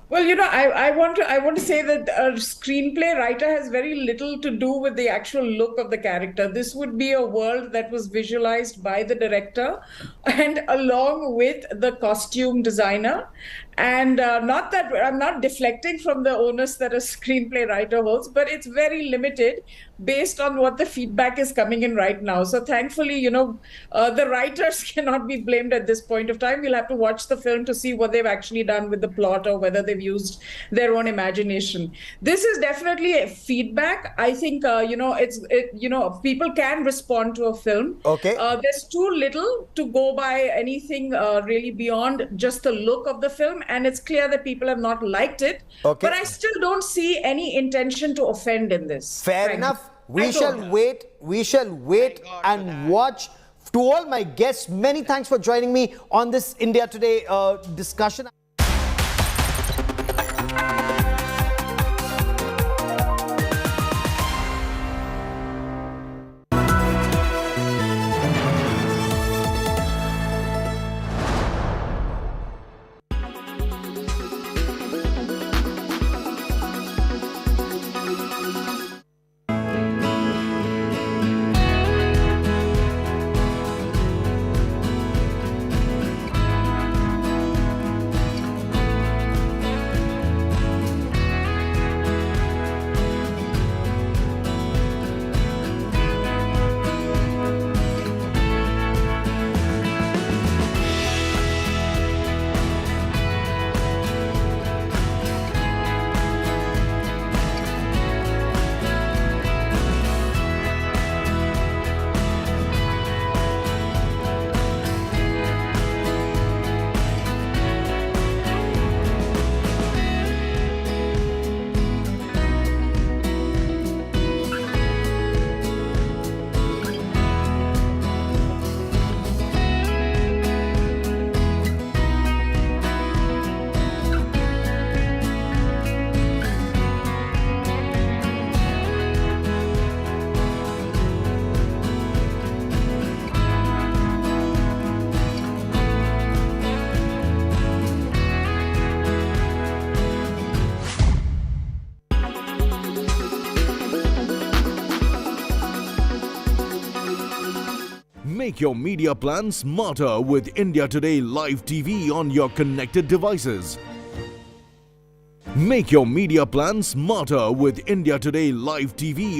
Well, I want to say that a screenplay writer has very little to do with the actual look of the character. This would be a world that was visualized by the director and along with the costume designer. And not that I'm not deflecting from the onus that a screenplay writer holds, but it's very limited based on what the feedback is coming in right now. So thankfully, the writers cannot be blamed at this point of time. We'll have to watch the film to see what they've actually done with the plot or whether they've used their own imagination. This is definitely a feedback. I think, people can respond to a film. Okay. There's too little to go by anything really beyond just the look of the film. And it's clear that people have not liked it. Okay. But I still don't see any intention to offend in this. Fair enough. We shall wait and watch. To all my guests, many thanks for joining me on this India Today discussion. Make your media plan smarter with India Today Live TV on your connected devices. Make your media plan smarter with India Today Live TV